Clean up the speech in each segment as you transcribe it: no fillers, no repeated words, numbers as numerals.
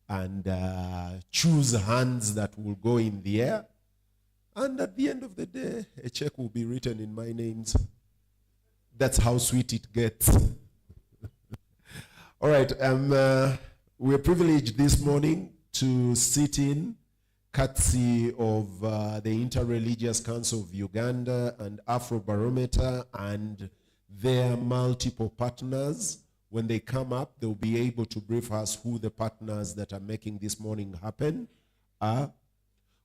and choose hands that will go in the air. And at the end of the day, a check will be written in my names. That's how sweet it gets. All right, we're privileged this morning to sit in courtesy of the Interreligious Council of Uganda and Afrobarometer and their multiple partners. When they come up, they'll be able to brief us who the partners that are making this morning happen are.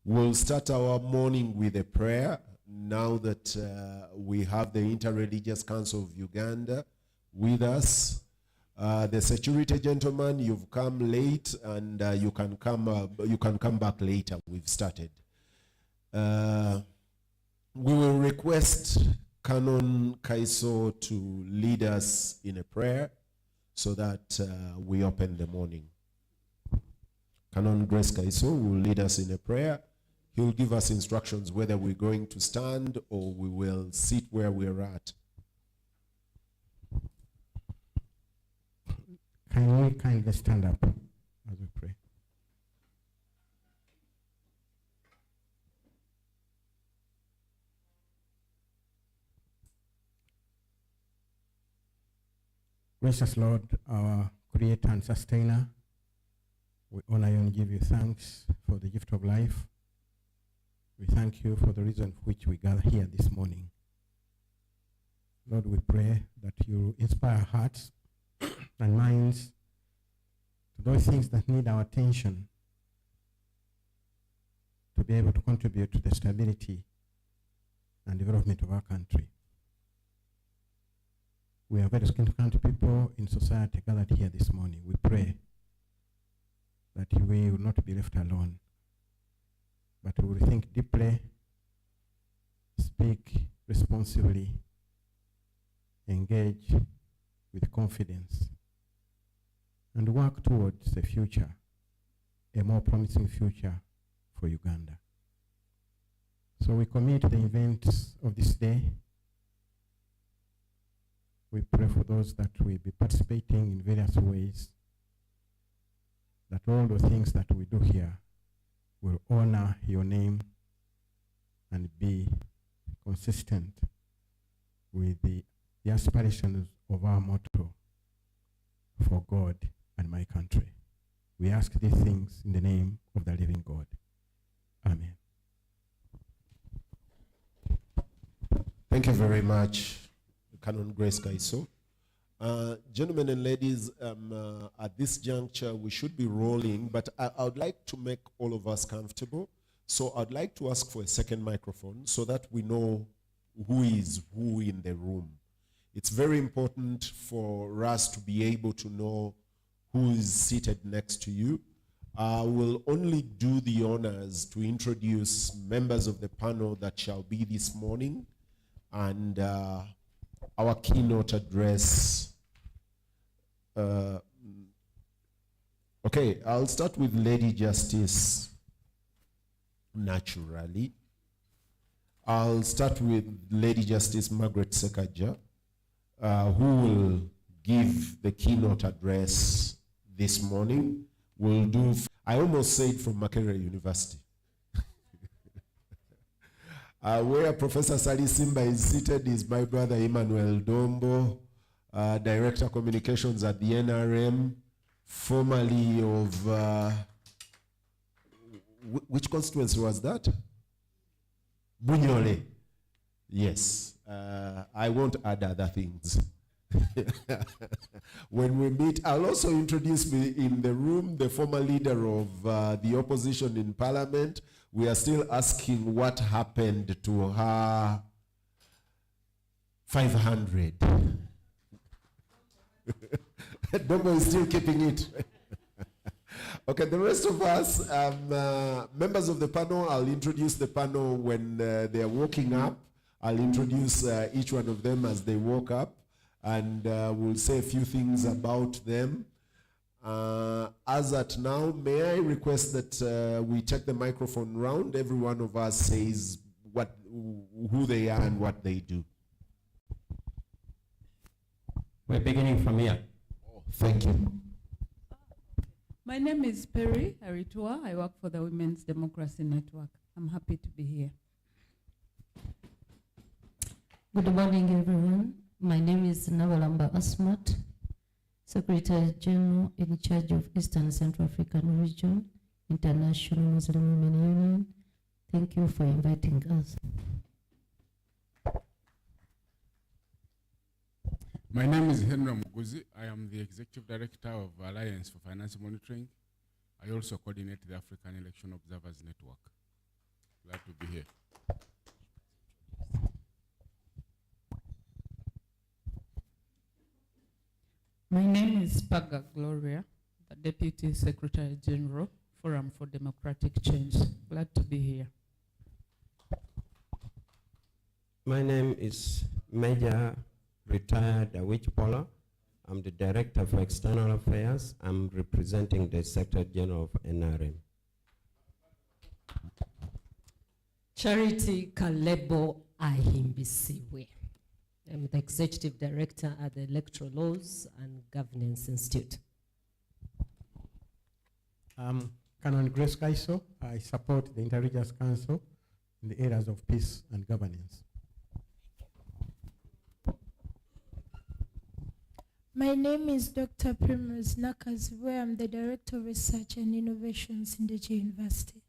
We'll start our morning with a prayer now that we have the Interreligious Council of Uganda with us. The security gentleman, you've come late, and you can come back later. We've started. We will request Canon Kaiso to lead us in a prayer so that we open the morning. Canon Grace Kaiso will lead us in a prayer. He'll give us instructions whether we're going to stand or we will sit where we're at. Can we kindly stand up as we pray? Gracious Lord, our Creator and Sustainer, we honor you and give you thanks for the gift of life. We thank you for the reason for which we gather here this morning. Lord, we pray that you inspire hearts and minds to those things that need our attention to be able to contribute to the stability and development of our country. We are very significant people in society gathered here this morning. We pray that we will not be left alone, but we will think deeply, speak responsibly, engage with confidence, and work towards a future, a more promising future for Uganda. So we commit the events of this day. We pray for those that will be participating in various ways, that all the things that we do here will honor your name and be consistent with the aspirations of our motto, for God and my country. We ask these things in the name of the living God. Amen. Thank you very much, Canon Grace Kaiso. Gentlemen and ladies, at this juncture, we should be rolling, but I would like to make all of us comfortable. So I'd like to ask for a second microphone so that we know who is who in the room. It's very important for us to be able to know who is seated next to you. I will only do the honors to introduce members of the panel that shall be this morning and our keynote address. Okay, I'll start with Lady Justice, naturally. I'll start with Lady Justice Margaret Sekaja, who will give the keynote address this morning. We'll do, I almost said from Makerere University. Where Professor Sali Simba is seated is my brother Emmanuel Dombo, Director Communications at the NRM, formerly of, which constituency was that? Bunyole. Yes. I won't add other things. When we meet, I'll also introduce me in the room, the former leader of the opposition in Parliament. We are still asking what happened to her 500. Dogo is still keeping it. Okay, the rest of us, members of the panel, I'll introduce the panel when they are walking up. I'll introduce each one of them as they walk up, and we'll say a few things about them. As at now, may I request that we take the microphone round. Every one of us says who they are and what they do. We're beginning from here. Oh, thank you. My name is Iberi Aritua. I work for the Women's Democracy Network. I'm happy to be here. Good morning, everyone. My name is Nabalamba Asmat, Secretary General in charge of Eastern Central African Region, International Muslim Women Union. Thank you for inviting us. My name is Henry Muguzi. I am the Executive Director of Alliance for Finance Monitoring. I also coordinate the African Election Observers Network. Glad to be here. My name is Paga Gloria, the Deputy Secretary General, Forum for Democratic Change. Glad to be here. My name is Major Retired Awich Pola. I'm the Director for External Affairs. I'm representing the Secretary General of NRM. Charity Kalebo Ahimbisiwe. I'm the Executive Director at the Electoral Laws and Governance Institute. Canon Grace Kaiso. I support the Inter-Religious Council in the areas of peace and governance. My name is Dr. Primrose Nakas, where I'm the Director of Research and Innovations in the J University.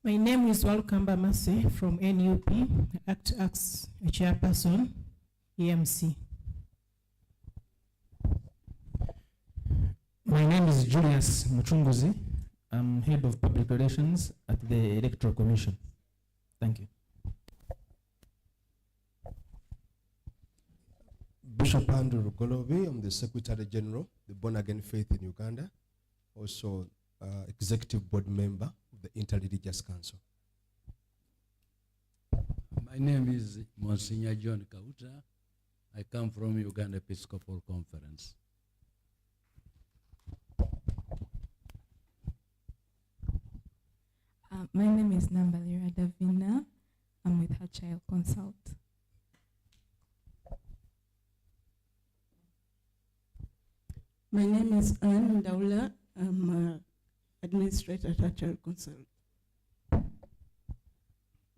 My name is Walkamba Mase from NUP, act as a chairperson, EMC. My name is Julius Muchunguzi. I'm head of public relations at the Electoral Commission. Thank you. Bishop Andrew Rugolovi, I'm the Secretary General, the Born Again Faith in Uganda, also Executive Board Member of the Inter-Religious Council. My name is Monsignor John Kauta. I come from Uganda Episcopal Conference. My name is Nambalira Davina. I'm with her child consult. My name is Anne Daula. I'm administrator at Child Consult.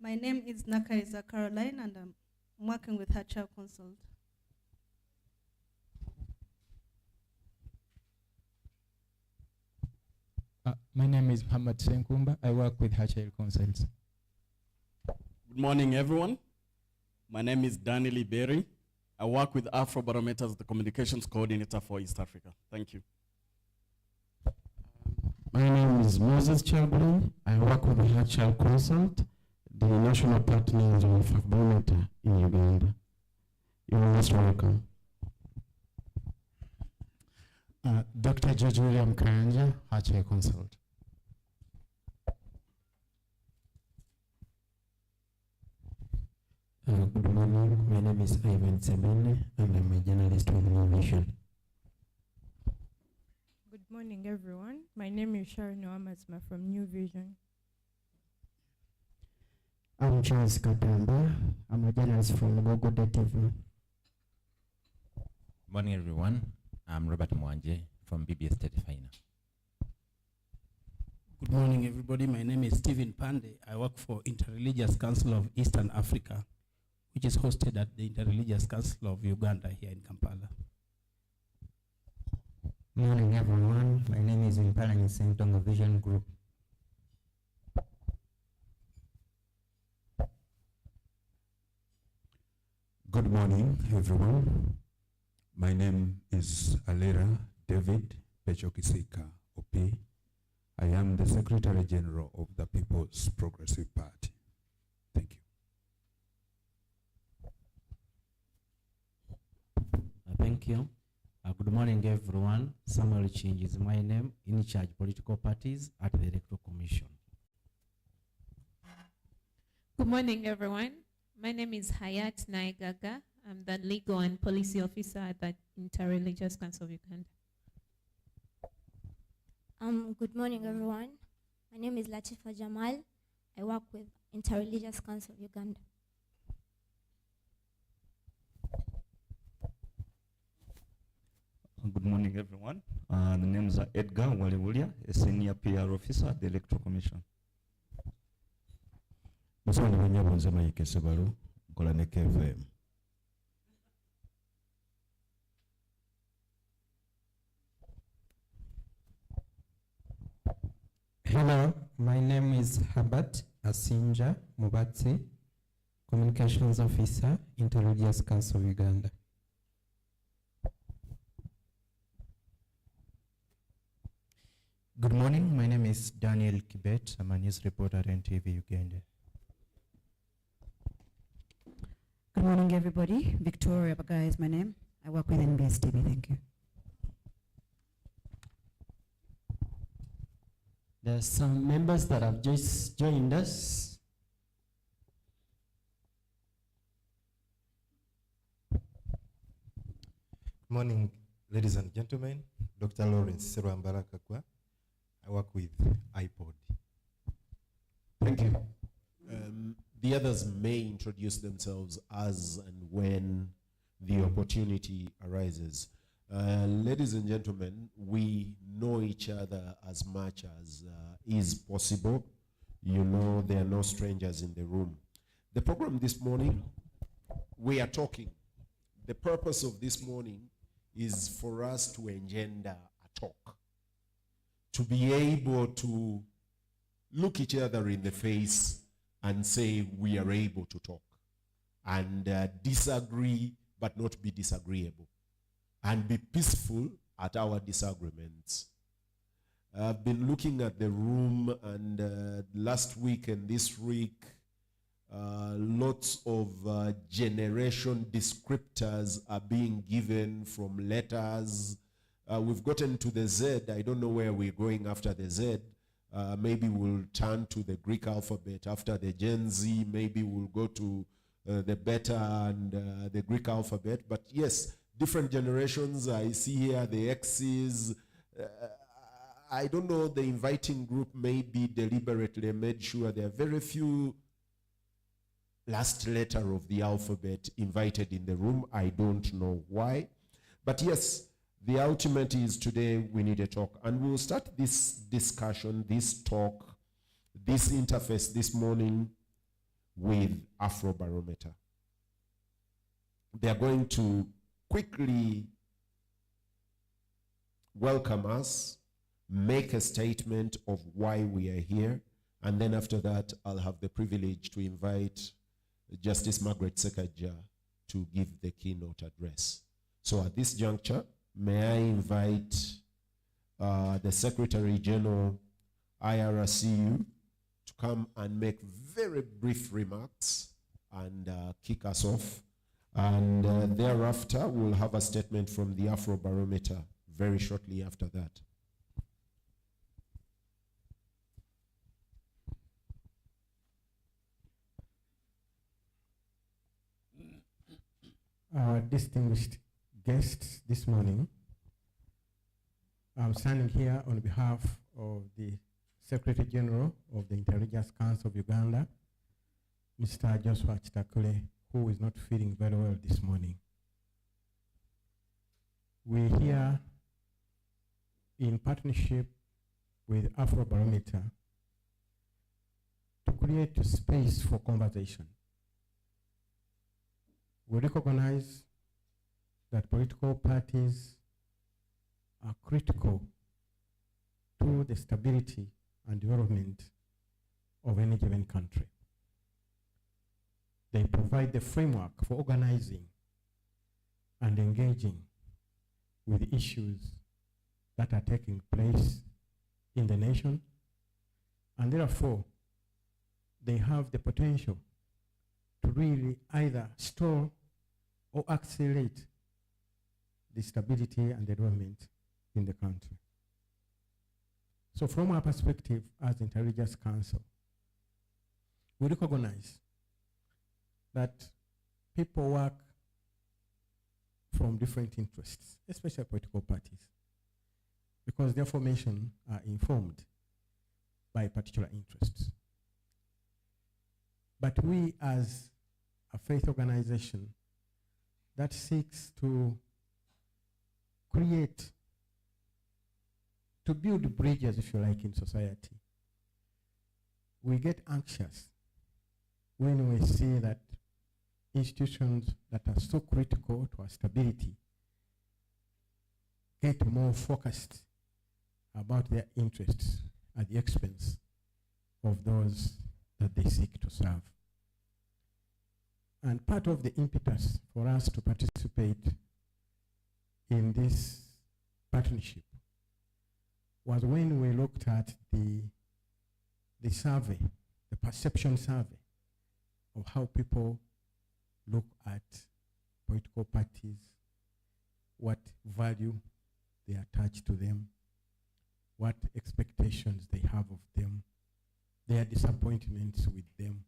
My name is Nakaiza Caroline, and I'm working with her Child Consult. My name is Muhammad Senkumba. I work with her Child Consult. Good morning, everyone. My name is Daniel Iberi. I work with Afrobarometer as the communications coordinator for East Africa. Thank you. My name is Moses Chalbulin. I work with the Child Consult, the national partners of Afrobarometer in Uganda. You're most welcome. Dr. George William Karanja, Child Consult. Good morning. My name is Ivan Sebene, and I'm a journalist with New Vision. Good morning, everyone. My name is Sharon Oamazma from New Vision. I'm Charles Katamba. I'm a journalist from Gogo TV. Good morning, everyone. I'm Robert Mwanje from BBS Tedefina. Good morning, everybody. My name is Stephen Pande. I work for Inter-Religious Council of Eastern Africa, which is hosted at the Inter-Religious Council of Uganda here in Kampala. Morning, everyone. My name is Impala Nisentonga Vision Group. Good morning, everyone. My name is Alera David Pechokisika OP. I am the Secretary General of the People's Progressive Party. Thank you. Thank you. Good morning, everyone. Samuel Chinji is my name, in charge political parties at the Electoral Commission. Good morning, everyone. My name is Hayat Naigaga. I'm the Legal and Policy Officer at the Inter-Religious Council of Uganda. Good morning, everyone. My name is Latifa Jamal. I work with Inter-Religious Council of Uganda. Good morning, everyone. The names are Edgar Waliwulia, a senior PR officer at the Electoral Commission. Hello, my name is Herbert Asinja Mubatsi, Communications Officer, Interreligious Council of Uganda. Good morning, my name is Daniel Kibet. I'm a news reporter at NTV Uganda. Good morning, everybody. Victoria Baga is my name. I work with NBS TV. Thank you. There's some members that have just joined us. Good morning, ladies and gentlemen. Dr. Lawrence Serwambarakakwa. I work with iPod. Thank you. The others may introduce themselves as and when the opportunity arises. Ladies and gentlemen, we know each other as much as is possible. You know, there are no strangers in the room. The program this morning, we are talking. The purpose of this morning is for us to engender a talk, to be able to look each other in the face and say we are able to talk, and disagree but not be disagreeable, and be peaceful at our disagreements. I've been looking at the room, and last week and this week, lots of generation descriptors are being given from letters. We've gotten to the Z. I don't know where we're going after the Z. Maybe we'll turn to the Greek alphabet after the Gen Z. Maybe we'll go to the Beta and the Greek alphabet. But yes, different generations. I see here the X's. I don't know, the inviting group maybe deliberately made sure there are very few last letter of the alphabet invited in the room. I don't know why. But yes, the ultimate is today we need a talk. And we'll start this discussion, this talk, this interface this morning with Afrobarometer. They are going to quickly welcome us, make a statement of why we are here, and then after that, I'll have the privilege to invite Justice Margaret Sekaja to give the keynote address. So at this juncture, may I invite the Secretary General, IRCU, to come and make very brief remarks and kick us off. And thereafter, we'll have a statement from the Afrobarometer very shortly after that. Our distinguished guests this morning, I'm standing here on behalf of the Secretary General of the Intelligence Council of Uganda, Mr. Joshua Chitakule, who is not feeling very well this morning. We're here in partnership with Afrobarometer to create a space for conversation. We recognize that political parties are critical to the stability and development of any given country. They provide the framework for organizing and engaging with issues that are taking place in the nation, and therefore they have the potential to really either stall or accelerate the stability and development in the country. So from our perspective as Intelligence Council, we recognize that people work from different interests, especially political parties, because their formation are informed by particular interests. But we as a faith organization that seeks to create to build bridges, if you like, in society. We get anxious when we see that institutions that are so critical to our stability get more focused about their interests at the expense of those that they seek to serve. And part of the impetus for us to participate in this partnership was when we looked at the survey, the perception survey of how people look at political parties, what value they attach to them, what expectations they have of them, their disappointments with them.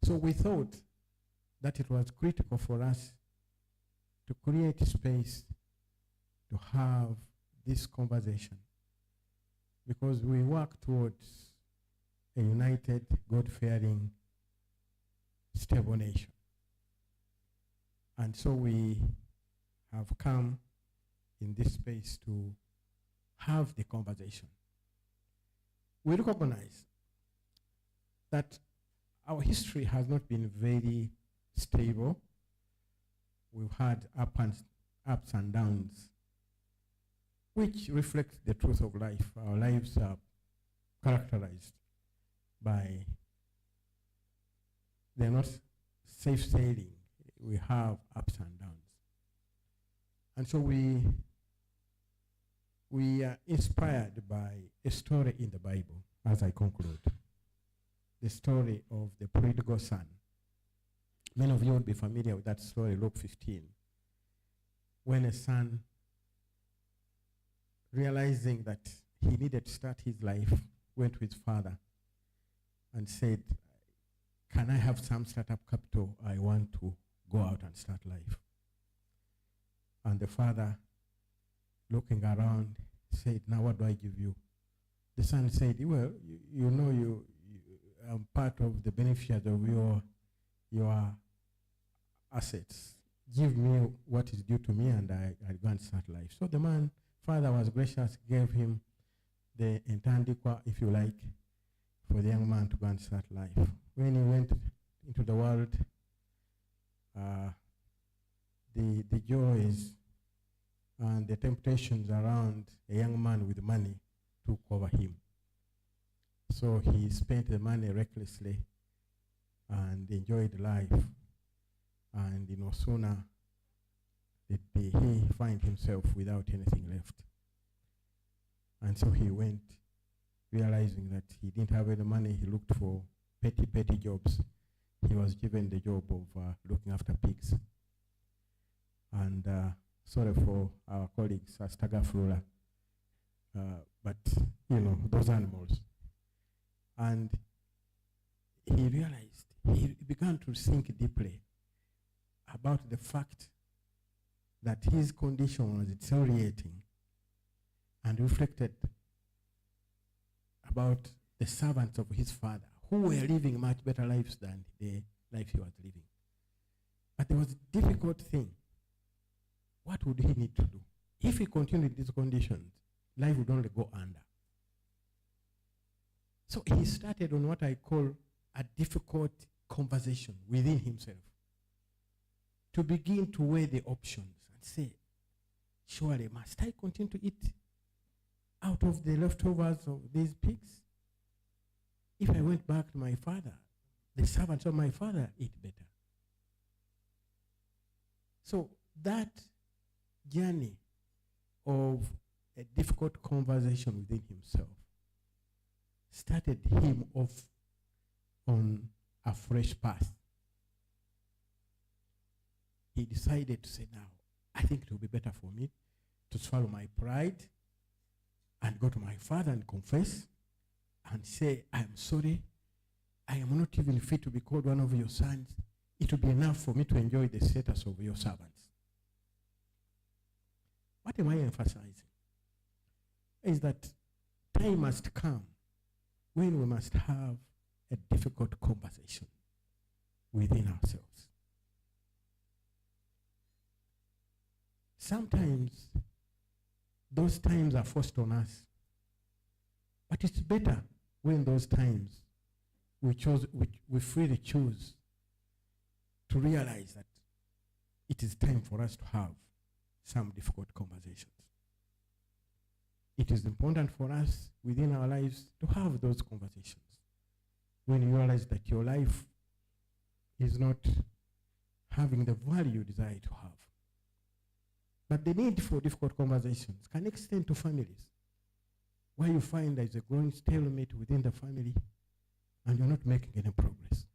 So we thought that it was critical for us to create space to have this conversation, because we work towards a united, God-fearing, stable nation. And so we have come in this space to have the conversation. We recognize that our history has not been very stable. We've had ups and downs, which reflects the truth of life. Our lives are characterized by, they're not safe sailing. We have ups and downs. And so we are inspired by a story in the Bible, as I conclude. The story of the prodigal son. Many of you will be familiar with that story, Luke 15. When a son, realizing that he needed to start his life, went to his father and said, "Can I have some startup capital? I want to go out and start life." And the father, looking around, said, "Now what do I give you?" The son said, "Well, you know I'm part of the beneficiaries of your assets. Give me what is due to me and I'll go and start life." So the father was gracious, gave him the entandikwa, if you like, for the young man to go and start life. When he went into the world, the joys and the temptations around a young man with money took over him. So he spent the money recklessly and enjoyed life. And no sooner did he find himself without anything left. And so he went, realizing that he didn't have any money. He looked for petty jobs. He was given the job of looking after pigs. And sorry for our colleagues, Astaga Flora, but those animals. And he realized, he began to think deeply about the fact that his condition was deteriorating, and reflected about the servants of his father, who were living much better lives than the life he was living. But there was a difficult thing. What would he need to do? If he continued these conditions, life would only go under. So he started on what I call a difficult conversation within himself, to begin to weigh the options and say, surely must I continue to eat out of the leftovers of these pigs? If I went back to my father, the servants of my father eat better. So that journey of a difficult conversation within himself started him off on a fresh path. He decided to say, now, I think it will be better for me to swallow my pride and go to my father and confess and say, I'm sorry, I am not even fit to be called one of your sons. It will be enough for me to enjoy the status of your servants. What am I emphasizing? Is that time must come when we must have a difficult conversation within ourselves. Sometimes those times are forced on us. But it's better when those times we freely choose to realize that it is time for us to have some difficult conversations. It is important for us within our lives to have those conversations. When you realize that your life is not having the value you desire to have. But the need for difficult conversations can extend to families, where you find there is a growing stalemate within the family and you're not making any progress.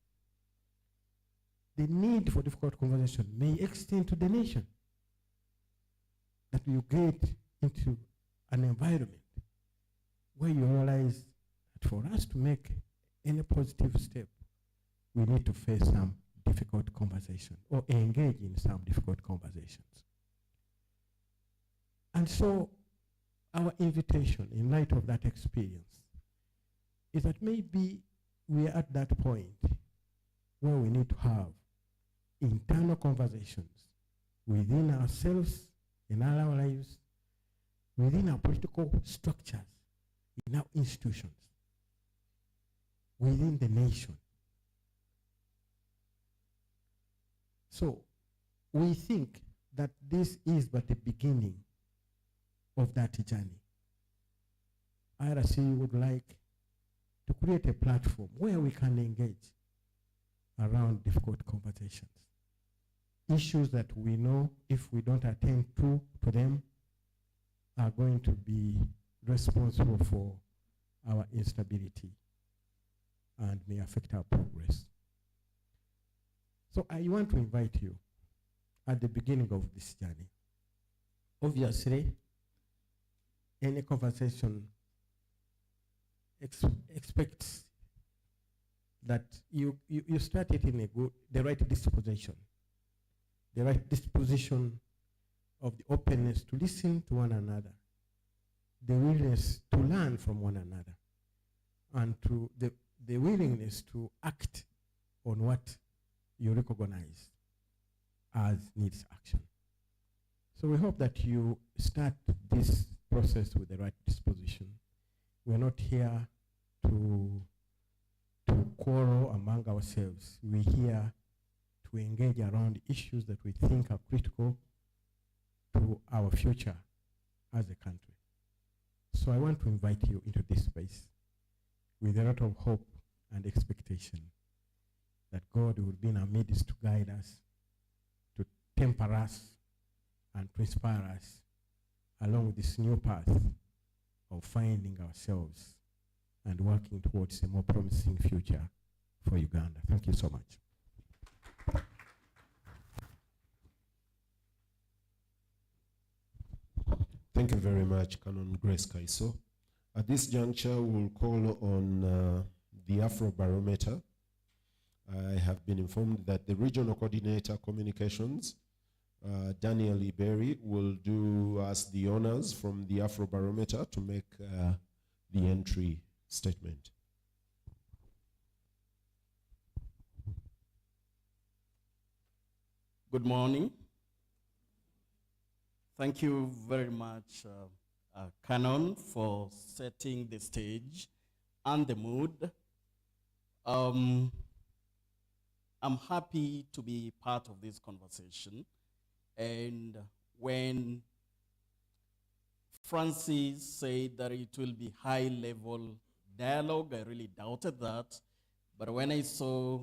The need for difficult conversation may extend to the nation, that you get into an environment where you realize that for us to make any positive step, we need to face some difficult conversation or engage in some difficult conversations. And so our invitation in light of that experience is that maybe we are at that point where we need to have internal conversations within ourselves, in our lives, within our political structures, in our institutions, within the nation. So we think that this is but the beginning of that journey. IRCU would like to create a platform where we can engage around difficult conversations. Issues that we know if we don't attend to them are going to be responsible for our instability and may affect our progress. So I want to invite you at the beginning of this journey. Obviously, any conversation expects that you start it in the right disposition. The right disposition of the openness to listen to one another, the willingness to learn from one another, and to the willingness to act on what you recognize as needs action. So we hope that you start this process with the right disposition. We're not here to quarrel among ourselves. We're here to engage around issues that we think are critical to our future as a country. So I want to invite you into this space with a lot of hope and expectation that God will be in our midst to guide us, to temper us, and to inspire us along this new path of finding ourselves and working towards a more promising future for Uganda. Thank you so much. Thank you very much, Canon Grace Kaiso. At this juncture, we'll call on the Afrobarometer. I have been informed that the Regional Coordinator Communications, Daniel Iberi, will do us the honors from the Afrobarometer to make the entry statement. Good morning. Thank you very much, Canon, for setting the stage and the mood. I'm happy to be part of this conversation. And when Francis said that it will be high-level dialogue, I really doubted that. But when I saw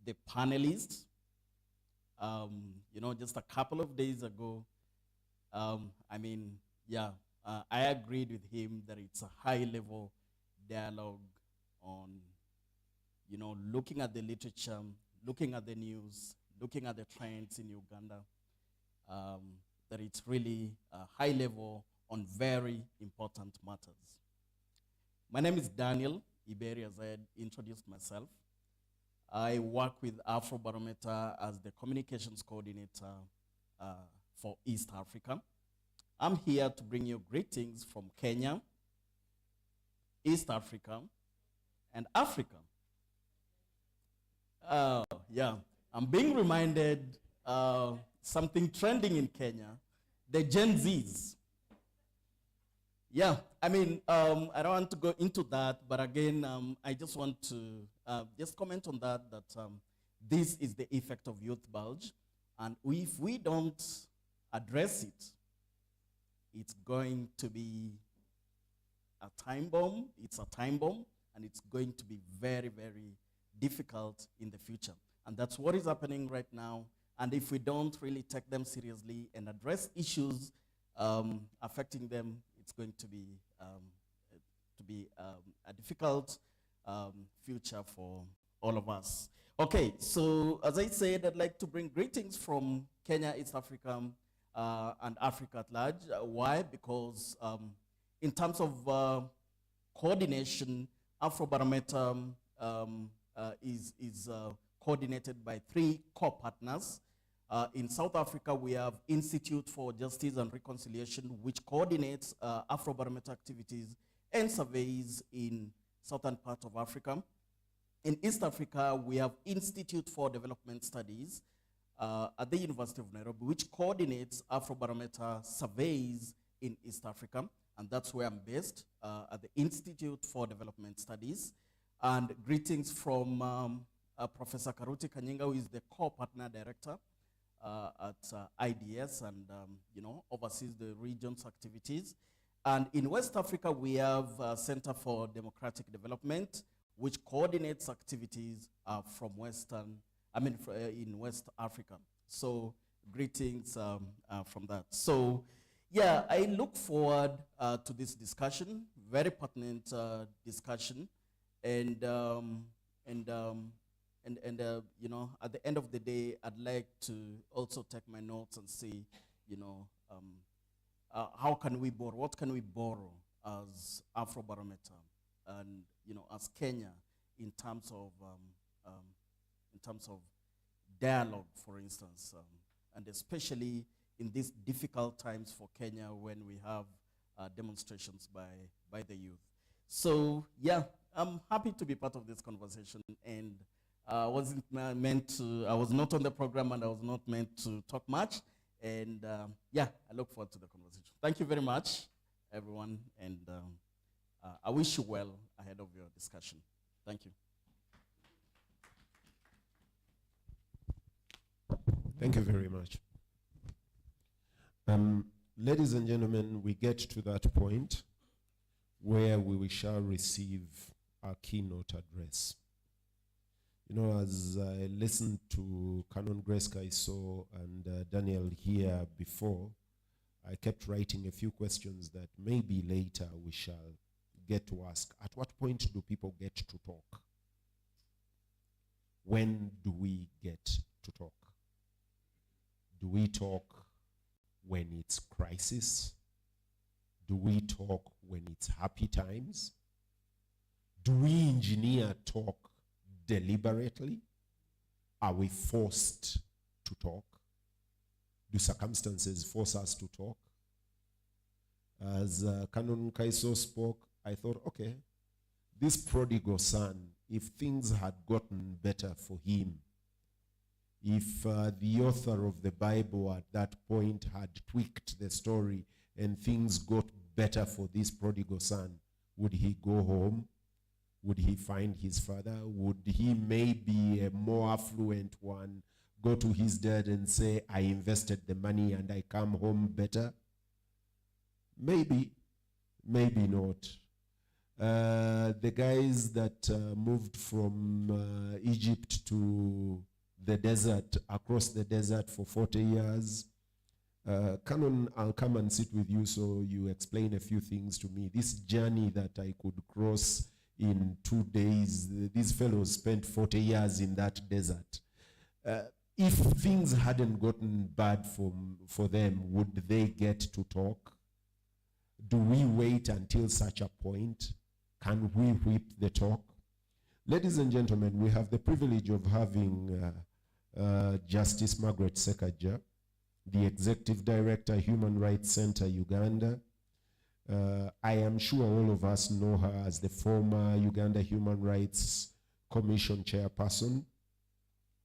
the panelists, just a couple of days ago, I agreed with him that it's a high-level dialogue on, looking at the literature, looking at the news, looking at the trends in Uganda, that it's really a high level on very important matters. My name is Daniel Iberi, as I had introduced myself. I work with Afrobarometer as the communications coordinator for East Africa. I'm here to bring you greetings from Kenya, East Africa, and Africa. I'm being reminded something trending in Kenya, the Gen Zs. Yeah, I mean, I don't want to go into that, but again, I just want to just comment on that, this is the effect of youth bulge. And if we don't address it, it's going to be a time bomb. It's a time bomb, and it's going to be very, very difficult in the future. And that's what is happening right now. And if we don't really take them seriously and address issues affecting them, it's going to be a difficult future for all of us. Okay, so as I said, I'd like to bring greetings from Kenya, East Africa, and Africa at large. Why? Because in terms of coordination, Afrobarometer is coordinated by 3 core partners. In South Africa, we have Institute for Justice and Reconciliation, which coordinates Afrobarometer activities and surveys in southern part of Africa. In East Africa, we have Institute for Development Studies at the University of Nairobi, which coordinates Afrobarometer surveys in East Africa, and that's where I'm based, at the Institute for Development Studies. And greetings from Professor Karuti Kanyinga, who is the co-partner director at IDS and oversees the region's activities. And in West Africa, we have Center for Democratic Development, which coordinates activities from in West Africa. So greetings from that. So yeah, I look forward to this discussion, very pertinent discussion, and at the end of the day, I'd like to also take my notes and see, how can we borrow? What can we borrow as Afrobarometer and as Kenya in terms of dialogue, for instance, and especially in these difficult times for Kenya when we have demonstrations by the youth. So yeah, I'm happy to be part of this conversation, and I was not on the program, and I was not meant to talk much. And yeah, I look forward to the conversation. Thank you very much, everyone, and I wish you well ahead of your discussion. Thank you. Thank you very much. Ladies and gentlemen, we get to that point where we shall receive our keynote address. As I listened to Canon Grace Kaiso and Daniel here before, I kept writing a few questions that maybe later we shall get to ask. At what point do people get to talk? When do we get to talk? Do we talk when it's crisis? Do we talk when it's happy times? Do we engineer talk deliberately? Are we forced to talk? Do circumstances force us to talk? As Canon Kaiso spoke, I thought, okay, this prodigal son, if things had gotten better for him, if the author of the Bible at that point had tweaked the story and things got better for this prodigal son, would he go home? Would he find his father? Would he, maybe a more affluent one, go to his dad and say, I invested the money and I come home better? Maybe, maybe not. The guys that moved from Egypt to the desert, across the desert for 40 years, Canon, I'll come and sit with you so you explain a few things to me. This journey that I could cross in 2 days, these fellows spent 40 years in that desert. If things hadn't gotten bad for them, would they get to talk? Do we wait until such a point? Can we whip the talk? Ladies and gentlemen, we have the privilege of having Justice Margaret Sekaja, the Executive Director, Human Rights Center, Uganda. I am sure all of us know her as the former Uganda Human Rights Commission chairperson,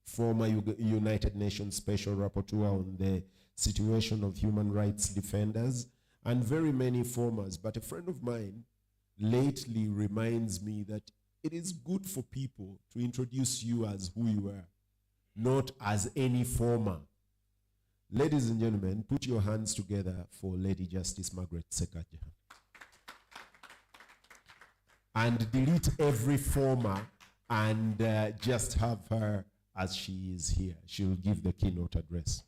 former United Nations Special Rapporteur on the situation of human rights defenders, and very many formers. But a friend of mine lately reminds me that it is good for people to introduce you as who you are, not as any former. Ladies and gentlemen, put your hands together for Lady Justice Margaret Sekaja. And delete every former and just have her as she is here. She will give the keynote address.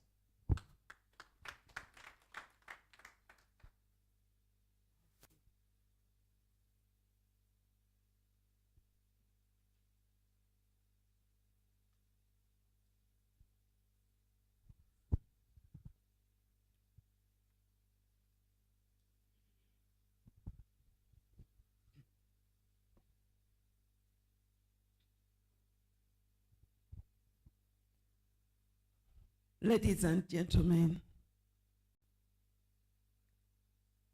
Ladies and gentlemen,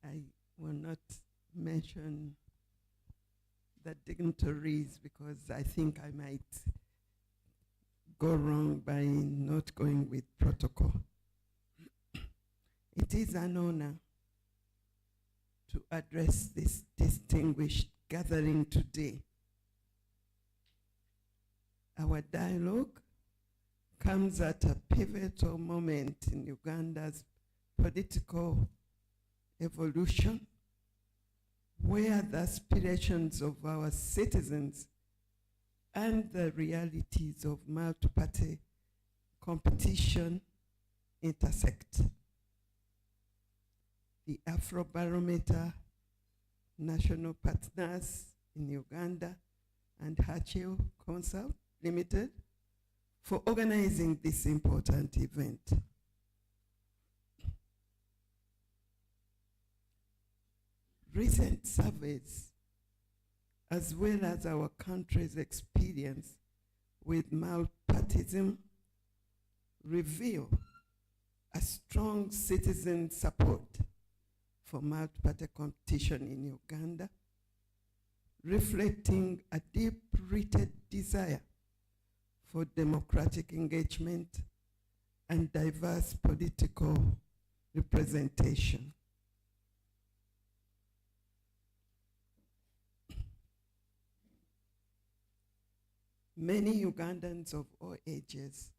I will not mention the dignitaries because I think I might go wrong by not going with protocol. It is an honor to address this distinguished gathering today. Our dialogue comes at a pivotal moment in Uganda's political evolution, where the aspirations of our citizens and the realities of multi-party competition intersect. The Afrobarometer, national partners in Uganda, and IRCU Consult Limited for organizing this important event. Recent surveys, as well as our country's experience with multipartyism, reveal a strong citizen support for multi-party competition in Uganda, reflecting a deep-rooted desire for democratic engagement and diverse political representation. Many Ugandans of all ages,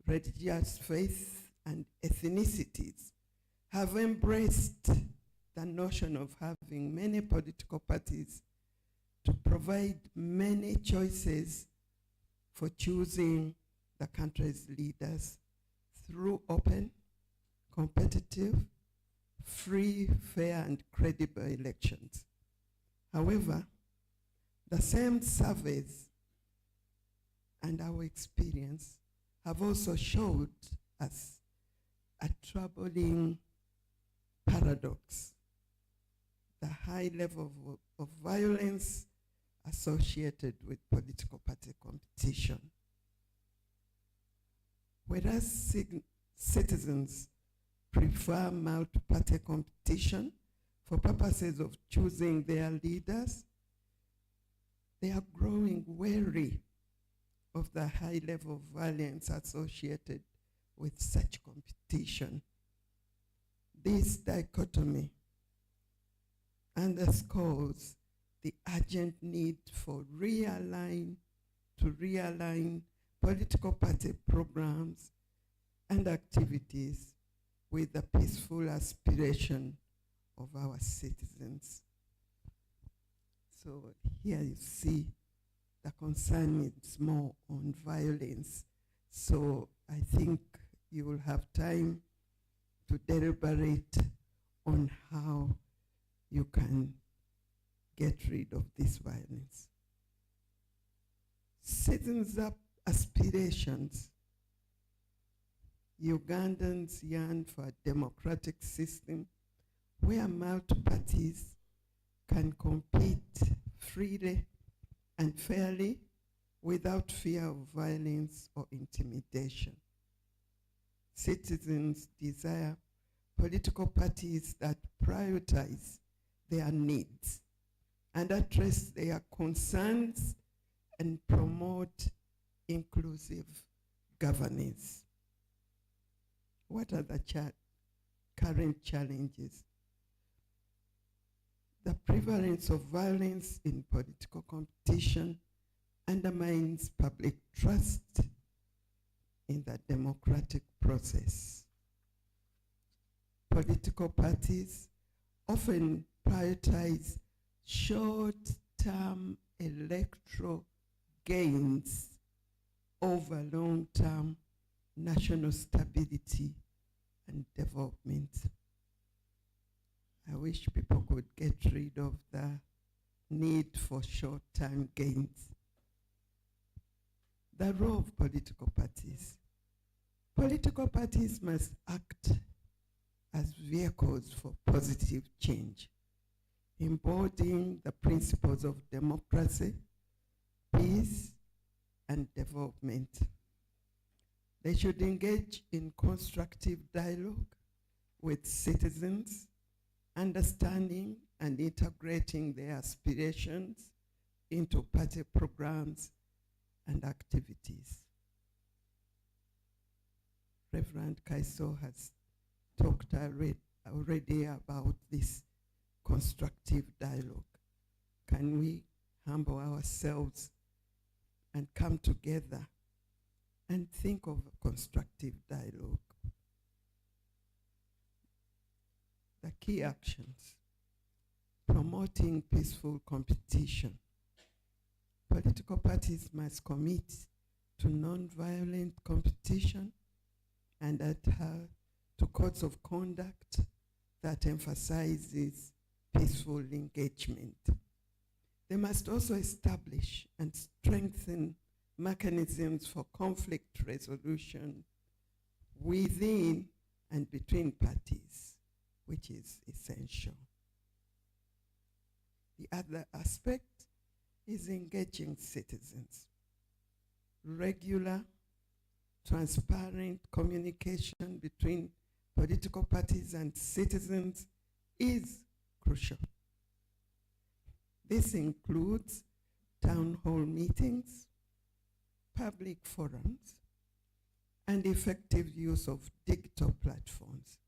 religious faith, and ethnicities have embraced the notion of having many political parties to provide many choices for choosing the country's leaders through open, competitive, free, fair, and credible elections. However, the same surveys and our experience have also showed us a troubling paradox: the high level of violence associated with political party competition. Whereas citizens prefer multi-party competition for purposes of choosing their leaders, they are growing wary of the high level of violence associated with such competition. This dichotomy underscores the urgent need to realign political party programs and activities with the peaceful aspiration of our citizens. So here you see the concern is more on violence. So I think you will have time to deliberate on how you can get rid of this violence. Citizens' aspirations. Ugandans yearn for a democratic system where multi-parties can compete freely and fairly without fear of violence or intimidation. Citizens desire political parties that prioritize their needs and address their concerns and promote inclusive governance. What are the current challenges prevalence of violence in political competition undermines public trust in the democratic process. Political parties often prioritize short-term electoral gains over long-term national stability and development. I wish people could get rid of the need for short-term gains. The role of political parties. Political parties must act as vehicles for positive change, embodying the principles of democracy, peace, and development. They should engage in constructive dialogue with citizens, understanding and integrating their aspirations into party programs and activities. Reverend Kaiso has talked already about this constructive dialogue. Can we humble ourselves and come together and think of a constructive dialogue? The key actions: promoting peaceful competition. Political parties must commit to non-violent competition and adhere to codes of conduct that emphasizes peaceful engagement. They must also establish and strengthen mechanisms for conflict resolution within and between parties, which is essential. The other aspect is engaging citizens. Regular, transparent communication between political parties and citizens is crucial. This includes town hall meetings, public forums, and effective use of digital platforms.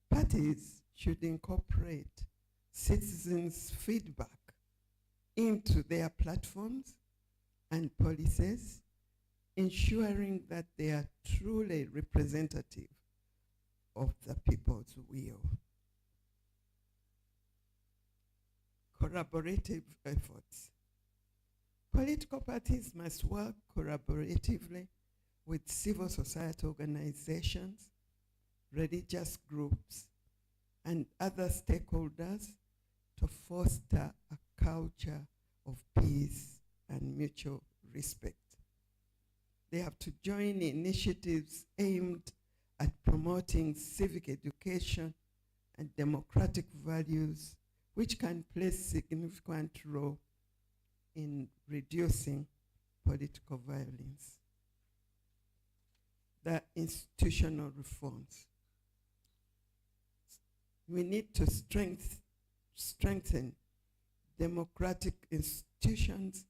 Parties should incorporate citizens' feedback into their platforms and policies, ensuring that they are truly representative of the people's will. Collaborative efforts. Political parties must work collaboratively with civil society organizations, religious groups, and other stakeholders to foster a culture of peace and mutual respect. They have to join initiatives aimed at promoting civic education and democratic values, which can play a significant role in reducing political violence. The institutional reforms. We need to strengthen democratic institutions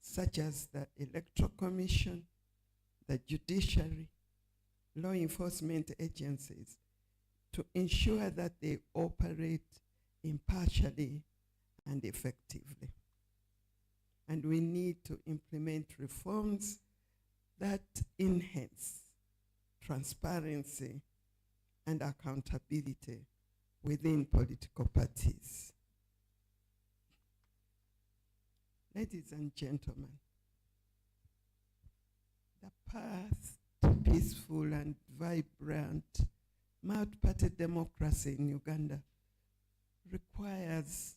such as the Electoral Commission, the judiciary, law enforcement agencies, to ensure that they operate impartially and effectively. And we need to implement reforms that enhance transparency and accountability within political parties. Ladies and gentlemen, the path to peaceful and vibrant multi-party democracy in Uganda requires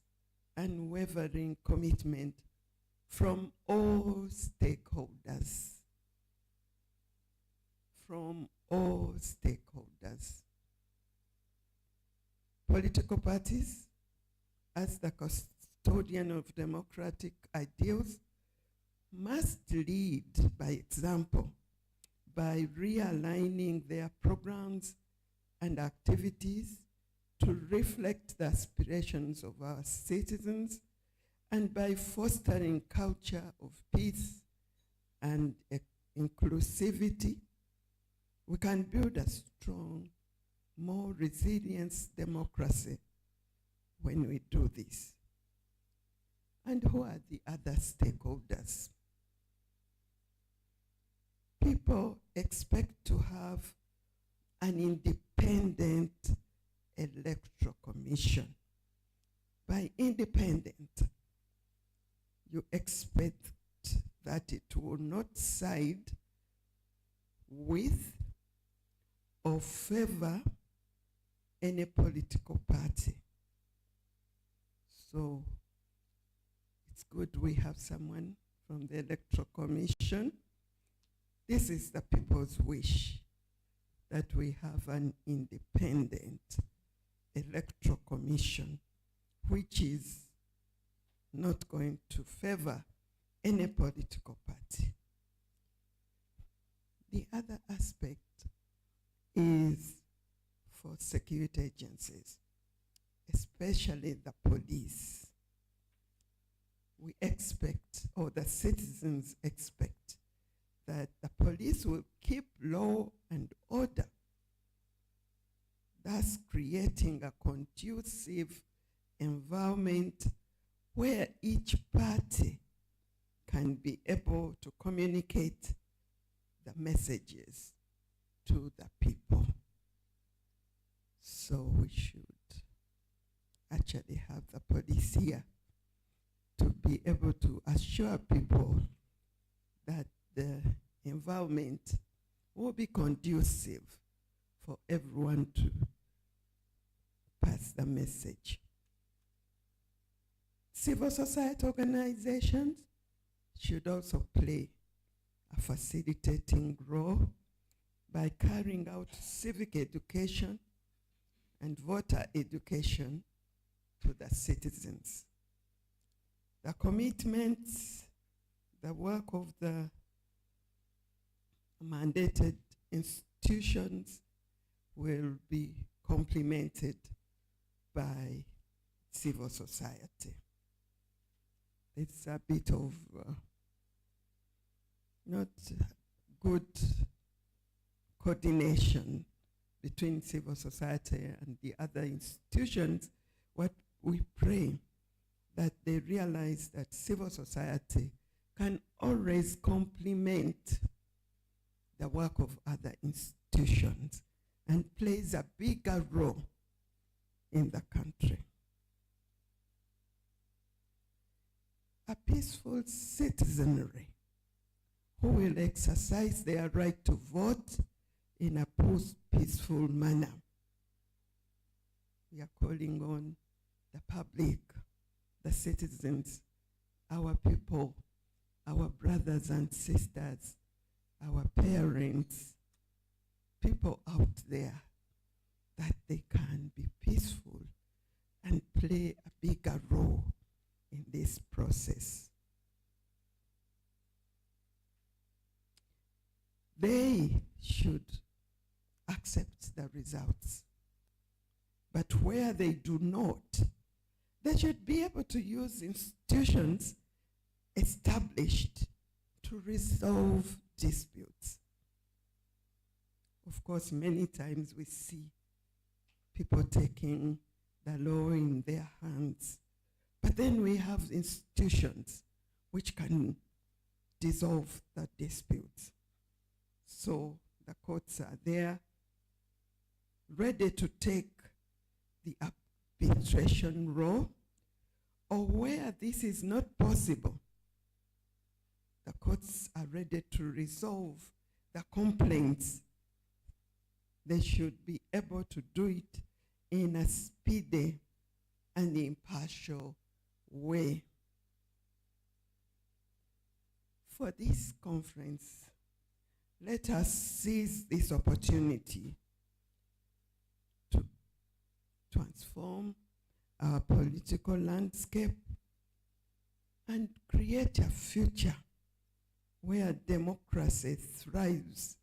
unwavering commitment from all stakeholders. From all stakeholders. Political parties, as the custodian of democratic ideals, must lead by example by realigning their programs and activities to reflect the aspirations of our citizens, and by fostering culture of peace and inclusivity, we can build a strong, more resilient democracy when we do this? And who are the other stakeholders? People expect to have an independent electoral commission. By independent, you expect that it will not side with or favor any political party. So it's good we have someone from the Electoral Commission. This is the people's wish, that we have an independent Electoral Commission, which is not going to favor any political party. The other aspect is for security agencies, especially the police. We expect, or the citizens expect, that the police will keep law and order, thus creating a conducive environment where each party can be able to communicate the messages to the people. So we should actually have the police here to be able to assure people that the environment will be conducive for everyone to pass the message. Civil society organizations should also play a facilitating role by carrying out civic education and voter education to the citizens. The commitments, the work of the mandated institutions will be complemented by civil society. It's a bit of not good coordination between civil society and the other institutions. What we pray that they realize that civil society can always complement the work of other institutions and plays a bigger role in the country. A peaceful citizenry who will exercise their right to vote in a peaceful manner. We are calling on the public, the citizens, our people, our brothers and sisters, our parents, people out there, that they can be peaceful and play a bigger role in this process. They should accept the results. But where they do not, they should be able to use institutions established to resolve disputes. Of course, many times we see people taking the law in their hands, but then we have institutions which can dissolve the disputes. So the courts are there, ready to take the arbitration role, or where this is not possible, the courts are ready to resolve the complaints. They should be able to do it in a speedy and impartial way. For this conference, let us seize this opportunity to transform our political landscape and create a future where democracy thrives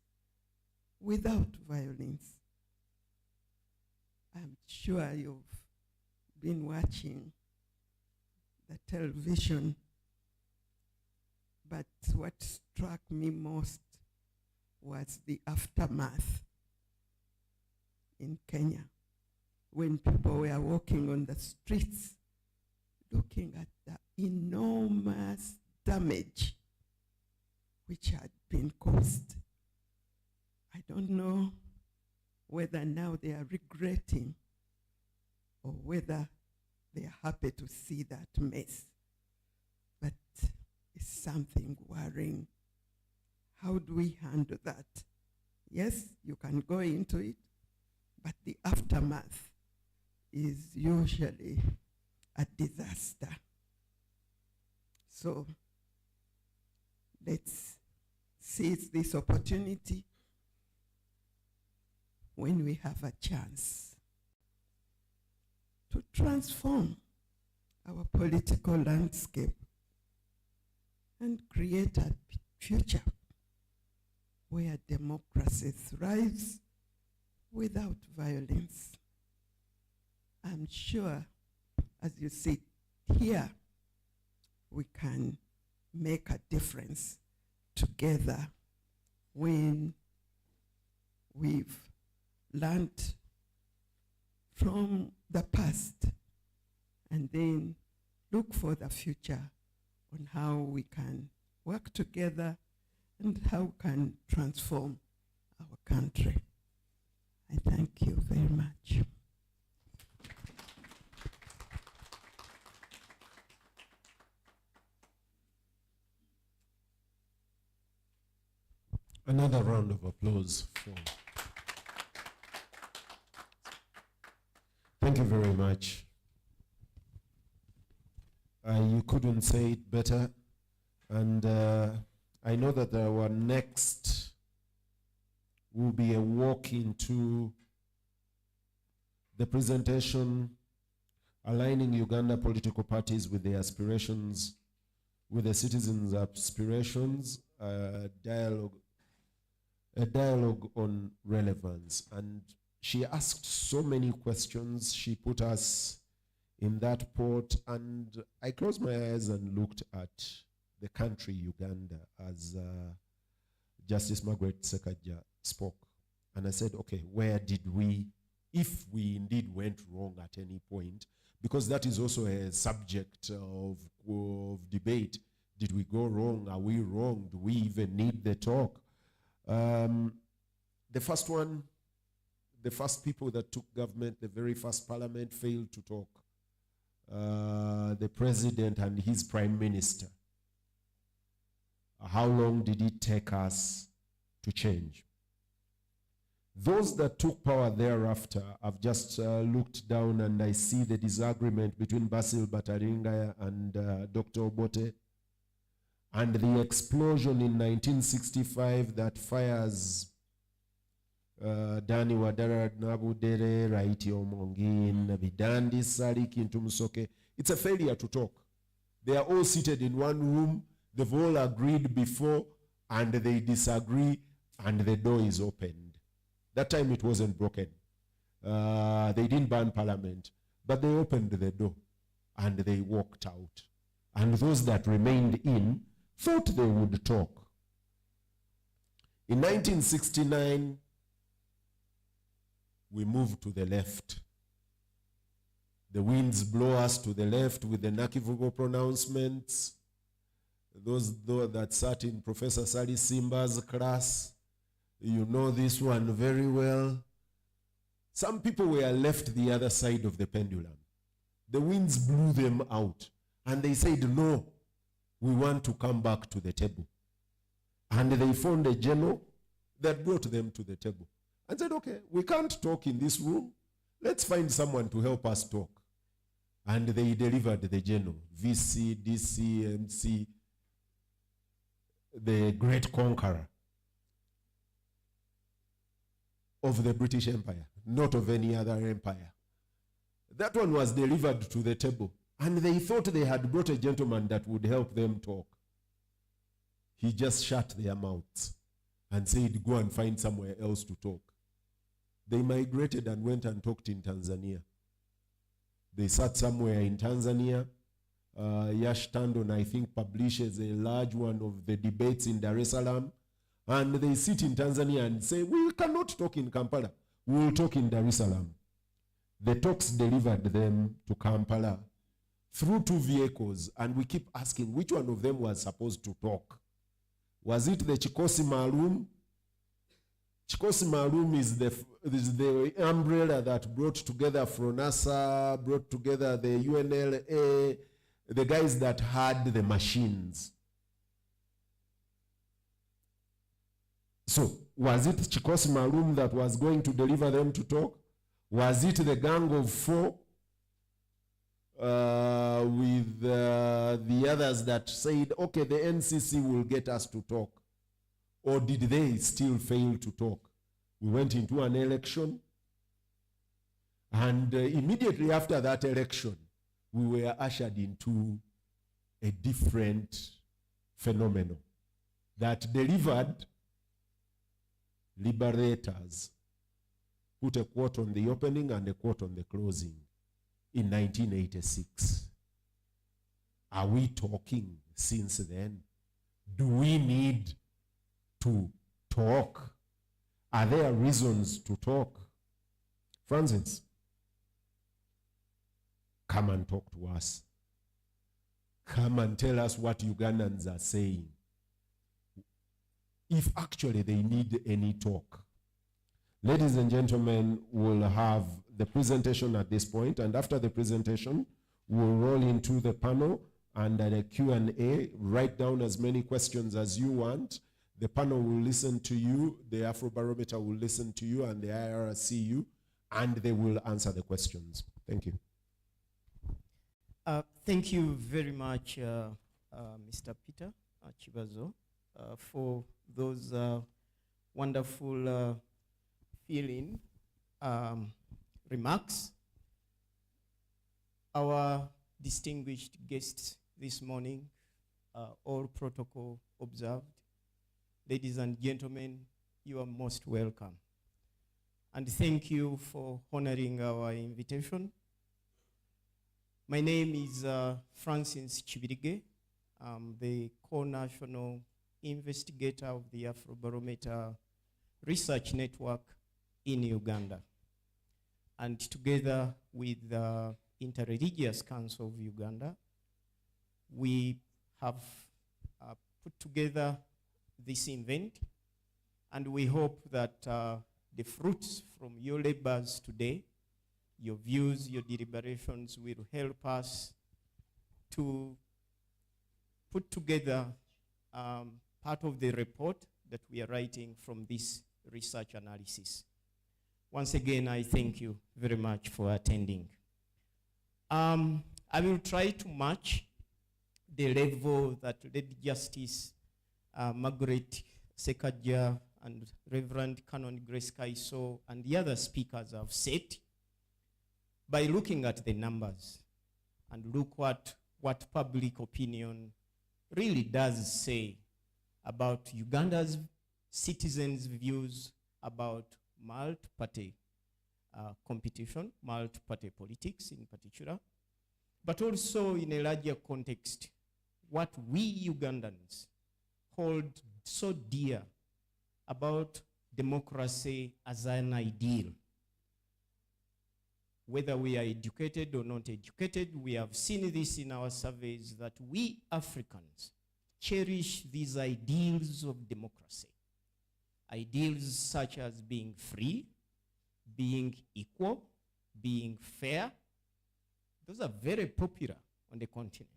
without violence. I'm sure you've been watching the television, but what struck me most was the aftermath in Kenya, when people were walking on the streets, looking at the enormous damage which had been caused. I don't know whether now they are regretting or whether they are happy to see that mess. But it's something worrying. How do we handle that? Yes, you can go into it, but the aftermath is usually a disaster. So let's seize this opportunity when we have a chance to transform our political landscape and create a future where democracy thrives without violence. I'm sure, as you sit here, we can make a difference together when we've learned from the past and then look for the future on how we can work together and how we can transform our country. I thank you very much. Another round of applause for. Thank you very much. You couldn't say it better. And I know that our next will be a walk into the presentation aligning Uganda political parties with their aspirations, with the citizens' aspirations, a dialogue on relevance. And she asked so many questions. She put us in that port, and I closed my eyes and looked at the country Uganda as Justice Margaret Sekaja spoke. And I said, okay, where did we, if we indeed went wrong at any point, because that is also a subject of debate. Did we go wrong? Are we wrong? Do we even need the talk? The first one, the first people that took government, the very first parliament failed to talk. The president and his prime minister. How long did it take us to change? Those that took power thereafter, I've just looked down and I see the disagreement between Basil Bataringaya and Dr. Obote, and the explosion in 1965 that fires Dani Wadara Nabudere, Raiti Omongin, Bidandi Sali Kintu Musoke. It's a failure to talk. They are all seated in one room. They've all agreed before, and they disagree, and the door is opened. That time it wasn't broken. They didn't ban parliament, but they opened the door, and they walked out. And those that remained in thought they would talk. In 1969, we moved to the left. The winds blow us to the left with the Nakivugo pronouncements. Those that sat in Professor Sali Simba's class, you know this one very well. Some people were left the other side of the pendulum. The winds blew them out, and they said, no, we want to come back to the table. And they found a general that brought them to the table and said, okay, we can't talk in this room. Let's find someone to help us talk. And they delivered the general, VC, DC, MC, the great conqueror of the British Empire, not of any other empire. That one was delivered to the table, and they thought they had brought a gentleman that would help them talk. He just shut their mouths and said, go and find somewhere else to talk. They migrated and went and talked in Tanzania. They sat somewhere in Tanzania. Yash Tandon, I think, publishes a large one of the debates in Dar es Salaam. And they sit in Tanzania and say, we cannot talk in Kampala. We will talk in Dar es Salaam. The talks delivered them to Kampala through 2 vehicles, and we keep asking which one of them was supposed to talk. Was it the Chikosi Maalum? Chikosi Maalum is the umbrella that brought together FRONASA, brought together the UNLA, the guys that had the machines. So, was it Chikosi Maalum that was going to deliver them to talk? Was it the Gang of 4 with the others that said, okay, the NCC will get us to talk? Or did they still fail to talk? We went into an election, and immediately after that election, we were ushered into a different phenomenon that delivered liberators, put a quote on the opening and a quote on the closing in 1986. Are we talking since then? Do we need to talk? Are there reasons to talk? Francis, come and talk to us. Come and tell us what Ugandans are saying. If actually they need any talk. Ladies and gentlemen, we'll have the presentation at this point, and after the presentation, we'll roll into the panel and a Q&A. Write down as many questions as you want. The panel will listen to you, the Afrobarometer will listen to you, and the IRCU, and they will answer the questions. Thank you. Thank you very much, Mr. Peter Chibazo, for those wonderful feeling remarks. Our distinguished guests this morning, all protocol observed. Ladies and gentlemen, you are most welcome. And thank you for honoring our invitation. My name is Francis Kibirige. I'm the co-national investigator of the Afrobarometer Research Network in Uganda. And together with the Interreligious Council of Uganda, we have put together this event, and we hope that the fruits from your labors today, your views, your deliberations will help us to put together part of the report that we are writing from this research analysis. Once again, I thank you very much for attending. I will try to match the level that Lady Justice Margaret Sekaja and Reverend Canon Grace Kaiso and the other speakers have set by looking at the numbers and look what public opinion really does say about Uganda's citizens' views about multi-party competition, multi-party politics in particular, but also in a larger context, what we Ugandans hold so dear about democracy as an ideal. Whether we are educated or not educated, we have seen this in our surveys that we Africans cherish these ideals of democracy. Ideals such as being free, being equal, being fair. Those are very popular on the continent.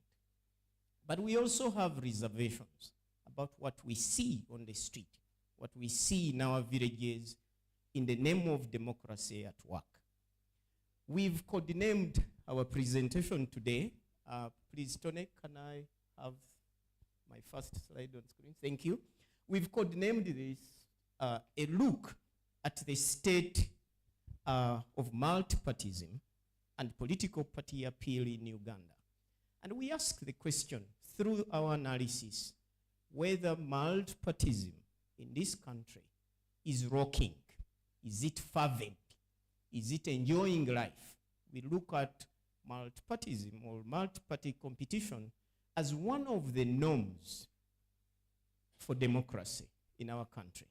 But we also have reservations about what we see on the street, what we see in our villages in the name of democracy at work. We've codenamed our presentation today. Please, Tony, can I have my first slide on screen? Thank you. We've codenamed this a look at the state of multipartyism and political party appeal in Uganda. And we ask the question through our analysis whether multipartyism in this country is rocking. Is it fervent? Is it enjoying life? We look at multipartyism or multi-party competition as one of the norms for democracy in our country.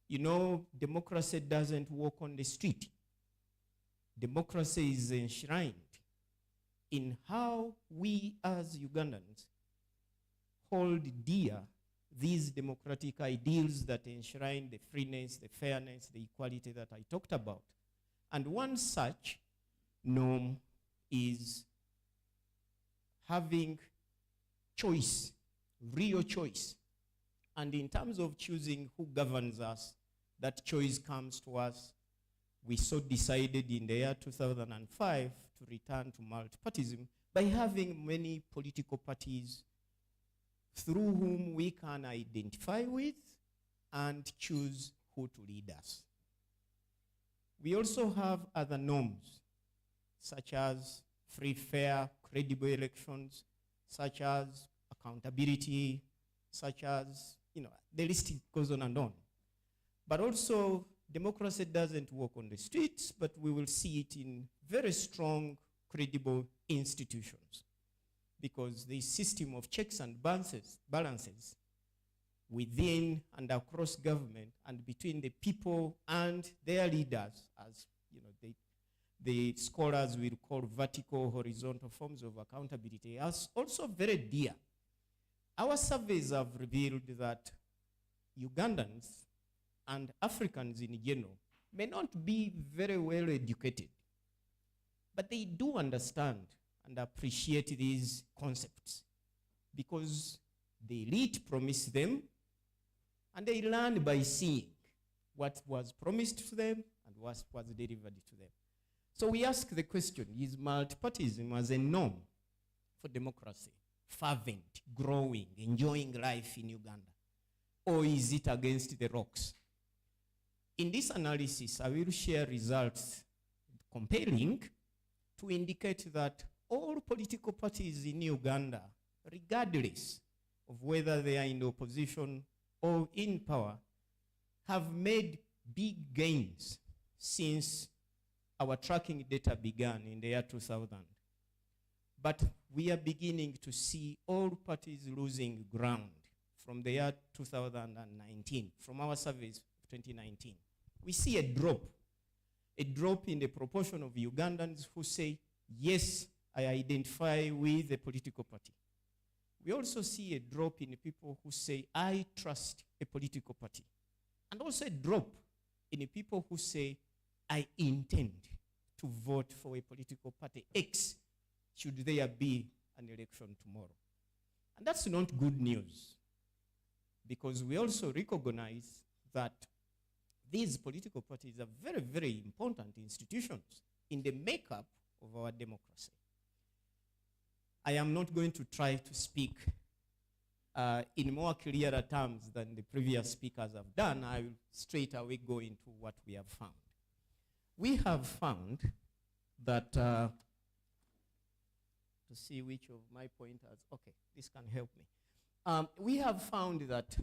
You know, democracy doesn't walk on the street. democracy is enshrined in how we as Ugandans hold dear these democratic ideals that enshrine the freeness, the fairness, the equality that I talked about. And one such norm is having choice, real choice. And in terms of choosing who governs us, that choice comes to us. We so decided in the year 2005 to return to multipartyism by having many political parties through whom we can identify with and choose who to lead us. We also have other norms, such as free, fair, credible elections, such as accountability, such as, the list goes on and on. But also, democracy doesn't work on the streets, but we will see it in very strong, credible institutions. Because the system of checks and balances within and across government and between the people and their leaders, as the scholars will call vertical, horizontal forms of accountability, are also very dear. Our surveys have revealed that Ugandans and Africans in general may not be very well educated, but they do understand and appreciate these concepts because the elite promised them and they learn by seeing what was promised to them and what was delivered to them. So we ask the question, is multipartyism as a norm for democracy fervent, growing, enjoying life in Uganda? Or is it against the rocks? In this analysis, I will share results compelling to indicate that all political parties in Uganda, regardless of whether they are in opposition or in power, have made big gains since our tracking data began in the year 2000. But we are beginning to see all parties losing ground from the year 2019, from our surveys of 2019. We see a drop in the proportion of Ugandans who say, yes, I identify with a political party. We also see a drop in the people who say, I trust a political party. And also a drop in the people who say, I intend to vote for a political party X should there be an election tomorrow. And that's not good news, because we also recognize that these political parties are very, very important institutions in the makeup of our democracy. I am not going to try to speak in more clearer terms than the previous speakers have done. I will straight away go into what we have found. We have found that, to see which of my pointers, okay, this can help me. We have found that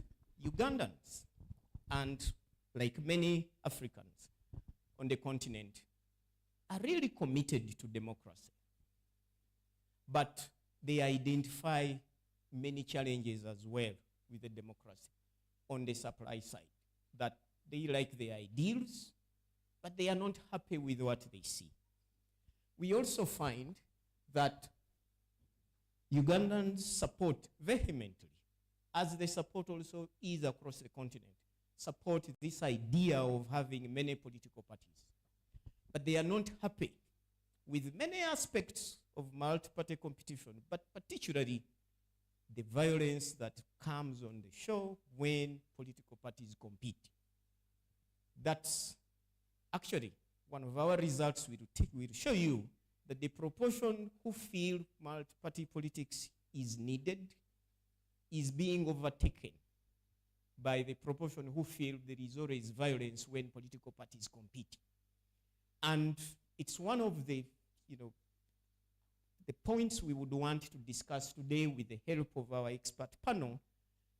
Ugandans, and like many Africans on the continent, are really committed to democracy. But they identify many challenges as well with the democracy on the supply side, that they like the ideals, but they are not happy with what they see. We also find that Ugandans support vehemently, as the support also is across the continent, support this idea of having many political parties. But they are not happy with many aspects of multi-party competition, but particularly the violence that comes on the show when political parties compete. That's actually one of our results. Will show you that the proportion who feel multi-party politics is needed is being overtaken by the proportion who feel there is always violence when political parties compete. And it's one of the, the points we would want to discuss today with the help of our expert panel,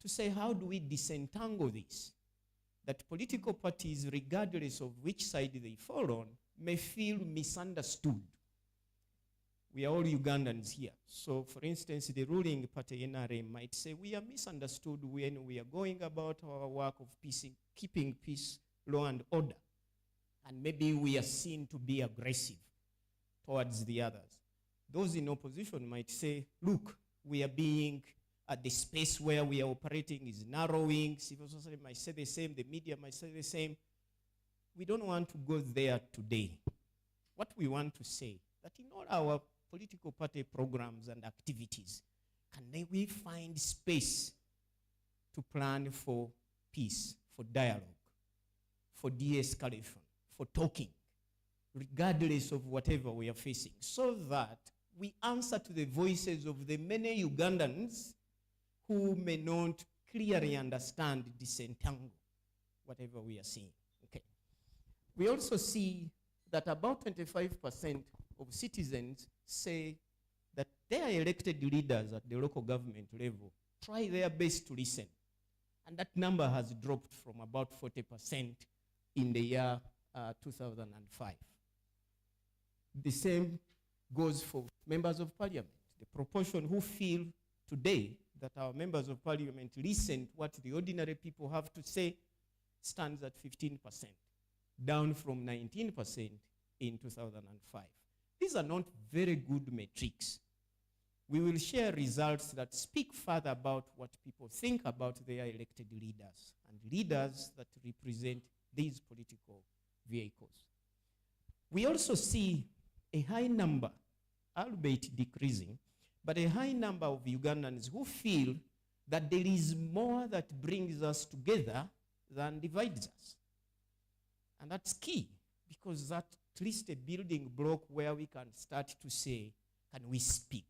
to say, how do we disentangle this? That political parties, regardless of which side they fall on, may feel misunderstood. We are all Ugandans here. So, for instance, the ruling party, NRM, might say, we are misunderstood when we are going about our work of keeping peace, law, and order. And maybe we are seen to be aggressive towards the others. Those in opposition might say, look, we are being, the space where we are operating is narrowing. Civil society might say the same, the media might say the same. We don't want to go there today. What we want to say, that in all our political party programs and activities, can we find space to plan for peace, for dialogue, for de-escalation, for talking, regardless of whatever we are facing, so that we answer to the voices of the many Ugandans who may not clearly understand, disentangle whatever we are seeing. Okay. We also see that about 25% of citizens say that their elected leaders at the local government level try their best to listen. And that number has dropped from about 40% in the year 2005. The same goes for members of parliament. The proportion who feel today that our members of parliament listen to what the ordinary people have to say stands at 15%, down from 19% in 2005. These are not very good metrics. We will share results that speak further about what people think about their elected leaders and leaders that represent these political vehicles. We also see a high number, albeit decreasing, but a high number of Ugandans who feel that there is more that brings us together than divides us. And that's key, because that's at least a building block where we can start to say, can we speak?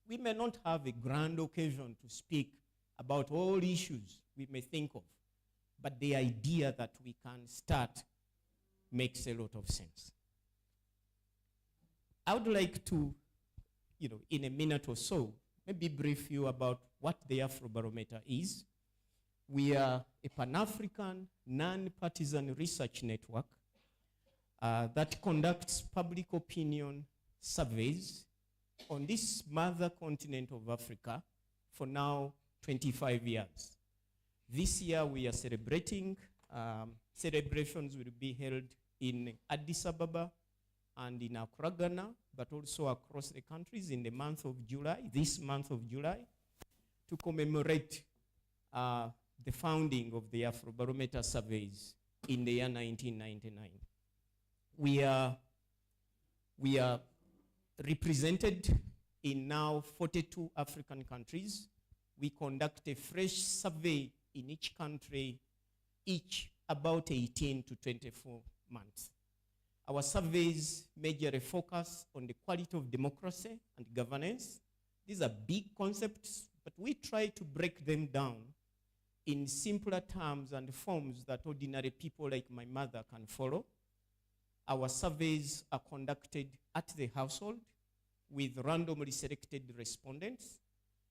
We may not have a grand occasion to speak about all issues we may think of, but the idea that we can start makes a lot of sense. I would like to, in a minute or so, maybe brief you about what the Afrobarometer is. We are a Pan-African, non-partisan research network that conducts public opinion surveys on this mother continent of Africa for now 25 years. This year we are celebrating. Celebrations will be held in Addis Ababa and in Accra, Ghana, but also across the countries in the month of July, this month of July, to commemorate the founding of the Afrobarometer surveys in the year 1999. We are represented in now 42 African countries. We conduct a fresh survey in each country, each about 18 to 24 months. Our surveys major a focus on the quality of democracy and governance. These are big concepts, but we try to break them down in simpler terms and forms that ordinary people like my mother can follow. Our surveys are conducted at the household with randomly selected respondents.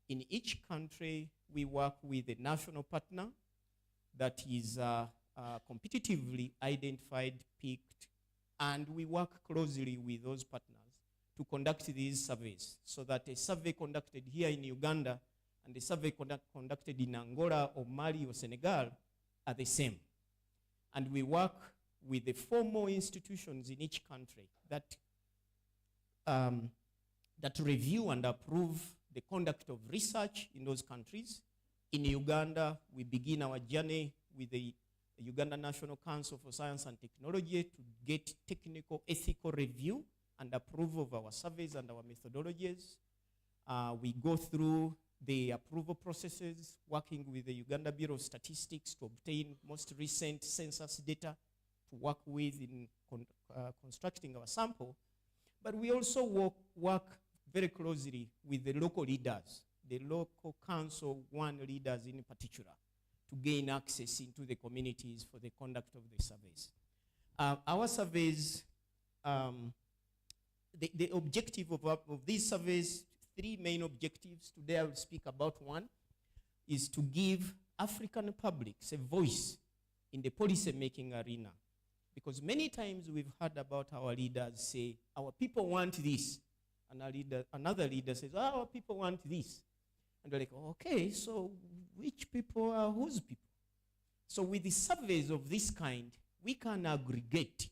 In each country, we work with a national partner that is competitively identified, picked, and we work closely with those partners to conduct these surveys, so that a survey conducted here in Uganda and a survey conducted in Angola or Mali or Senegal are the same. And we work with the formal institutions in each country that that review and approve the conduct of research in those countries. In Uganda, we begin our journey with the Uganda National Council for Science and Technology to get technical ethical review and approval of our surveys and our methodologies. We go through the approval processes, working with the Uganda Bureau of Statistics to obtain most recent census data to work with in constructing our sample. But we also work very closely with the local leaders, the local council one leaders in particular, to gain access into the communities for the conduct of the surveys. Our surveys, the objective of these surveys, three main objectives. Today I will speak about one, is to give African publics a voice in the policy making arena. Because many times we've heard about our leaders say, our people want this. And another leader says, our people want this. And we're like, okay, so which people are whose people? So with the surveys of this kind, we can aggregate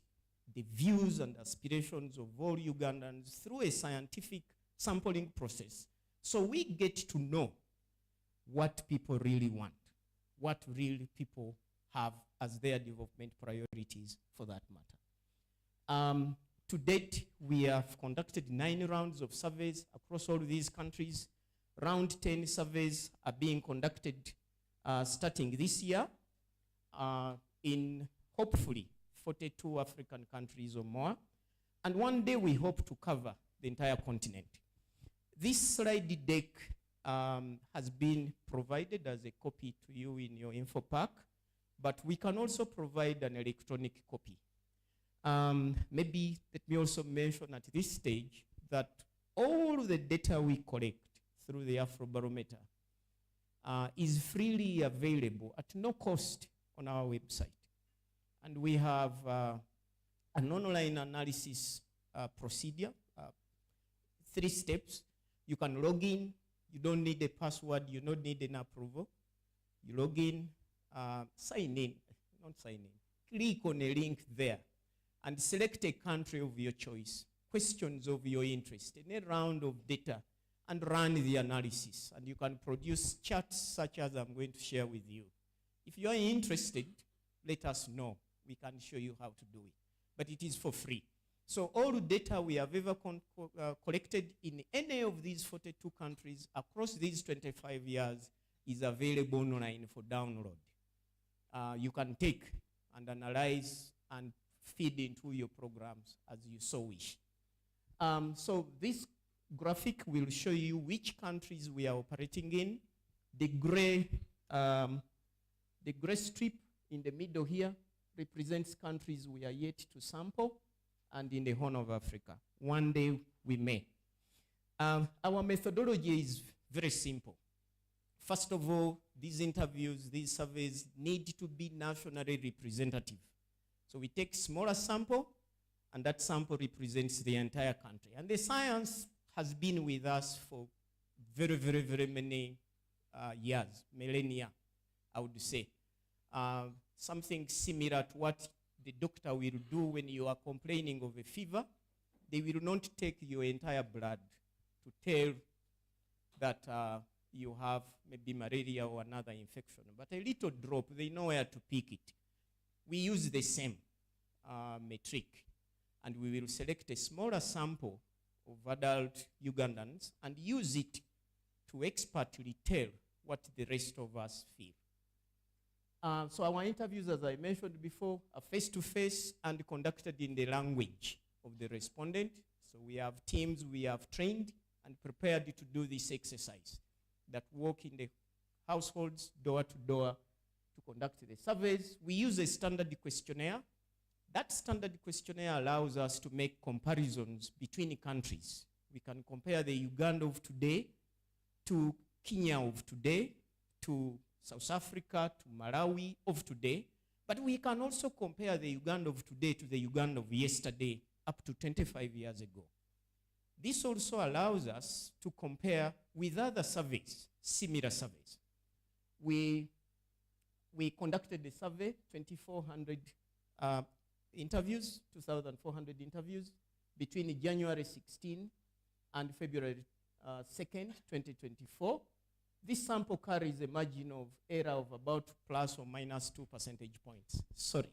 the views and aspirations of all Ugandans through a scientific sampling process. So we get to know what people really want, what really people have as their development priorities for that matter. To date, we have conducted 9 rounds of surveys across all these countries. Round 10 surveys are being conducted starting this year in hopefully 42 African countries or more. And one day we hope to cover the entire continent. This slide deck has been provided as a copy to you in your info pack, but we can also provide an electronic copy. Maybe let me also mention at this stage that all the data we collect through the Afrobarometer is freely available at no cost on our website. And we have an online analysis procedure, 3 steps. You can log in, you don't need a password, you don't need an approval. You log in, sign in, not sign in, click on a link there and select a country of your choice, questions of your interest, and a round of data, and run the analysis. And you can produce charts such as I'm going to share with you. If you are interested, let us know. We can show you how to do it. But it is for free. So all the data we have ever collected in any of these 42 countries across these 25 years is available online for download. You can take and analyze and feed into your programs as you so wish. So this graphic will show you which countries we are operating in. The gray strip in the middle here represents countries we are yet to sample, and in the Horn of Africa. One day we may. Our methodology is very simple. First of all, these interviews, these surveys need to be nationally representative. So we take smaller sample, and that sample represents the entire country. And the science has been with us for very, very, very many years, millennia, I would say. Something similar to what the doctor will do when you are complaining of a fever. They will not take your entire blood to tell that you have maybe malaria or another infection. But a little drop, they know where to pick it. We use the same metric, and we will select a smaller sample of adult Ugandans and use it to expertly tell what the rest of us feel. So our interviews, as I mentioned before, are face-to-face and conducted in the language of the respondent. So we have teams we have trained and prepared to do this exercise that work in the households, door to door, to conduct the surveys. We use a standard questionnaire. That standard questionnaire allows us to make comparisons between countries. We can compare the Uganda of today to Kenya of today, to South Africa, to Malawi of today, but we can also compare the Uganda of today to the Uganda of yesterday up to 25 years ago. This also allows us to compare with other surveys, similar surveys. We conducted a survey, 2,400 interviews, 2,400 interviews between January 16 and February 2nd, 2024. This sample carries a margin of error of about plus or minus 2 percentage points. Sorry,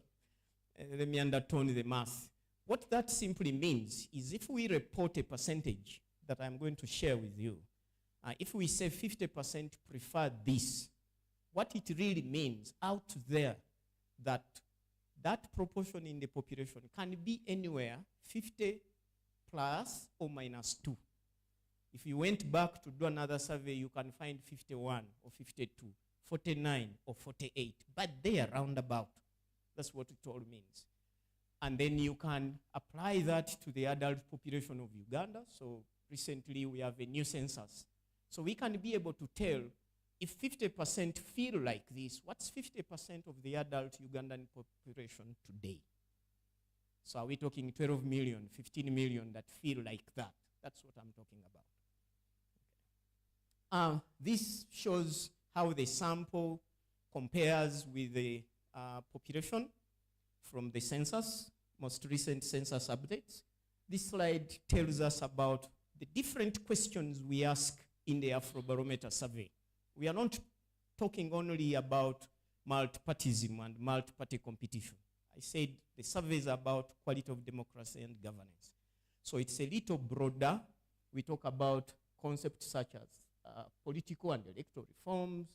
let me undertone the math. What that simply means is if we report a percentage that I'm going to share with you, if we say 50% prefer this, what it really means out there that proportion in the population can be anywhere 50 plus or minus 2. If you went back to do another survey, you can find 51 or 52, 49 or 48, but they are roundabout. That's what it all means. And then you can apply that to the adult population of Uganda. So recently we have a new census. So we can be able to tell if 50% feel like this, what's 50% of the adult Ugandan population today? So are we talking 12 million, 15 million that feel like that? That's what I'm talking about. This shows how the sample compares with the population from the census. most recent census updates. This slide tells us about the different questions we ask in the Afrobarometer survey. We are not talking only about multipartyism and multi-party competition. I said the survey is about quality of democracy and governance. So it's a little broader. We talk about concepts such as political and electoral reforms,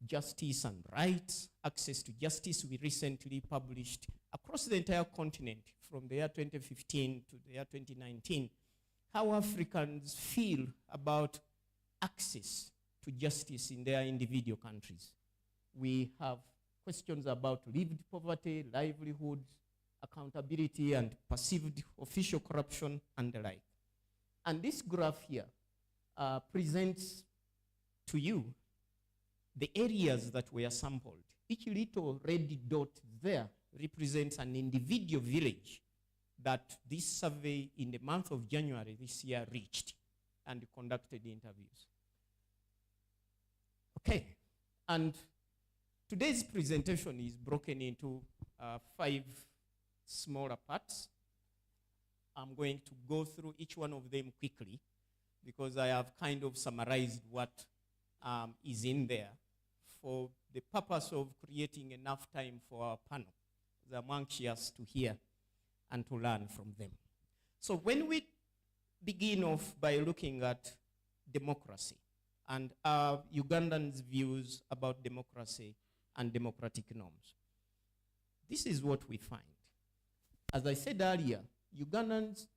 justice and rights, access to justice. We recently published across the entire continent from the year 2015 to the year 2019, how Africans feel about access to justice in their individual countries. We have questions about lived poverty, livelihoods, accountability, and perceived official corruption and the like. And this graph here presents to you the areas that were sampled. Each little red dot there represents an individual village that this survey in the month of January this year reached and conducted interviews. Okay, and today's presentation is broken into 5 smaller parts. I'm going to go through each one of them quickly because I have kind of summarized what is in there for the purpose of creating enough time for our panel. I'm anxious to hear and to learn from them. So when we begin off by looking at democracy and Ugandans' views about democracy and democratic norms, this is what we find. As I said earlier, Ugandans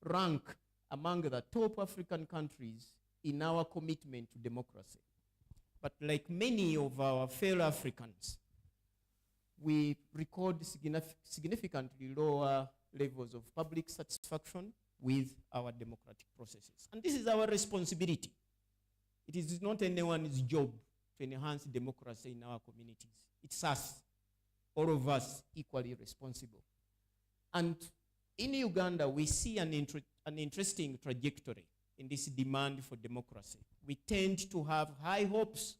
rank among the top African countries in our commitment to democracy. But like many of our fellow Africans, we record significantly lower levels of public satisfaction with our democratic processes. And this is our responsibility. It is not anyone's job to enhance democracy in our communities. It's us, all of us, equally responsible. And in Uganda, we see an interesting trajectory in this demand for democracy. We tend to have high hopes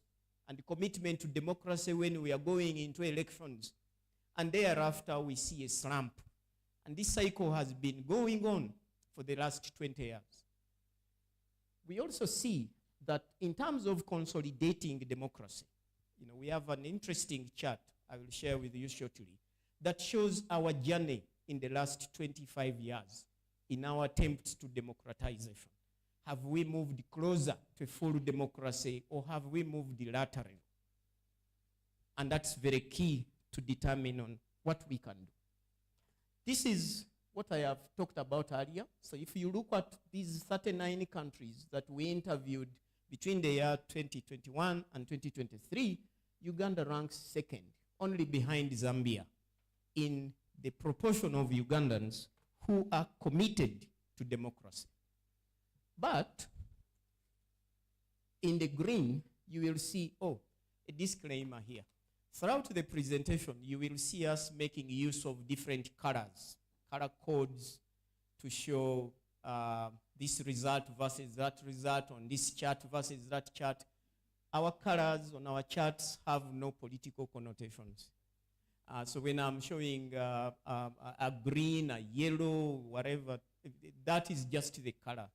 and commitment to democracy when we are going into elections. And thereafter, we see a slump. And this cycle has been going on for the last 20 years. We also see that in terms of consolidating democracy, we have an interesting chart I will share with you shortly that shows our journey in the last 25 years in our attempts to democratization. Have we moved closer to full democracy or have we moved laterally? And that's very key to determine on what we can do. This is what I have talked about earlier. So if you look at these 39 countries that we interviewed between the year 2021 and 2023, Uganda ranks second, only behind Zambia, in the proportion of Ugandans who are committed to democracy. But in the green, you will see, a disclaimer here. Throughout the presentation, you will see us making use of different colors, color codes to show this result versus that result on this chart versus that chart. Our colors on our charts have no political connotations. So when I'm showing a green, a yellow, whatever, that is just the color.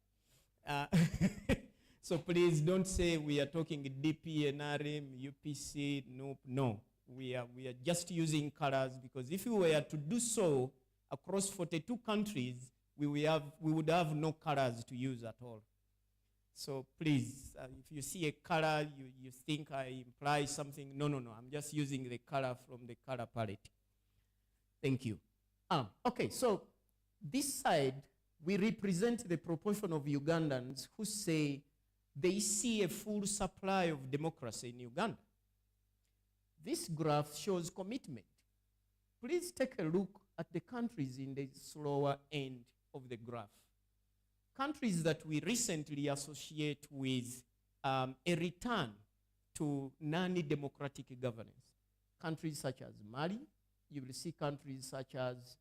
So please don't say we are talking DP, NRM, UPC. No. We are just using colors because if we were to do so across 42 countries, we would have no colors to use at all. So please, if you see a color, you think I imply something. No. I'm just using the color from the color palette. Thank you. Okay, so this side, we represent the proportion of Ugandans who say they see a full supply of democracy in Uganda. This graph shows commitment. Please take a look at the countries in the slower end of the graph. Countries that we recently associate with a return to non-democratic governance. Countries such as Mali, you will see countries such as,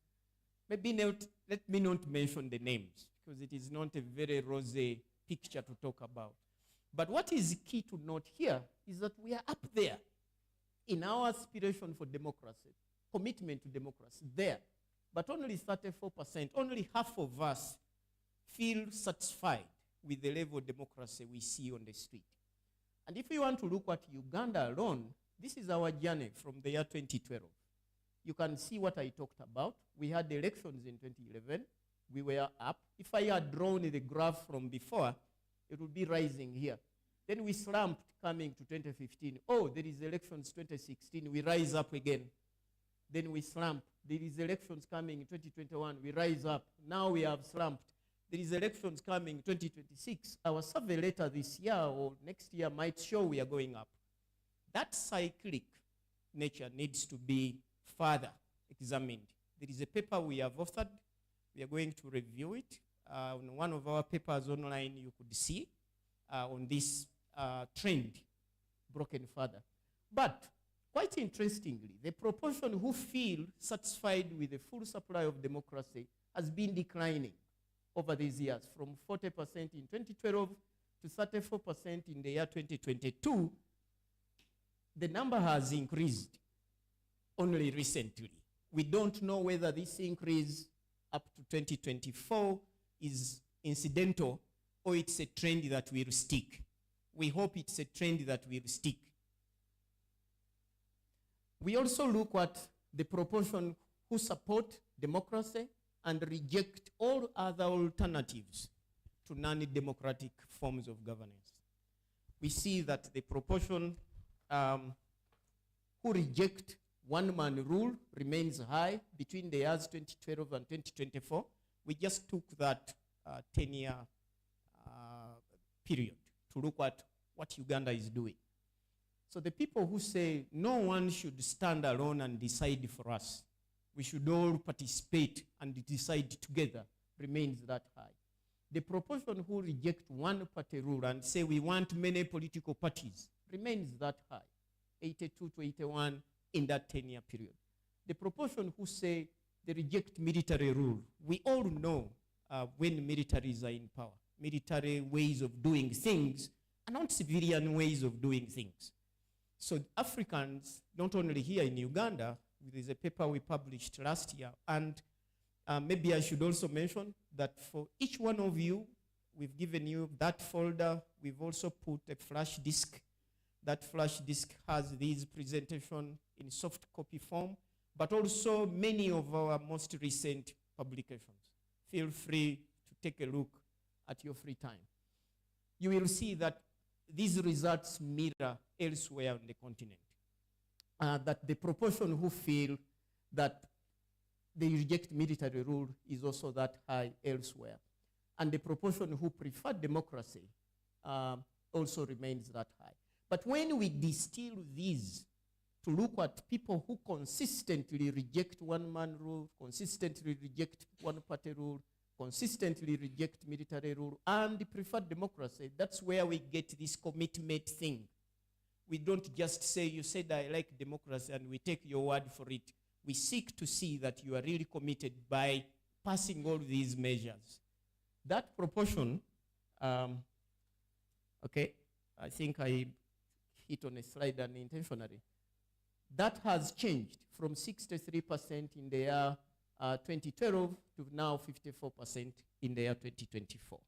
let me not mention the names because it is not a very rosy picture to talk about. But what is key to note here is that we are up there in our aspiration for democracy, commitment to democracy, there. but only 34%, only half of us feel satisfied with the level of democracy we see on the street. And if you want to look at Uganda alone, this is our journey from the year 2012. You can see what I talked about. We had elections in 2011. We were up. If I had drawn the graph from before, it would be rising here. Then we slumped coming to 2015. Oh, there is elections 2016. We rise up again. Then we slump. There is elections coming in 2021. We rise up. Now we have slumped. There is elections coming 2026. Our survey later this year or next year might show we are going up. That cyclic nature needs to be further examined. There is a paper we have authored. We are going to review it. On one of our papers online, you could see on this trend broken further. But quite interestingly, the proportion who feel satisfied with the full supply of democracy has been declining over these years, from 40% in 2012 to 34% in the year 2022. The number has increased only recently. We don't know whether this increase up to 2024 is incidental or it's a trend that will stick. We hope it's a trend that will stick. We also look at the proportion who support democracy and reject all other alternatives to non-democratic forms of governance. We see that the proportion who reject one-man rule remains high between the years 2012 and 2024. We just took that 10-year period to look at what Uganda is doing. So the people who say no one should stand alone and decide for us, we should all participate and decide together, remains that high. The proportion who reject one-party rule and say we want many political parties remains that high, 82 to 81 in that 10-year period. The proportion who say they reject military rule, we all know when militaries are in power, military ways of doing things are not civilian ways of doing things. So Africans, not only here in Uganda, there's a paper we published last year, and maybe I should also mention that for each one of you, we've given you that folder. We've also put a flash disk. That flash disk has these presentations in soft copy form, but also many of our most recent publications. Feel free to take a look at your free time. You will see that these results mirror elsewhere on the continent. That the proportion who feel that they reject military rule is also that high elsewhere. And the proportion who prefer democracy also remains that high. But when we distill these to look at people who consistently reject one-man rule, consistently reject one-party rule, consistently reject military rule, and prefer democracy, that's where we get this commitment thing. We don't just say, you said I like democracy, and we take your word for it. We seek to see that you are really committed by passing all these measures. That proportion, okay, I think I hit on a slide unintentionally. That has changed from 63% in the year 2012 to now 54% in the year 2024.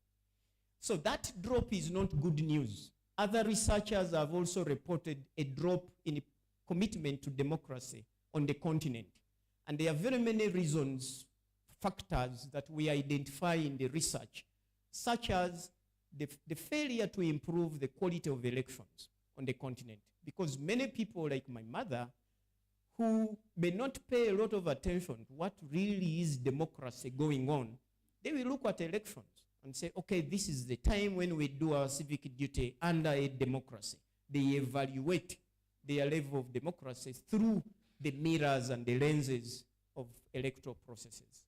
So that drop is not good news. Other researchers have also reported a drop in commitment to democracy on the continent. And there are very many reasons, factors that we identify in the research, such as the failure to improve the quality of elections on the continent. Because many people like my mother, who may not pay a lot of attention to what really is democracy going on, they will look at elections and say, okay, this is the time when we do our civic duty under a democracy. They evaluate their level of democracy through the mirrors and the lenses of electoral processes.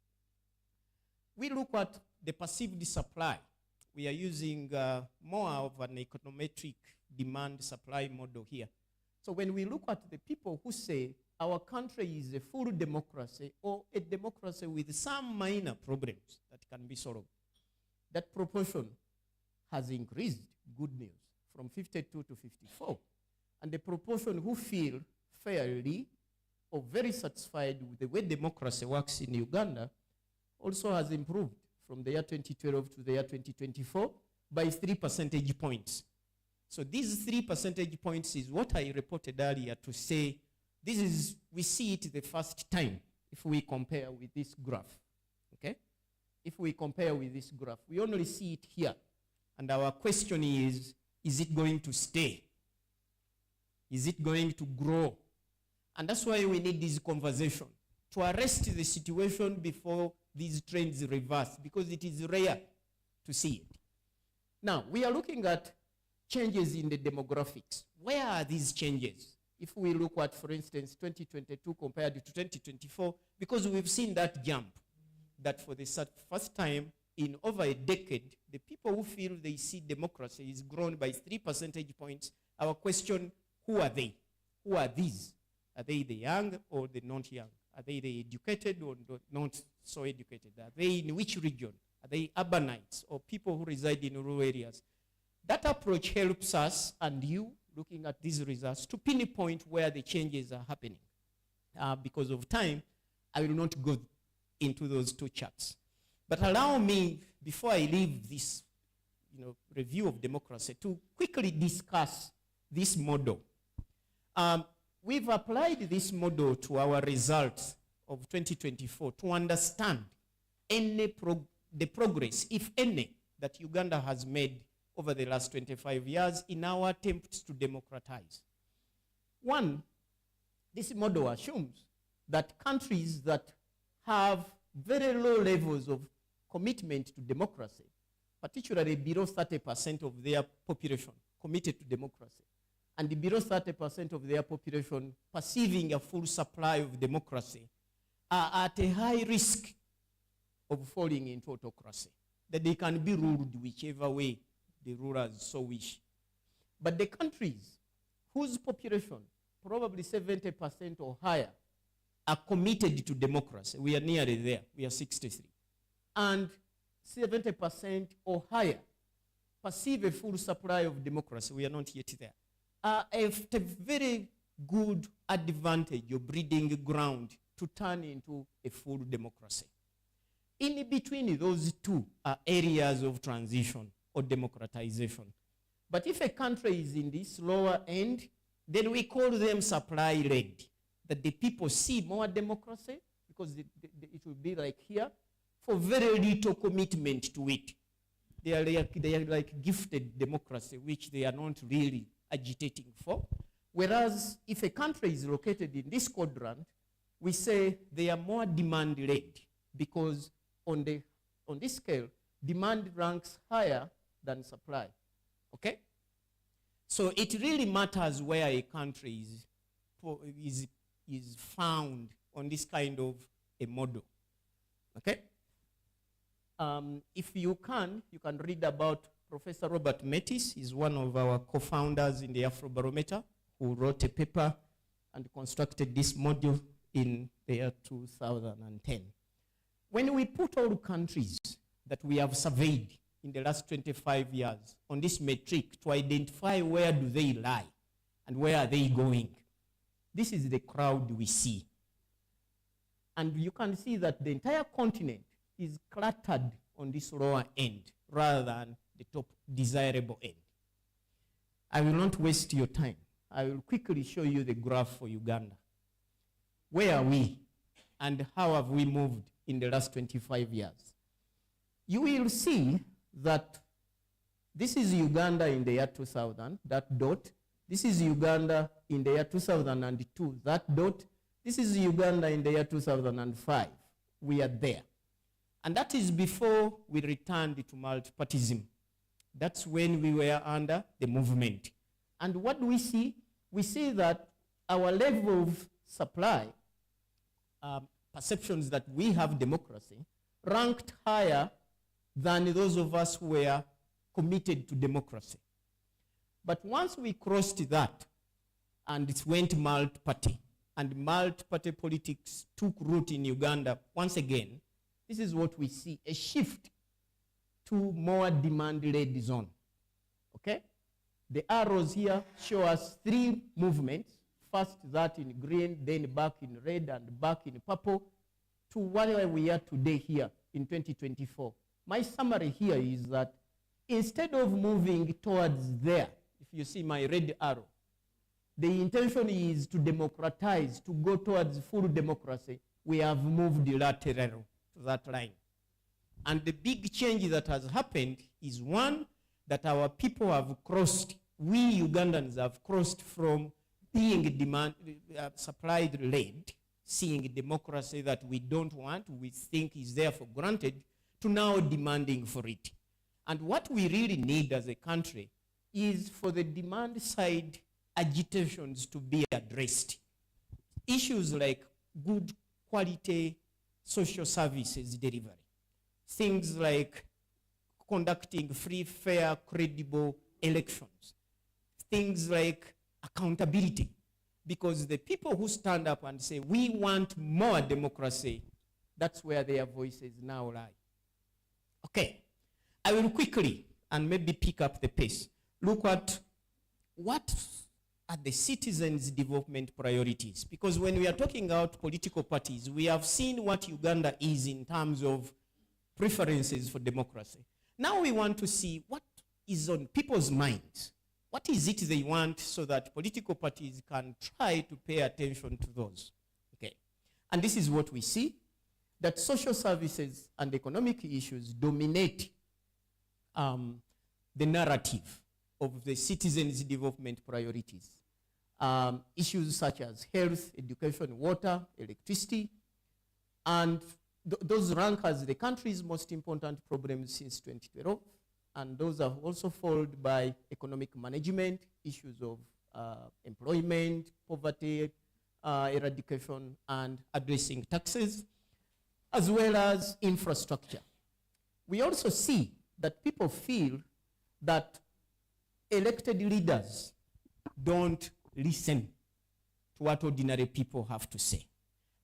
We look at the perceived supply. We are using more of an econometric demand-supply model here. So when we look at the people who say our country is a full democracy or a democracy with some minor problems that can be solved, that proportion has increased, good news, from 52 to 54. And the proportion who feel fairly or very satisfied with the way democracy works in Uganda also has improved from the year 2012 to the year 2024 by 3 percentage points. So these 3 percentage points is what I reported earlier to say this is, we see it the first time if we compare with this graph, okay? If we compare with this graph, we only see it here. And our question is it going to stay? Is it going to grow? And that's why we need this conversation, to arrest the situation before these trends reverse, because it is rare to see it. Now, we are looking at changes in the demographics. Where are these changes? If we look at, for instance, 2022 compared to 2024, because we've seen that jump, that for the first time in over a decade, the people who feel they see democracy is grown by 3 percentage points. Our question, who are they? Who are these? Are they the young or the not young? Are they the educated or not so educated? Are they in which region? Are they urbanites or people who reside in rural areas? That approach helps us and you, looking at these results, to pinpoint where the changes are happening. Because of time, I will not go into those two charts. But allow me, before I leave this review of democracy, to quickly discuss this model. We've applied this model to our results of 2024 to understand the progress, if any, that Uganda has made over the last 25 years in our attempts to democratize. One, this model assumes that countries that have very low levels of commitment to democracy, particularly below 30% of their population committed to democracy, and below 30% of their population perceiving a full supply of democracy, are at a high risk of falling into autocracy, that they can be ruled whichever way the rulers so wish. But the countries whose population, probably 70% or higher, are committed to democracy, we are nearly there, we are 63, and 70% or higher perceive a full supply of democracy, we are not yet there, are a very good advantage or breeding ground to turn into a full democracy. In between those two are areas of transition or democratization. But if a country is in this lower end, then we call them supply-led, that the people see more democracy, because it will be like here, for very little commitment to it. They are like gifted democracy, which they are not really agitating for. Whereas if a country is located in this quadrant, we say they are more demand-led, because on this scale, demand ranks higher than supply, okay? So it really matters where a country is found on this kind of a model, okay? If you can read about Professor Robert Metis. He's one of our co-founders in the Afrobarometer, who wrote a paper and constructed this model in the year 2010. When we put all countries that we have surveyed in the last 25 years on this metric to identify where do they lie and where are they going, this is the crowd we see. And you can see that the entire continent is cluttered on this lower end rather than the top desirable end. I will not waste your time. I will quickly show you the graph for Uganda. Where are we and how have we moved in the last 25 years? You will see that this is Uganda in the year 2000, that dot. This is Uganda in the year 2002, that dot. This is Uganda in the year 2005. We are there. And that is before we returned to multipartyism. That's when we were under the movement. And what do we see? We see that our level of supply, perceptions that we have democracy, ranked higher than those of us who were committed to democracy. But once we crossed that, and it went multi-party, and multi-party politics took root in Uganda, once again, this is what we see, a shift to more demand-led zone, okay? The arrows here show us three movements first that in green, then back in red and back in purple, to where we are today here in 2024. My summary here is that instead of moving towards there, if you see my red arrow, the intention is to democratize, to go towards full democracy. We have moved lateral to that line. And the big change that has happened is, one, that our people have crossed, we Ugandans have crossed from being supply-led, seeing democracy that we don't want, we think is there for granted, to now demanding for it. And what we really need as a country is for the demand side agitations to be addressed. Issues like good quality social services delivery. Things like conducting free, fair, credible elections. Things like accountability. Because the people who stand up and say, we want more democracy, that's where their voices now lie. Okay, I will quickly, and maybe pick up the pace, look at what are the citizens' development priorities. Because when we are talking about political parties, we have seen what Uganda is in terms of preferences for democracy. Now we want to see what is on people's minds. What is it they want so that political parties can try to pay attention to those? Okay. And this is what we see, that social services and economic issues dominate the narrative of the citizens' development priorities. Issues such as health, education, water, electricity, and those rank as the country's most important problems since 2012. And those are also followed by economic management, issues of employment, poverty, eradication, and addressing taxes, as well as infrastructure. We also see that people feel that elected leaders don't listen to what ordinary people have to say.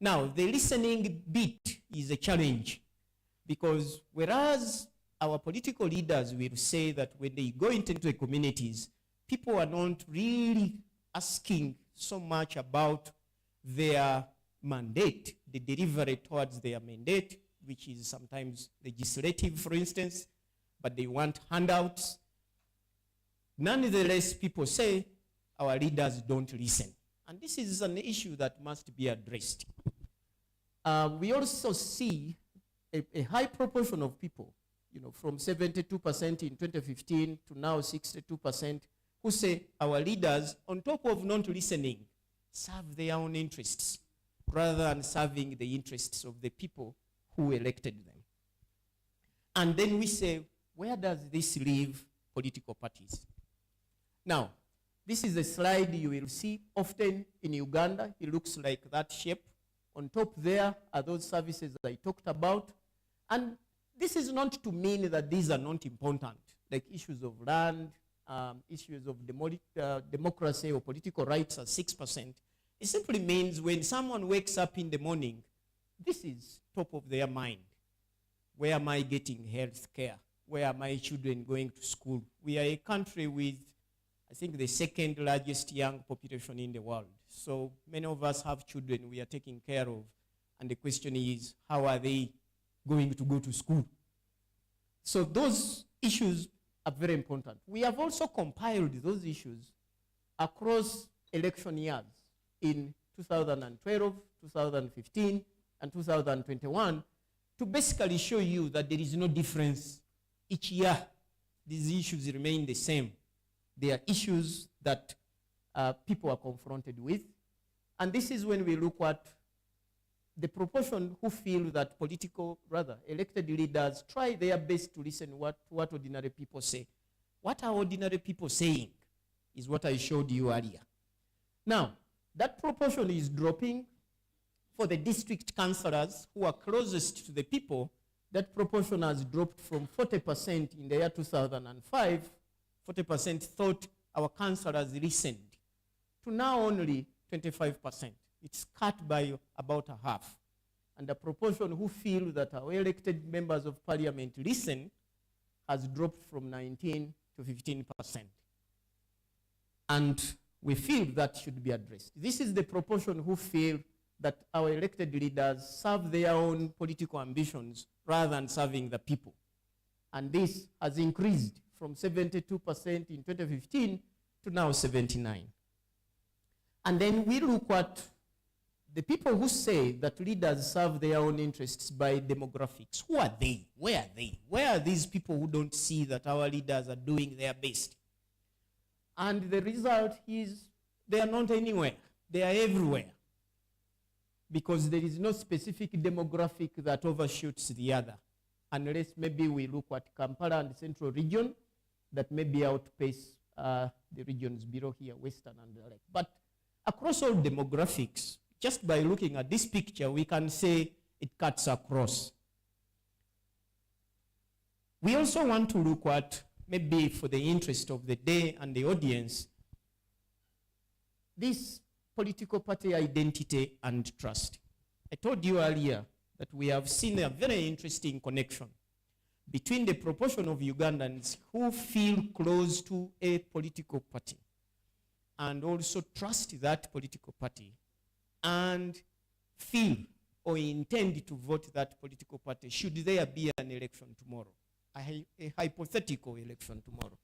Now, the listening bit is a challenge, because whereas our political leaders will say that when they go into the communities, people are not really asking so much about their mandate, the delivery towards their mandate, which is sometimes legislative, for instance, but they want handouts. Nonetheless, people say our leaders don't listen. And this is an issue that must be addressed. We also see a high proportion of people, from 72% in 2015 to now 62%, who say our leaders, on top of not listening, serve their own interests rather than serving the interests of the people who elected them. And then we say, where does this leave political parties? Now, this is a slide you will see often in Uganda. It looks like that shape. On top there are those services that I talked about. And this is not to mean that these are not important, like issues of land, issues of democracy or political rights are 6%. It simply means when someone wakes up in the morning, this is top of their mind. Where am I getting health care? Where are my children going to school? We are a country with, I think, the second largest young population in the world. So many of us have children we are taking care of. And the question is, how are they going to go to school? So those issues are very important. We have also compiled those issues across election years in 2012, 2015, and 2021 to basically show you that there is no difference. Each year, these issues remain the same. They are issues that people are confronted with. And this is when we look at the proportion who feel that elected leaders try their best to listen what ordinary people say. What are ordinary people saying is what I showed you earlier. Now, that proportion is dropping. For the district councillors who are closest to the people, that proportion has dropped from 40% in the year 2005, 40% thought our councillors listened, to now only 25%. It's cut by about a half. And the proportion who feel that our elected members of parliament listen has dropped from 19 to 15%. And we feel that should be addressed. This is the proportion who feel that our elected leaders serve their own political ambitions rather than serving the people. And this has increased from 72% in 2015 to now 79%. And then we look at the people who say that leaders serve their own interests by demographics. Who are they? Where are they? Where are these people who don't see that our leaders are doing their best? And the result is they are not anywhere. They are everywhere. Because there is no specific demographic that overshoots the other. Unless maybe we look at Kampala and the central region that maybe outpace the regions below here, western and the like. But across all demographics, just by looking at this picture, we can say it cuts across. We also want to look at, maybe for the interest of the day and the audience, this political party identity and trust. I told you earlier that we have seen a very interesting connection between the proportion of Ugandans who feel close to a political party and also trust that political party and feel or intend to vote that political party should there be an election tomorrow, a hypothetical election tomorrow.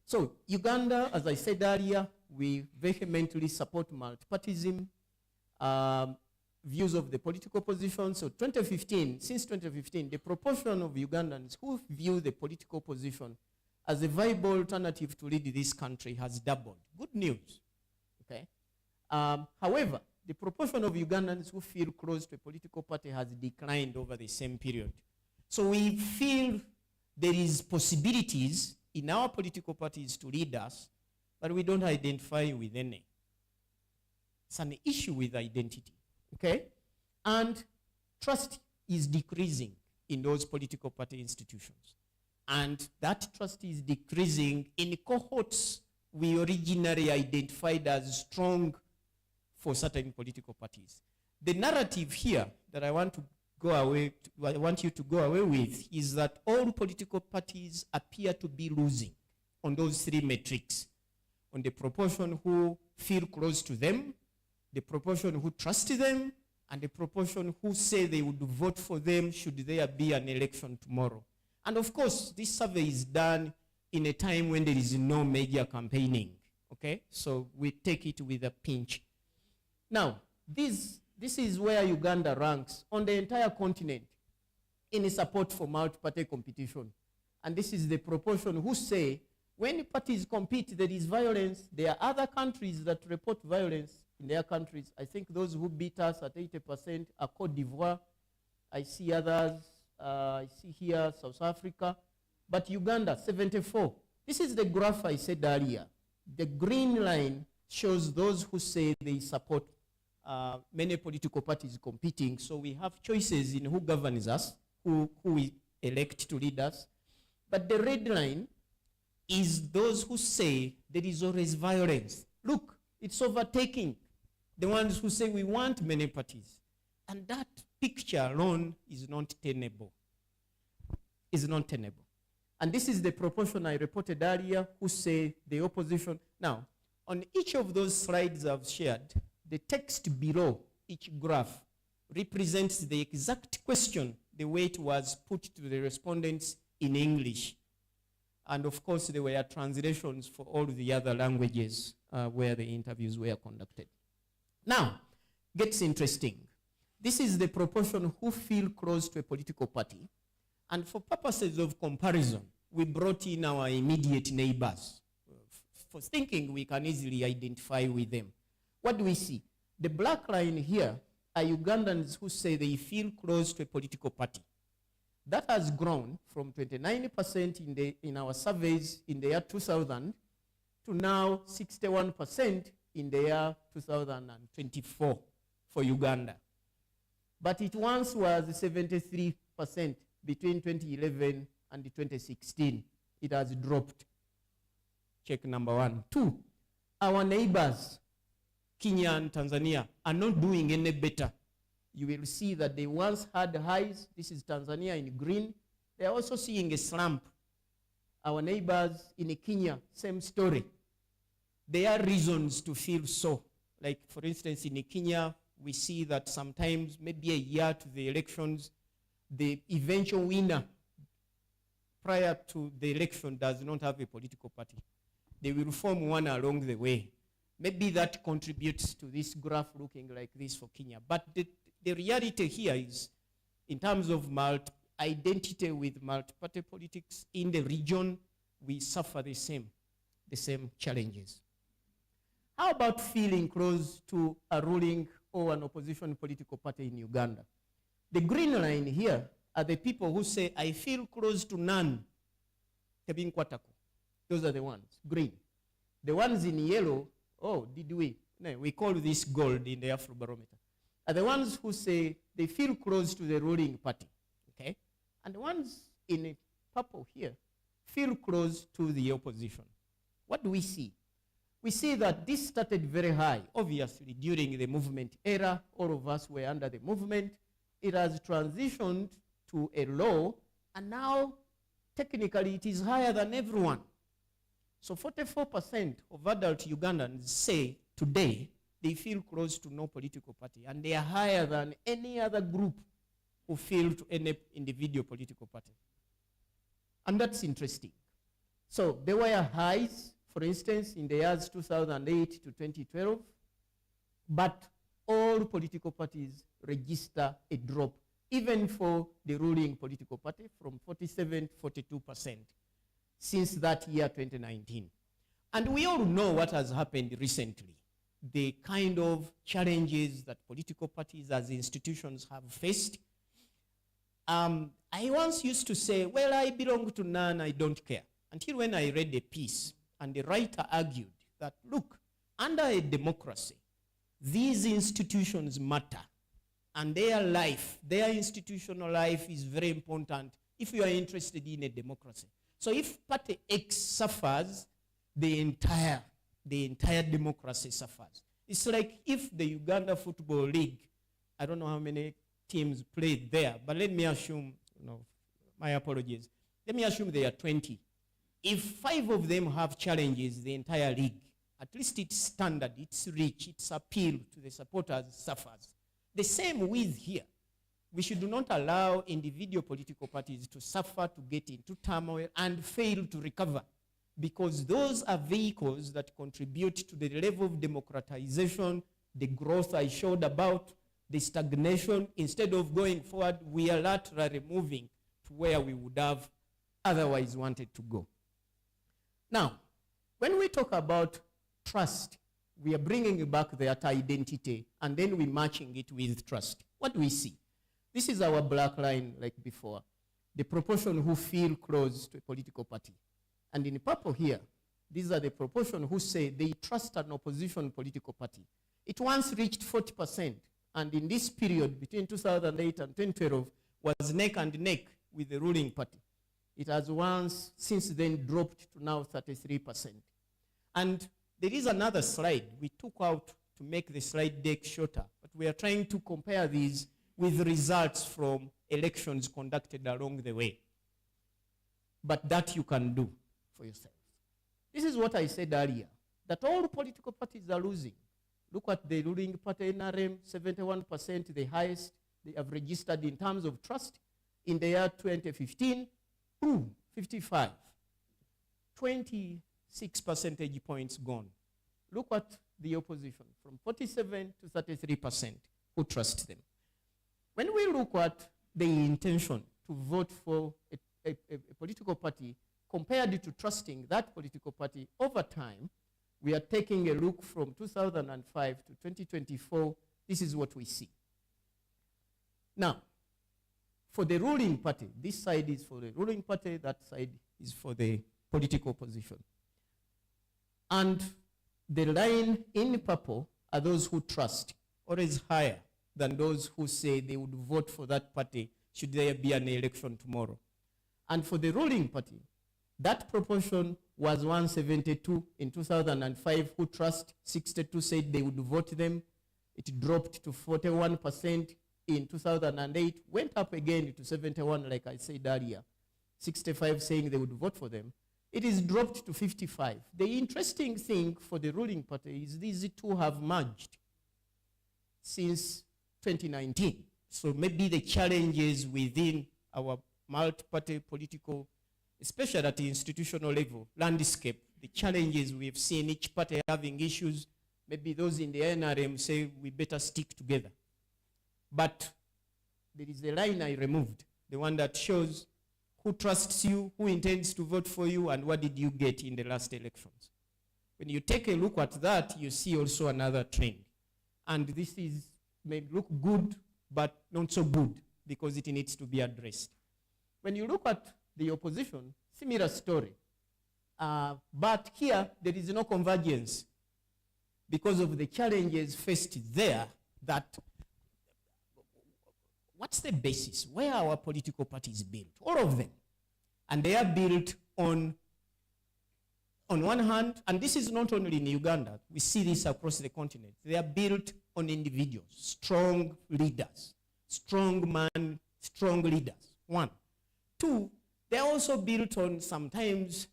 So Uganda, as I said earlier, we vehemently support multipartyism, views of the political position. So since 2015, the proportion of Ugandans who view the political position as a viable alternative to lead this country has doubled. Good news, okay? However, the proportion of Ugandans who feel close to a political party has declined over the same period. So we feel there is possibilities in our political parties to lead us, but we don't identify with any. It's an issue with identity, okay? And trust is decreasing in those political party institutions. And that trust is decreasing in cohorts we originally identified as strong for certain political parties. The narrative here that I want you to go away with is that all political parties appear to be losing on those three metrics: on the proportion who feel close to them, the proportion who trust them, and the proportion who say they would vote for them should there be an election tomorrow. And of course, this survey is done in a time when there is no major campaigning, okay? So we take it with a pinch. Now, this is where Uganda ranks on the entire continent in support for multi-party competition. And this is the proportion who say when parties compete, there is violence. There are other countries that report violence in their countries. I think those who beat us at 80% are Cote d'Ivoire. I see others. I see here South Africa. But Uganda, 74. This is the graph I said earlier. The green line shows those who say they support many political parties competing. So we have choices in who governs us, who we elect to lead us. But the red line is those who say there is always violence. Look, it's overtaking the ones who say we want many parties. And that picture alone is not tenable. Is not tenable. And this is the proportion I reported earlier who say the opposition. Now, on each of those slides I've shared, the text below each graph represents the exact question, the way it was put to the respondents in English. And of course, there were translations for all the other languages where the interviews were conducted. Now, gets interesting. This is the proportion who feel close to a political party. And for purposes of comparison, we brought in our immediate neighbors for thinking we can easily identify with them. What do we see? The black line here are Ugandans who say they feel close to a political party. That has grown from 29% in our surveys in the year 2000 to now 61% in the year 2024 for Uganda. But it once was 73% between 2011 and 2016. It has dropped. Check number one. Two, our neighbors, Kenya and Tanzania, are not doing any better. You will see that they once had highs. This is Tanzania in green. They are also seeing a slump. Our neighbors in Kenya, same story. there are reasons to feel so. Like, for instance, in Kenya, we see that sometimes, maybe a year to the elections, the eventual winner prior to the election does not have a political party. They will form one along the way. Maybe that contributes to this graph looking like this for Kenya. But the reality here is, in terms of identity with multi-party politics in the region, we suffer the same challenges. How about feeling close to a ruling or an opposition political party in Uganda? The green line here are the people who say, I feel close to none. Those are the ones, green. The ones in yellow, oh, did we? No, we call this gold in the Afrobarometer. Are the ones who say they feel close to the ruling party, okay? And the ones in purple here feel close to the opposition. What do we see? We see that this started very high. Obviously, during the movement era, all of us were under the movement. It has transitioned to a low, and now, technically, it is higher than everyone. So 44% of adult Ugandans say today they feel close to no political party, and they are higher than any other group who feel to any individual political party. And that's interesting. So there were highs, for instance, in the years 2008 to 2012, but all political parties register a drop, even for the ruling political party, from 47 to 42% since that year, 2019. And we all know what has happened recently, the kind of challenges that political parties as institutions have faced. I once used to say, well, I belong to none, I don't care. Until when I read a piece, and the writer argued that, look, under a democracy, these institutions matter, and their life, their institutional life is very important if you are interested in a democracy. So if Party X suffers, the entire democracy suffers. It's like if the Uganda Football League, I don't know how many teams played there, but let me assume, my apologies, let me assume there are 20. If 5 of them have challenges, the entire league, at least its standard, its reach, its appeal to the supporters suffers. The same with here. We should not allow individual political parties to suffer, to get into turmoil, and fail to recover, because those are vehicles that contribute to the level of democratization, the growth I showed about, the stagnation. Instead of going forward, we are laterally moving to where we would have otherwise wanted to go. Now, when we talk about trust, we are bringing back that identity, and then we're matching it with trust. What do we see? This is our black line like before, the proportion who feel close to a political party. And in purple here, these are the proportion who say they trust an opposition political party. It once reached 40%, and in this period between 2008 and 2012 was neck and neck with the ruling party. It has once since then dropped to now 33%. And there is another slide we took out to make the slide deck shorter, but we are trying to compare these with results from elections conducted along the way. But that you can do for yourself. This is what I said earlier, that all political parties are losing. Look at the ruling party NRM, 71%, the highest they have registered in terms of trust. In the year 2015, 55. 26 percentage points gone. Look at the opposition, from 47 to 33% who trust them. When we look at the intention to vote for a political party compared to trusting that political party over time, we are taking a look from 2005 to 2024. This is what we see. Now, for the ruling party, this side is for the ruling party, that side is for the political opposition. And the line in purple are those who trust, or is higher than those who say they would vote for that party should there be an election tomorrow. And for the ruling party, that proportion was 172 in 2005 who trust, 62 said they would vote them. It dropped to 41% in 2008, went up again to 71 like I said earlier, 65 saying they would vote for them. It is dropped to 55. The interesting thing for the ruling party is these two have merged since 2019. So maybe the challenges within our multi-party political, especially at the institutional level, landscape, the challenges we've seen each party having issues, maybe those in the NRM say we better stick together. But there is a line I removed, the one that shows who trusts you, who intends to vote for you, and what did you get in the last elections. When you take a look at that, you see also another trend. And this may look good, but not so good, because it needs to be addressed. When you look at the opposition, similar story. But here, there is no convergence because of the challenges faced there. That what's the basis? Where are our political parties built? All of them. And they are built on one hand, and this is not only in Uganda, we see this across the continent. They are built on individuals, strong leaders, strong man, strong leaders, one. Two, they are also built on sometimes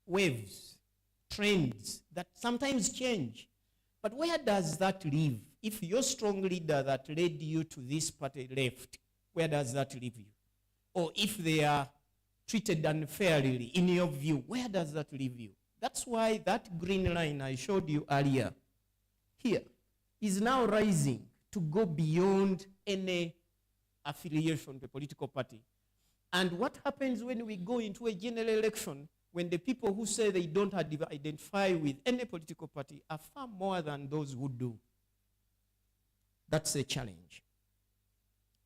waves, trends that sometimes change. But where does that leave? If your strong leader that led you to this party left, where does that leave you? Or if they are treated unfairly, in your view, where does that leave you? That's why that green line I showed you earlier here is now rising to go beyond any affiliation to a political party. And what happens when we go into a general election, when the people who say they don't identify with any political party are far more than those who do? That's a challenge.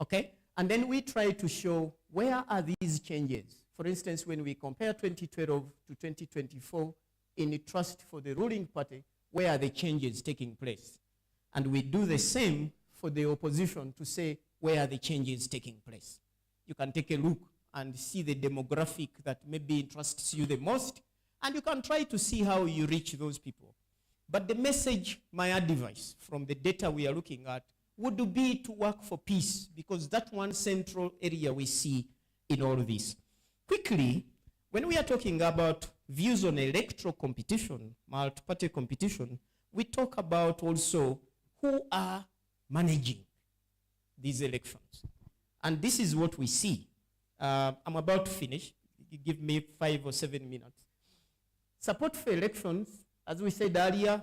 Okay? And then we try to show where are these changes. For instance, when we compare 2012 to 2024 in the trust for the ruling party, where are the changes taking place? And we do the same for the opposition to say where are the changes taking place. You can take a look and see the demographic that maybe interests you the most, and you can try to see how you reach those people. But the message, my advice from the data we are looking at, would be to work for peace, because that's one central area we see in all of this. Quickly, when we are talking about views on electoral competition, multi-party competition, we talk about also who are managing these elections. And this is what we see. I'm about to finish. You give me 5 or 7 minutes. Support for elections, as we said earlier,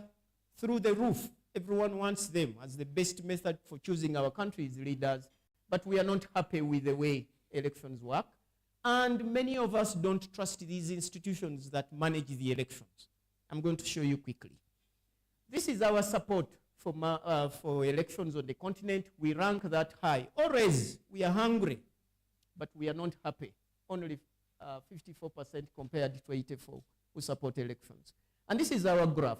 through the roof. Everyone wants them as the best method for choosing our country's leaders, but we are not happy with the way elections work. And many of us don't trust these institutions that manage the elections. I'm going to show you quickly. This is our support for elections on the continent. We rank that high. Always, we are hungry, but we are not happy. Only 54% compared to 84% who support elections. And this is our graph.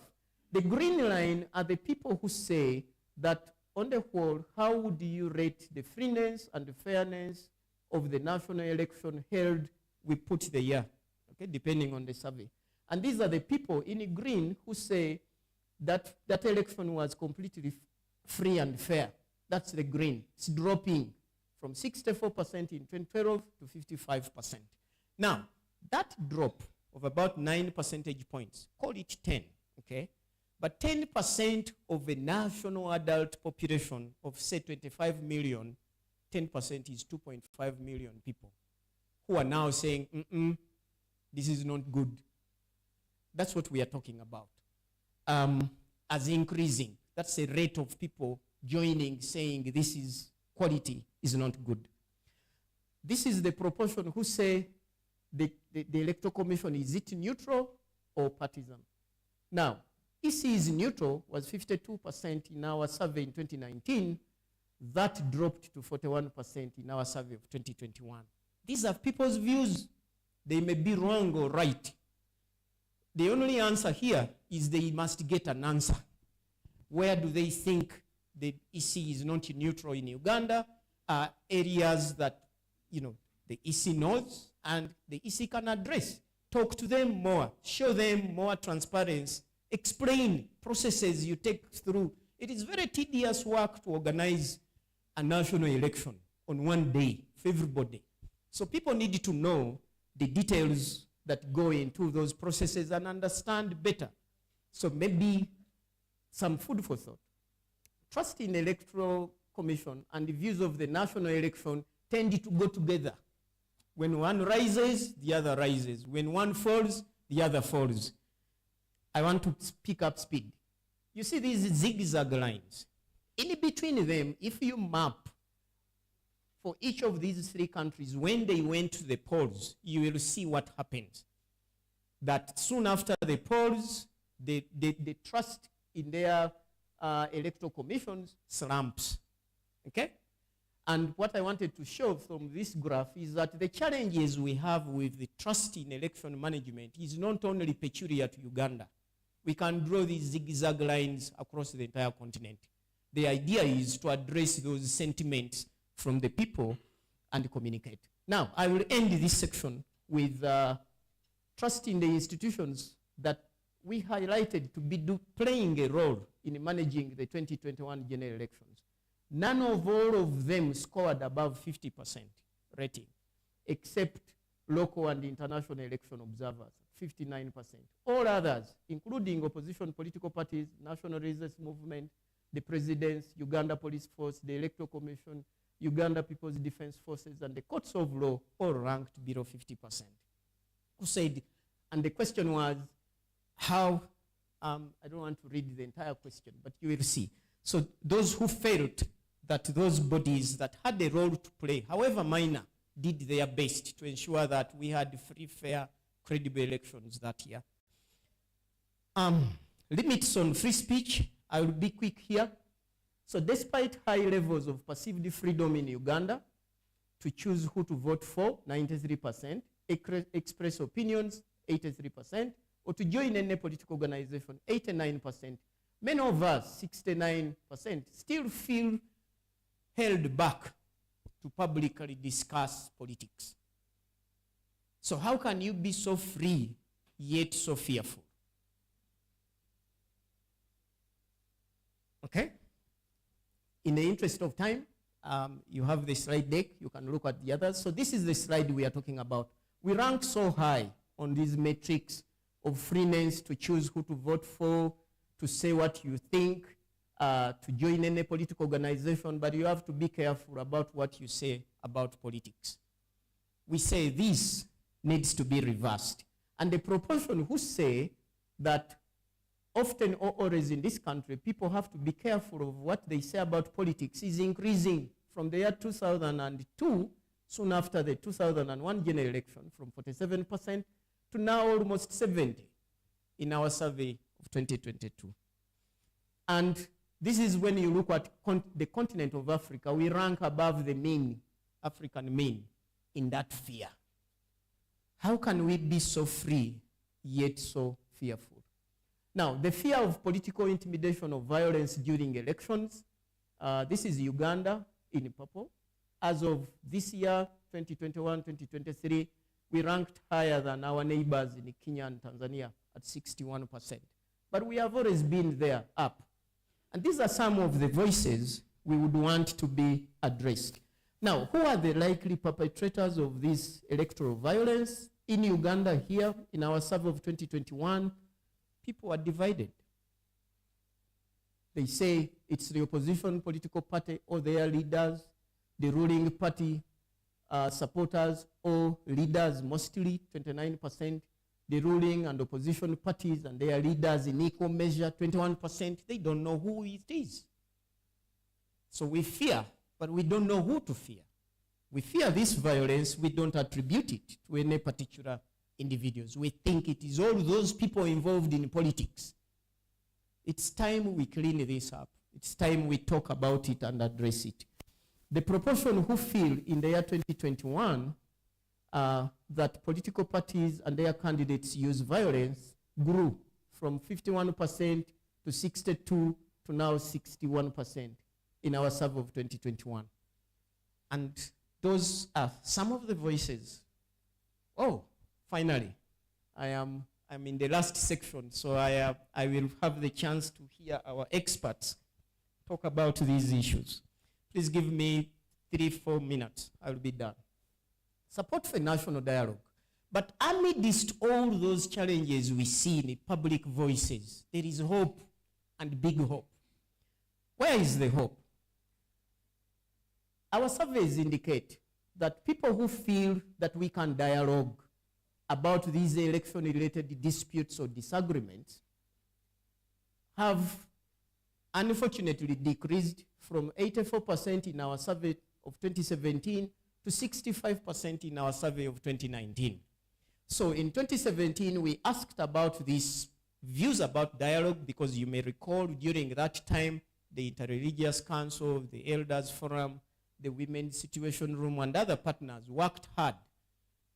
The green line are the people who say that on the whole, how would you rate the freeness and the fairness of the national election held, we put the year, okay, depending on the survey. And these are the people in green who say that that election was completely free and fair. That's the green. It's dropping from 64% in 2012 to 55%. Now, that drop of about 9 percentage points, call it 10, okay? But 10% of a national adult population of, say, 25 million, 10% is 2.5 million people who are now saying, this is not good. That's what we are talking about. As increasing, that's a rate of people joining, saying this is quality is not good. This is the proportion who say the electoral commission, is it neutral or partisan? Now, EC is neutral, was 52% in our survey in 2019. That dropped to 41% in our survey of 2021. These are people's views. They may be wrong or right. The only answer here is they must get an answer. Where do they think the EC is not neutral in Uganda? Areas that, the EC knows and the EC can address. Talk to them more, show them more transparency, explain processes you take through. It is very tedious work to organize a national election on one day for everybody. So people need to know the details that go into those processes and understand better. So maybe some food for thought. Trust in electoral commission and the views of the national election tend to go together. When one rises, the other rises. When one falls, the other falls. I want to pick up speed. You see these zigzag lines. In between them, if you map for each of these three countries, when they went to the polls, you will see what happens. That soon after the polls, the trust in their electoral commissions slumps. Okay? And what I wanted to show from this graph is that the challenges we have with the trust in election management is not only peculiar to Uganda. We can draw these zigzag lines across the entire continent. The idea is to address those sentiments from the people and communicate. Now, I will end this section with trust in the institutions that we highlighted to be playing a role in managing the 2021 general elections. None of all of them scored above 50% rating, except local and international election observers, 59%. All others, including opposition political parties, national resistance movement, the presidents, Uganda Police Force, the Electoral Commission, Uganda People's Defense Forces, and the courts of law, all ranked below 50%. Who said, and the question was, how, I don't want to read the entire question, but you will see. So those who felt that those bodies that had a role to play, however minor, did their best to ensure that we had free, fair, credible elections that year. Limits on free speech, I will be quick here. So despite high levels of perceived freedom in Uganda, to choose who to vote for, 93%, express opinions, 83%, or to join any political organization, 89%. Many of us, 69%, still feel held back to publicly discuss politics. So how can you be so free, yet so fearful? Okay? In the interest of time, you have the slide deck. You can look at the others. So this is the slide we are talking about. We rank so high on these metrics of freeness to choose who to vote for, to say what you think, to join any political organization, but you have to be careful about what you say about politics. We say this needs to be reversed. And the proportion who say that often or always in this country, people have to be careful of what they say about politics is increasing from the year 2002, soon after the 2001 general election, from 47% to now almost 70% in our survey of 2022. And this is when you look at the continent of Africa, we rank above the mean, African mean, in that fear. How can we be so free, yet so fearful? Now, the fear of political intimidation or violence during elections, this is Uganda in purple. As of this year, 2021, 2023, we ranked higher than our neighbors in Kenya and Tanzania at 61%. But we have always been there, up. And these are some of the voices we would want to be addressed. Now, who are the likely perpetrators of this electoral violence? In Uganda here, in our survey of 2021, people are divided. They say it's the opposition political party or their leaders, the ruling party supporters or leaders, mostly 29%, the ruling and opposition parties and their leaders in equal measure, 21%. They don't know who it is. So we fear, but we don't know who to fear. We fear this violence, we don't attribute it to any particular individuals. We think it is all those people involved in politics. It's time we clean this up. It's time we talk about it and address it. The proportion who feel in the year 2021 that political parties and their candidates use violence grew from 51% to 62% to now 61% in our survey of 2021. And those are some of the voices. Oh, finally, I'm in the last section, so I will have the chance to hear our experts talk about these issues. Please give me 3-4 minutes. I will be done. Support for national dialogue. But amidst all those challenges we see in the public voices, there is hope, and big hope. Where is the hope? Our surveys indicate that people who feel that we can dialogue about these election-related disputes or disagreements have unfortunately decreased from 84% in our survey of 2017 to 65% in our survey of 2019. So in 2017, we asked about these views about dialogue, because you may recall during that time, the Interreligious Council, the Elders Forum, the Women's Situation Room, and other partners worked hard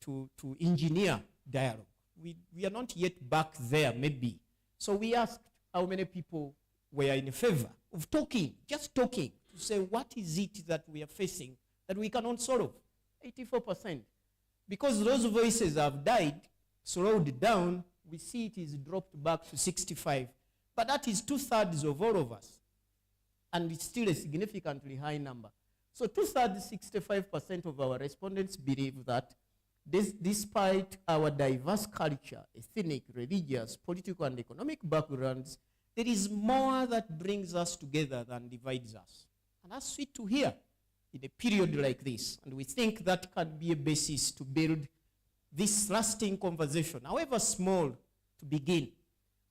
to engineer dialogue. We are not yet back there, maybe. So we asked how many people were in favor of talking, just talking, to say what is it that we are facing that we cannot solve. 84%. Because those voices have died, slowed down, we see it is dropped back to 65. But that is 2/3 of all of us. And it's still a significantly high number. So 2/3, 65% of our respondents believe that despite our diverse culture, ethnic, religious, political, and economic backgrounds, there is more that brings us together than divides us. And that's sweet to hear in a period like this. And we think that can be a basis to build this lasting conversation, however small, to begin.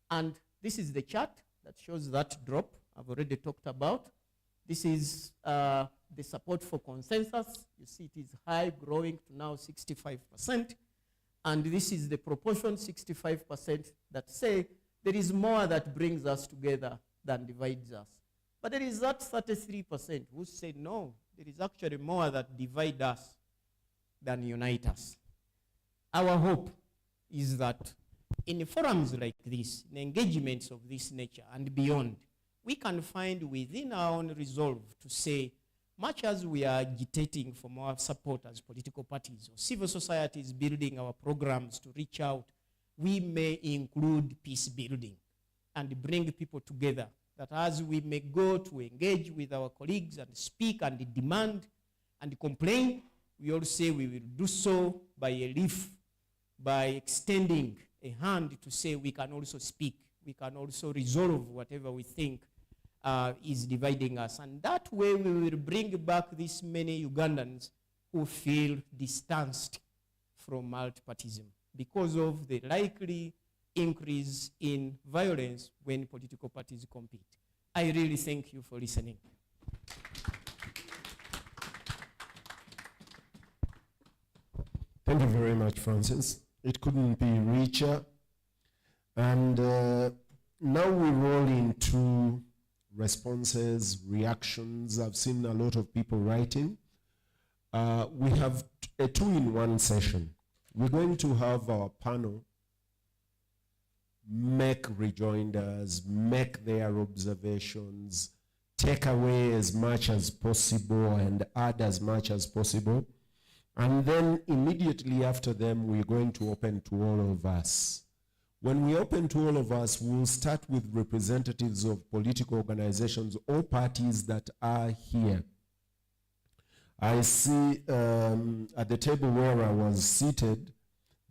And this is the chart that shows that drop I've already talked about. This is the support for consensus. You see it is high, growing to now 65%. And this is the proportion, 65%, that say there is more that brings us together than divides us. But there is that 33% who say no, there is actually more that divide us than unite us. Our hope is that in forums like this, in engagements of this nature and beyond, we can find within our own resolve to say, much as we are agitating for more support as political parties or civil societies building our programs to reach out, we may include peace building and bring people together. That as we may go to engage with our colleagues and speak and demand and complain, we all say we will do so by a leaf, by extending a hand to say we can also speak, we can also resolve whatever we think is dividing us. And that way we will bring back these many Ugandans who feel distanced from multipartyism because of the likely increase in violence when political parties compete. I really thank you for listening. Thank you very much, Francis. It couldn't be richer. And now we roll into responses, reactions. I've seen a lot of people writing. We have a 2-in-1 session. We're going to have our panel make rejoinders, make their observations, take away as much as possible and add as much as possible. And then immediately after them, we're going to open to all of us. When we open to all of us, we'll start with representatives of political organizations or parties that are here. I see at the table where I was seated,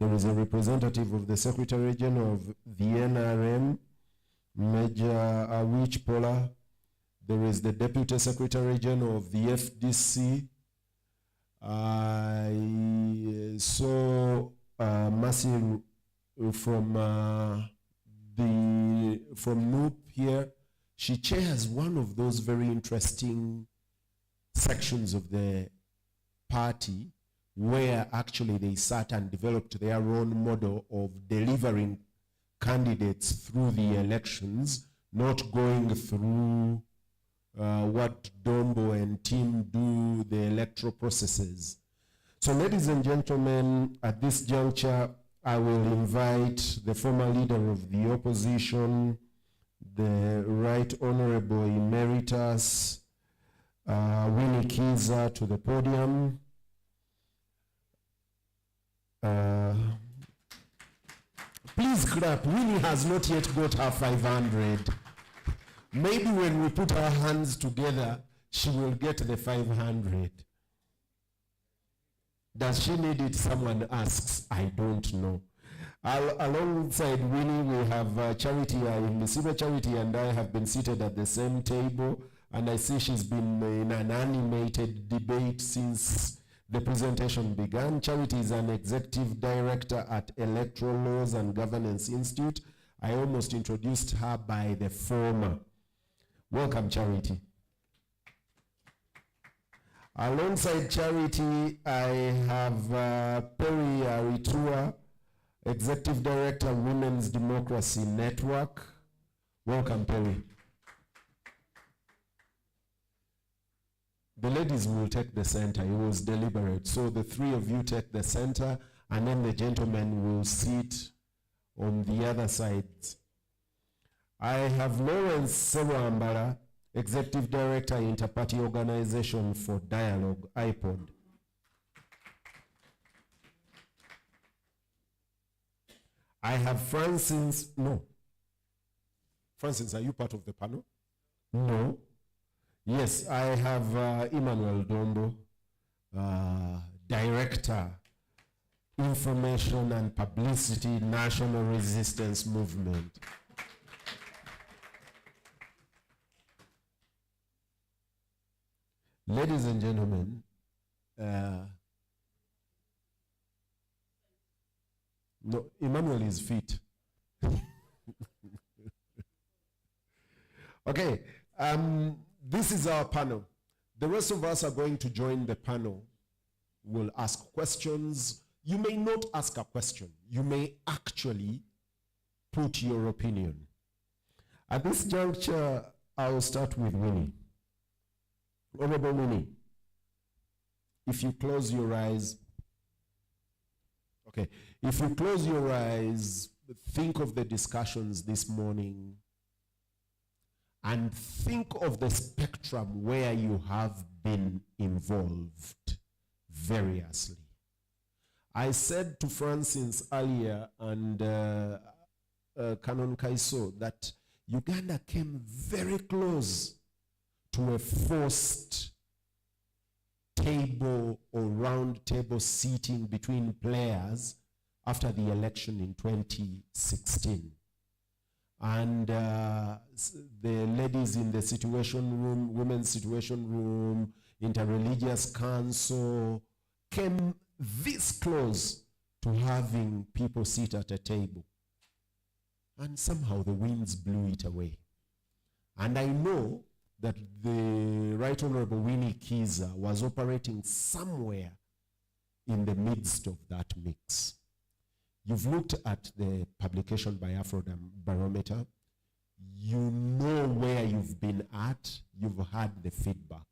there is a representative of the Secretary General of the NRM, Major Awich Pola. There is the Deputy Secretary General of the FDC. I saw Mercy from NUP here. She chairs one of those very interesting sections of the party where actually they sat and developed their own model of delivering candidates through the elections, not going through what Dombo and team do, the electoral processes. So ladies and gentlemen, at this juncture, I will invite the former leader of the opposition, the Right Honorable Emeritus, Winnie Kiza, to the podium. Please clap. Winnie has not yet got her 500. Maybe when we put our hands together, she will get the 500. Does she need it? Someone asks. I don't know. Alongside Winnie, we have Charity. Charity and I have been seated at the same table, and I see she's been in an animated debate since the presentation began. Charity is an executive director at Electoral Laws and Governance Institute. I almost introduced her by the former. Welcome, Charity. Alongside Charity, I have Perry Aritua, Executive Director, Women's Democracy Network. Welcome, Perry. The ladies will take the center. It was deliberate. So the three of you take the center, and then the gentlemen will sit on the other sides. I have Lawrence Serwambara, Executive Director, Interparty Organization for Dialogue, IPOD. I have Francis, no. Francis, are you part of the panel? No. Yes, I have Emmanuel Dombo, Director, Information and Publicity, National Resistance Movement. Ladies and gentlemen, no, Emmanuel is fit. Okay, this is our panel. The rest of us are going to join the panel. We'll ask questions. You may not ask a question. You may actually put your opinion. At this juncture, I'll start with Winnie. Honorable Winnie, if you close your eyes, okay, if you close your eyes, think of the discussions this morning and think of the spectrum where you have been involved variously. I said to Francis earlier and Canon Kaiso that Uganda came very close to a forced table or round table seating between players after the election in 2016. And the ladies in the situation room, women's situation room, interreligious council came this close to having people sit at a table. And somehow the winds blew it away. And I know that the Right Honorable Winnie Kiza was operating somewhere in the midst of that mix. You've looked at the publication by Afrobarometer. You know where you've been at. You've had the feedback.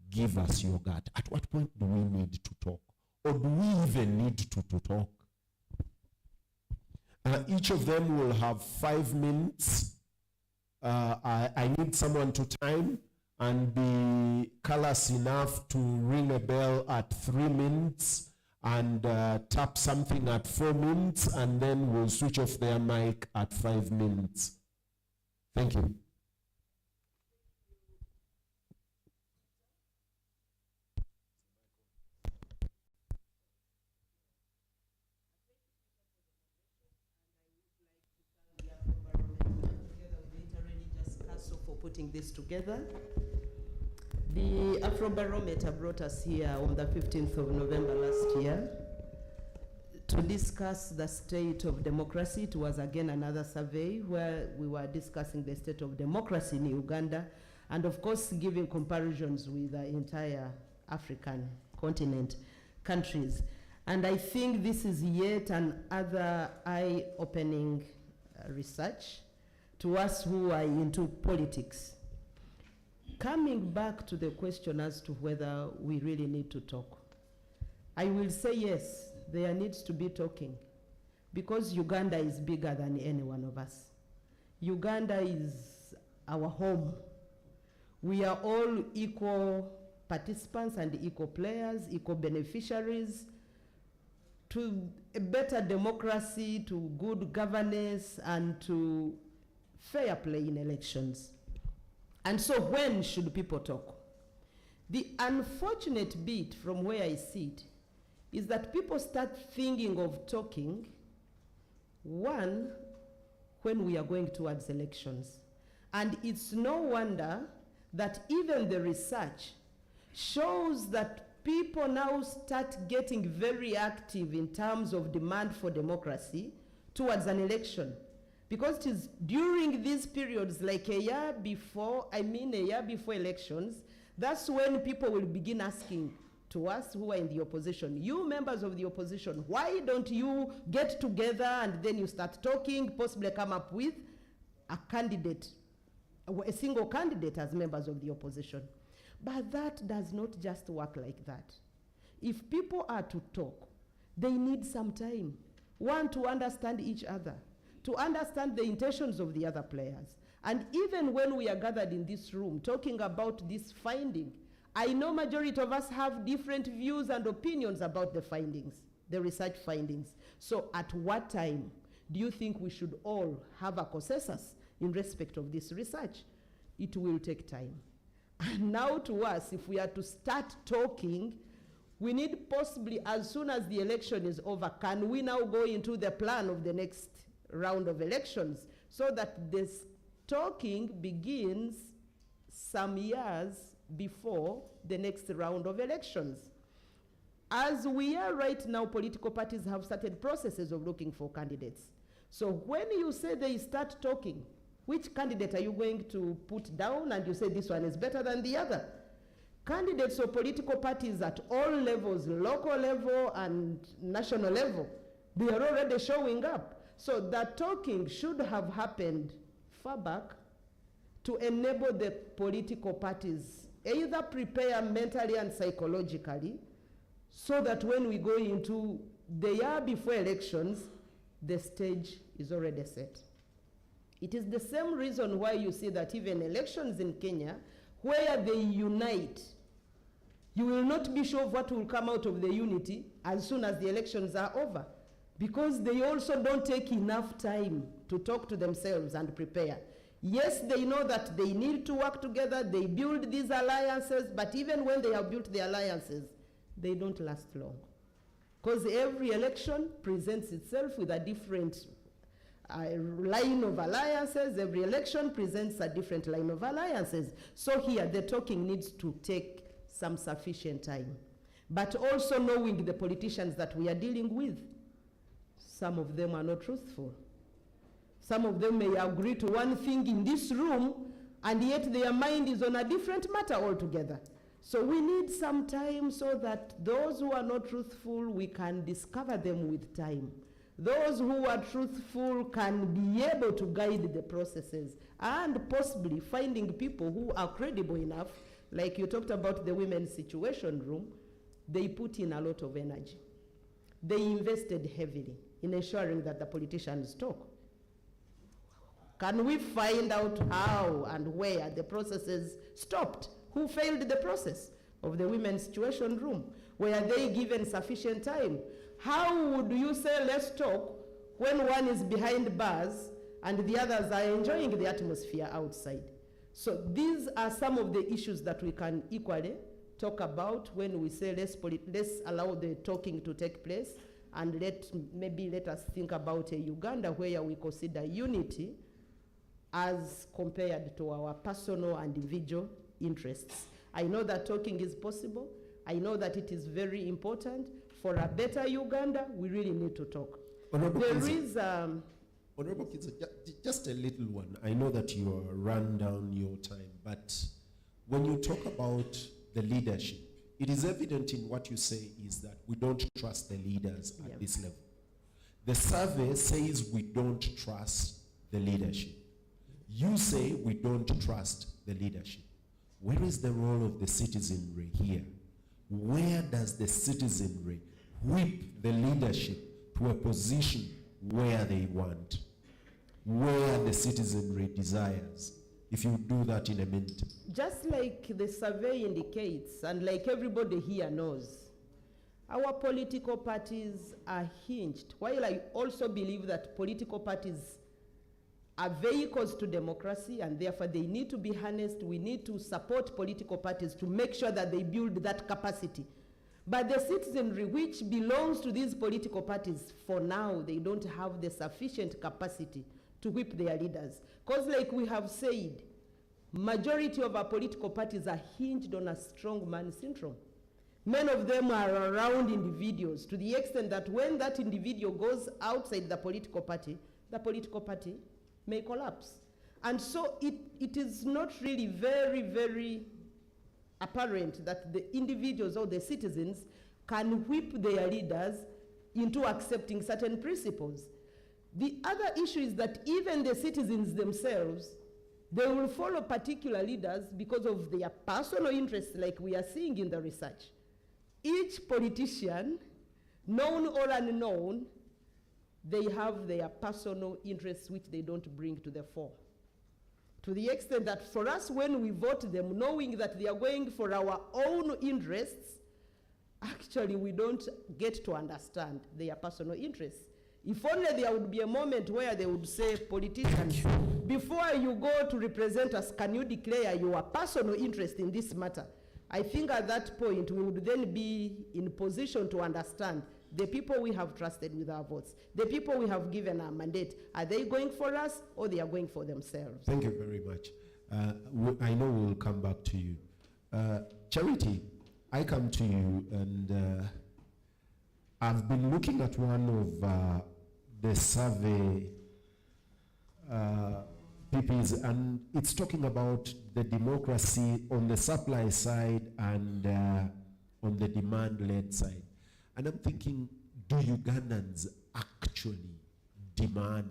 Give us your gut. At what point do we need to talk? Or do we even need to talk? Each of them will have 5 minutes. I need someone to time and be callous enough to ring a bell at 3 minutes and tap something at 4 minutes, and then we'll switch off their mic at 5 minutes. Thank you. Putting this together. The Afrobarometer brought us here on the 15th of November last year to discuss the state of democracy. It was again another survey where we were discussing the state of democracy in Uganda and of course giving comparisons with the entire African continent countries. And I think this is yet another eye-opening research to us who are into politics. Coming back to the question as to whether we really need to talk, I will say yes, there needs to be talking because Uganda is bigger than any one of us. Uganda is our home. We are all equal participants and equal players, equal beneficiaries to a better democracy, to good governance, and to fair play in elections. And so when should people talk? The unfortunate bit from where I sit is that people start thinking of talking, one, when we are going towards elections. And it's no wonder that even the research shows that people now start getting very active in terms of demand for democracy towards an election. Because it is during these periods, like a year before elections, that's when people will begin asking to us who are in the opposition, you members of the opposition, why don't you get together and then you start talking, possibly come up with a candidate, a single candidate as members of the opposition. But that does not just work like that. If people are to talk, they need some time. One, to understand each other, to understand the intentions of the other players. And even when we are gathered in this room talking about this finding, I know majority of us have different views and opinions about the findings, the research findings. So at what time do you think we should all have a consensus in respect of this research? It will take time. And now to us, if we are to start talking, we need possibly as soon as the election is over, can we now go into the plan of the next round of elections so that this talking begins some years before the next round of elections. As we are right now, political parties have started processes of looking for candidates. So when you say they start talking, which candidate are you going to put down and you say this one is better than the other? Candidates of political parties at all levels, local level and national level, they are already showing up. So that talking should have happened far back to enable the political parties either prepare mentally and psychologically so that when we go into the year before elections, the stage is already set. It is the same reason why you see that even elections in Kenya, where they unite, you will not be sure of what will come out of the unity as soon as the elections are over, because they also don't take enough time to talk to themselves and prepare. Yes, they know that they need to work together, they build these alliances, but even when they have built the alliances, they don't last long. Because every election presents itself with a different line of alliances, every election presents a different line of alliances. So here, the talking needs to take some sufficient time. But also knowing the politicians that we are dealing with, some of them are not truthful. Some of them may agree to one thing in this room, and yet their mind is on a different matter altogether. So we need some time so that those who are not truthful, we can discover them with time. Those who are truthful can be able to guide the processes, and possibly finding people who are credible enough, like you talked about the women's situation room, they put in a lot of energy. They invested heavily in ensuring that the politicians talk. Can we find out how and where the processes stopped? Who failed the process of the women's situation room? Were they given sufficient time? How would you say, let's talk, when one is behind bars and the others are enjoying the atmosphere outside? So these are some of the issues that we can equally talk about when we say let's allow the talking to take place, and let us think about a Uganda where we consider unity as compared to our personal and individual interests. I know that talking is possible. I know that it is very important. For a better Uganda, we really need to talk. Honorable Kidza, just a little one. I know that you are run down your time, but when you talk about the leadership, it is evident in what you say is that we don't trust the leaders at this level. The survey says we don't trust the leadership. You say we don't trust the leadership. Where is the role of the citizenry here? Where does the citizenry whip the leadership to a position where they want, where the citizenry desires? If you do that in a minute. Just like the survey indicates, and like everybody here knows, our political parties are hinged. While I also believe that political parties are vehicles to democracy, and therefore they need to be harnessed, we need to support political parties to make sure that they build that capacity. But the citizenry which belongs to these political parties, for now, they don't have the sufficient capacity to whip their leaders. Because like we have said, majority of our political parties are hinged on a strong man syndrome. Many of them are around individuals to the extent that when that individual goes outside the political party may collapse. And so it is not really very, very apparent that the individuals or the citizens can whip their leaders into accepting certain principles. The other issue is that even the citizens themselves, they will follow particular leaders because of their personal interests, like we are seeing in the research. Each politician, known or unknown, they have their personal interests which they don't bring to the fore. To the extent that for us, when we vote them, knowing that they are going for our own interests, actually we don't get to understand their personal interests. If only there would be a moment where they would say, politicians, before you go to represent us, can you declare your personal interest in this matter? I think at that point, we would then be in position to understand the people we have trusted with our votes, the people we have given our mandate, are they going for us or they are going for themselves? Thank you very much. I know we'll come back to you. Charity, I come to you, and I've been looking at one of the survey PPs, and it's talking about the democracy on the supply side and on the demand-led side. And I'm thinking, do Ugandans actually demand?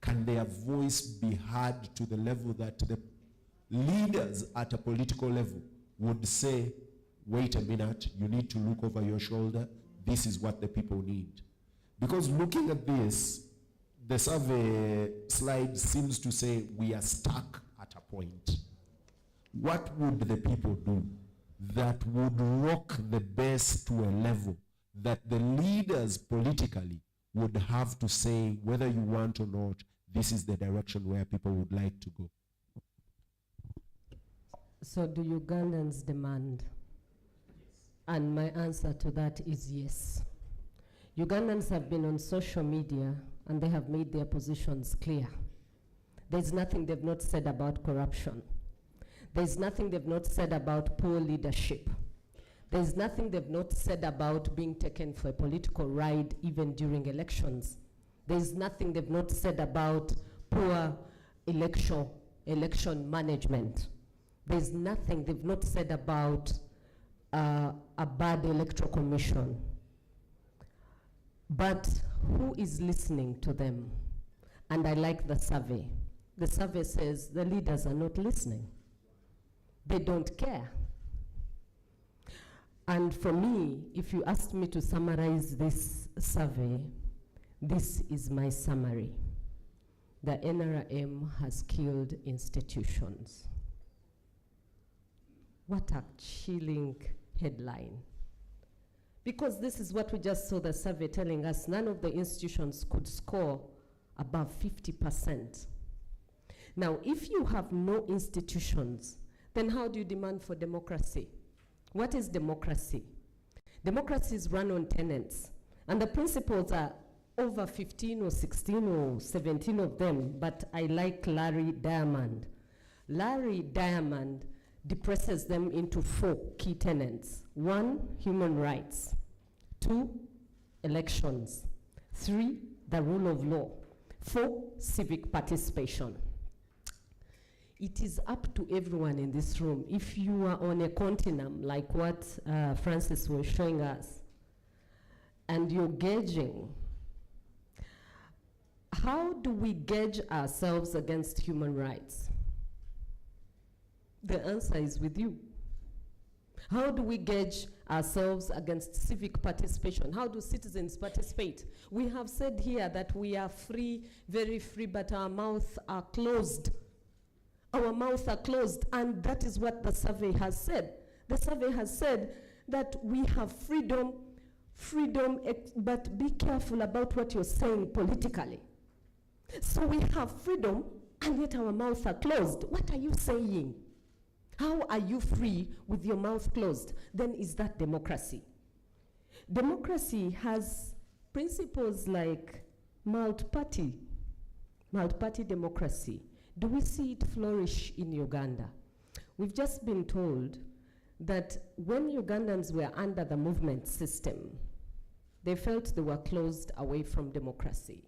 Can their voice be heard to the level that the leaders at a political level would say, wait a minute, you need to look over your shoulder, this is what the people need? Because looking at this, the survey slide seems to say we are stuck at a point. What would the people do that would rock the base to a level that the leaders politically would have to say, whether you want or not, this is the direction where people would like to go? So do Ugandans demand? And my answer to that is yes. Ugandans have been on social media and they have made their positions clear. There's nothing they've not said about corruption. There's nothing they've not said about poor leadership. There's nothing they've not said about being taken for a political ride even during elections. There's nothing they've not said about poor election management. There's nothing they've not said about a bad electoral commission. But who is listening to them? And I like the survey. The survey says the leaders are not listening. They don't care. And for me, if you asked me to summarize this survey, this is my summary. The NRM has killed institutions. What a chilling headline. Because this is what we just saw the survey telling us, none of the institutions could score above 50%. Now, if you have no institutions, then how do you demand for democracy? What is democracy? Democracy is run on tenets, and the principles are over 15 or 16 or 17 of them, but I like Larry Diamond. Larry Diamond depresses them into 4 key tenets. 1, human rights. 2, elections. 3, the rule of law. 4, civic participation. It is up to everyone in this room. If you are on a continuum, like what Francis was showing us, and you're gauging, how do we gauge ourselves against human rights? The answer is with you. How do we gauge ourselves against civic participation? How do citizens participate? We have said here that we are free, very free, but our mouths are closed. Our mouths are closed, and that is what the survey has said. The survey has said that we have freedom, but be careful about what you're saying politically. So we have freedom, and yet our mouths are closed. What are you saying? How are you free with your mouth closed? Then is that democracy? Democracy has principles like multi-party democracy. Do we see it flourish in Uganda? We've just been told that when Ugandans were under the movement system, they felt they were closed away from democracy.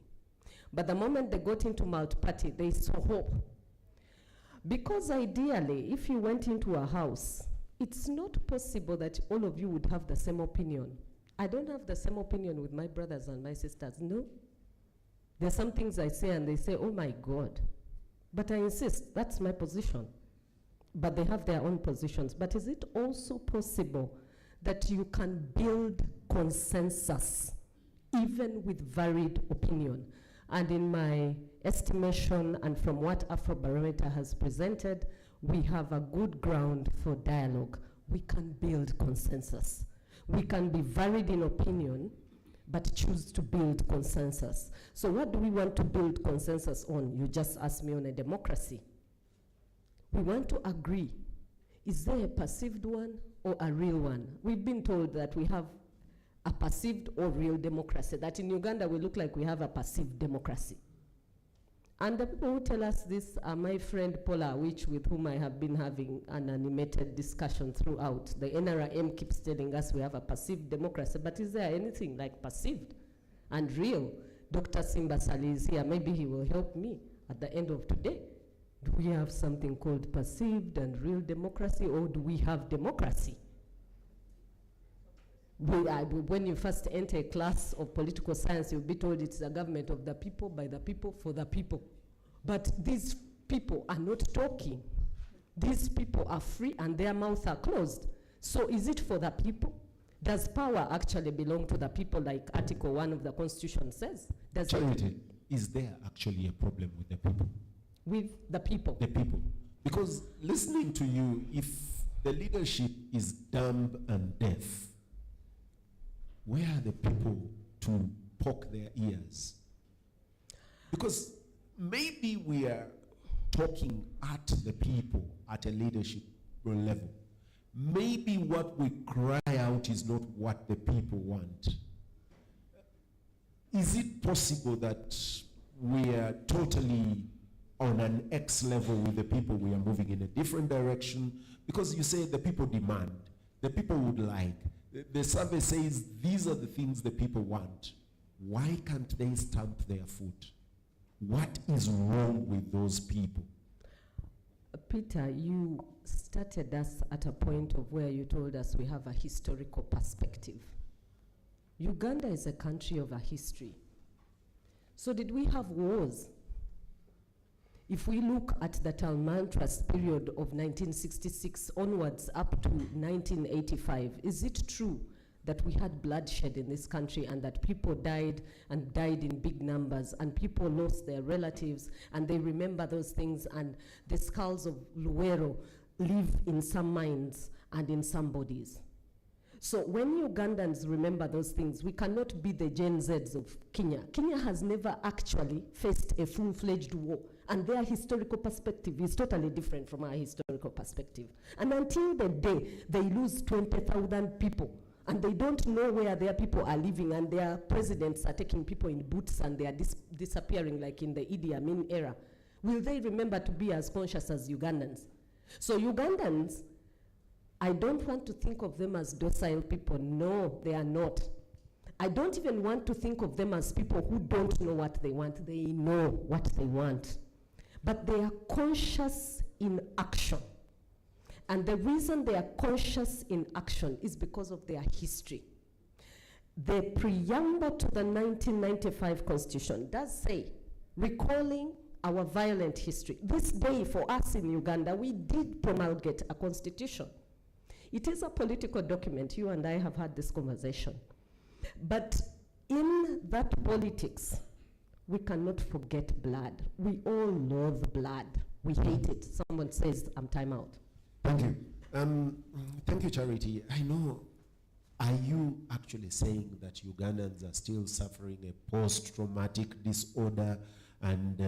But the moment they got into multi-party, they saw hope. Because ideally, if you went into a house, it's not possible that all of you would have the same opinion. I don't have the same opinion with my brothers and my sisters, no. There's some things I say and they say, oh my God. But I insist, that's my position. But they have their own positions. But is it also possible that you can build consensus even with varied opinion? And in my estimation and from what Afrobarometer has presented, we have a good ground for dialogue. We can build consensus. We can be varied in opinion, but choose to build consensus. So what do we want to build consensus on? You just asked me on a democracy. We want to agree. Is there a perceived one or a real one? We've been told that we have a perceived or real democracy, that in Uganda we look like we have a perceived democracy. And the people who tell us this are my friend Paula Wich, with whom I have been having an animated discussion throughout. The NRM keeps telling us we have a perceived democracy, but is there anything like perceived and real? Dr. Simba Sali is here. Maybe he will help me at the end of today. Do we have something called perceived and real democracy, or do we have democracy? When you first enter a class of political science, you'll be told it's a government of the people, by the people, for the people. But these people are not talking. These people are free and their mouths are closed. So is it for the people? Does power actually belong to the people, like Article 1 of the Constitution says? Does Charity, is there actually a problem with the people? With the people? The people. Because listening to you, if the leadership is dumb and deaf, where are the people to poke their ears? Because maybe we are talking at the people at a leadership level. Maybe what we cry out is not what the people want. Is it possible that we are totally on an X level with the people, we are moving in a different direction? Because you say the people demand, the people would like. The survey says these are the things the people want. Why can't they stamp their foot? What is wrong with those people? Peter, you started us at a point of where you told us we have a historical perspective. Uganda is a country of a history. So did we have wars? If we look at the tumultuous period of 1966 onwards up to 1985, is it true that we had bloodshed in this country and that people died and died in big numbers and people lost their relatives and they remember those things, and the skulls of Luwero live in some minds and in some bodies? So when Ugandans remember those things, we cannot be the Gen Zs of Kenya. Kenya has never actually faced a full-fledged war, and their historical perspective is totally different from our historical perspective. And until the day they lose 20,000 people, and they don't know where their people are living, and their presidents are taking people in boots and they are disappearing like in the Idi Amin era, will they remember to be as conscious as Ugandans? So Ugandans, I don't want to think of them as docile people. No, they are not. I don't even want to think of them as people who don't know what they want. They know what they want. But they are conscious in action. And the reason they are conscious in action is because of their history. The preamble to the 1995 Constitution does say, recalling our violent history. This day for us in Uganda, we did promulgate a constitution. It is a political document. You and I have had this conversation. But in that politics, we cannot forget blood. We all love blood. We hate it. Someone says, I'm time out. Thank you. Thank you, Charity. I know, are you actually saying that Ugandans are still suffering a post-traumatic disorder and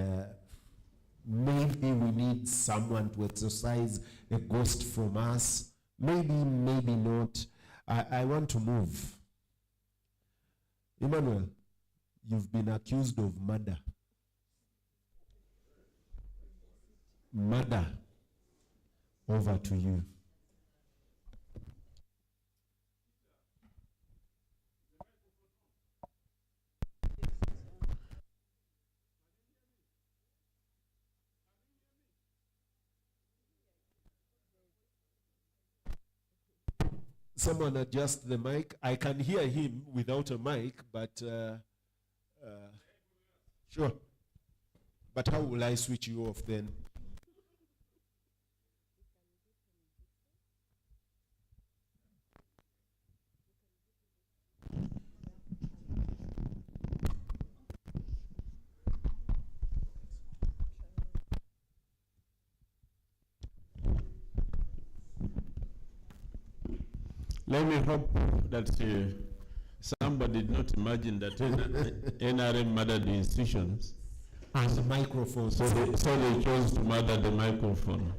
maybe we need someone to exorcise a ghost from us? Maybe, maybe not. I want to move Emmanuel, you've been accused of murder. Murder. Over to you. Someone adjust the mic. I can hear him without a mic, but sure. But how will I switch you off then? Let me hope that somebody did not imagine that NRM murdered the institutions. And the microphone. So they chose to murder the microphone.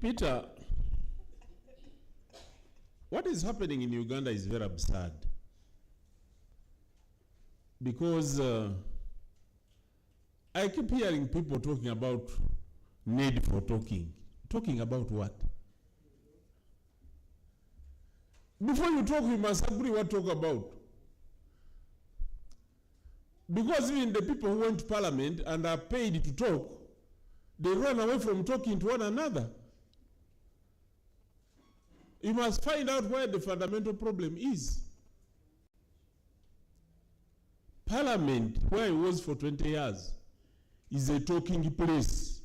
Peter, what is happening in Uganda is very absurd. Because I keep hearing people talking about need for talking. Talking about what? Before you talk, you must agree what to talk about. Because even the people who went to parliament and are paid to talk, they run away from talking to one another. You must find out where the fundamental problem is. Parliament, where it was for 20 years, is a talking place.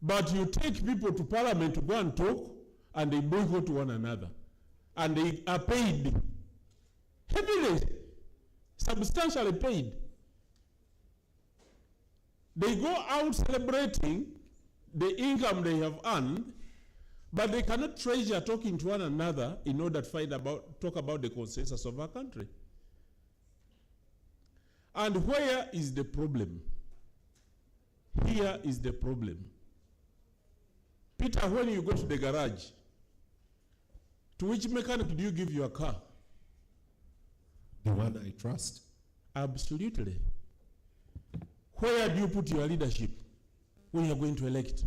But you take people to parliament to go and talk, and they boycott one another. And they are paid heavily, substantially paid. They go out celebrating the income they have earned, but they cannot treasure talking to one another in order to talk about the consensus of our country. And where is the problem? Here is the problem. Peter, when you go to the garage, to which mechanic do you give your car? The one I trust. Absolutely. Where do you put your leadership when you're going to elect?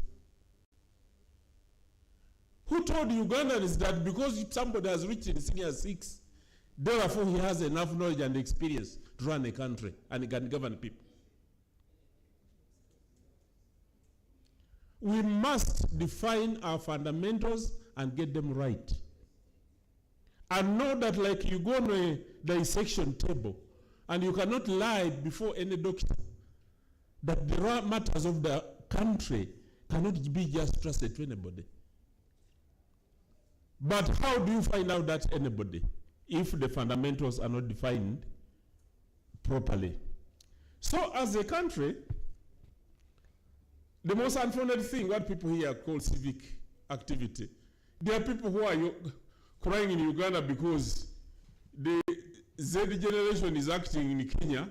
Who told Ugandans that because somebody has reached in senior 6, therefore he has enough knowledge and experience to run a country and he can govern people? We must define our fundamentals and get them right. And know that, like, you go on a dissection table and you cannot lie before any doctor, that the matters of the country cannot be just trusted to anybody. But how do you find out that anybody if the fundamentals are not defined properly? So as a country, the most unfortunate thing, what people here call civic activity, there are people who are crying in Uganda because the Z generation is acting in Kenya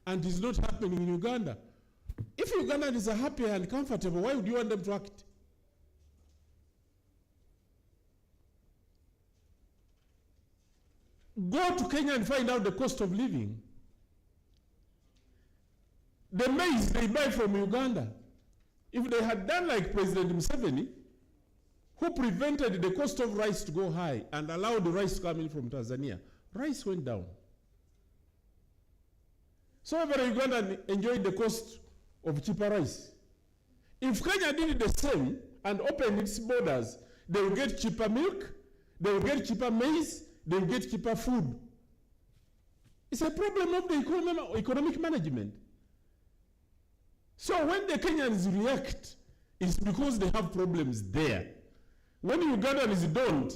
and it's not happening in Uganda. If Ugandans are happy and comfortable, why would you want them to act? Go to Kenya and find out the cost of living. The maize they buy from Uganda. If they had done like President Museveni, who prevented the cost of rice to go high and allowed the rice to come in from Tanzania, rice went down. So every Ugandan enjoyed the cost of cheaper rice. If Kenya did the same and opened its borders, they will get cheaper milk, they will get cheaper maize, they will get cheaper food. It's a problem of the economic management. So when the Kenyans react, it's because they have problems there. When Ugandans don't,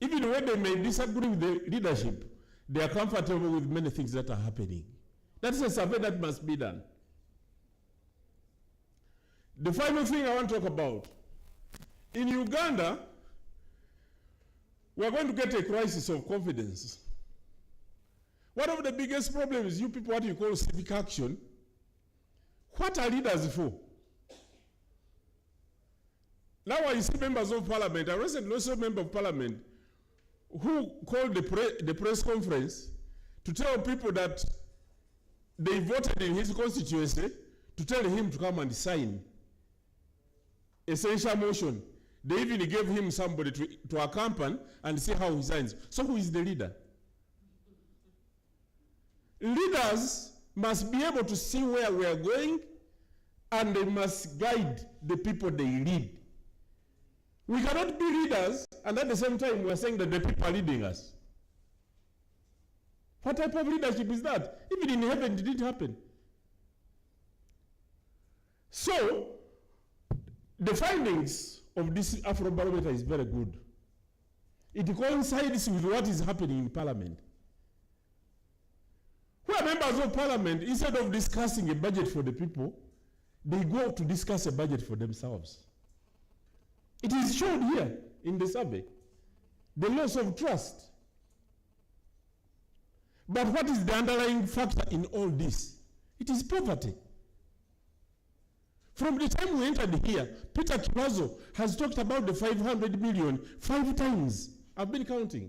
even when they may disagree with the leadership, they are comfortable with many things that are happening. That's a survey that must be done. The final thing I want to talk about. In Uganda, we are going to get a crisis of confidence. One of the biggest problems is you people, what you call civic action. What are leaders for? Now I see members of parliament. I recently also a member of parliament who called the press conference to tell people that they voted in his constituency to tell him to come and sign essential motion. They even gave him somebody to accompany and see how he signs. So who is the leader? Leaders must be able to see where we are going, and they must guide the people they lead. We cannot be leaders, and at the same time we are saying that the people are leading us. What type of leadership is that? Even in heaven, did it happen? So, the findings of this Afrobarometer is very good. It coincides with what is happening in Parliament. Where members of Parliament, instead of discussing a budget for the people, they go to discuss a budget for themselves. It is shown here in the survey. The loss of trust. But what is the underlying factor in all this? It is poverty. From the time we entered here, Peter Kibazo has talked about the 500 million 5 times. I've been counting.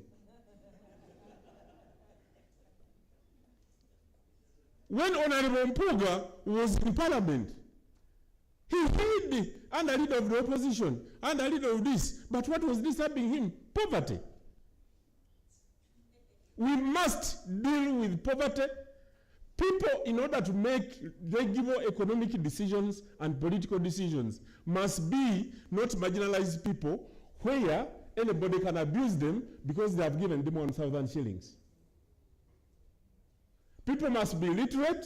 When Honorable Mpuga was in Parliament, he hid under leader of the opposition, under leader of this. But what was disturbing him? Poverty. We must deal with poverty. People, in order to make regular economic decisions and political decisions, must be not marginalized people where anybody can abuse them because they have given them 1,000 shillings. People must be literate.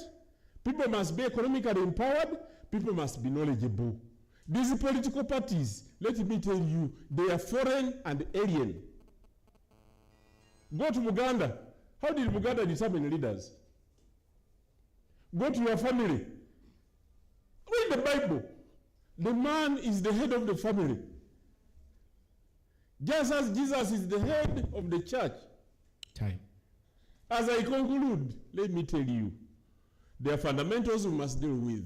People must be economically empowered. People must be knowledgeable. These political parties, let me tell you, they are foreign and alien. Go to Uganda. How did Uganda determine leaders? Go to your family. Read the Bible. The man is the head of the family. Just as Jesus is the head of the church. Time. As I conclude, let me tell you, there are fundamentals we must deal with.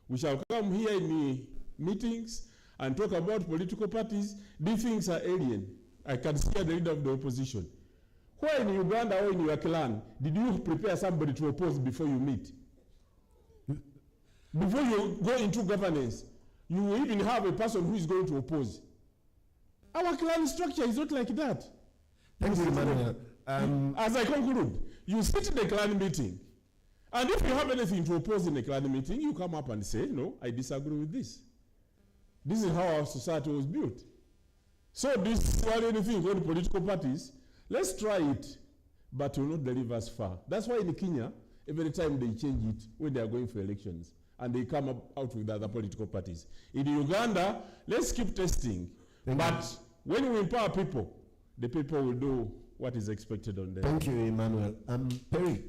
We shall come here in the meetings and talk about political parties. These things are alien. I can see the leader of the opposition. Where in Uganda or in your clan did you prepare somebody to oppose before you meet? Before you go into governance, you will even have a person who is going to oppose. Our clan structure is not like that. Thank you, Emmanuel. As I conclude, you sit in the clan meeting, and if you have anything to oppose in the clan meeting, you come up and say, no, I disagree with this. This is how our society was built. So this anything called political parties, let's try it, but it will not deliver us far. That's why in Kenya, every time they change it when they are going for elections, and they come out with other political parties. In Uganda, let's keep testing. But when we empower people, the people will do what is expected on them. Thank you, Emmanuel. Perry.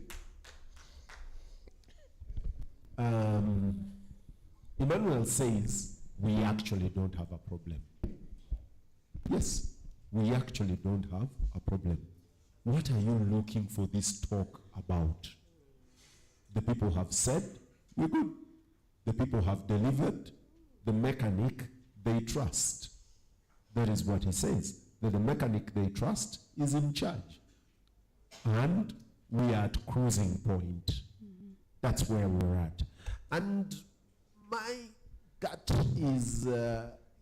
Emmanuel says we actually don't have a problem. Yes, we actually don't have a problem. What are you looking for this talk about? The people have said, we're good. The people have delivered. The mechanic they trust. That is what he says. That the mechanic they trust is in charge. And we are at cruising point. That's where we're at. And my gut is,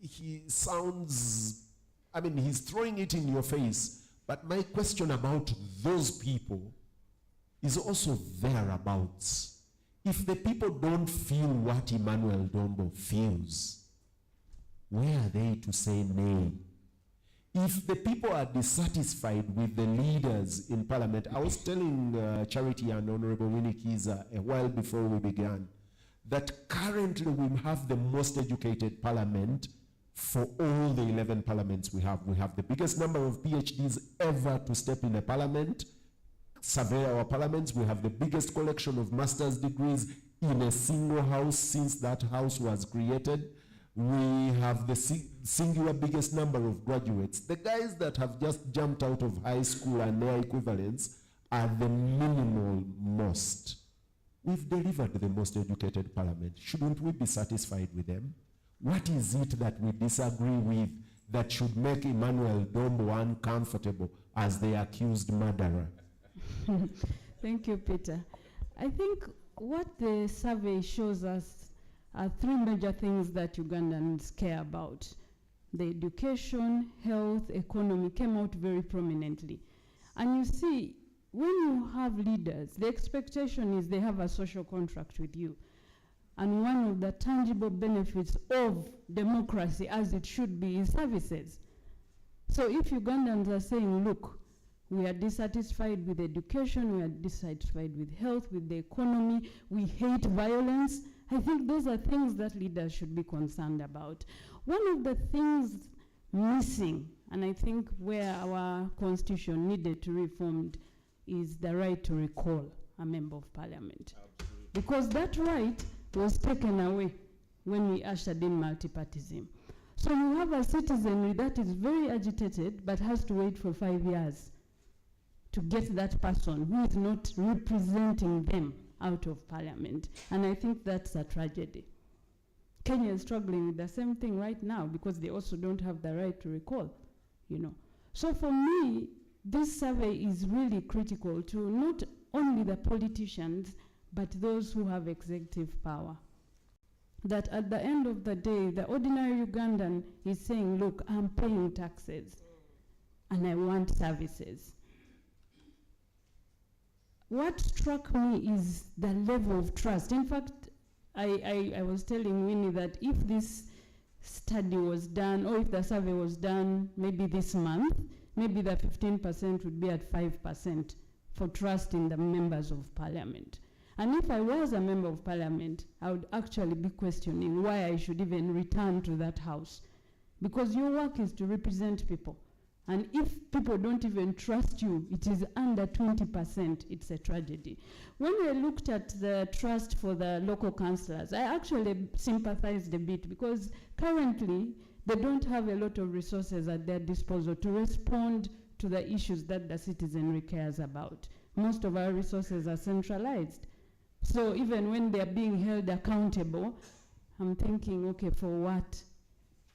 he sounds, I mean, he's throwing it in your face. But my question about those people is also thereabouts. If the people don't feel what Emmanuel Dombo feels, where are they to say nay? If the people are dissatisfied with the leaders in Parliament, I was telling Charity and Honorable Winnie Kiza a while before we began that currently we have the most educated Parliament for all the 11 parliaments we have. We have the biggest number of PhDs ever to step in a parliament. Survey our parliaments, we have the biggest collection of master's degrees in a single house since that house was created. We have the singular biggest number of graduates. The guys that have just jumped out of high school and their equivalents are the minimal most. We've delivered the most educated parliament. Shouldn't we be satisfied with them? What is it that we disagree with that should make Emmanuel Dombo uncomfortable as the accused murderer? Thank you, Peter. I think what the survey shows us are three major things that Ugandans care about. The education, health, economy came out very prominently. And you see, when you have leaders, the expectation is they have a social contract with you. And one of the tangible benefits of democracy, as it should be, is services. So if Ugandans are saying, look, we are dissatisfied with education, we are dissatisfied with health, with the economy, we hate violence, I think those are things that leaders should be concerned about. One of the things missing, and I think where our constitution needed to be reformed, is the right to recall a member of parliament. Absolutely. Because that right was taken away when we ushered in multipartyism. So you have a citizenry that is very agitated but has to wait for 5 years to get that person who is not representing them out of parliament. And I think that's a tragedy. Kenya is struggling with the same thing right now because they also don't have the right to recall, you know. So for me, this survey is really critical to not only the politicians, but those who have executive power. That at the end of the day, the ordinary Ugandan is saying, look, I'm paying taxes and I want services. What struck me is the level of trust. In fact, I was telling Winnie that if this study was done, or if the survey was done maybe this month, maybe the 15% would be at 5% for trust in the members of parliament. And if I was a member of parliament, I would actually be questioning why I should even return to that house. Because your work is to represent people. And if people don't even trust you, it is under 20%, it's a tragedy. When I looked at the trust for the local councillors, I actually sympathized a bit because currently they don't have a lot of resources at their disposal to respond to the issues that the citizenry cares about. Most of our resources are centralized. So even when they're being held accountable, I'm thinking, okay, for what?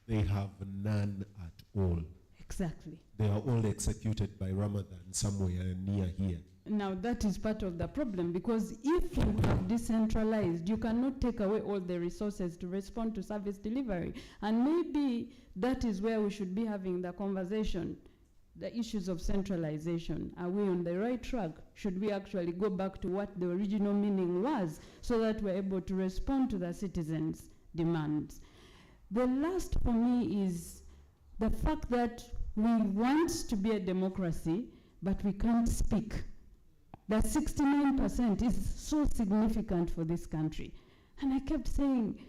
They have none at all. Exactly. They are all executed by Ramadan somewhere near here. Now that is part of the problem, because if you have decentralized, you cannot take away all the resources to respond to service delivery. And maybe that is where we should be having the conversation, the issues of centralization. Are we on the right track? Should we actually go back to what the original meaning was so that we're able to respond to the citizens' demands? The last for me is the fact that we want to be a democracy, but we can't speak. That 69% is so significant for this country. And I kept saying,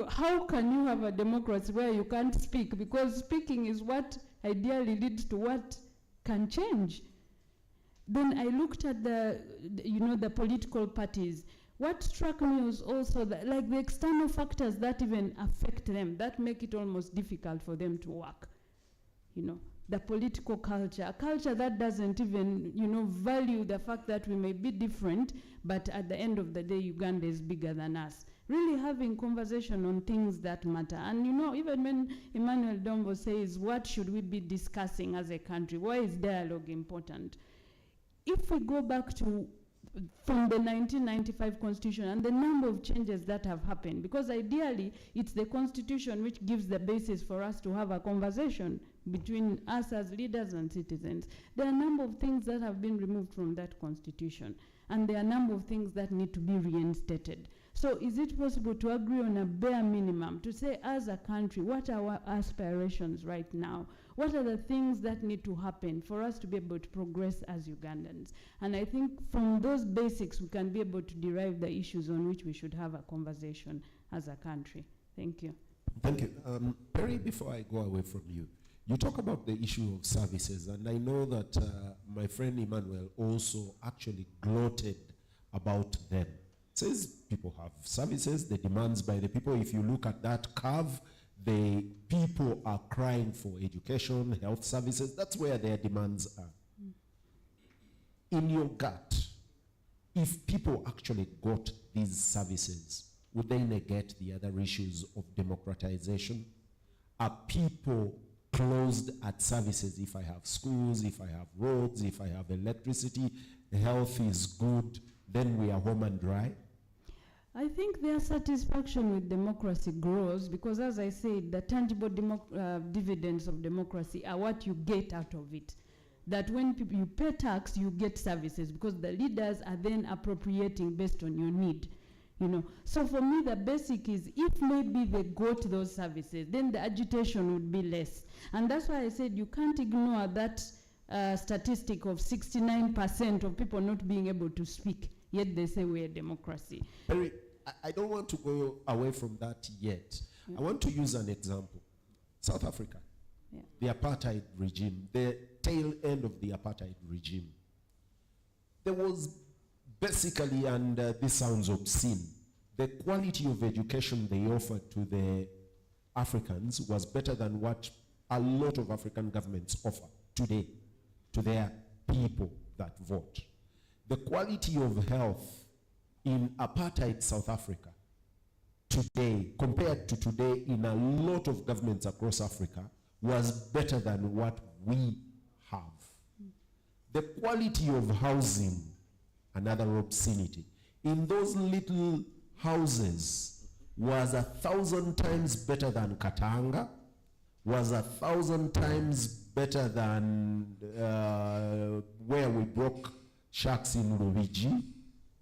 how can you have a democracy where you can't speak? Because speaking is what ideally leads to what can change. Then I looked at the political parties. What struck me was also that, like, the external factors that even affect them, that make it almost difficult for them to work. You know, the political culture, a culture that doesn't even, value the fact that we may be different, but at the end of the day, Uganda is bigger than us. Really having conversation on things that matter. And even when Emmanuel Dombo says, what should we be discussing as a country? Why is dialogue important? If we go back to from the 1995 constitution and the number of changes that have happened, because ideally it's the constitution which gives the basis for us to have a conversation between us as leaders and citizens. There are a number of things that have been removed from that constitution, and there are a number of things that need to be reinstated. So is it possible to agree on a bare minimum, to say as a country, what are our aspirations right now? What are the things that need to happen for us to be able to progress as Ugandans? And I think from those basics, we can be able to derive the issues on which we should have a conversation as a country. Thank you. Thank you. Perry, before I go away from you, you talk about the issue of services, and I know that my friend Emmanuel also actually gloated about them. Says people have services, the demands by the people. If you look at that curve, the people are crying for education, health services. That's where their demands are. In your gut, if people actually got these services, would they negate the other issues of democratization are people closed at services? If I have schools, if I have roads, if I have electricity, health is good, then we are home and dry? I think their satisfaction with democracy grows because, as I said, the tangible dividends of democracy are what you get out of it. That when you pay tax, you get services because the leaders are then appropriating based on your need. So for me, the basic is if maybe they got those services, then the agitation would be less. And that's why I said you can't ignore that statistic of 69% of people not being able to speak, yet they say we're a democracy. I don't want to go away from that yet. I want to use an example. South Africa, the apartheid regime, the tail end of the apartheid regime. There was basically, and this sounds obscene, the quality of education they offered to the Africans was better than what a lot of African governments offer today to their people that vote. The quality of health in apartheid South Africa today, compared to today in a lot of governments across Africa, was better than what we have. The quality of housing, another obscenity, in those little houses was 1,000 times better than Katanga, was 1,000 times better than where we broke shacks in Rubiji.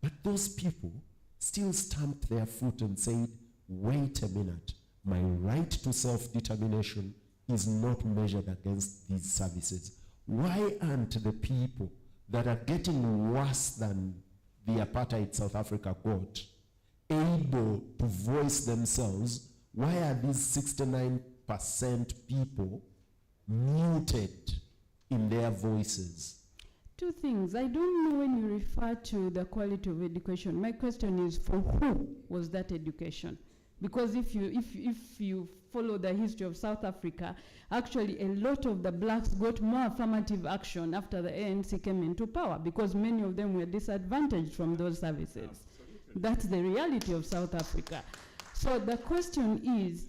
But those people still stamped their foot and said, wait a minute, my right to self-determination is not measured against these services. Why aren't the people that are getting worse than the apartheid South Africa got able to voice themselves? Why are these 69% people muted in their voices? Two things. I don't know when you refer to the quality of education. My question is, for who was that education? Because if you follow the history of South Africa, actually a lot of the blacks got more affirmative action after the ANC came into power because many of them were disadvantaged from those services. Absolutely. That's the reality of South Africa. So the question is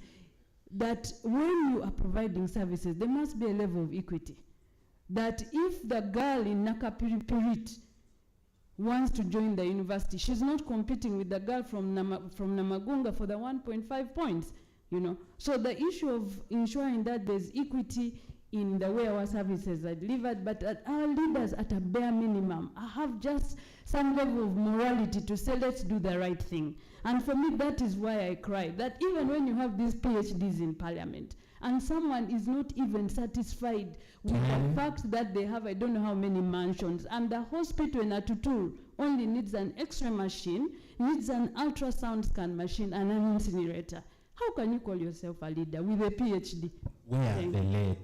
that when you are providing services, there must be a level of equity. That if the girl in Nakapirit wants to join the university, she's not competing with the girl from Namagunga for the 1.5 points, So the issue of ensuring that there's equity in the way our services are delivered, but that our leaders at a bare minimum have just some level of morality to say, let's do the right thing. And for me, that is why I cry, that even when you have these PhDs in parliament, and someone is not even satisfied with the fact that they have, I don't know how many mansions, and the hospital in Atutul only needs an X-ray machine, needs an ultrasound scan machine, and an incinerator. How can you call yourself a leader with a PhD? Where are the led?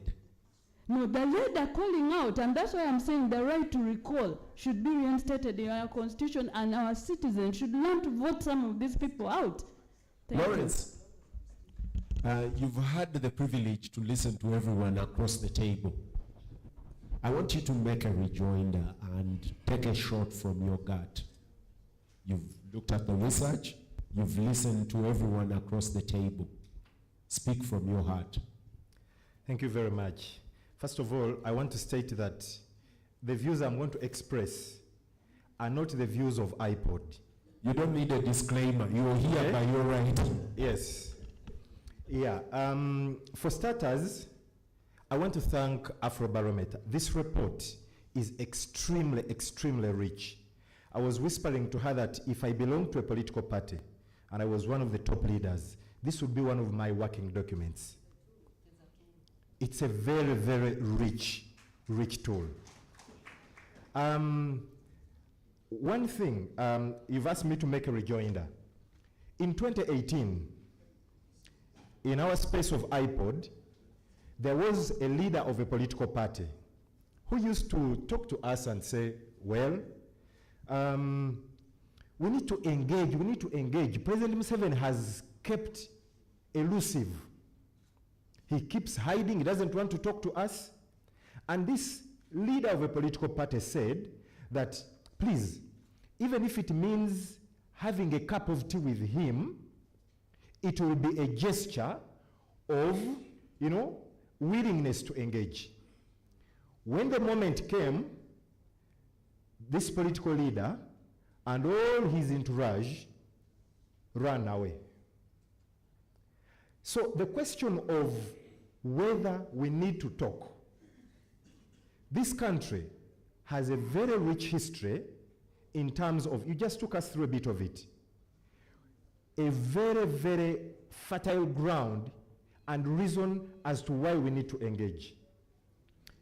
No, the led are calling out, and that's why I'm saying the right to recall should be reinstated in our constitution, and our citizens should learn to vote some of these people out. Lawrence, you've had the privilege to listen to everyone across the table. I want you to make a rejoinder and take a shot from your gut. You've looked at the research, you've listened to everyone across the table. Speak from your heart. Thank you very much. First of all, I want to state that the views I'm going to express are not the views of iPod. You don't need a disclaimer. You are here by your right. Yes. Yeah. For starters, I want to thank Afrobarometer. This report is extremely, extremely rich. I was whispering to her that if I belonged to a political party and I was one of the top leaders, this would be one of my working documents. It's a very, very rich tool. One thing, you've asked me to make a rejoinder. In 2018, in our space of iPod, there was a leader of a political party who used to talk to us and say, well, we need to engage. President Museveni has kept elusive. He keeps hiding, he doesn't want to talk to us. And this leader of a political party said that, please, even if it means having a cup of tea with him, it will be a gesture of willingness to engage. When the moment came, this political leader and all his entourage ran away. So the question of whether we need to talk, this country has a very rich history in terms of, you just took us through a bit of it, a very, very fertile ground and reason as to why we need to engage.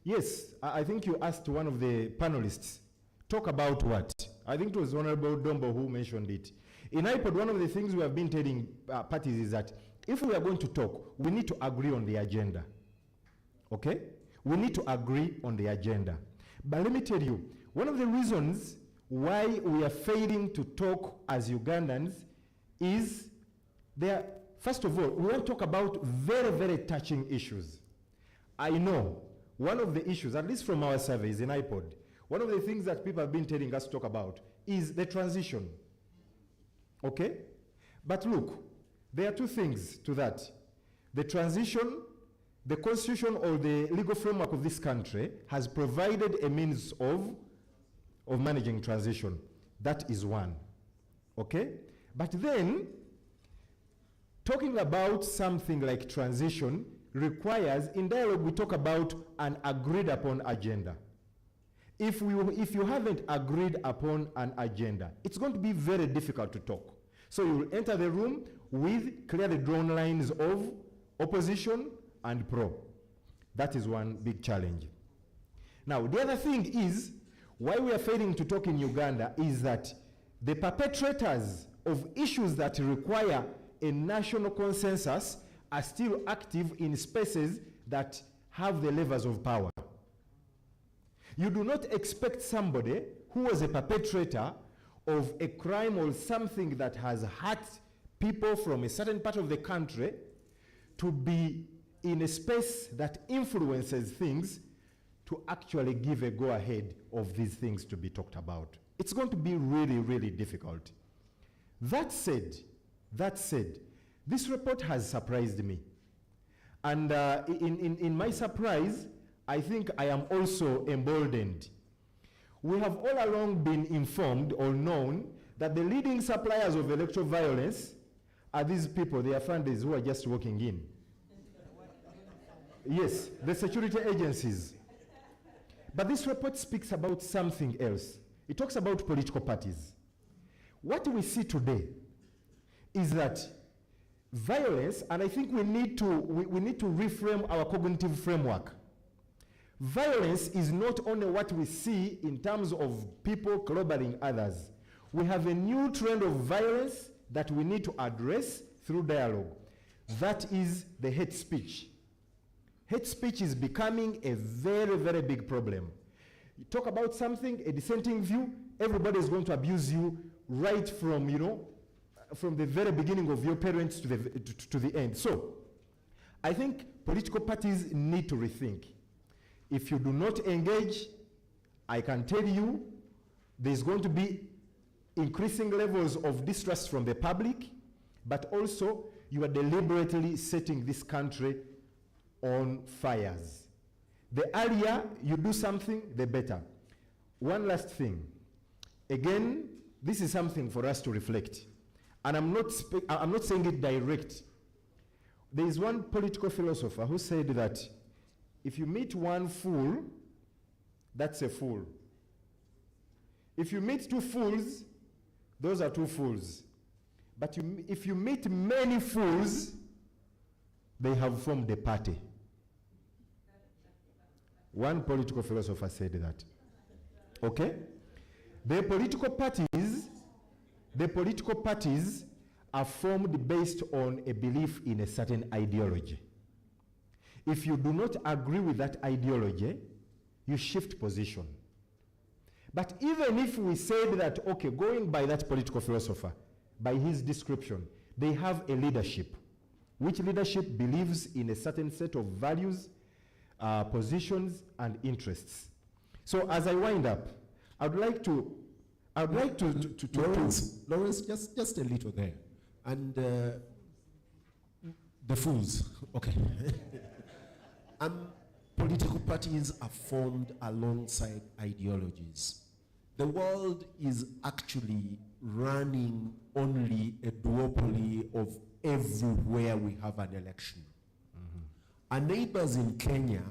Yes, I think you asked one of the panelists, talk about what? I think it was Honorable Dombo who mentioned it. In IPOD, one of the things we have been telling parties is that if we are going to talk, we need to agree on the agenda. Okay? We need to agree on the agenda. But let me tell you, one of the reasons why we are failing to talk as Ugandans is there. First of all, we want to talk about very, very touching issues. I know one of the issues, at least from our surveys in IPOD, one of the things that people have been telling us to talk about is the transition. Okay? But look, there are two things to that. The transition, the constitution or the legal framework of this country has provided a means of managing transition. That is one. Okay? But then, talking about something like transition requires, in dialogue, we talk about an agreed upon agenda. If you haven't agreed upon an agenda, it's going to be very difficult to talk. So you will enter the room with clearly drawn lines of opposition and pro. That is one big challenge. Now, the other thing is, why we are failing to talk in Uganda is that the perpetrators of issues that require a national consensus are still active in spaces that have the levers of power. You do not expect somebody who was a perpetrator of a crime or something that has hurt people from a certain part of the country to be in a space that influences things to actually give a go-ahead of these things to be talked about. It's going to be really, really difficult. That said, this report has surprised me. And in my surprise, I think I am also emboldened. We have all along been informed or known that the leading suppliers of electoral violence are these people, they are funders who are just walking in. Yes, the security agencies. But this report speaks about something else. It talks about political parties. What we see today is that violence, and I think we need to reframe our cognitive framework. Violence is not only what we see in terms of people clobbering others. We have a new trend of violence that we need to address through dialogue. That is the hate speech. Hate speech is becoming a very, very big problem. You talk about something, a dissenting view, everybody is going to abuse you right from, from the very beginning of your parents to the end. So, I think political parties need to rethink. If you do not engage, I can tell you there's going to be increasing levels of distrust from the public, but also you are deliberately setting this country on fires. The earlier you do something, the better. One last thing. Again, this is something for us to reflect. And I'm not saying it direct. There is one political philosopher who said that if you meet one fool, that's a fool. If you meet two fools, those are two fools. But if you meet many fools, they have formed a party. One political philosopher said that. Okay? The political parties are formed based on a belief in a certain ideology. If you do not agree with that ideology, you shift position. But even if we said that, okay, going by that political philosopher, by his description, they have a leadership, which leadership believes in a certain set of values, positions, and interests. So as I wind up, I'd like to Lawrence, just a little there. And the fools, okay. Political parties are formed alongside ideologies. The world is actually running only a duopoly of everywhere we have an election. Our neighbors in Kenya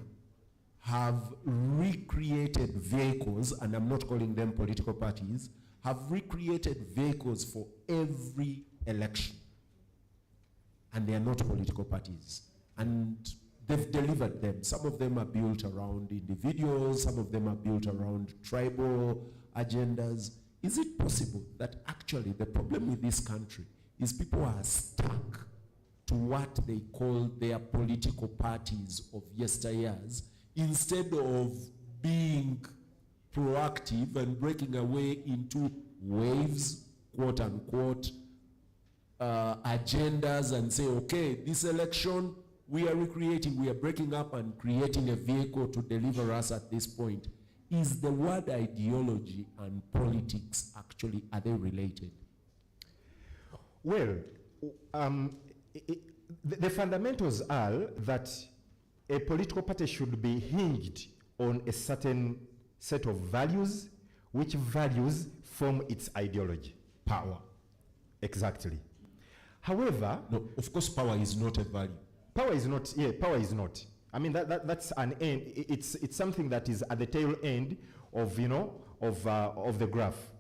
have recreated vehicles, and I'm not calling them political parties, have recreated vehicles for every election. And they are not political parties. And they've delivered them. Some of them are built around individuals, some of them are built around tribal agendas. Is it possible that actually the problem with this country is people are stuck to what they call their political parties of yesteryears instead of being proactive and breaking away into waves, quote unquote, agendas and say, okay, this election we are recreating, we are breaking up and creating a vehicle to deliver us at this point. Is the word ideology and politics actually, are they related? Well, the fundamentals are that a political party should be hinged on a certain set of values, which values form its ideology. Power. Exactly. However... No, of course power is not a value. Power is not, yeah, power is not. I mean, that's an end. It's something that is at the tail end of, you know, of the graph.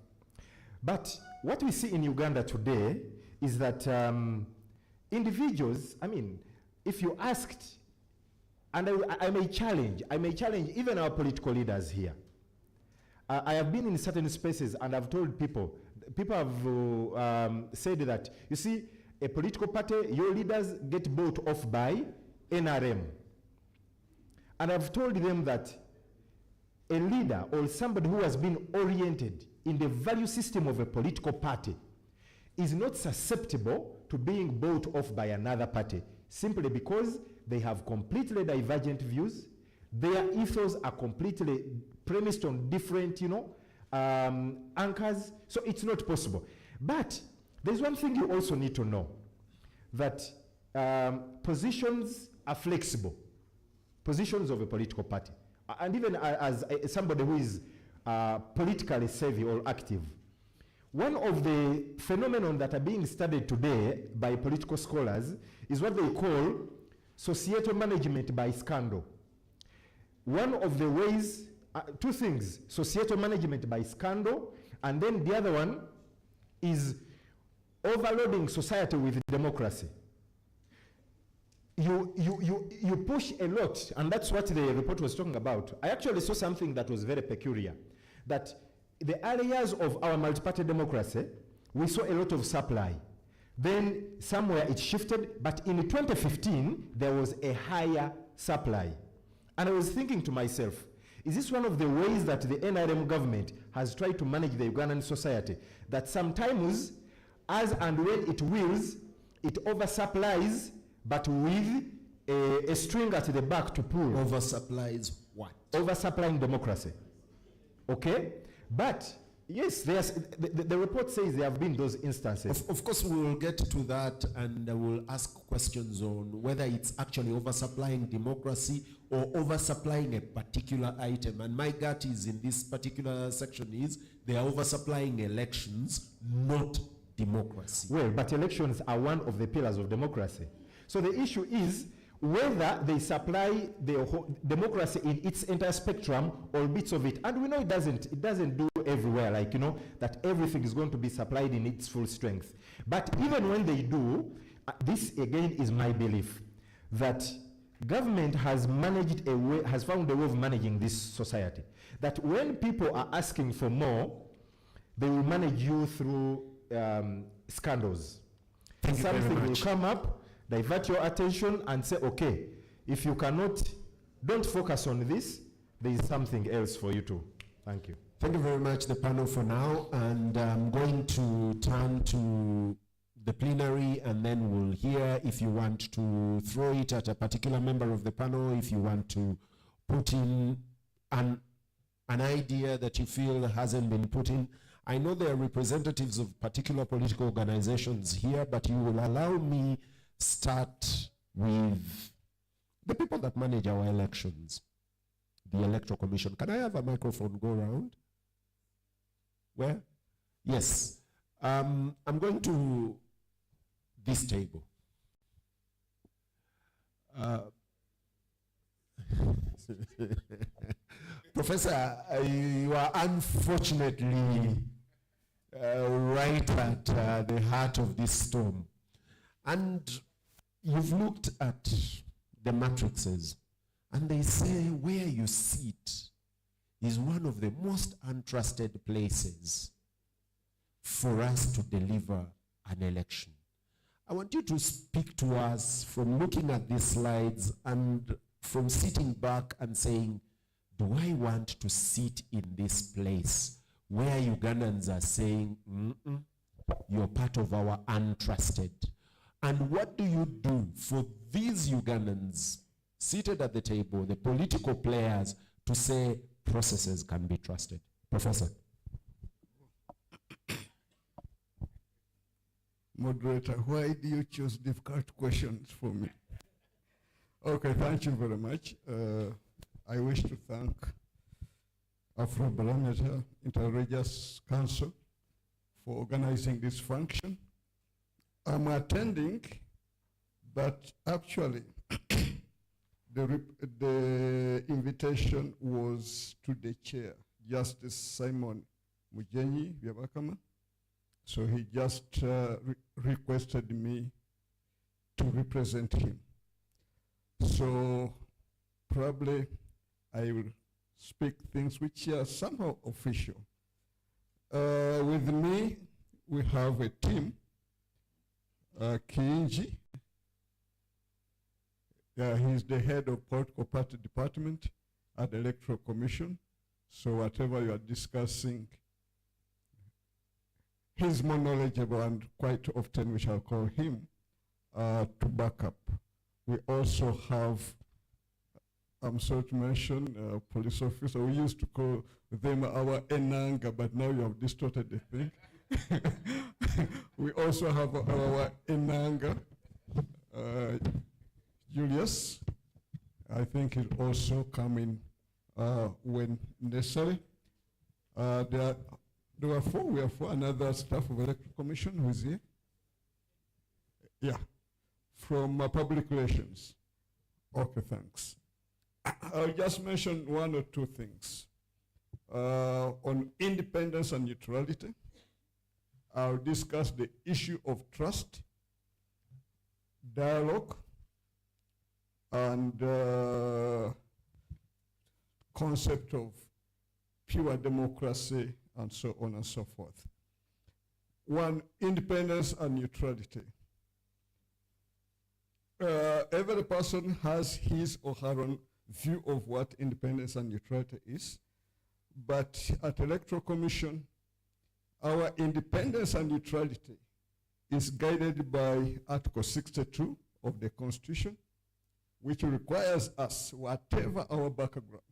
But what we see in Uganda today is that individuals, I mean, if you asked, and I may challenge even our political leaders here. I have been in certain spaces and I've told people have said that, you see, a political party, your leaders get bought off by NRM. And I've told them that a leader or somebody who has been oriented in the value system of a political party is not susceptible to being bought off by another party simply because they have completely divergent views. Their ethos are completely premised on different, you know, anchors. So it's not possible. But there's one thing you also need to know, that positions are flexible. Positions of a political party. And even as somebody who is politically savvy or active, one of the phenomena that are being studied today by political scholars is what they call societal management by scandal. One of the ways, two things, societal management by scandal, and then the other one is overloading society with democracy. You push a lot, and that's what the report was talking about. I actually saw something that was very peculiar, that the areas of our multi-party democracy, we saw a lot of supply. Then somewhere it shifted, but in 2015, there was a higher supply. And I was thinking to myself, is this one of the ways that the NRM government has tried to manage the Ugandan society? That sometimes, as and when it wills, it oversupplies, but with a string at the back to pull. Oversupplies what? Oversupplying democracy. Okay? But, yes, the report says there have been those instances. Of course, we will get to that, and we'll ask questions on whether it's actually oversupplying democracy or oversupplying a particular item. And my gut is in this particular section is they are oversupplying elections, not democracy. Well, but elections are one of the pillars of democracy. So the issue is whether they supply the democracy in its entire spectrum or bits of it. And we know it doesn't do everywhere, like, you know, that everything is going to be supplied in its full strength. But even when they do, this again is my belief, that government has managed a way, has found a way of managing this society. That when people are asking for more, they will manage you through scandals. Something will come up, divert your attention and say, okay, if you cannot, don't focus on this, there is something else for you to. Thank you. Thank you very much, the panel, for now. And I'm going to turn to the plenary, and then we'll hear if you want to throw it at a particular member of the panel, if you want to put in an idea that you feel hasn't been put in. I know there are representatives of particular political organizations here, but you will allow me start with the people that manage our elections, the Electoral Commission. Can I have a microphone go around? Where? Yes. I'm going to this table. Professor, you are unfortunately right at the heart of this storm. And you've looked at the matrices, and they say where you sit is one of the most untrusted places for us to deliver an election. I want you to speak to us from looking at these slides and from sitting back and saying, do I want to sit in this place where Ugandans are saying, you're part of our untrusted? And what do you do for these Ugandans seated at the table, the political players, to say processes can be trusted? Professor. Moderator, why do you choose difficult questions for me? Okay, thank you very much. I wish to thank Afrobarometer Interreligious Council for organizing this function. I'm attending, but actually the invitation was to the chair, Justice Simon Mujenyi Byabakama. So he just requested me to represent him. So probably I will speak things which are somehow official. With me, we have a team. Kiinji, he's the head of political party department at the Electoral Commission. So whatever you are discussing, he's more knowledgeable, and quite often we shall call him to back up. We also have, I'm sorry to mention, police officer. We used to call them our Enanga, but now you have distorted the thing. We also have our Enanga, Julius. I think he'll also come in when necessary. There were four. We have four. Another staff of Electoral Commission who is here. Yeah, from public relations. Okay, thanks. I'll just mention one or two things. On independence and neutrality, I'll discuss the issue of trust, dialogue, and concept of pure democracy, and so on and so forth. One, independence and neutrality. Every person has his or her own view of what independence and neutrality is, but at Electoral Commission, our independence and neutrality is guided by Article 62 of the Constitution, which requires us, whatever our background,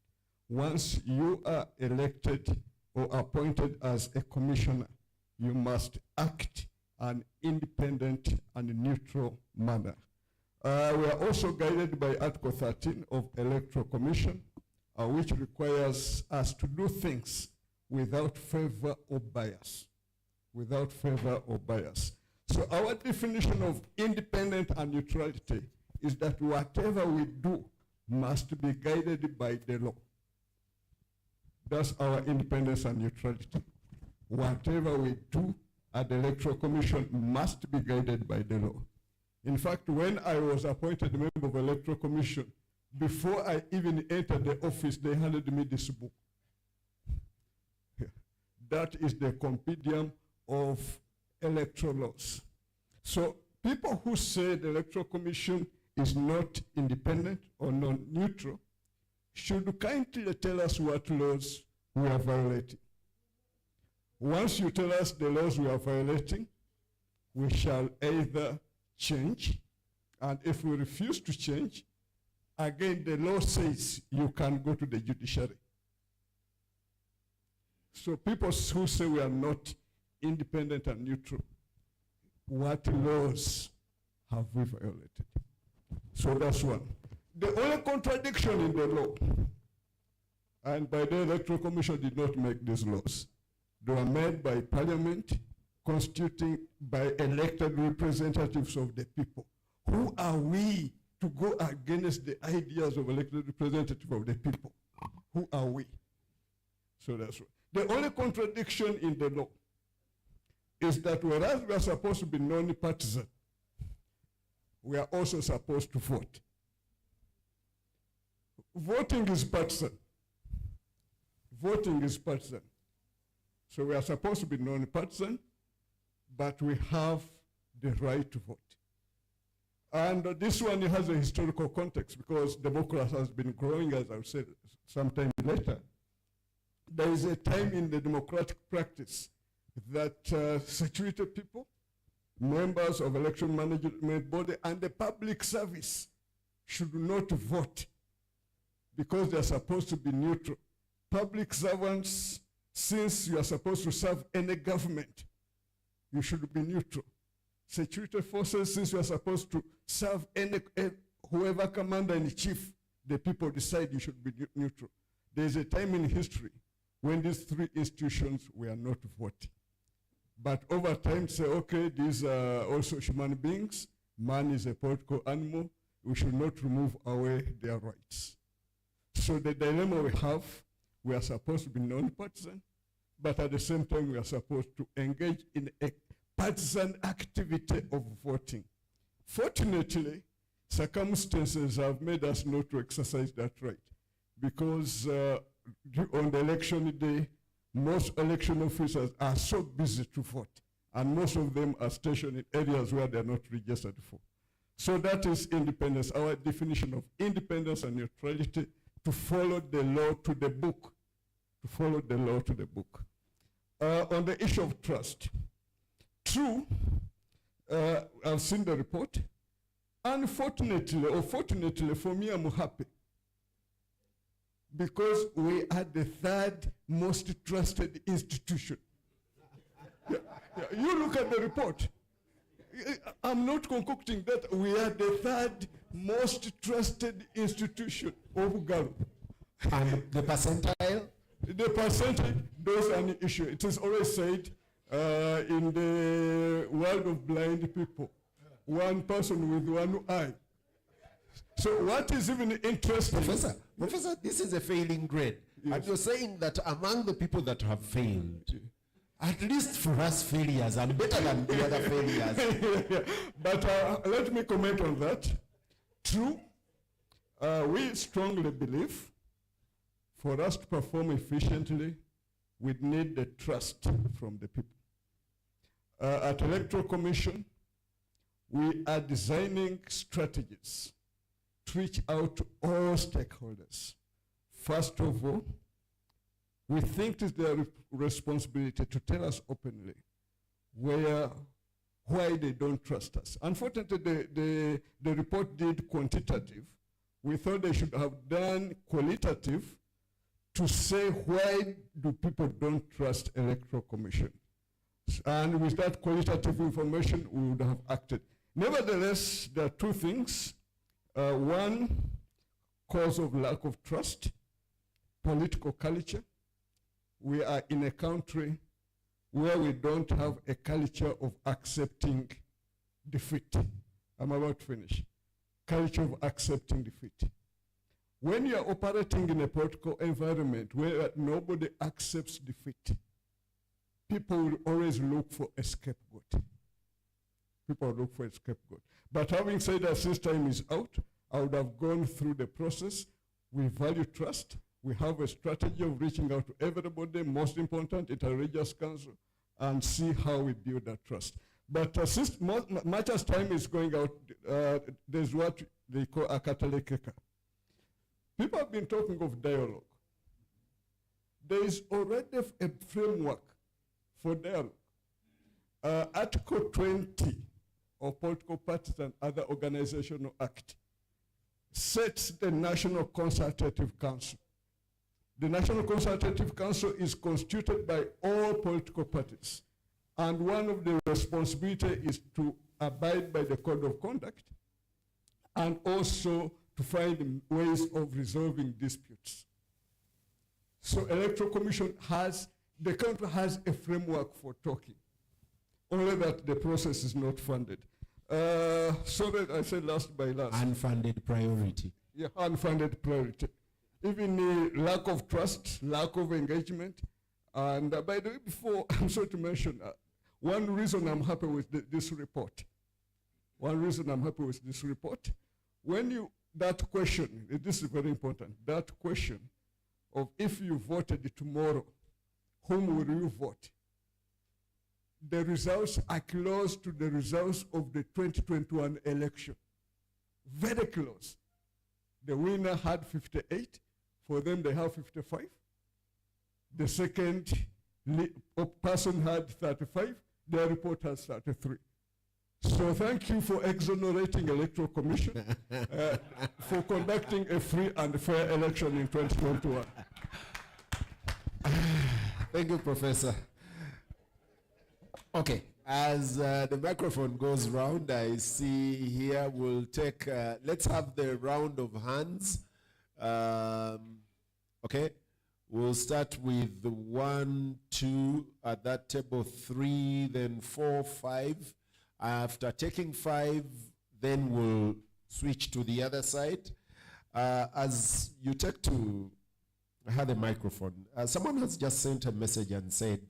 once you are elected or appointed as a commissioner, you must act in an independent and neutral manner. We are also guided by Article 13 of Electoral Commission, which requires us to do things without favor or bias. Without favor or bias. So our definition of independent and neutrality is that whatever we do must be guided by the law. That's our independence and neutrality. Whatever we do at the Electoral Commission must be guided by the law. In fact, when I was appointed member of the Electoral Commission, before I even entered the office, they handed me this book. That is the compendium of electoral laws. So people who say the Electoral Commission is not independent or non-neutral should kindly tell us what laws we are violating. Once you tell us the laws we are violating, we shall either change, and if we refuse to change, again the law says you can go to the judiciary. So people who say we are not independent and neutral, what laws have we violated? So that's one. The only contradiction in the law, and by the Electoral Commission did not make these laws, they were made by Parliament, constituting by elected representatives of the people. Who are we to go against the ideas of elected representatives of the people? Who are we? So that's right. The only contradiction in the law is that whereas we are supposed to be non-partisan, we are also supposed to vote. Voting is partisan. Voting is partisan. So we are supposed to be non-partisan, but we have the right to vote. And this one has a historical context because democracy has been growing, as I've said sometime later. There is a time in the democratic practice that situated people, members of election management body, and the public service should not vote because they are supposed to be neutral. Public servants, since you are supposed to serve any government, you should be neutral. Security forces, since you are supposed to serve whoever commander-in-chief, the people decide you should be neutral. There is a time in history when these three institutions were not voting. But over time, say, okay, these are also human beings. Man is a political animal. We should not remove away their rights. So the dilemma we have, we are supposed to be non-partisan, but at the same time, we are supposed to engage in a partisan activity of voting. Fortunately, circumstances have made us not to exercise that right because on the election day, most election officers are so busy to vote, and most of them are stationed in areas where they are not registered for. So that is independence, our definition of independence and neutrality, to follow the law to the book, to follow the law to the book. On the issue of trust, true, I've seen the report. Unfortunately, or fortunately for me, I'm happy because we are the third most trusted institution. You look at the report. I'm not concocting that. We are the third most trusted institution of Gallup. And the percentile? The percentage, those are an issue. It is always said in the world of blind people, one person with one eye. So what is even interesting? Professor, this is a failing grade. Yes. And you're saying that among the people that have failed, at least for us failures are better than the other failures. Yeah. But let me comment on that. True, we strongly believe for us to perform efficiently, we need the trust from the people. At Electoral Commission, we are designing strategies to reach out to all stakeholders. First of all, we think it is their responsibility to tell us openly why they don't trust us. Unfortunately, the report did quantitative. We thought they should have done qualitative to say why do people don't trust Electoral Commission. And with that qualitative information, we would have acted. Nevertheless, there are two things. One, cause of lack of trust, political culture. We are in a country where we don't have a culture of accepting defeat. I'm about to finish. Culture of accepting defeat. When you are operating in a political environment where nobody accepts defeat, people will always look for a scapegoat. People look for a scapegoat. But having said that, since time is out, I would have gone through the process. We value trust. We have a strategy of reaching out to everybody, most important, Interreligious Council, and see how we build that trust. But since much as time is going out, there's what they call a katalekeka. People have been talking of dialogue. There is already a framework for dialogue. Article 20 of Political Parties and Other Organizational Act sets the National Consultative Council. The National Consultative Council is constituted by all political parties. And one of the responsibilities is to abide by the code of conduct and also to find ways of resolving disputes. So Electoral Commission the country has a framework for talking, only that the process is not funded. Sorry, I said last by last. Unfunded priority. Yeah, unfunded priority. Even the lack of trust, lack of engagement. And by the way, before, I'm sorry to mention, one reason I'm happy with this report. One reason I'm happy with this report, that question, this is very important, that question of if you voted tomorrow, whom will you vote? The results are close to the results of the 2021 election. Very close. The winner had 58. For them, they have 55. The second person had 35. Their report has 33. So thank you for exonerating Electoral Commission for conducting a free and fair election in 2021. Thank you, Professor. Okay, as the microphone goes round, I see here we'll take, let's have the round of hands. Okay, we'll start with the 1, 2, at that table 3, then 4, 5. After taking 5, then we'll switch to the other side. As you take to, I had a microphone. Someone has just sent a message and said,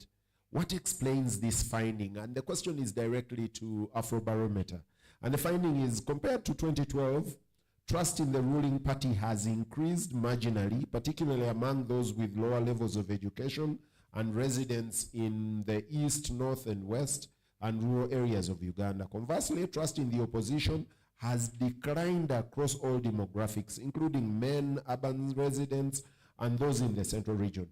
what explains this finding? And the question is directly to Afrobarometer. And the finding is, compared to 2012, trust in the ruling party has increased marginally, particularly among those with lower levels of education and residents in the east, north, and west, and rural areas of Uganda. Conversely, trust in the opposition has declined across all demographics, including men, urban residents, and those in the central region.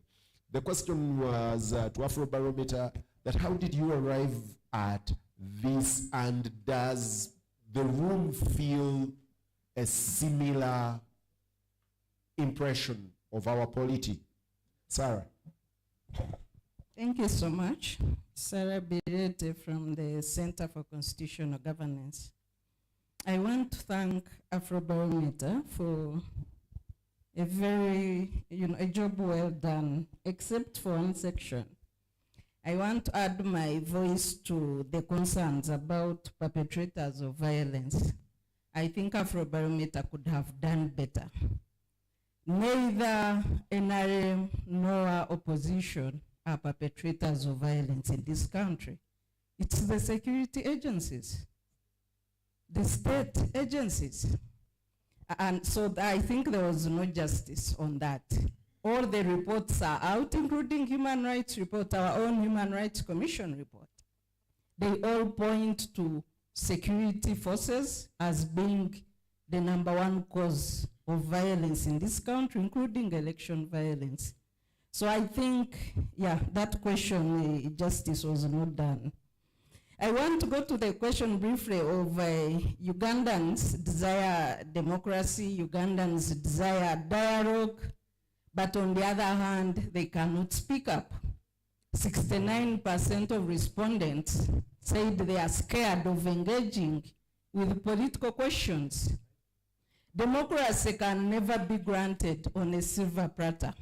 The question was to Afrobarometer that how did you arrive at this, and does the room feel a similar impression of our polity? Sarah. Thank you so much. Sarah Birete from the Center for Constitutional Governance. I want to thank Afrobarometer for a very, a job well done, except for one section. I want to add my voice to the concerns about perpetrators of violence. I think Afrobarometer could have done better. Neither NRM nor opposition are perpetrators of violence in this country. It's the security agencies, the state agencies. And so I think there was no justice on that. All the reports are out, including Human Rights Report, our own Human Rights Commission report. They all point to security forces as being the #1 cause of violence in this country, including election violence. So I think, that question, justice was not done. I want to go to the question briefly of Ugandans desire democracy, Ugandans desire dialogue, but on the other hand, they cannot speak up. 69% of respondents said they are scared of engaging with political questions. Democracy can never be granted on a silver platter.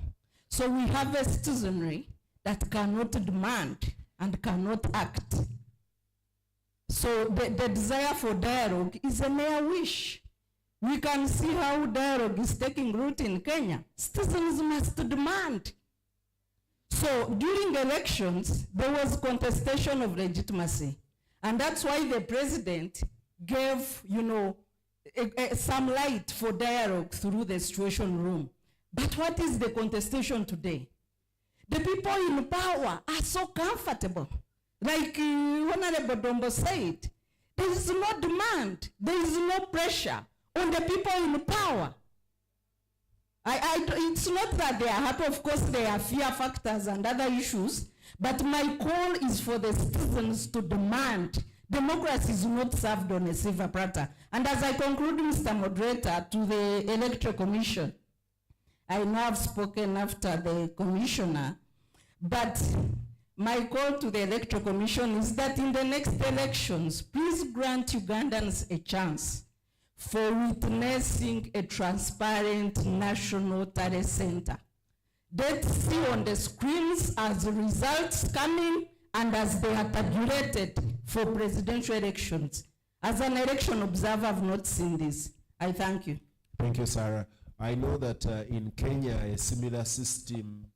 So we have a citizenry that cannot demand and cannot act. So the desire for dialogue is a mere wish. We can see how dialogue is taking root in Kenya. Citizens must demand. So during elections, there was contestation of legitimacy. And that's why the president gave, some light for dialogue through the situation room. But what is the contestation today? The people in power are so comfortable. Like Honorable Dombo said, there is no demand, there is no pressure on the people in power. It's not that they are happy, of course there are fear factors and other issues, but my call is for the citizens to demand. Democracy is not served on a silver platter. And as I conclude, Mr. Moderator, to the Electoral Commission, I now have spoken after the commissioner, but my call to the Electoral Commission is that in the next elections, please grant Ugandans a chance for witnessing a transparent national talent center. Let's see on the screens as the results coming and as they are tabulated for presidential elections. As an election observer, I've not seen this. I thank you. Thank you, Sarah. I know that in Kenya, a similar system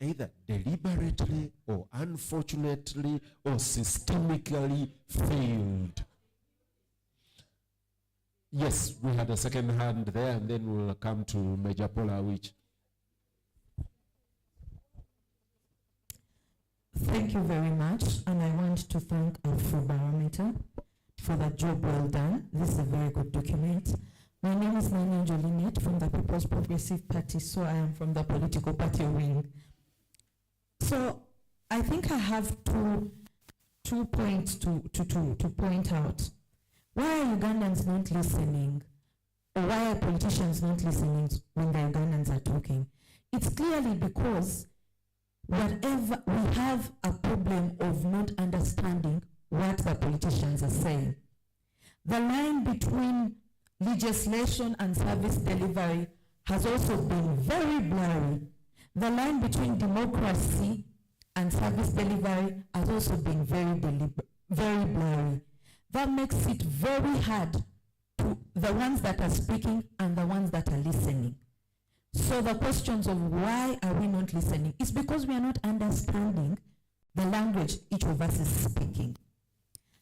either deliberately or unfortunately or systemically failed. Yes, we had a second hand there, and then we'll come to Major Paula, which. Thank you very much, and I want to thank Afrobarometer for the job well done. This is a very good document. My name is Nani Jolinet from the People's Progressive Party, so I am from the political party wing. So I think I have two points to point out. Why are Ugandans not listening? Or why are politicians not listening when the Ugandans are talking? It's clearly because whatever we have a problem of not understanding what the politicians are saying. The line between legislation and service delivery has also been very blurry. The line between democracy and service delivery has also been very blurry. That makes it very hard to the ones that are speaking and the ones that are listening. So the questions of why are we not listening is because we are not understanding the language each of us is speaking.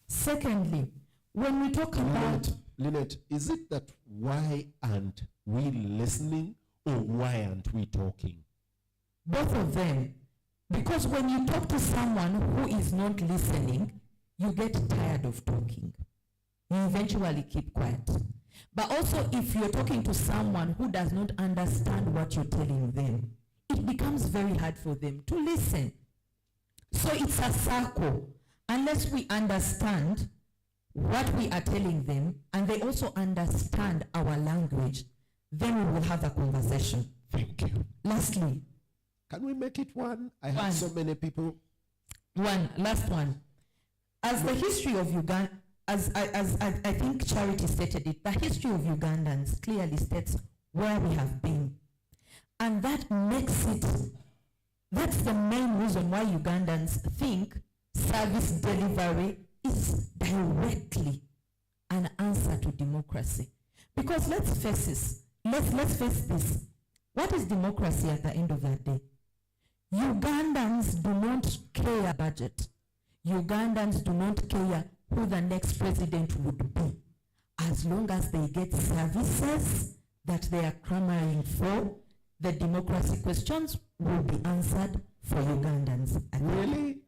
Secondly, when we talk about... Lynette, is it that why aren't we listening or why aren't we talking? Both of them. Because when you talk to someone who is not listening, you get tired of talking. You eventually keep quiet. But also if you're talking to someone who does not understand what you're telling them, it becomes very hard for them to listen. So it's a circle. Unless we understand what we are telling them and they also understand our language, then we will have a conversation. Thank you. Lastly. Can we make it one? I have so many people. Last one. As the history of Uganda, as I think Charity stated it, the history of Ugandans clearly states where we have been. And that makes it, that's the main reason why Ugandans think service delivery is directly an answer to democracy. Because let's face this, let's face this. What is democracy at the end of that day? Ugandans do not care budget. Ugandans do not care who the next president would be, as long as they get services that they are clamoring for. The democracy questions will be answered for Ugandans. Really?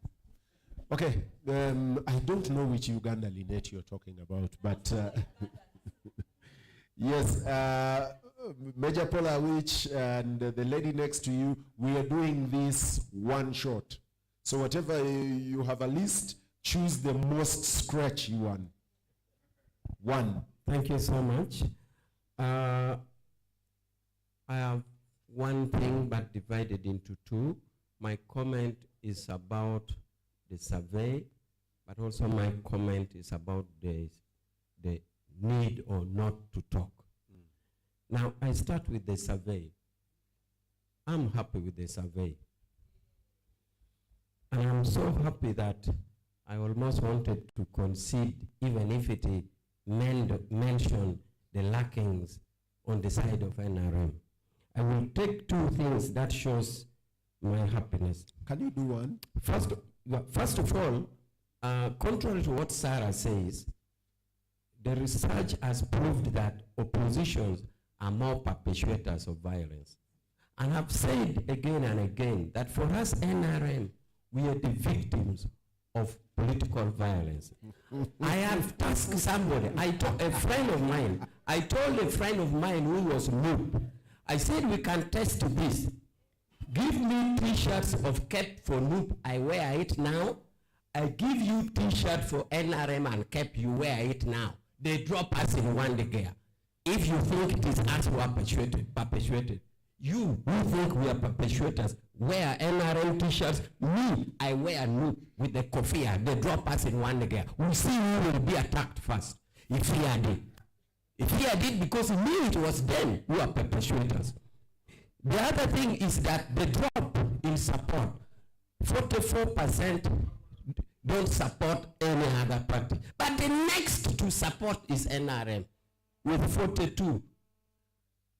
Okay, I don't know which Uganda Lynette you're talking about, but yes, Major Paula Witch and the lady next to you, we are doing this one shot. So whatever you have a list, choose the most scratchy one. One. Thank you so much. I have one thing but divided into two. My comment is about the survey, but also my comment is about the need or not to talk. Now, I start with the survey. I'm happy with the survey. And I'm so happy that I almost wanted to concede, even if it mentioned the lackings on the side of NRM. I will take two things that shows my happiness. Can you do one? First of all, contrary to what Sarah says, the research has proved that oppositions are more perpetuators of violence. And I've said again and again that for us NRM, we are the victims of political violence. I have tasked somebody, I told a friend of mine who was noob, I said we can test this. Give me t-shirts of cap for noob, I wear it now. I give you t-shirt for NRM and cap, you wear it now. They drop us in one gear. If you think it is us who are perpetuated, you who think we are perpetuators, wear NRM t-shirts, me, I wear noob with the kofia, they drop us in one gear. We see who will be attacked first, if we are there. He feared it because he knew it was them who are perpetrators. The other thing is that the drop in support, 44% don't support any other party. But the next to support is NRM with 42.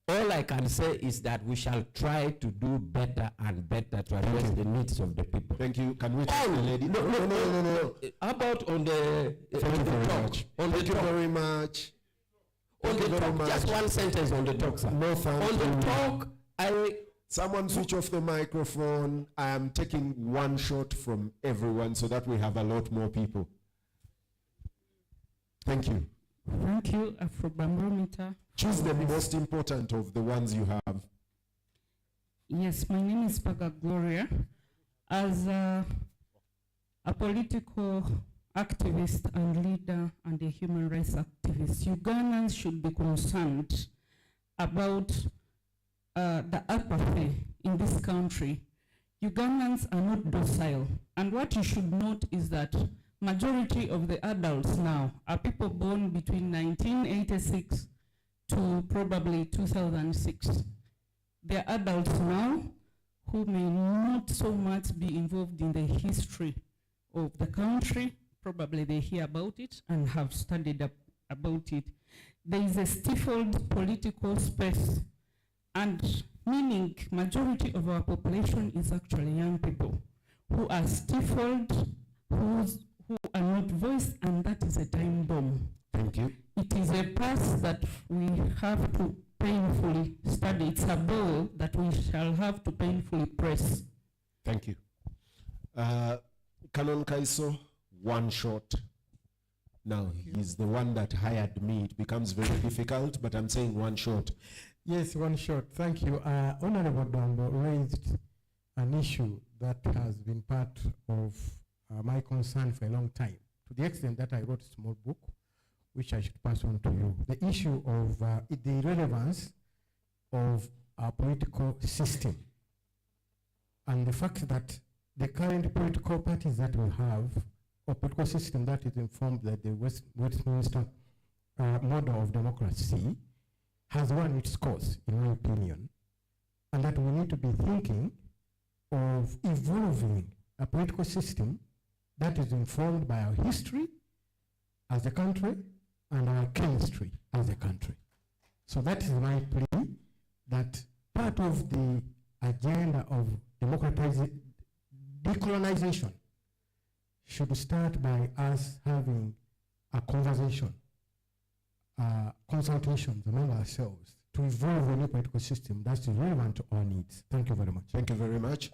All I can say is that we shall try to do better and better to address the needs of the people. Thank you. Can we take the lady? No. How about on the Thank you very much. Thank you very much. On the talk, just one sentence on the talk, sir. No, thank on you. the talk, Someone switch off the microphone. I am taking one shot from everyone so that we have a lot more people. Thank you. Thank you, Afrobarometer. Choose the most important of the ones you have. Yes, my name is Paga Gloria. As a political activist and leader and a human rights activist, Ugandans should be concerned about the apathy in this country. Ugandans are not docile. And what you should note is that majority of the adults now are people born between 1986 to probably 2006. They are adults now who may not so much be involved in the history of the country. Probably they hear about it and have studied about it. There is a stifled political space, and meaning majority of our population is actually young people who are stifled, who are not voiced, and that is a time bomb. Thank you. It is a path that we have to painfully study. It's a ball that we shall have to painfully press. Thank you. Canon Kaiso, one shot. Now, he's the one that hired me. It becomes very difficult, but I'm saying one shot. Yes, one shot. Thank you. Honorable Dombo raised an issue that has been part of my concern for a long time, to the extent that I wrote a small book, which I should pass on to you. The issue of the relevance of our political system and the fact that the current political parties that we have, or political system that is informed by the Westminster model of democracy, has run its course, in my opinion, and that we need to be thinking of evolving a political system that is informed by our history as a country and our chemistry as a country. So that is my plea, that part of the agenda of decolonization should start by us having a conversation, consultations among ourselves to evolve a new political system that is relevant to our needs. Thank you very much. Thank you very much.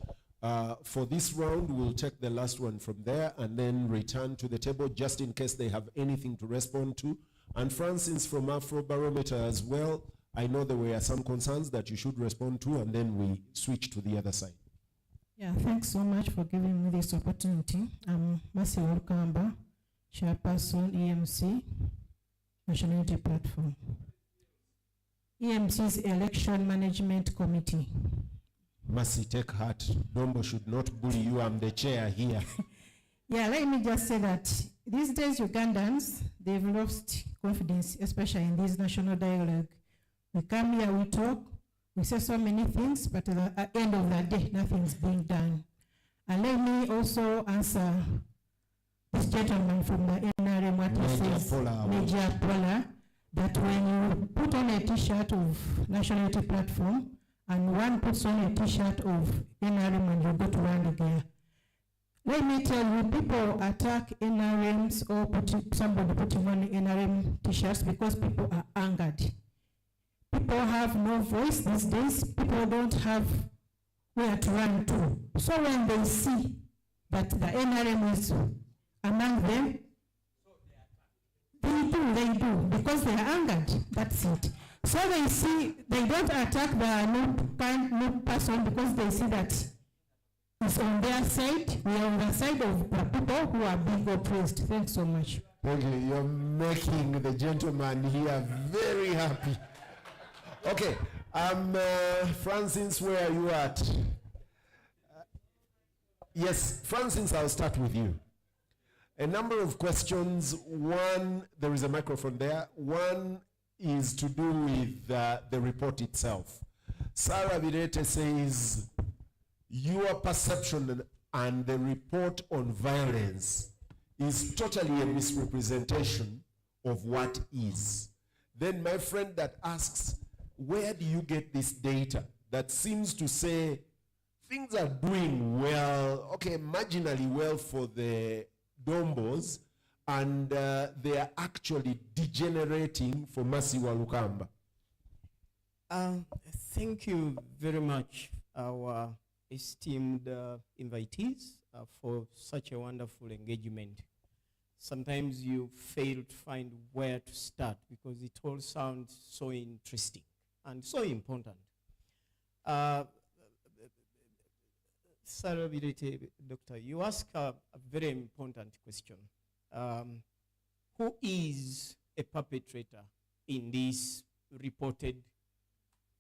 For this round, we'll take the last one from there and then return to the table just in case they have anything to respond to. And Francis from Afrobarometer as well, I know there were some concerns that you should respond to, and then we switch to the other side. Yeah, thanks so much for giving me this opportunity. I'm Mercy Olukamba, Chairperson, EMC, Nationality Platform. EMC's Election Management Committee. Mercy, take heart. Dombo should not bully you. I'm the chair here. Yeah, let me just say that these days Ugandans, they've lost confidence, especially in this national dialogue. We come here, we talk, we say so many things, but at the end of the day, nothing's being done. And let me also answer this gentleman from the NRM, what he says, Major Pola, that when you put on a t-shirt of Nationality Platform, and one puts on a t-shirt of NRM and you go to round gear. Let me tell you, people attack NRMs or somebody putting on NRM t-shirts because people are angered. People have no voice these days. People don't have where to run to. So when they see that the NRM is among them, they do, because they are angered. That's it. So they see, they don't attack the new person because they see that it's on their side. We are on the side of the people who are being oppressed. Thanks so much. Thank you. You're making the gentleman here very happy. Okay, Francis, where are you at? Yes, Francis, I'll start with you. A number of questions. One, there is a microphone there. One is to do with the report itself. Sarah Birete says, your perception and the report on violence is totally a misrepresentation of what is. Then my friend that asks, where do you get this data that seems to say things are doing well, okay, marginally well for the Dombos, and they are actually degenerating for Masiwa Lukamba? Thank you very much, our esteemed invitees, for such a wonderful engagement. Sometimes you fail to find where to start because it all sounds so interesting and so important. Sarah Birete, Doctor, you ask a very important question. Who is a perpetrator in these reported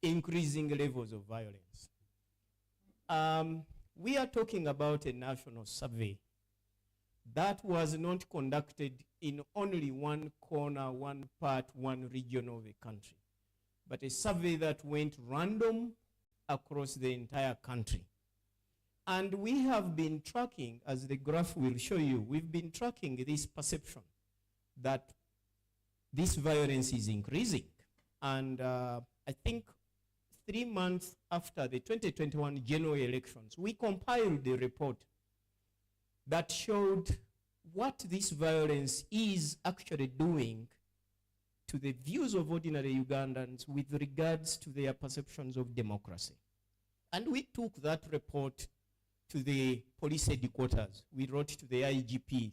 increasing levels of violence? We are talking about a national survey that was not conducted in only one corner, one part, one region of a country, but a survey that went random across the entire country. And we have been tracking, as the graph will show you, we've been tracking this perception that this violence is increasing. And I think 3 months after the 2021 general elections, we compiled a report that showed what this violence is actually doing to the views of ordinary Ugandans with regards to their perceptions of democracy. And we took that report to the police headquarters. We wrote to the IGP,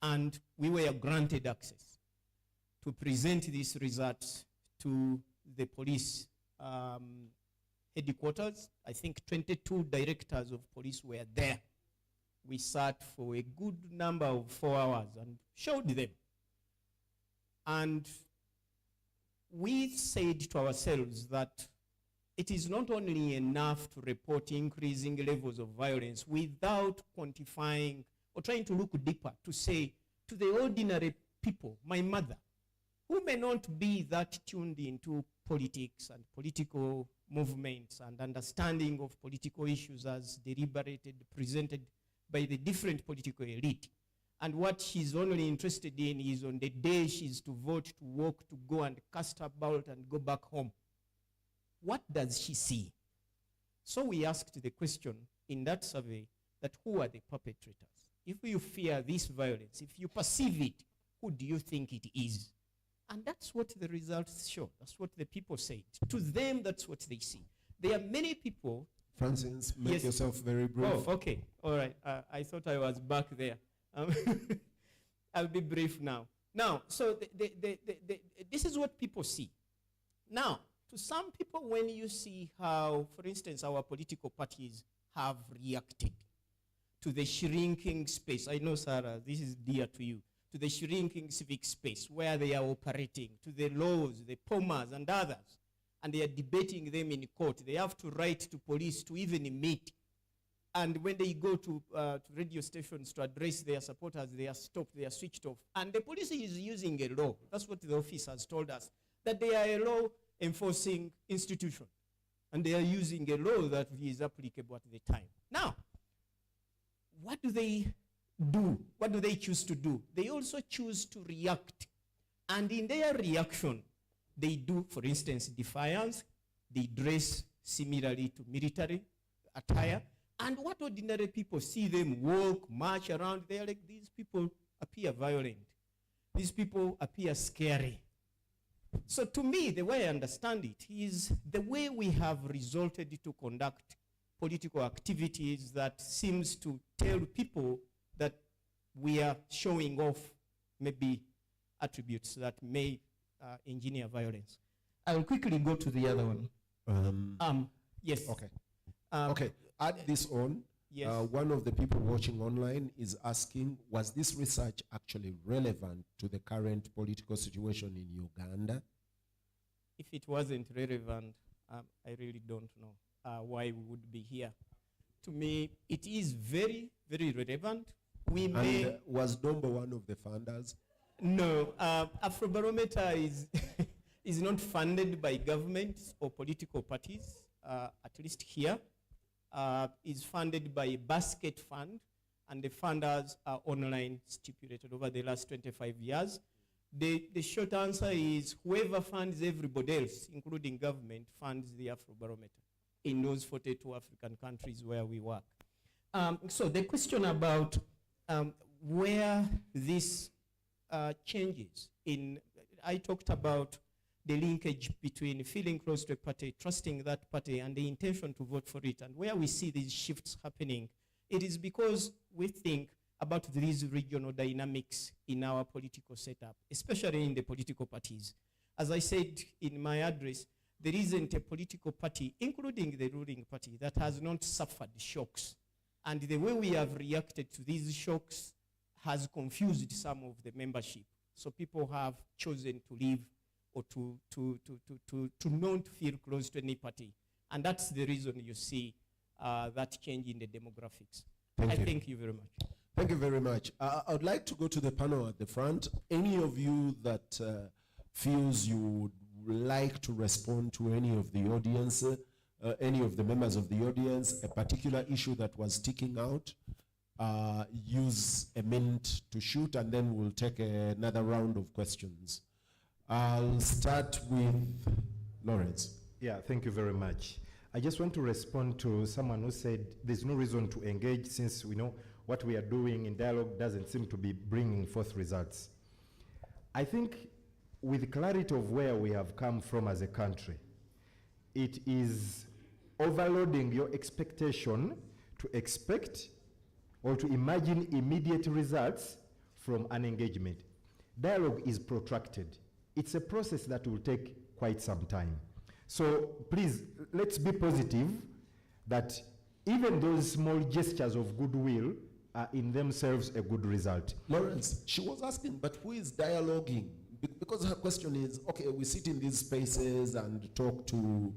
and we were granted access to present these results to the police headquarters. I think 22 directors of police were there. We sat for a good number of 4 hours and showed them. And we said to ourselves that it is not only enough to report increasing levels of violence without quantifying or trying to look deeper to say to the ordinary people, my mother, who may not be that tuned into politics and political movements and understanding of political issues as deliberated, presented by the different political elite. And what she's only interested in is on the day she's to vote, to walk, to go and cast her ballot and go back home. What does she see? So we asked the question in that survey that who are the perpetrators? If you fear this violence, if you perceive it, who do you think it is? And that's what the results show. That's what the people say. To them, that's what they see. There are many people. Francis, make Yes. yourself very brief. Oh, okay. All right. I thought I was back there. I'll be brief now. Now, so this is what people see. Now, to some people, when you see how, for instance, our political parties have reacted to the shrinking space, I know, Sarah, this is dear to you, to the shrinking civic space where they are operating, to the laws, the POMAs and others, and they are debating them in court. They have to write to police to even meet. And when they go to radio stations to address their supporters, they are stopped, they are switched off. And the police is using a law. That's what the office has told us, that they are a law enforcing institution. And they are using a law that is applicable at the time. Now, what do they do? What do they choose to do? They also choose to react. And in their reaction, they do, for instance, defiance. They dress similarly to military attire. And what ordinary people see them walk, march around, they're like, these people appear violent. These people appear scary. So to me, the way I understand it is the way we have resorted to conduct political activities that seems to tell people that we are showing off maybe attributes that may engineer violence. I will quickly go to the other one. Yes. Okay. Okay. Add this on. Yes. One of the people watching online is asking, was this research actually relevant to the current political situation in Uganda? If it wasn't relevant, I really don't know why we would be here. To me, it is very, very relevant. We may. Was Dombo one of the funders? No, Afrobarometer is, is not funded by governments or political parties, at least here. Is funded by a basket fund, and the funders are online stipulated over the last 25 years. The short answer is whoever funds everybody else, including government, funds the Afrobarometer in those 42 African countries where we work. So the question about where this changes in, I talked about the linkage between feeling close to a party, trusting that party, and the intention to vote for it. And where we see these shifts happening, it is because we think about these regional dynamics in our political setup, especially in the political parties. As I said in my address, there isn't a political party, including the ruling party, that has not suffered shocks. And the way we have reacted to these shocks has confused some of the membership. So people have chosen to leave or to not feel close to any party. And that's the reason you see that change in the demographics. Thank you very much. Thank you very much. I would like to go to the panel at the front. Any of you that feels you would like to respond to any of the audience, any of the members of the audience, a particular issue that was sticking out, use a minute to shoot, and then we'll take another round of questions. I'll start with Lawrence. Yeah, thank you very much. I just want to respond to someone who said there's no reason to engage since we know what we are doing in dialogue doesn't seem to be bringing forth results. I think with clarity of where we have come from as a country, it is overloading your expectation to expect or to imagine immediate results from an engagement. Dialogue is protracted. It's a process that will take quite some time. So please, let's be positive that even those small gestures of goodwill are in themselves a good result. Lawrence, she was asking, but who is dialoguing? Because her question is, okay, we sit in these spaces and talk to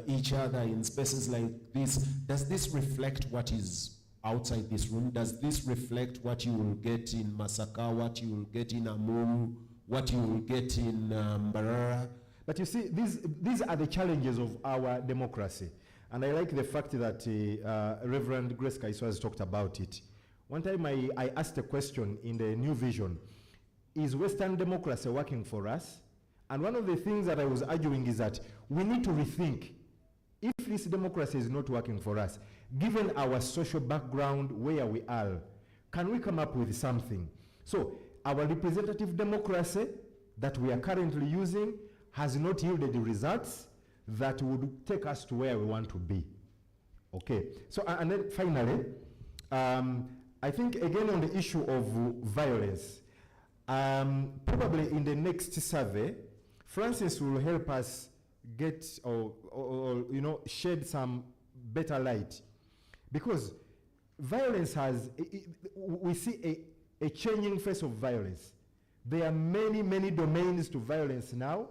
each other in spaces like this. Does this reflect what is outside this room? Does this reflect what you will get in Masaka, what you will get in Amuru, what you will get in Mbarara? But you see, these are the challenges of our democracy. And I like the fact that Reverend Grace Kaiso has talked about it. One time I asked a question in the New Vision, is Western democracy working for us? And one of the things that I was arguing is that we need to rethink, if this democracy is not working for us, given our social background, where we are, can we come up with something? So our representative democracy that we are currently using has not yielded the results that would take us to where we want to be. Okay, so and then finally, I think again on the issue of violence, probably in the next survey, Francis will help us get or you know, shed some better light, because violence has, we see a changing face of violence. There are many, many domains to violence now.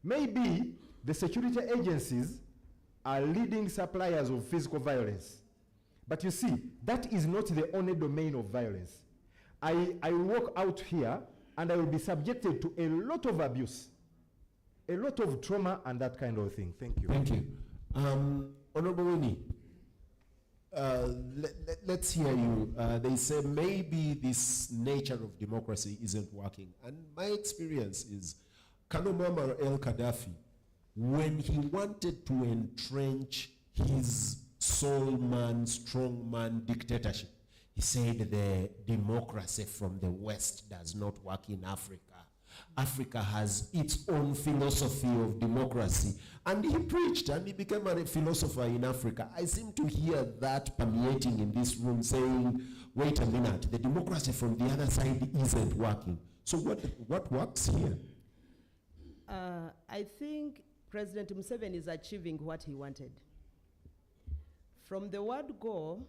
Maybe the security agencies are leading suppliers of physical violence. But you see, that is not the only domain of violence. I walk out here and I will be subjected to a lot of abuse, a lot of trauma and that kind of thing. Thank you. Thank you. Honorable Winnie, let's hear you. They say maybe this nature of democracy isn't working. And my experience is Colonel Muammar el-Gaddafi, when he wanted to entrench his soul man, strong man dictatorship, he said the democracy from the West does not work in Africa. Africa has its own philosophy of democracy. And he preached and he became a philosopher in Africa. I seem to hear that permeating in this room, saying, wait a minute, the democracy from the other side isn't working. So what works here? I think President Museveni is achieving what he wanted. From the word go,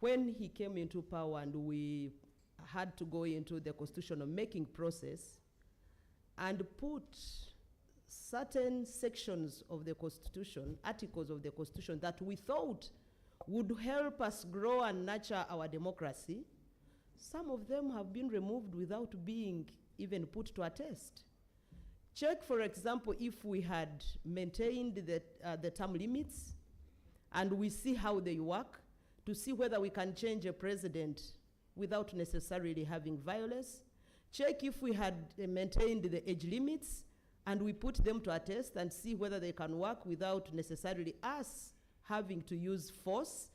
when he came into power and we had to go into the constitutional making process and put certain sections of the Constitution, articles of the Constitution that we thought would help us grow and nurture our democracy, Some of them have been removed without being even put to a test. Check, for example, if we had maintained the term limits and we see how they work, to see whether we can change a president without necessarily having violence. Check if we had maintained the age limits and we put them to a test and see whether they can work without necessarily us having to use force.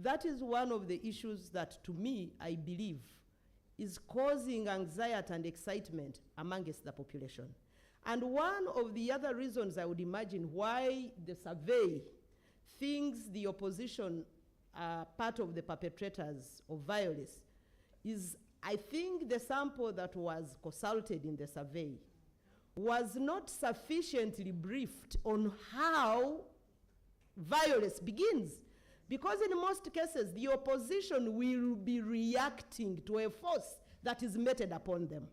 That is one of the issues that, to me, I believe, is causing anxiety and excitement amongst the population. And one of the other reasons I would imagine why the survey thinks the opposition are part of the perpetrators of violence is, I think the sample that was consulted in the survey was not sufficiently briefed on how violence begins. Because in most cases, the opposition will be reacting to a force that is meted upon them.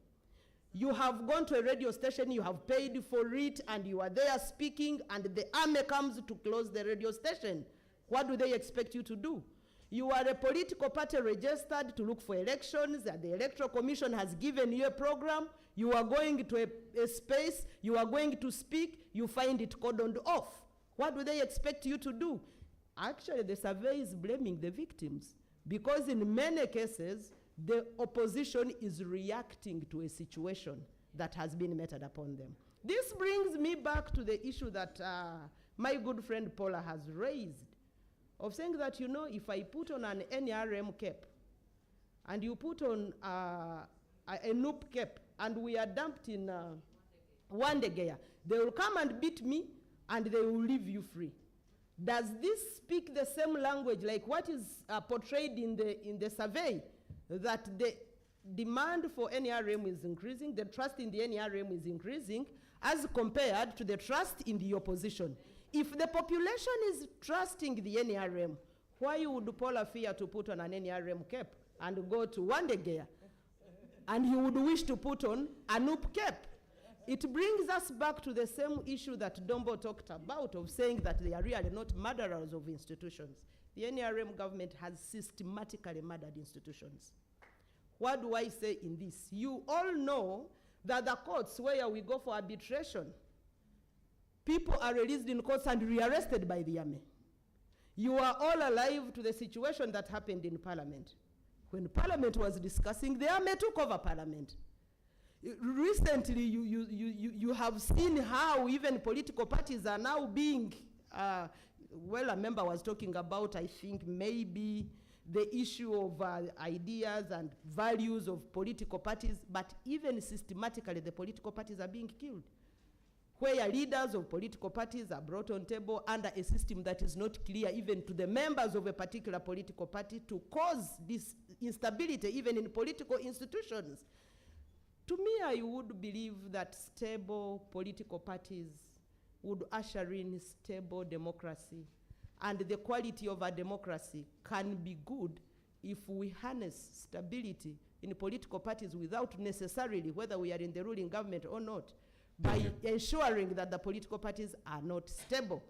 You have gone to a radio station, you have paid for it, and you are there speaking, and the army comes to close the radio station. What do they expect you to do? You are a political party registered to look for elections, and the Electoral Commission has given you a program. You are going to a space, you are going to speak, you find it cordoned off. What do they expect you to do? Actually, the survey is blaming the victims, because in many cases, the opposition is reacting to a situation that has been meted upon them. This brings me back to the issue that my good friend Paula has raised, of saying that, you know, if I put on an NRM cap, and you put on a NUP cap, and we are dumped in Wampewo, they will come and beat me, and they will leave you free. Does this speak the same language like what is portrayed in the survey, that the demand for NRM is increasing, the trust in the NRM is increasing, as compared to the trust in the opposition? If the population is trusting the NRM, why would Paula fear to put on an NRM cap and go to Wampewo? And he would wish to put on a NUP cap. It brings us back to the same issue that Dombo talked about, of saying that they are really not murderers of institutions. The NRM government has systematically murdered institutions. What do I say in this? You all know that the courts where we go for arbitration, people are released in courts and rearrested by the army. You are all alive to the situation that happened in Parliament. When Parliament was discussing, the army took over Parliament. Recently, you have seen how even political parties are now being, well, a member was talking about, I think, maybe the issue of ideas and values of political parties, but even systematically, the political parties are being killed, where leaders of political parties are brought on table under a system that is not clear even to the members of a particular political party, to cause this instability even in political institutions. To me, I would believe that stable political parties would usher in stable democracy. And the quality of our democracy can be good if we harness stability in political parties without necessarily, whether we are in the ruling government or not, by ensuring that the political parties are not stable.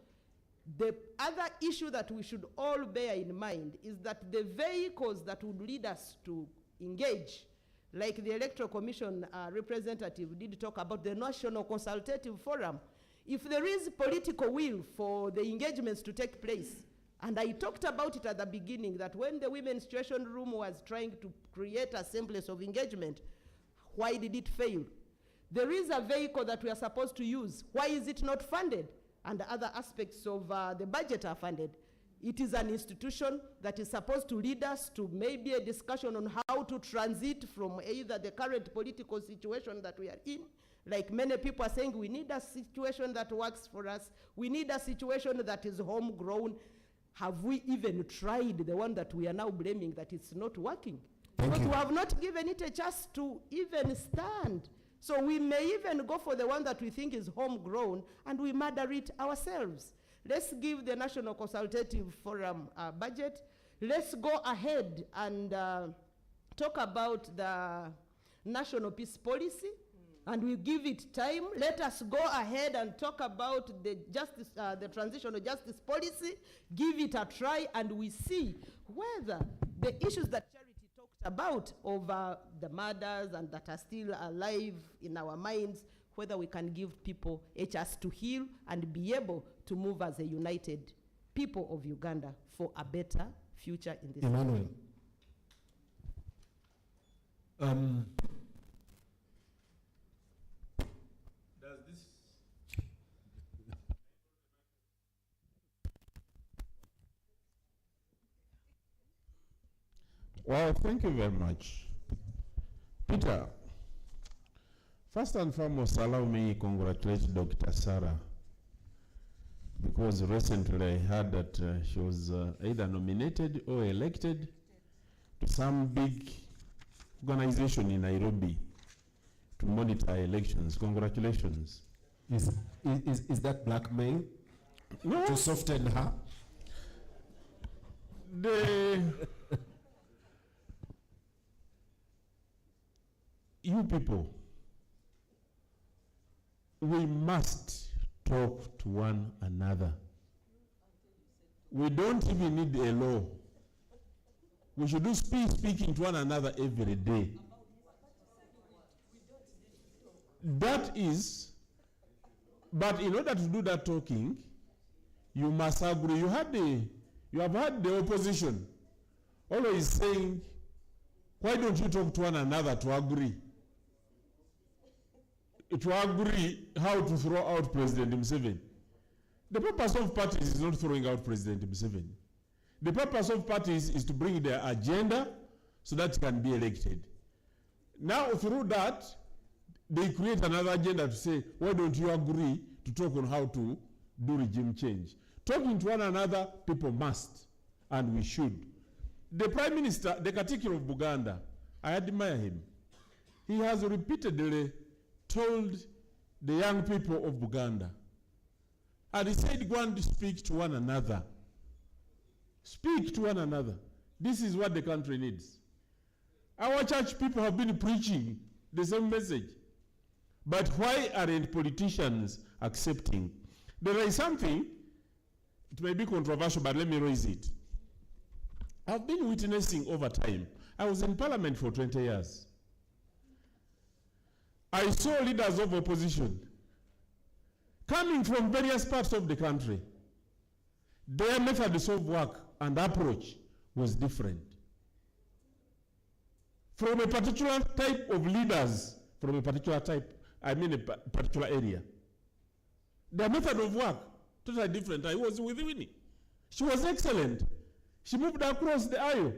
The other issue that we should all bear in mind is that the vehicles that would lead us to engage, like the Electoral Commission representative did talk about the National Consultative Forum, if there is political will for the engagements to take place, and I talked about it at the beginning, that when the Women's Situation Room was trying to create a semblance of engagement, why did it fail? There is a vehicle that we are supposed to use. Why is it not funded? And the other aspects of the budget are funded. It is an institution that is supposed to lead us to maybe a discussion on how to transit from either the current political situation that we are in. Like many people are saying, we need a situation that works for us. We need a situation that is homegrown. Have we even tried the one that we are now blaming that it's not working? Because we have not given it a chance to even stand. So we may even go for the one that we think is homegrown and we murder it ourselves. Let's give the National Consultative Forum budget. Let's go ahead and talk about the National Peace Policy, and we give it time. Let us go ahead and talk about the justice, the Transitional Justice Policy, give it a try, and we see whether the issues that Charity talked about over the murders and that are still alive in our minds, whether we can give people a chance to heal and be able to move as a united people of Uganda for a better future in this Emmanuel. Does this? Well, thank you very much. Peter, first and foremost, allow me to congratulate Dr. Sarah, because recently I heard that she was either nominated or elected to some big organization in Nairobi to monitor elections. Congratulations. Is that blackmail? No. To soften her? You people, we must talk to one another. We don't even need a law. We should do speaking to one another every day. That is, but in order to do that talking, you must agree. You have had the opposition always saying, why don't you talk to one another to agree? To agree how to throw out President Museveni. The purpose of parties is not throwing out President Museveni. The purpose of parties is to bring their agenda so that it can be elected. Now through that, they create another agenda to say, why don't you agree to talk on how to do regime change? Talking to one another, people must, and we should. The Prime Minister, the Katikiro of Buganda, I admire him. He has repeatedly told the young people of Buganda, and he said, go and speak to one another. Speak to one another. This is what the country needs. Our church people have been preaching the same message. But why aren't politicians accepting? There is something, it may be controversial, but let me raise it. I've been witnessing over time. I was in parliament for 20 years. I saw leaders of opposition coming from various parts of the country. Their methods of work and approach was different. From a particular type of leaders, from a particular type, I mean a particular area. Their method of work, totally different. I was with Winnie. She was excellent. She moved across the aisle.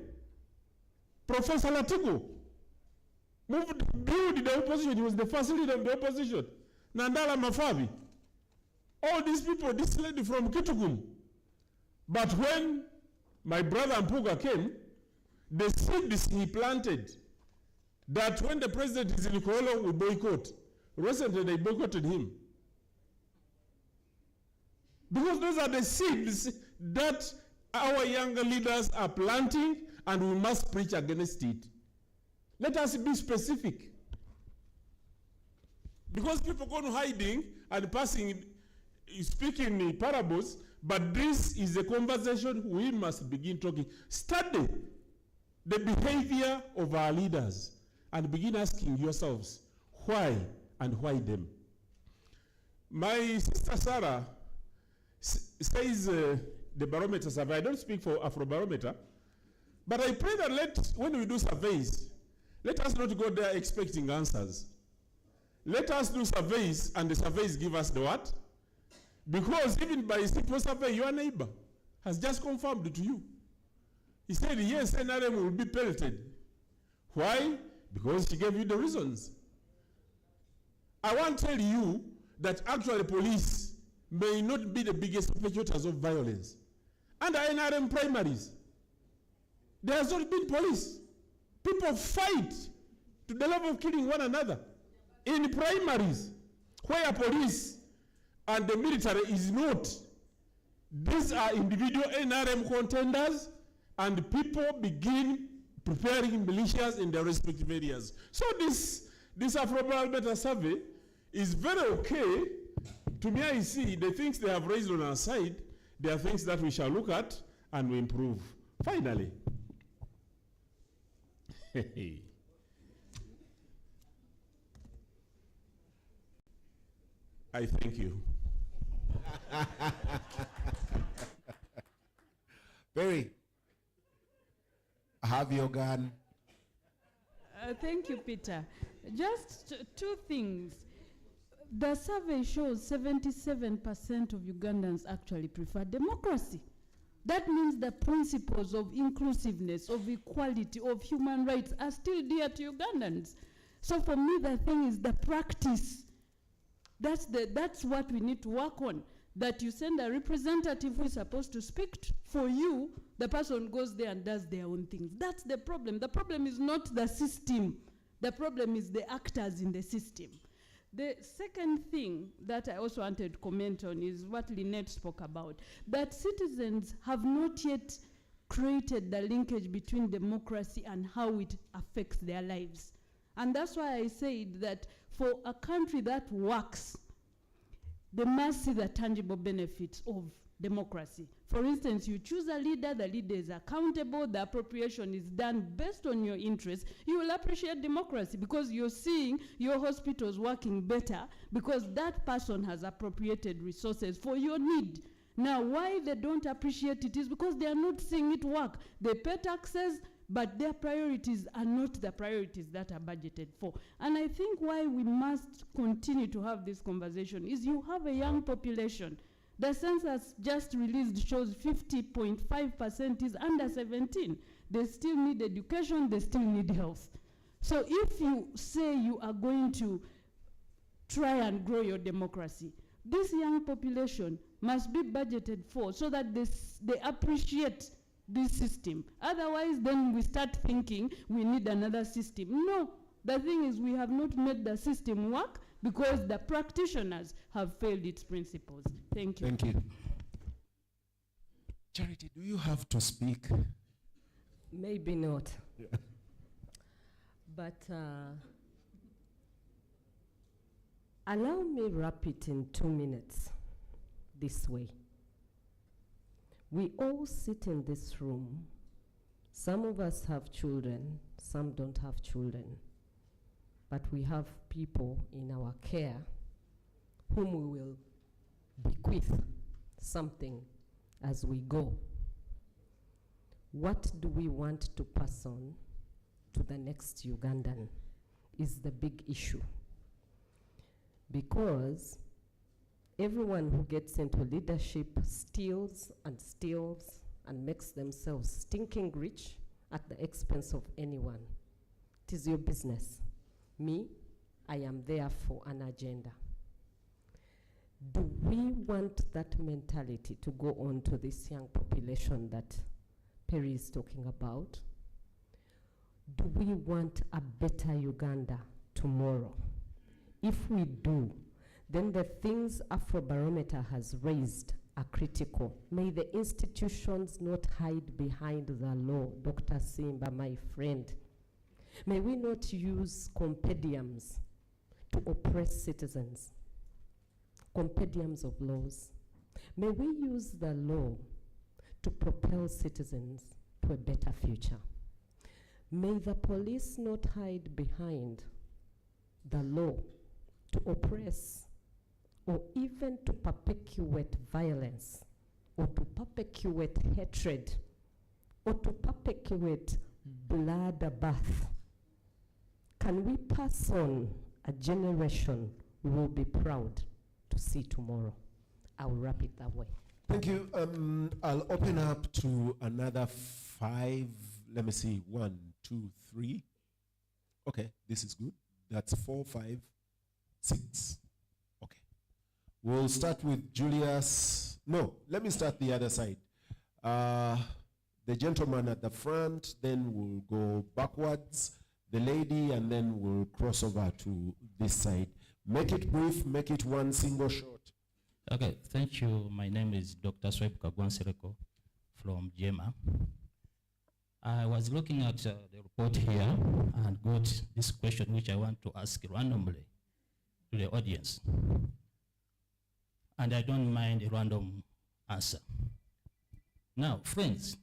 Professor Latigo built the opposition. He was the first leader of the opposition. Nandala Mafabi. All these people, this lady from Kitugum. But when my brother Mpuga came, the seeds he planted, that when the president is in Kolo, we boycott. Recently, they boycotted him. Because those are the seeds that our younger leaders are planting, and we must preach against it. Let us be specific. Because people go to hiding and speaking in parables, but this is a conversation we must begin talking. Study the behavior of our leaders and begin asking yourselves, why and why them? My sister Sarah says the barometer survey. I don't speak for Afrobarometer, but I pray that when we do surveys, let us not go there expecting answers. Let us do surveys, and the surveys give us the what? Because even by a simple survey, your neighbor has just confirmed to you. He said, yes, NRM will be pelleted. Why? Because she gave you the reasons. I want to tell you that actually police may not be the biggest perpetrators of violence. Under NRM primaries, there has not been police. People fight to the level of killing one another. In primaries, where police and the military is not, these are individual NRM contenders, and people begin preparing militias in their respective areas. So this Afrobarometer survey is very okay. To me, I see the things they have raised on our side, they are things that we shall look at and we improve. Finally, I thank you. Barry, have your gun. Thank you, Peter. Just two things. The survey shows 77% of Ugandans actually prefer democracy. That means the principles of inclusiveness, of equality, of human rights are still dear to Ugandans. So for me, the thing is the practice. That's what we need to work on. That you send a representative who is supposed to speak for you, the person goes there and does their own things. That's the problem. The problem is not the system. The problem is the actors in the system. The second thing that I also wanted to comment on is what Lynette spoke about, that citizens have not yet created the linkage between democracy and how it affects their lives. And that's why I said that for a country that works, they must see the tangible benefits of democracy. For instance, you choose a leader, the leader is accountable, the appropriation is done based on your interests, you will appreciate democracy because you're seeing your hospitals working better because that person has appropriated resources for your need. Now, why they don't appreciate it is because they are not seeing it work. They pay taxes, but their priorities are not the priorities that are budgeted for. And I think why we must continue to have this conversation is you have a young population. The census just released shows 50.5% is under 17. They still need education, they still need health. So if you say you are going to try and grow your democracy, this young population must be budgeted for so that they appreciate this system. Otherwise, then we start thinking we need another system. No, the thing is we have not made the system work because the practitioners have failed its principles. Thank you. Thank you. Charity, do you have to speak? Maybe not. Yeah. But allow me wrap it in 2 minutes this way. We all sit in this room. Some of us have children, some don't have children. But we have people in our care whom we will bequeath something as we go. What do we want to pass on to the next Ugandan is the big issue. Because everyone who gets into leadership steals and makes themselves stinking rich at the expense of anyone. It is your business. Me, I am there for an agenda. Do we want that mentality to go on to this young population that Perry is talking about? Do we want a better Uganda tomorrow? If we do, then the things Afrobarometer has raised are critical. May the institutions not hide behind the law. Dr. Simba, my friend. May we not use compendiums to oppress citizens, compendiums of laws. May we use the law to propel citizens to a better future. May the police not hide behind the law to oppress or even to perpetuate violence or to perpetuate hatred or to perpetuate bloodbath. Can we pass on a generation we will be proud to see tomorrow? I'll wrap it that way. Thank you. I'll open up to another 5. Let me see. 1, 2, 3. Okay, this is good. That's 4, 5, 6. Okay. We'll start with Julius. No, let me start the other side. The gentleman at the front, then we'll go backwards, the lady, and then we'll cross over to this side. Make it brief, make it one single shot. Okay, thank you. My name is Dr. Swaip Kagwansereko from JEMA. I was looking at the report here and got this question which I want to ask randomly to the audience. And I don't mind a random answer. Now, friends,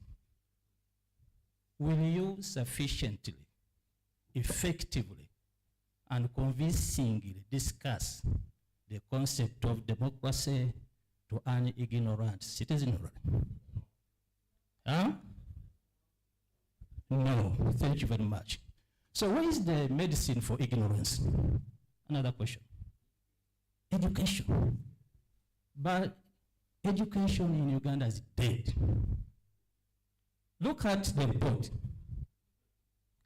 will you sufficiently effectively and convincingly discuss the concept of democracy to an ignorant citizenry? Huh? No, thank you very much. So where is the medicine for ignorance? Another question. Education. But education in Uganda is dead. Look at the report.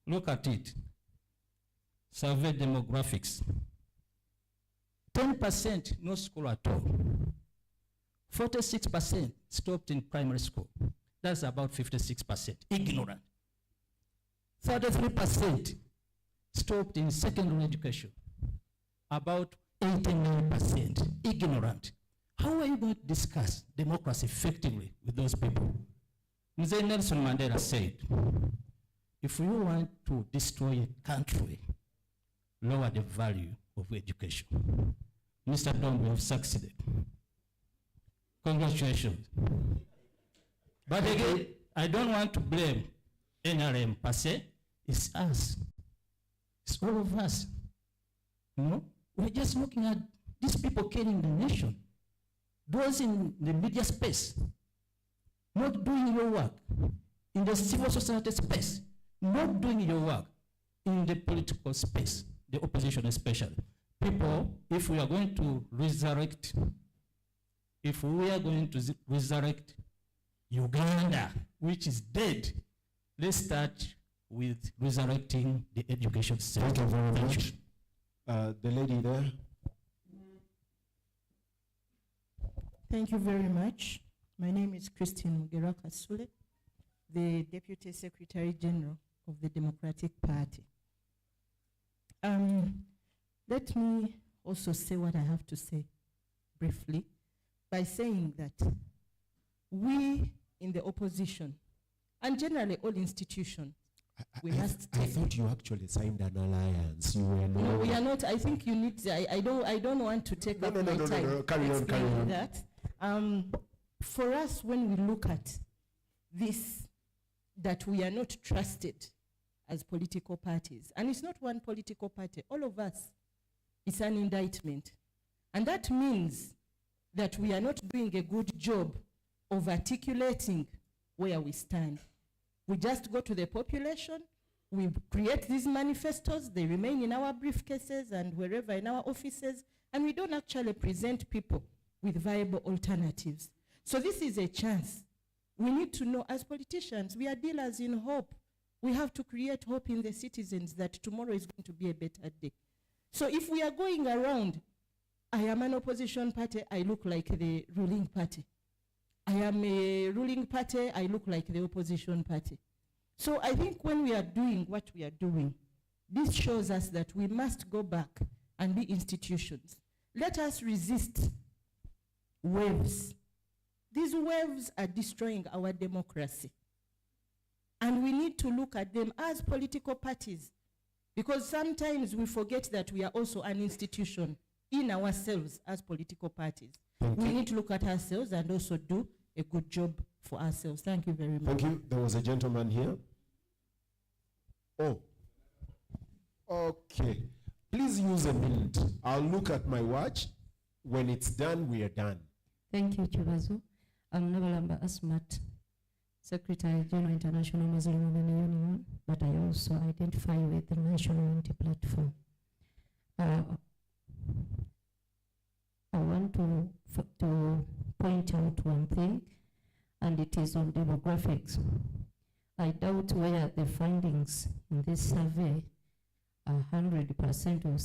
Look at it. Survey demographics. 10% no school at all. 46% stopped in primary school. That's about 56%. Ignorant. 33% stopped in secondary education. About 89% ignorant. How are you going to discuss democracy effectively with those people? Mzee Nelson Mandela said, if you want to destroy a country, lower the value of education. Mr. Don, we have succeeded. Congratulations. But again, I don't want to blame NRM per se. It's us. It's all of us. You know? We're just looking at these people killing the nation. Those in the media space, not doing your work. In the civil society space, not doing your work. In the political space, the opposition especially. People, if we are going to resurrect Uganda, which is dead, let's start with resurrecting the education system. Thank you very much. The lady there. Thank you very much. My name is Christine Mugera Kasule, the Deputy Secretary General of the Democratic Party. Let me also say what I have to say briefly by saying that we in the opposition, and generally all institutions, I thought you actually signed an alliance. You were no, we are not. I think you need. I don't want to take up my time. No. Carry on. That. For us, when we look at this, that we are not trusted as political parties, and it's not one political party. All of us. It's an indictment, and that means that we are not doing a good job of articulating where we stand. We just go to the population, we create these manifestos, they remain in our briefcases and wherever in our offices, and we don't actually present people with viable alternatives. So this is a chance. We need to know, as politicians, we are dealers in hope. We have to create hope in the citizens that tomorrow is going to be a better day. So if we are going around, I am an opposition party, I look like the ruling party. I am a ruling party, I look like the opposition party. So I think when we are doing what we are doing, this shows us that we must go back and be institutions. Let us resist waves. These waves are destroying our democracy. And we need to look at them as political parties, because sometimes we forget that we are also an institution in ourselves as political parties. We need to look at ourselves and also do a good job for ourselves. Thank you very much. Thank you. There was a gentleman here. Oh. Okay. Please use a minute. I'll look at my watch. When it's done, we are done. Thank you, Chibazo. I'm Nabalamba Asmat, Secretary General International Muslim Women Union, but I also identify with the National Unity Platform. I want to point out one thing, and it is on demographics. I doubt whether the findings in this survey are 100% or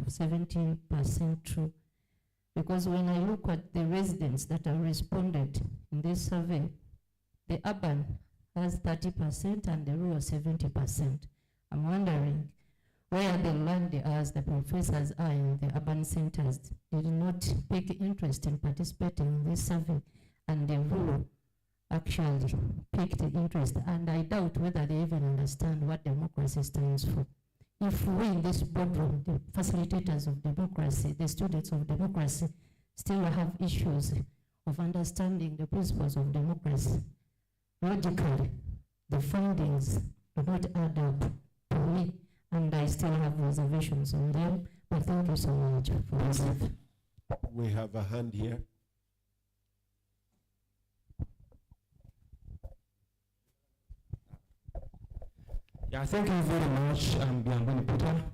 70% true. Because when I look at the residents that have responded in this survey, the urban has 30% and the rural 70%. I'm wondering where the land as the professors are in the urban centers did not take interest in participating in this survey, and the rural actually picked interest, and I doubt whether they even understand what democracy stands for. If we in this boardroom, the facilitators of democracy, the students of democracy, still have issues of understanding the principles of democracy, logically, the findings do not add up to me, and I still have reservations on them. But thank you so much for this. We have a hand here. Yeah, thank you very much, Biamboni Peter.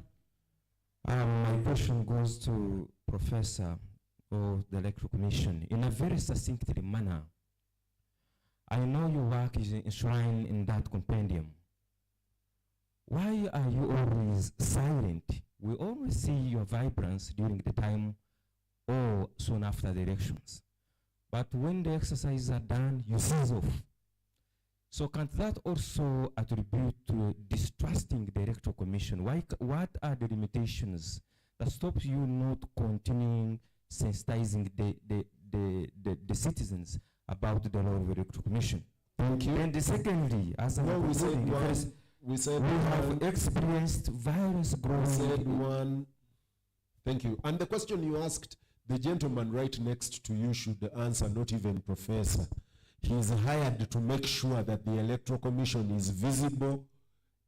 My question goes to Professor of the Electoral Commission in a very succinct manner. I know your work is enshrined in that compendium. Why are you always silent? We always see your vibrance during the time or soon after the elections. But when the exercises are done, you cease off. So can that also attribute to distrusting the Electoral Commission? What are the limitations that stop you not continuing sensitizing the citizens about the law of the Electoral Commission? Thank you. And secondly, as I we said have experienced violence growing. We said one. Thank you. And the question you asked, the gentleman right next to you should answer, not even Professor. He is hired to make sure that the Electoral Commission is visible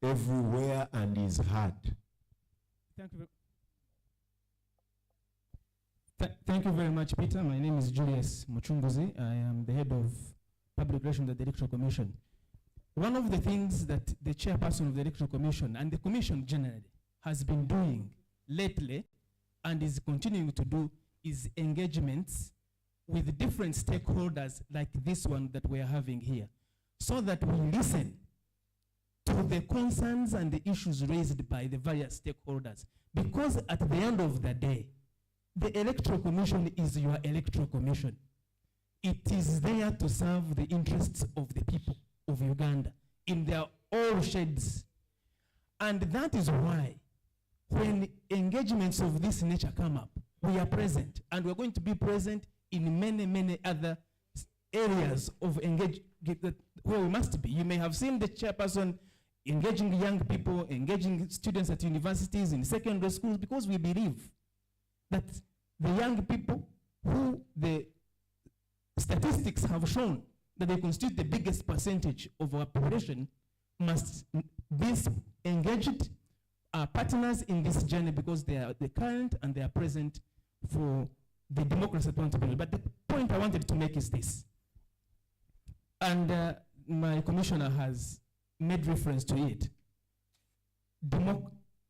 everywhere and is heard. Thank you. Thank you very much, Peter. My name is Julius Muchunguzi. I am the head of public relations at the Electoral Commission. One of the things that the chairperson of the Electoral Commission and the Commission generally has been doing lately and is continuing to do is engagements with different stakeholders like this one that we are having here, so that we listen to the concerns and the issues raised by the various stakeholders. Because at the end of the day, the Electoral Commission is your Electoral Commission. It is there to serve the interests of the people of Uganda in their all shades. And that is why when engagements of this nature come up, we are present, and we're going to be present in many, many other areas of engagement where we must be. You may have seen the chairperson engaging young people, engaging students at universities, in secondary schools, because we believe that the young people who the statistics have shown that they constitute the biggest percentage of our population must be engaged, partners in this journey, because they are the current and they are present for the democracy accountability. But the point I wanted to make is this, and my commissioner has made reference to it.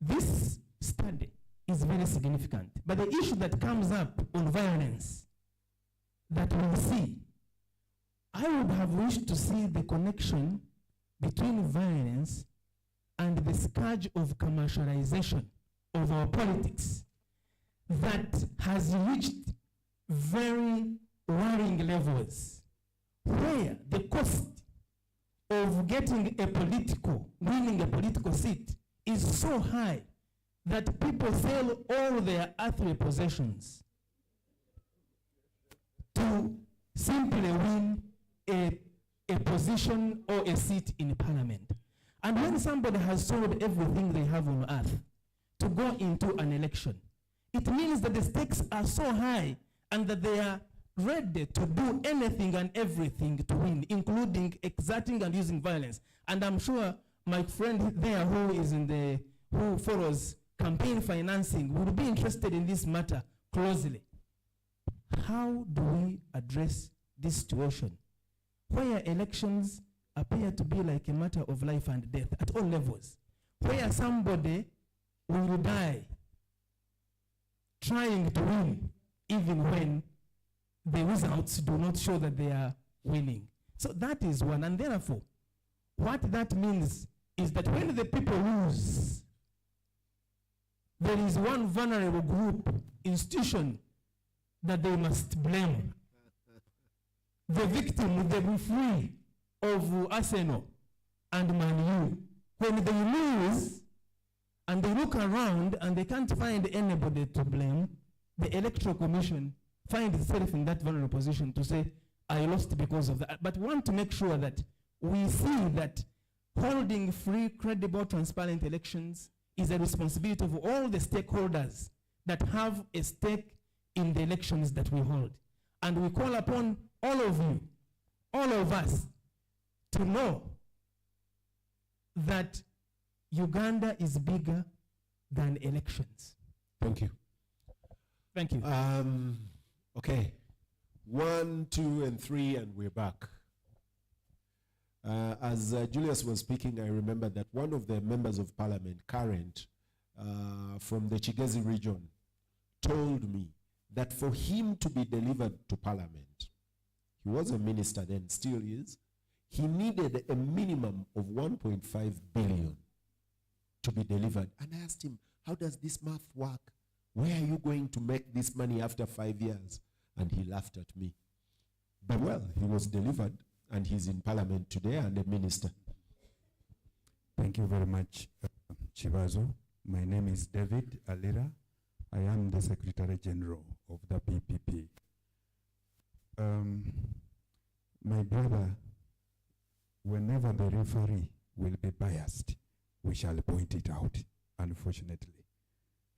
This study is very significant, but the issue that comes up on violence that we see, I would have wished to see the connection between violence and the scourge of commercialization of our politics that has reached very worrying levels, where the cost of winning a political seat is so high that people sell all their earthly possessions to simply win a position or a seat in parliament. And when somebody has sold everything they have on earth to go into an election, it means that the stakes are so high and that they are ready to do anything and everything to win, including exerting and using violence. And I'm sure my friend there who follows campaign financing will be interested in this matter closely. How do we address this situation where elections appear to be like a matter of life and death at all levels, where somebody will die trying to win even when the results do not show that they are winning? So that is one. And therefore, what that means is that when the people lose, there is one vulnerable group, institution, that they must blame. The victim, the referee of Arsenal and Man U, when they lose and they look around and they can't find anybody to blame, the Electoral Commission finds itself in that vulnerable position to say, I lost because of that. But we want to make sure that we see that holding free, credible, transparent elections is a responsibility of all the stakeholders that have a stake in the elections that we hold. And we call upon all of you, all of us, to know that Uganda is bigger than elections. Thank you. Thank you. Okay. 1, 2, and 3, and we're back. As Julius was speaking, I remember that one of the members of parliament, current, from the Chigezi region, told me that for him to be delivered to parliament, he was a minister then, still is, he needed a minimum of 1.5 billion to be delivered. And I asked him, how does this math work? Where are you going to make this money after 5 years? And he laughed at me. But well, he was delivered, and he's in parliament today and a minister. Thank you very much, Chibazo. My name is David Alira. I am the Secretary General of the PPP. My brother, whenever the referee will be biased, we shall point it out, unfortunately.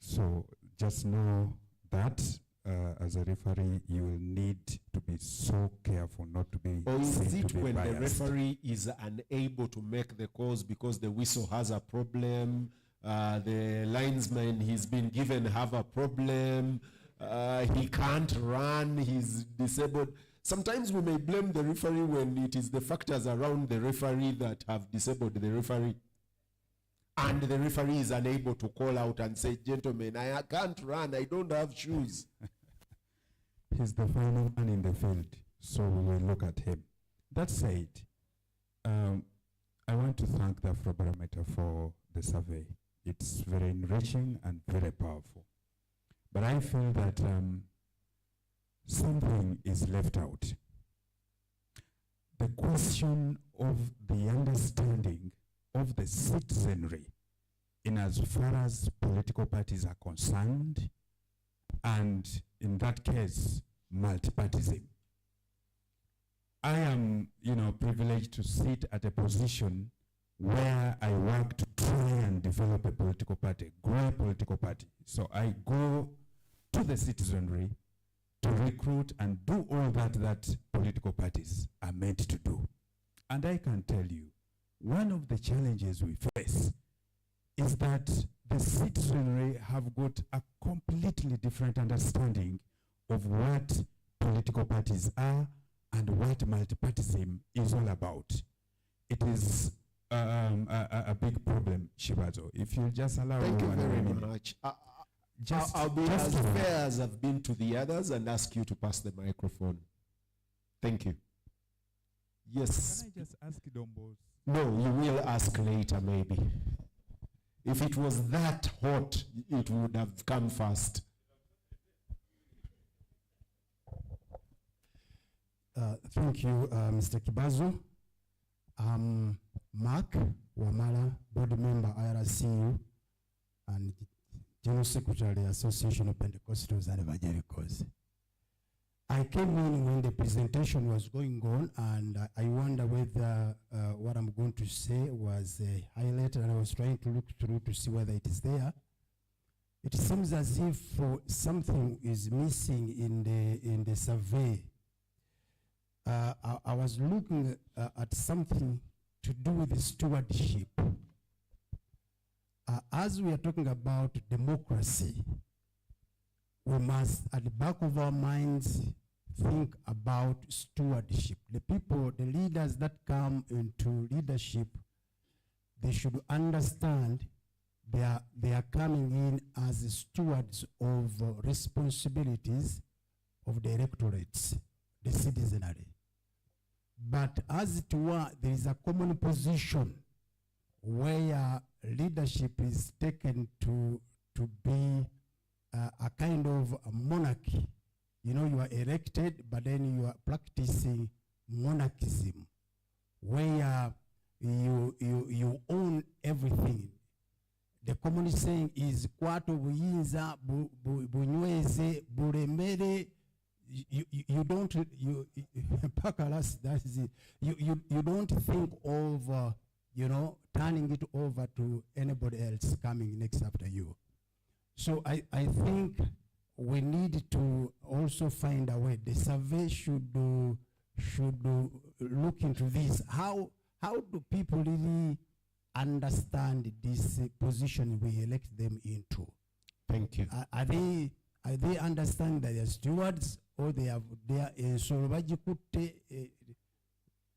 So just know that as a referee, you will need to be so careful not to be Or is seen it to be when biased. the referee is unable to make the calls because the whistle has a problem, the linesman he's been given have a problem, he can't run, he's disabled. Sometimes we may blame the referee when it is the factors around the referee that have disabled the referee. And the referee is unable to call out and say, gentlemen, I can't run, I don't have shoes. He's the final man in the field, so we will look at him. That said, I want to thank the Afrobarometer for the survey. It's very enriching and very powerful. But I feel that something is left out. The question of the understanding of the citizenry in as far as political parties are concerned, and in that case, multipartyism. I am, privileged to sit at a position where I work to try and develop a political party, grow a political party. So I go to the citizenry to recruit and do all that political parties are meant to do. And I can tell you, one of the challenges we face is that the citizenry have got a completely different understanding of what political parties are and what multipartyism is all about. It is a big problem, Shibazo. If you just allow me. Thank you very minute. much. I'll be as fair as I've been to the others and ask you to pass the microphone. Thank you. Yes. Can I just ask Dombos? No, you will ask later, maybe. If it was that hot, it would have come first. Thank you, Mr. Kibazo. Mark Wamala, board member, IRCU, and General Secretary, Association of Pentecostals and Evangelicals. I came in when the presentation was going on, and I wonder whether what I'm going to say was highlighted, and I was trying to look through to see whether it is there. It seems as if something is missing in the survey. I was looking at something to do with the stewardship. As we are talking about democracy, we must, at the back of our minds, think about stewardship. The people, the leaders that come into leadership, they should understand they are coming in as stewards of responsibilities of the electorates, the citizenry. But as it were, there is a common position where leadership is taken to be a kind of a monarchy. You know, you are elected, but then you are practicing monarchism, where you own everything. The common saying is kwato buyinza bunyweze buremere. You don't you don't think of turning it over to anybody else coming next after you. So I think we need to also find a way. The survey should look into this. How do people really understand this position we elect them into. Thank you. Are they understand that they're stewards, or they are so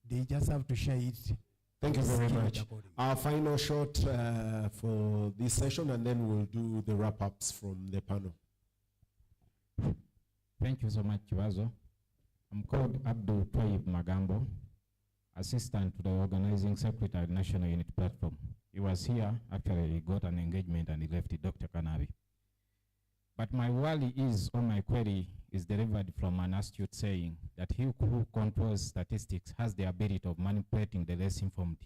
they just have to share it? Thank you very much. Our final shot for this session, and then we'll do the wrap-ups from the panel. Thank you so much, Chiwazo. I'm called Abdul Twayib Magambo, Assistant to the Organizing Secretary of National Unity Platform. He was here, actually he got an engagement and he left it, Dr. Kanabi. But my worry is, or my query is derived from an astute saying that he who controls statistics has the ability of manipulating the less informed.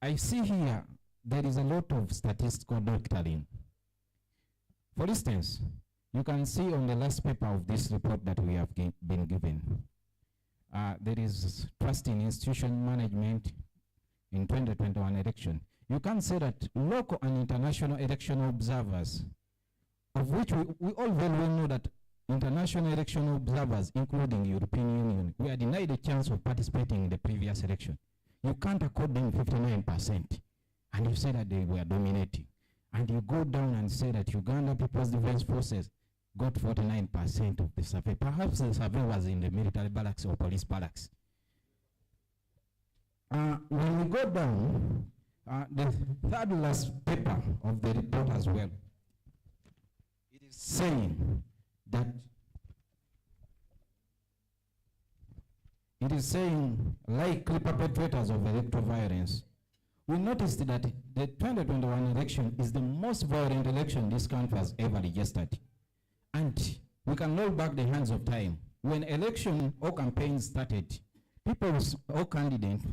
I see here there is a lot of statistical doctoring. For instance, you can see on the last paper of this report that we have been given, there is trust in institution management in 2021 election. You can say that local and international election observers, of which we all very well know that international election observers, including European Union, we are denied a chance of participating in the previous election. You can't accord them 59%, and you say that they were dominating. And you go down and say that Uganda People's Defense Forces got 49% of the survey. Perhaps the survey was in the military barracks or police barracks. When we go down, the third last paper of the report as well, it is saying that likely perpetrators of electoral violence. We noticed that the 2021 election is the most violent election this country has ever registered. And we can roll back the hands of time. When election or campaigns started, people or candidates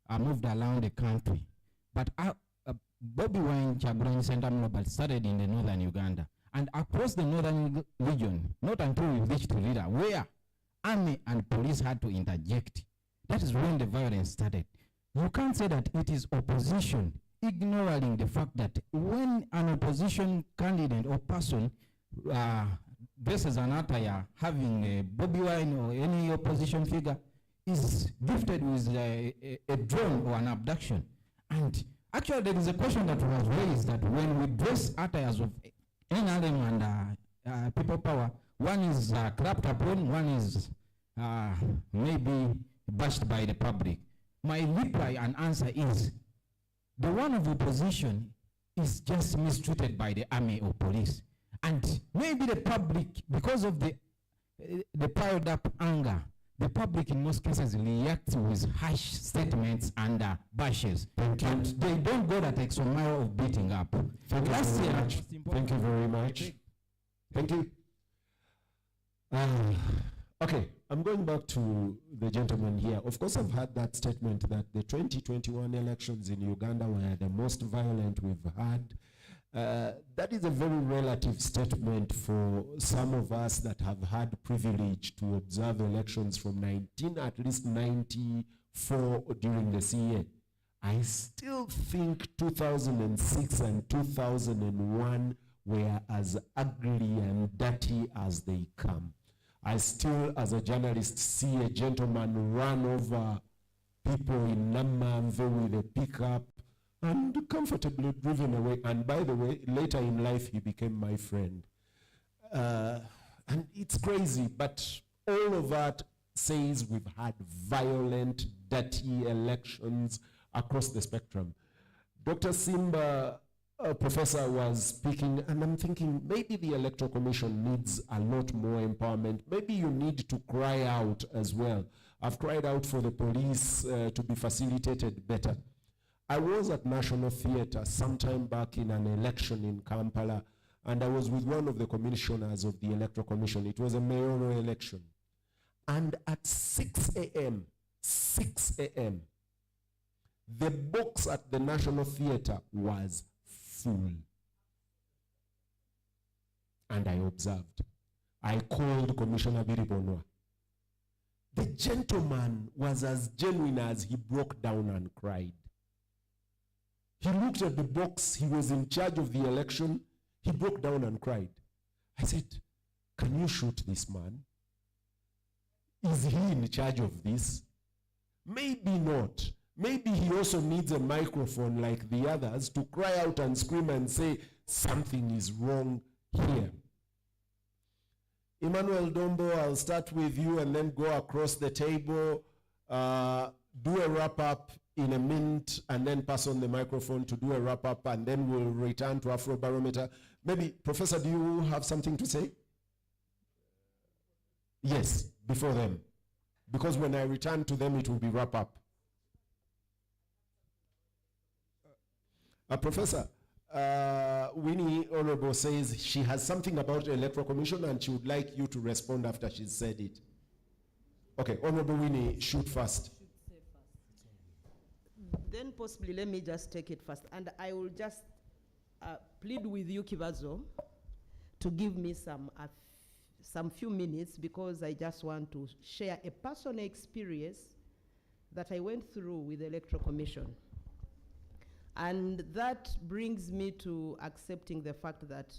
are moved around the country. But Bobby Wine Chabrani Center Mobile started in the northern Uganda. And across the northern region, not until we reached Rira, where army and police had to interject. That is when the violence started. You can't say that it is opposition ignoring the fact that when an opposition candidate or person dresses an attire having a Bobby Wine or any opposition figure is gifted with a drone or an abduction. And actually there is a question that was raised that when we dress attires of NRM and people power, one is clapped upon, one is maybe bashed by the public. My reply and answer is, the one of opposition is just mistreated by the army or police. And maybe the public, because of the piled up anger, the public in most cases reacts with harsh statements and bashes. And they don't go that extra mile of beating up. Thank you very much. Thank you very much. Thank you. Okay, I'm going back to the gentleman here. Of course, I've heard that statement that the 2021 elections in Uganda were the most violent we've had. That is a very relative statement for some of us that have had privilege to observe elections from at least 94 during the CA. I still think 2006 and 2001 were as ugly and dirty as they come. I still, as a journalist, see a gentleman run over people in Namamve with a pickup and comfortably driven away. And by the way, later in life, he became my friend. And it's crazy, but all of that says we've had violent, dirty elections across the spectrum. Dr. Simba, professor, was speaking, and I'm thinking maybe the Electoral Commission needs a lot more empowerment. Maybe you need to cry out as well. I've cried out for the police to be facilitated better. I was at National Theatre sometime back in an election in Kampala, and I was with one of the commissioners of the Electoral Commission. It was a mayoral election. And at 6 a.m., the box at the National Theatre was full. And I observed. I called Commissioner Iberi. The gentleman was as genuine as he broke down and cried. He looked at the box. He was in charge of the election. He broke down and cried. I said, can you shoot this man? Is he in charge of this? Maybe not. maybe he also needs a microphone like the others to cry out and scream and say something is wrong here. Emmanuel Dombo, I'll start with you and then go across the table, do a wrap-up in a minute, and then pass on the microphone to do a wrap-up, and then we'll return to Afrobarometer. Maybe, Professor, do you have something to say? Yes, before them. Because when I return to them, it will be wrap-up. Professor, Winnie Honorable says she has something about the Electoral Commission and she would like you to respond after she's said it. Okay, Honorable Winnie, shoot first. Then possibly let me just take it first. And I will just plead with you, Kibazo, to give me some few minutes, because I just want to share a personal experience that I went through with the Electoral Commission. And that brings me to accepting the fact that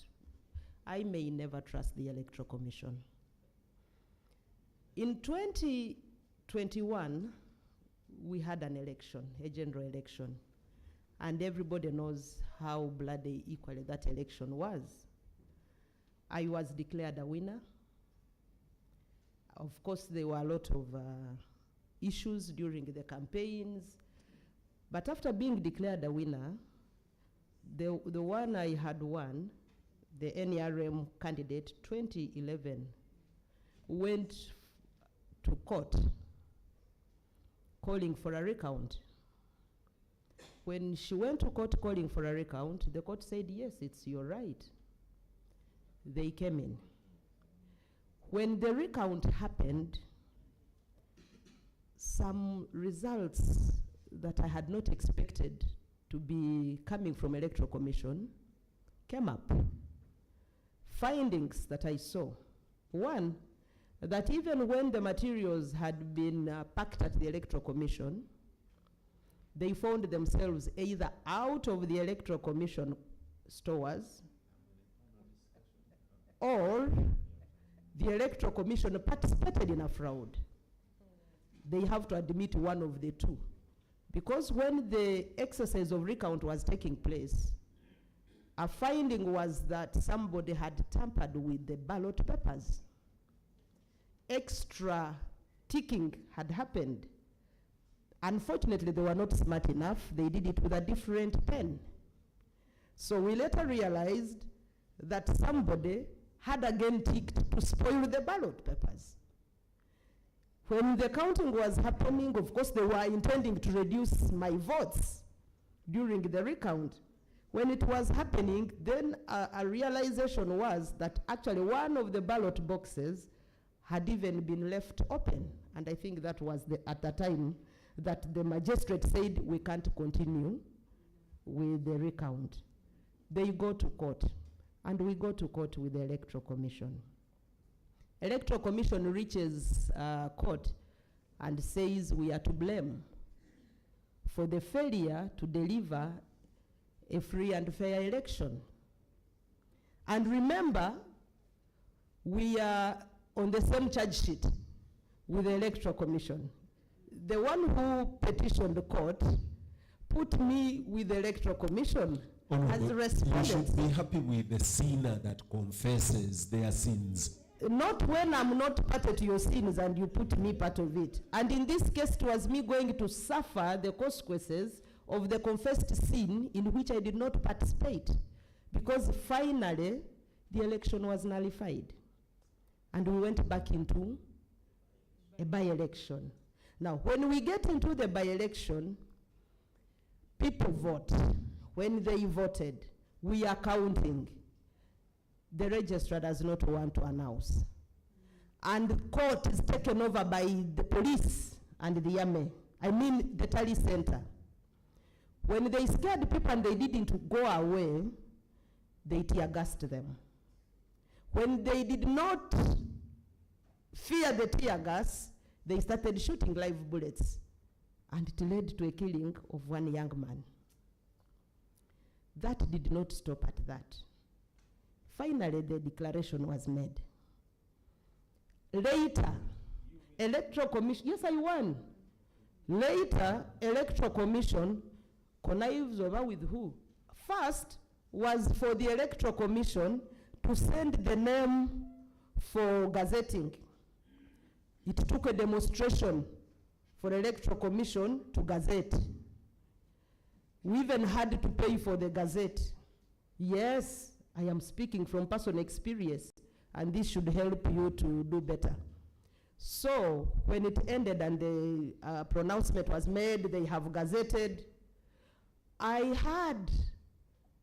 I may never trust the Electoral Commission. In 2021, we had an election, a general election, and everybody knows how bloody equally that election was. I was declared a winner. Of course, there were a lot of issues during the campaigns, but after being declared a winner, the one I had won, the NRM candidate, 2011, went to court calling for a recount. When she went to court calling for a recount, the court said, yes, it's your right. They came in. When the recount happened, some results that I had not expected to be coming from Electoral Commission came up. Findings that I saw. One, that even when the materials had been packed at the Electoral Commission, they found themselves either out of the Electoral Commission stores, or the Electoral Commission participated in a fraud. They have to admit one of the two. Because when the exercise of recount was taking place, a finding was that somebody had tampered with the ballot papers. Extra ticking had happened. Unfortunately, they were not smart enough. They did it with a different pen. So we later realized that somebody had again ticked to spoil the ballot papers. When the counting was happening, of course, they were intending to reduce my votes during the recount. When it was happening, then a realization was that actually one of the ballot boxes had even been left open. And I think that was at the time that the magistrate said we can't continue with the recount. They go to court, and we go to court with the Electoral Commission. Electoral Commission reaches court and says we are to blame for the failure to deliver a free and fair election. And remember, we are on the same charge sheet with the Electoral Commission. The one who petitioned the court put me with the Electoral Commission as a respondent. You should be happy with the sinner that confesses their sins. Not when I'm not party to your sins and you put me part of it. And in this case, it was me going to suffer the consequences of the confessed sin in which I did not participate. Because finally, the election was nullified. And we went back into a by-election. Now, when we get into the by-election, people vote. When they voted, we are counting. The registrar does not want to announce. And the court is taken over by the police and the army. I mean the tally center. When they scared people and they didn't go away, they tear-gassed them. When they did not fear the tear gas, they started shooting live bullets, and it led to a killing of one young man. That did not stop at that. Finally, the declaration was made. Later, Electoral Commission, yes, I won. Later, Electoral Commission connives over with who? First was for the Electoral Commission to send the name for gazetting. It took a demonstration for Electoral Commission to gazette. We even had to pay for the gazette. Yes, I am speaking from personal experience, and this should help you to do better. So when it ended and the pronouncement was made, they have gazetted, I heard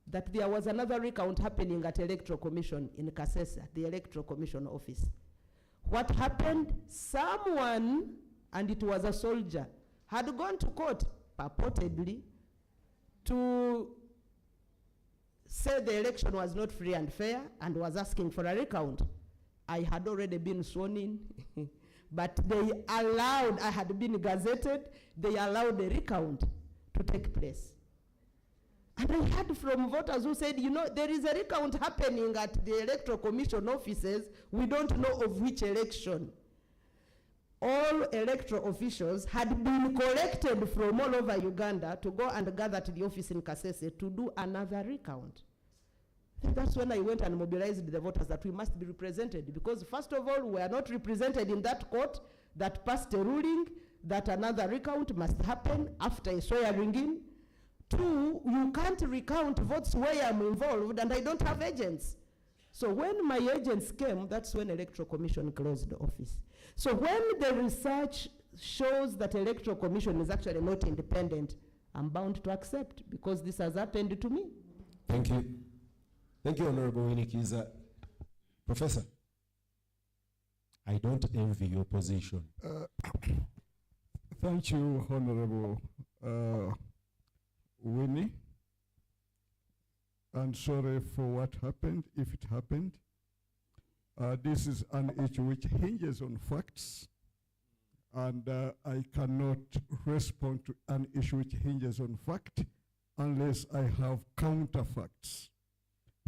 that there was another recount happening at Electoral Commission in Kasese, the Electoral Commission office. What happened? Someone, and it was a soldier, had gone to court, purportedly, to say the election was not free and fair and was asking for a recount. I had already been sworn in, but they allowed, I had been gazetted, they allowed the recount to take place. And I heard from voters who said, you know, there is a recount happening at the Electoral Commission offices. We don't know of which election. All electoral officials had been collected from all over Uganda to go and gather to the office in Kasese to do another recount. That's when I went and mobilized the voters that we must be represented, because first of all, we are not represented in that court that passed a ruling that another recount must happen after a swearing in. Two, you can't recount votes where I'm involved and I don't have agents. So when my agents came, that's when Electoral Commission closed the office. So when the research shows that Electoral Commission is actually not independent, I'm bound to accept, because this has happened to me. Thank you. Thank you, Honorable Winikiza. Professor, I don't envy your position. Thank you, Honorable Winnie. And sorry for what happened, if it happened. This is an issue which hinges on facts, and I cannot respond to an issue which hinges on fact unless I have counterfacts.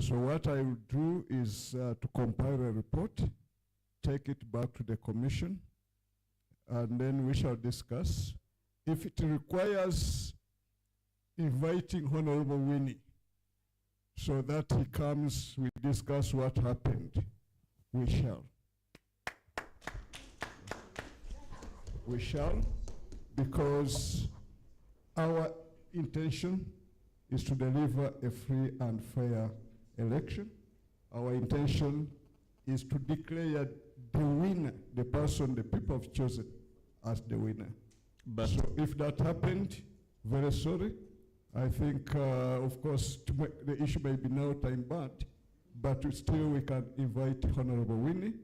So what I will do is to compile a report, take it back to the commission, and then we shall discuss. If it requires inviting Honorable Winnie so that he comes, we discuss what happened, we shall. We shall, because our intention is to deliver a free and fair election. Our intention is to declare the winner, the person the people have chosen as the winner. But so if that happened, very sorry. I think, of course, the issue may be now time-bound, but still we can invite Honorable Winnie.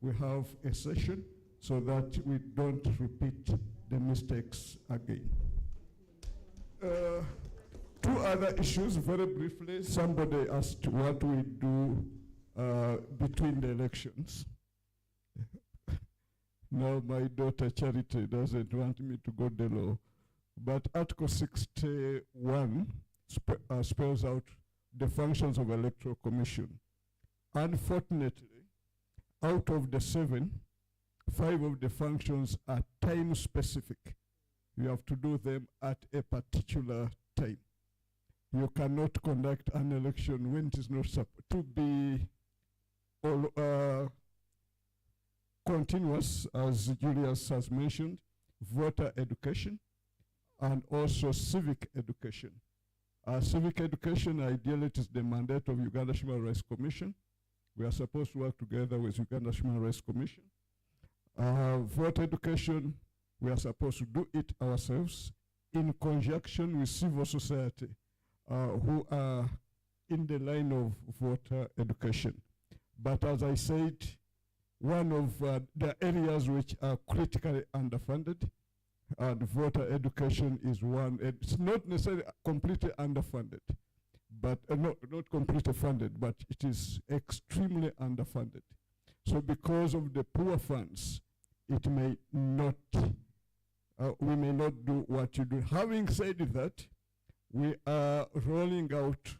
We have a session so that we don't repeat the mistakes again. Two other issues, very briefly. Somebody asked what we do between the elections. Now my daughter Charity doesn't want me to go the law, but Article 61 spells out the functions of Electoral Commission. Unfortunately, out of the 7, 5 of the functions are time specific. You have to do them at a particular time. You cannot conduct an election when it is not supposed to be continuous, as Julius has mentioned, voter education, and also civic education. Civic education, ideally, it is the mandate of Uganda Human Rights Commission. We are supposed to work together with Uganda Human Rights Commission. Voter education, we are supposed to do it ourselves in conjunction with civil society, who are in the line of voter education. But as I said, one of the areas which are critically underfunded, and voter education is one. It's not necessarily completely underfunded, but not completely funded, but it is extremely underfunded. So because of the poor funds, it may not, we may not do what you do. Having said that, we are rolling out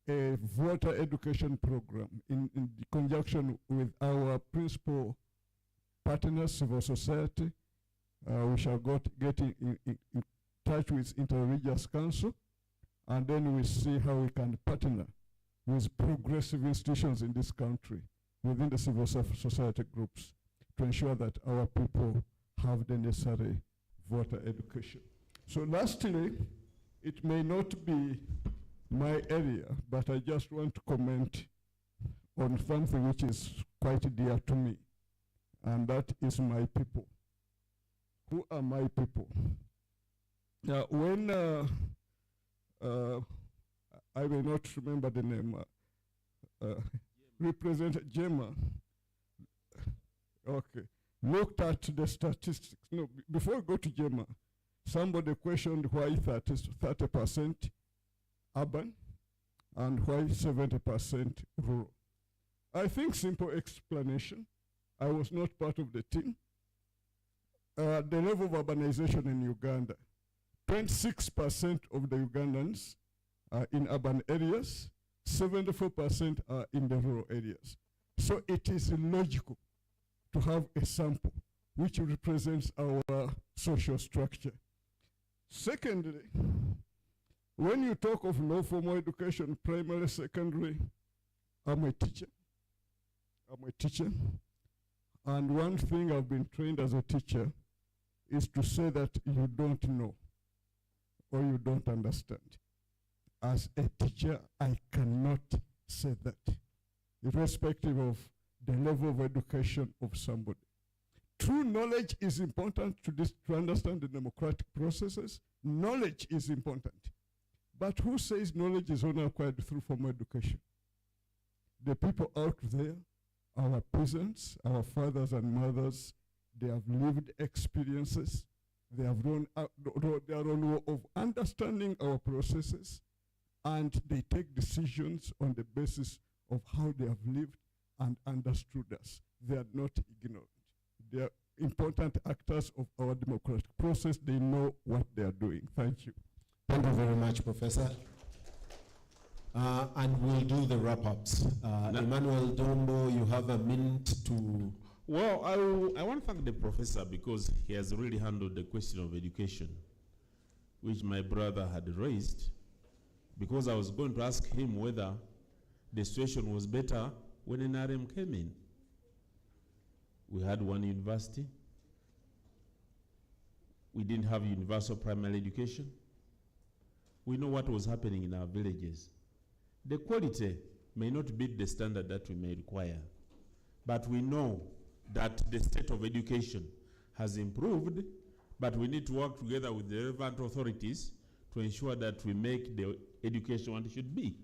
a voter education program in conjunction with our principal partners, civil society, We shall get in touch with Interreligious Council, and then we see how we can partner with progressive institutions in this country within the civil society groups to ensure that our people have the necessary voter education. So lastly, it may not be my area, but I just want to comment on something which is quite dear to me, and that is my people. Who are my people? Now, when I may not remember the name, Representative Gemma, okay, looked at the statistics. No, before we go to Gemma, somebody questioned why 30% urban and why 70% rural. I think simple explanation. I was not part of the team. The level of urbanization in Uganda, 26% of the Ugandans are in urban areas, 74% are in the rural areas. So it is logical to have a sample which represents our social structure. Secondly, when you talk of no formal education, primary, secondary, I'm a teacher. And one thing I've been trained as a teacher is to say that you don't know or you don't understand. As a teacher, I cannot say that, irrespective of the level of education of somebody. True knowledge is important to understand the democratic processes. Knowledge is important. But who says knowledge is only acquired through formal education? The people out there, our peasants, our fathers and mothers, they have lived experiences. They have wrote their own way of understanding our processes, and they take decisions on the basis of how they have lived and understood us. They are not ignorant. They are important actors of our democratic process. They know what they are doing. Thank you. Thank you very much, Professor. And we'll do the wrap-ups. Emmanuel Dombo, you have a minute to... Well, I want to thank the professor because he has really handled the question of education, which my brother had raised, because I was going to ask him whether the situation was better when NRM came in. We had one university. We didn't have universal primary education. We know what was happening in our villages. The quality may not beat the standard that we may require, but we know that the state of education has improved, but we need to work together with the relevant authorities to ensure that we make the education what it should be.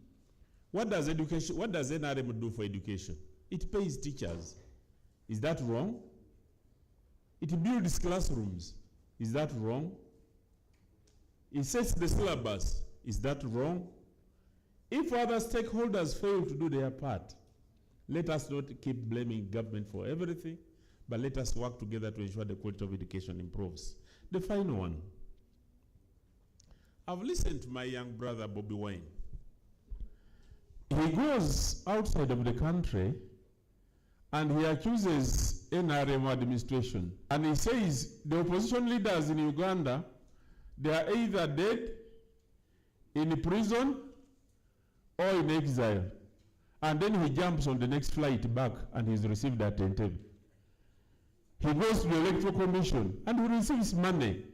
What does NRM do for education? It pays teachers. Is that wrong? It builds classrooms. Is that wrong? It sets the syllabus. Is that wrong? If other stakeholders fail to do their part, let us not keep blaming government for everything, but let us work together to ensure the quality of education improves. The final one. I've listened to my young brother, Bobby Wine. He goes outside of the country and he accuses NRM administration. And he says the opposition leaders in Uganda, they are either dead, in prison, or in exile. And then he jumps on the next flight back and he's received at Entebbe. He goes to the Electoral Commission and he receives money,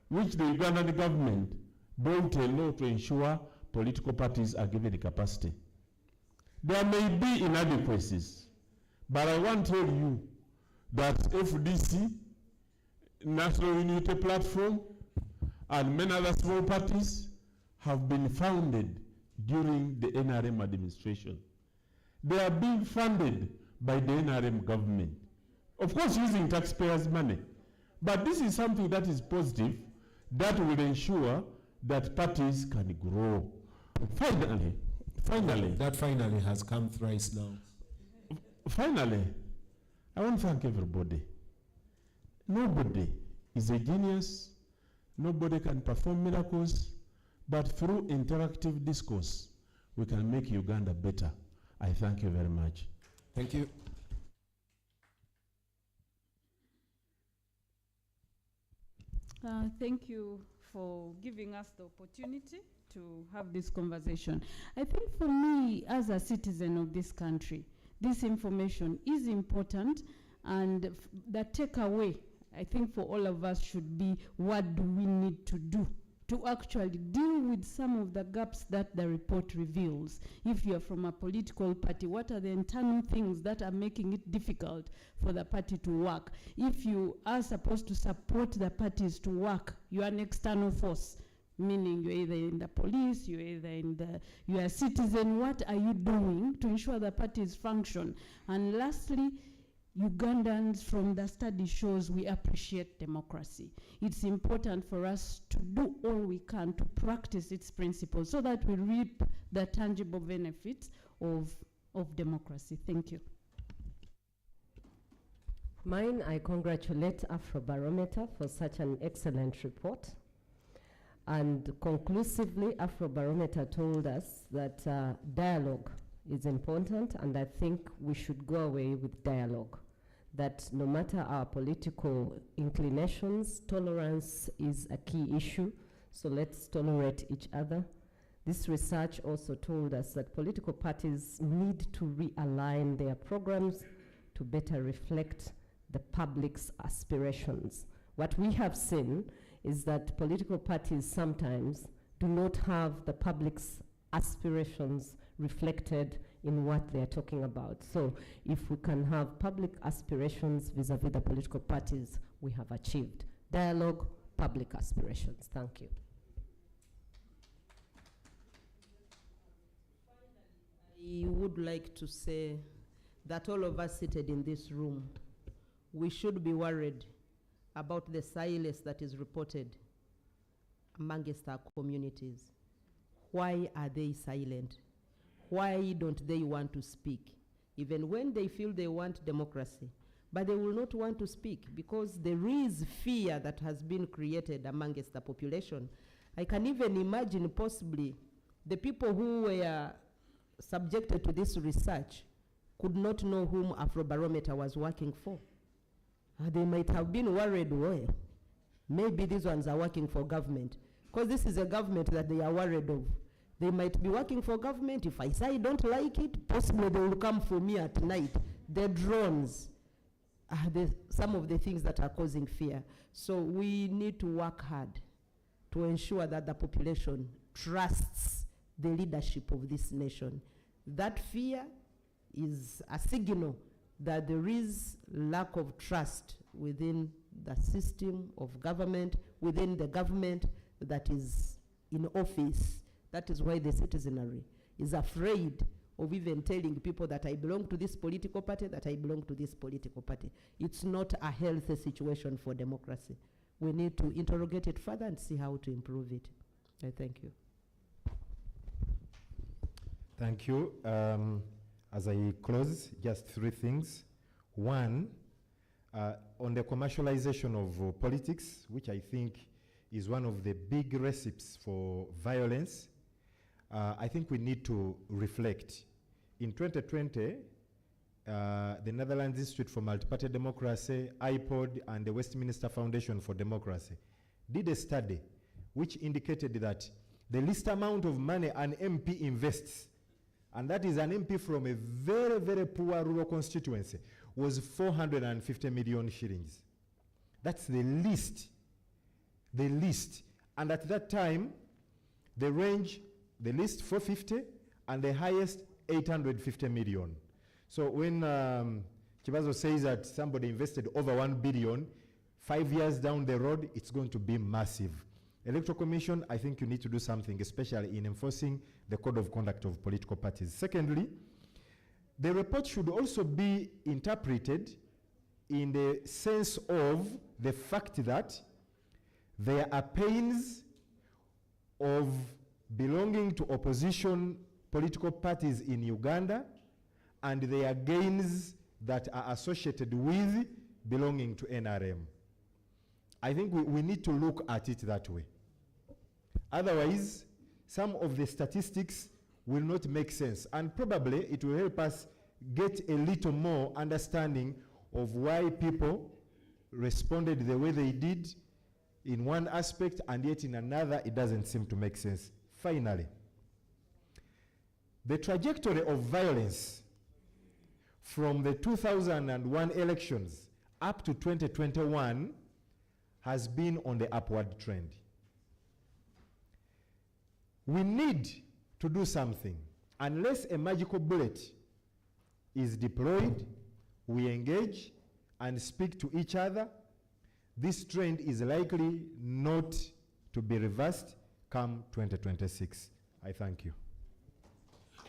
which the Ugandan government brought a law to ensure political parties are given the capacity. There may be inadequacies, but I want to tell you that FDC, National Unity Platform, and many other small parties have been founded during the NRM administration. They are being funded by the NRM government. Of course, using taxpayers' money. But this is something that is positive, that will ensure that parties can grow. Finally. That finally has come thrice now. Finally, I want to thank everybody. Nobody is a genius. Nobody can perform miracles. But through interactive discourse, we can make Uganda better. I thank you very much. Thank you. Thank you for giving us the opportunity to have this conversation. I think for me, as a citizen of this country, this information is important, and the takeaway, I think for all of us, should be what do we need to do to actually deal with some of the gaps that the report reveals. If you're from a political party, what are the internal things that are making it difficult for the party to work? If you are supposed to support the parties to work, you are an external force, meaning you're either in the police, you're either you're a citizen. What are you doing to ensure the parties function? And lastly, Ugandans, from the study shows, we appreciate democracy. It's important for us to do all we can to practice its principles so that we reap the tangible benefits of democracy. Thank you. Mine, I congratulate Afrobarometer for such an excellent report. And conclusively, Afrobarometer told us that dialogue is important, and I think we should go away with dialogue. That no matter our political inclinations, tolerance is a key issue, so let's tolerate each other. This research also told us that political parties need to realign their programs to better reflect the public's aspirations. What we have seen is that political parties sometimes do not have the public's aspirations reflected in what they're talking about. So if we can have public aspirations vis-a-vis the political parties, we have achieved dialogue, public aspirations. Thank you. I would like to say that all of us seated in this room, we should be worried about the silence that is reported amongst our communities. Why are they silent? Why don't they want to speak? Even when they feel they want democracy, but they will not want to speak because there is fear that has been created amongst the population. I can even imagine possibly the people who were subjected to this research could not know whom Afrobarometer was working for. They might have been worried, well, maybe these ones are working for government, because this is a government that they are worried of. They might be working for government. If I say I don't like it, possibly they will come for me at night. The drones are some of the things that are causing fear. So we need to work hard to ensure that the population trusts the leadership of this nation. That fear is a signal that there is lack of trust within the system of government, within the government that is in office. That is why the citizenry is afraid of even telling people that I belong to this political party, that I belong to this political party. It's not a healthy situation for democracy. We need to interrogate it further and see how to improve it. I thank you. Thank you. As I close, just three things. One, on the commercialization of politics, which I think is one of the big recipes for violence, I think we need to reflect. In 2020, the Netherlands Institute for Multiparty Democracy, IPOD, and the Westminster Foundation for Democracy did a study which indicated that the least amount of money an MP invests, and that is an MP from a very, very poor rural constituency, was 450 million shillings. That's the least. The least. And at that time, the range, the least 450 and the highest 850 million. So when Chibazo says that somebody invested over 1 billion, 5 years down the road, it's going to be massive. Electoral Commission, I think you need to do something, especially in enforcing the code of conduct of political parties. Secondly, the report should also be interpreted in the sense of the fact that there are pains of belonging to opposition political parties in Uganda, and there are gains that are associated with belonging to NRM. I think we need to look at it that way. Otherwise, some of the statistics will not make sense, and probably it will help us get a little more understanding of why people responded the way they did in one aspect, and yet in another it doesn't seem to make sense. Finally, the trajectory of violence from the 2001 elections up to 2021 has been on the upward trend. We need to do something. Unless a magical bullet is deployed, we engage and speak to each other, this trend is likely not to be reversed come 2026. I thank you.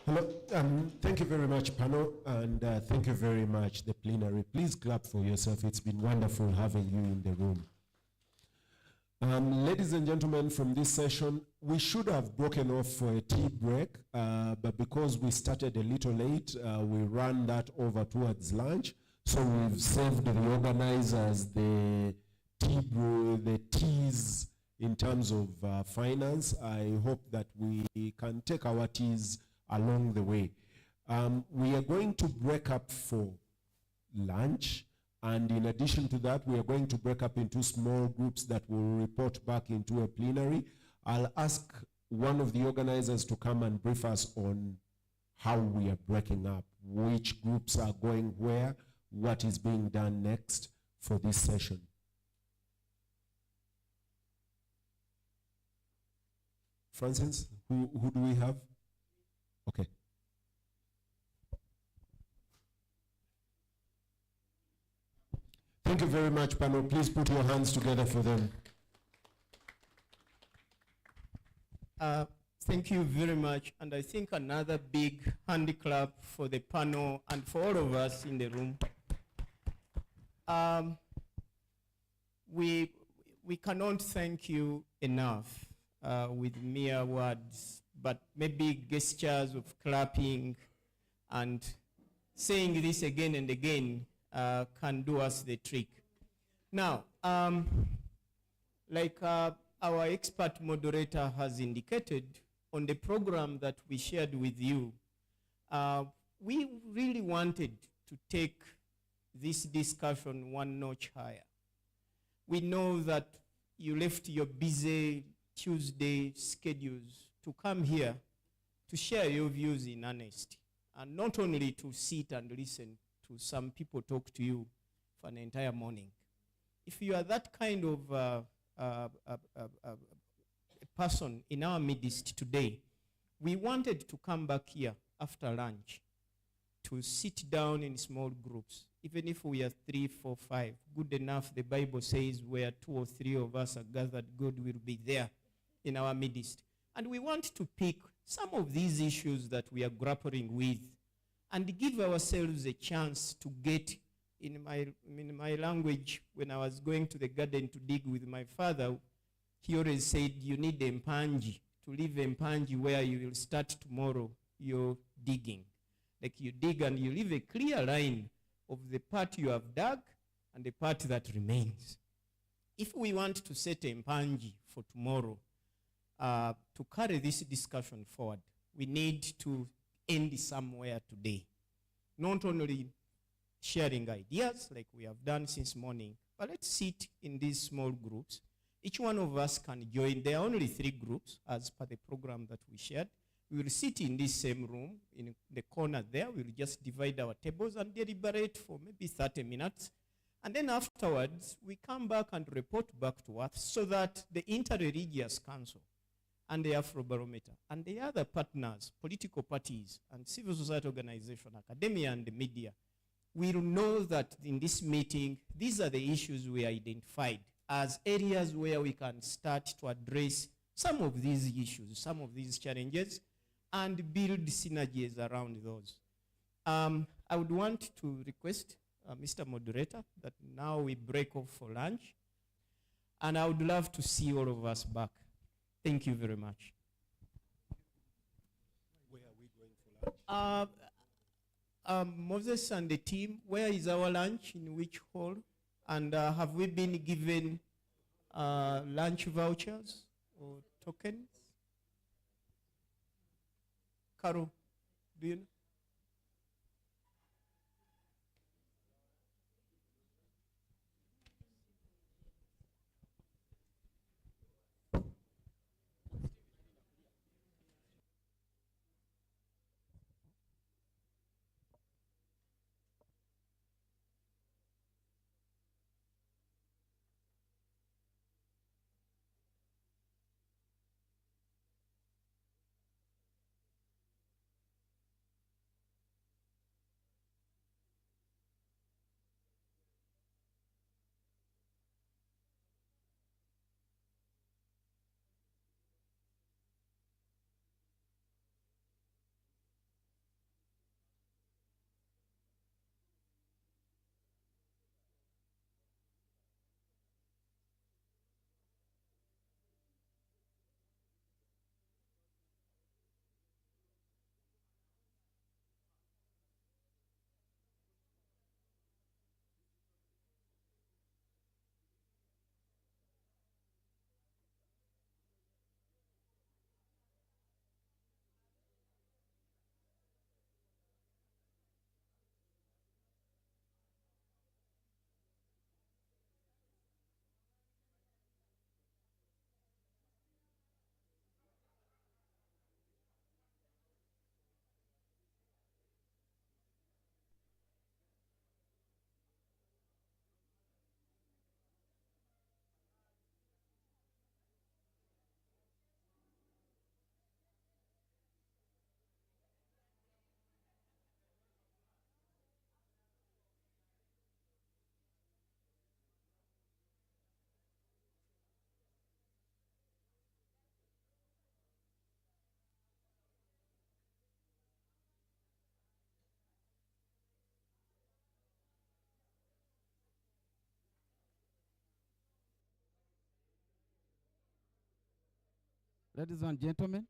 Hello, thank you very much, panel, and thank you very much, the plenary. Please clap for yourself. It's been wonderful having you in the room. Ladies and gentlemen, from this session, we should have broken off for a tea break, but because we started a little late, we ran that over towards lunch. So we've saved the organizers the teas in terms of finance. I hope that we can take our teas along the way. We are going to break up for lunch. And in addition to that, we are going to break up into small groups that will report back into a plenary. I'll ask one of the organizers to come and brief us on how we are breaking up, which groups are going where, what is being done next for this session. Francis, who do we have? Okay. Thank you very much, panel. Please put your hands together for them. Thank you very much. And I think another big hand clap for the panel and for all of us in the room. We cannot thank you enough with mere words, but maybe gestures of clapping and saying this again and again can do us the trick. Now, like our expert moderator has indicated on the program that we shared with you, we really wanted to take this discussion one notch higher. We know that you left your busy Tuesday schedules to come here to share your views in earnest, and not only to sit and listen to some people talk to you for an entire morning. If you are that kind of a person in our midst today, we wanted to come back here after lunch to sit down in small groups. Even if we are 3, 4, 5, good enough, the Bible says where 2 or 3 of us are gathered, God will be there in our midst. And we want to pick some of these issues that we are grappling with and give ourselves a chance to get, in my language, when I was going to the garden to dig with my father, he always said, you need a mpanji, to leave a mpanji where you will start tomorrow your digging. Like you dig and you leave a clear line of the part you have dug and the part that remains. If we want to set a mpanji for tomorrow, to carry this discussion forward, we need to end somewhere today. Not only sharing ideas like we have done since morning, but let's sit in these small groups. Each one of us can join. There are only 3 groups as per the program that we shared. We will sit in this same room in the corner there. We'll just divide our tables and deliberate for maybe 30 minutes. And then afterwards, we come back and report back to us so that the Inter-Religious Council and the Afrobarometer and the other partners, political parties and civil society organizations, academia and the media, will know that in this meeting, these are the issues we identified as areas where we can start to address some of these issues, some of these challenges, and build synergies around those. I would want to request Mr. Moderator that now we break off for lunch, and I would love to see all of us back. Thank you very much. Where are we going for lunch? Moses and the team, where is our lunch, in which hall? And have we been given lunch vouchers or tokens? Carol, do you know? Ladies and gentlemen,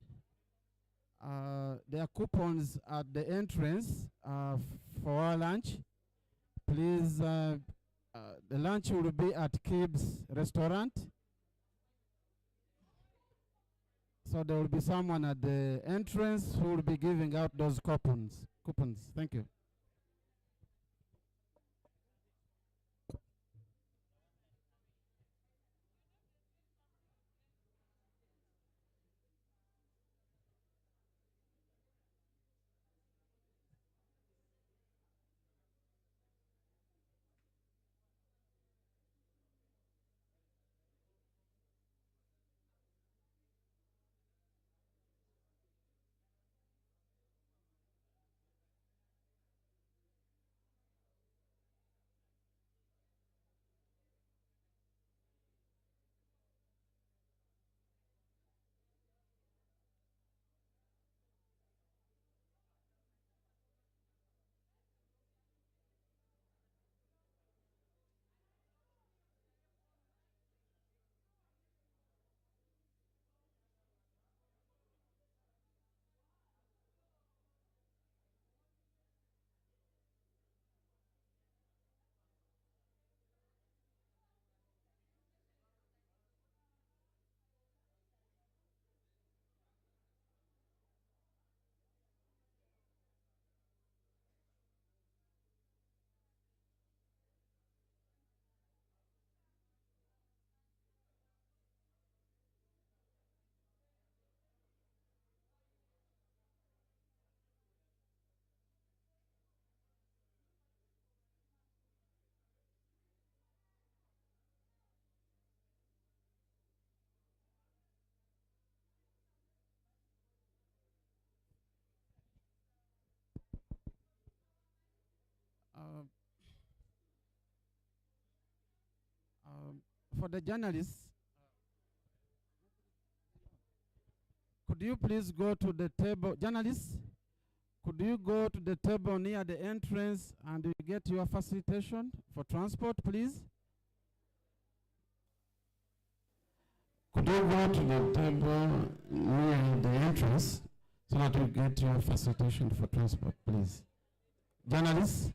there are coupons at the entrance for our lunch. Please, the lunch will be at Kib's restaurant. So there will be someone at the entrance who will be giving out those coupons. Thank you. For the journalists, could you please go to the table? Journalists, could you go to the table near the entrance and you get your facilitation for transport, please? Could you go to the table near the entrance so that you get your facilitation for transport, please? Journalists?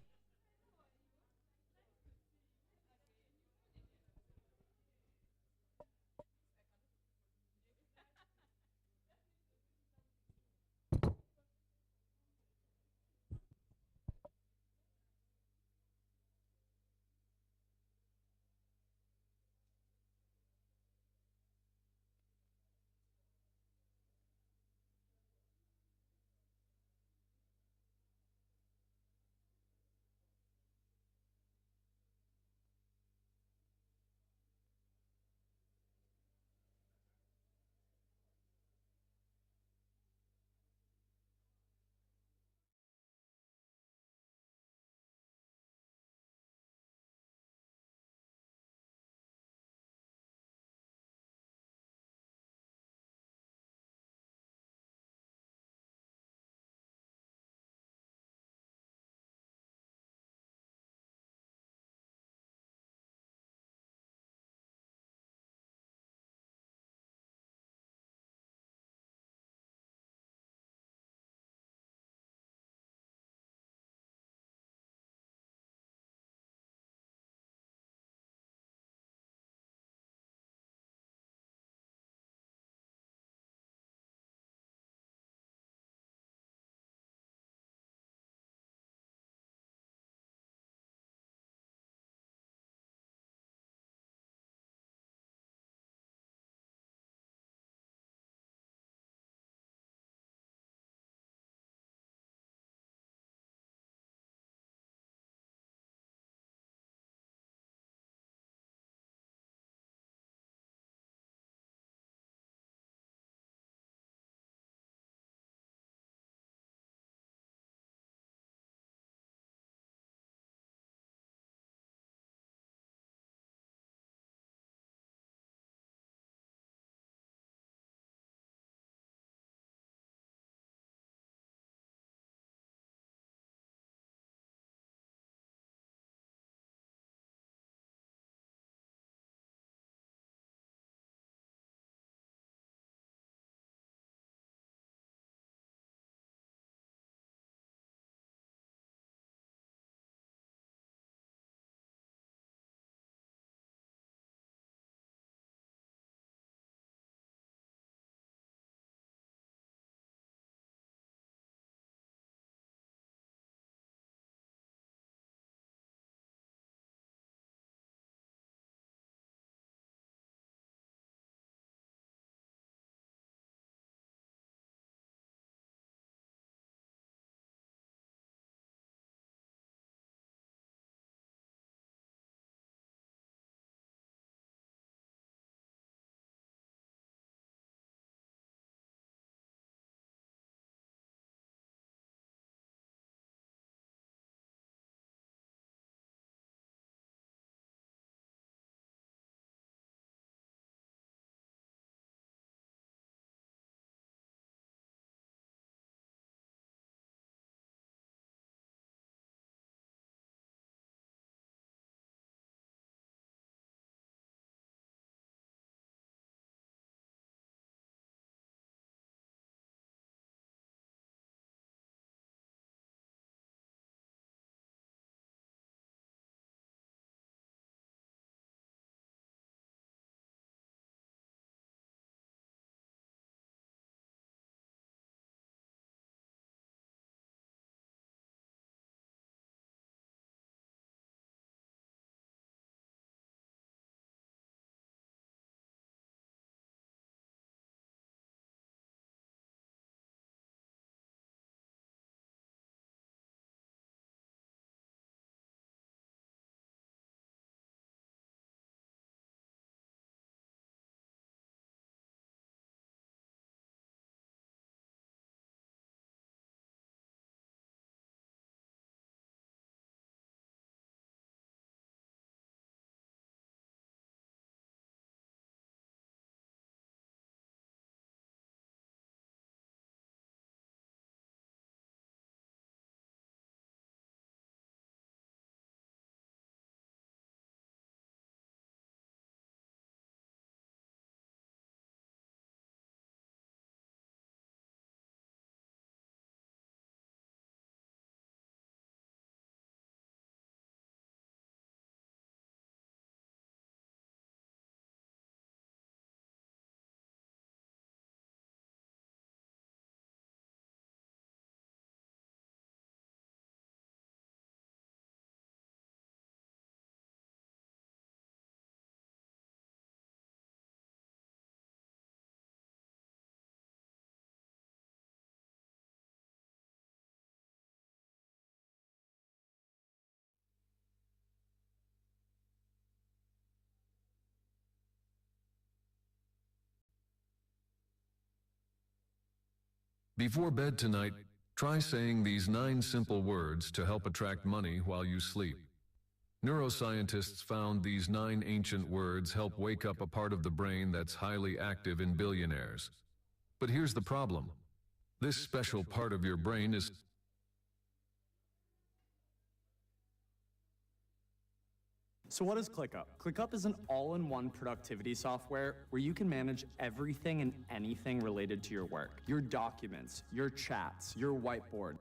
Before bed tonight, try saying these 9 simple words to help attract money while you sleep. Neuroscientists found these 9 ancient words help wake up a part of the brain that's highly active in billionaires. But here's the problem. This special part of your brain is So what is ClickUp? ClickUp is an all-in-one productivity software where you can manage everything and anything related to your work. Your documents, your chats, your whiteboard.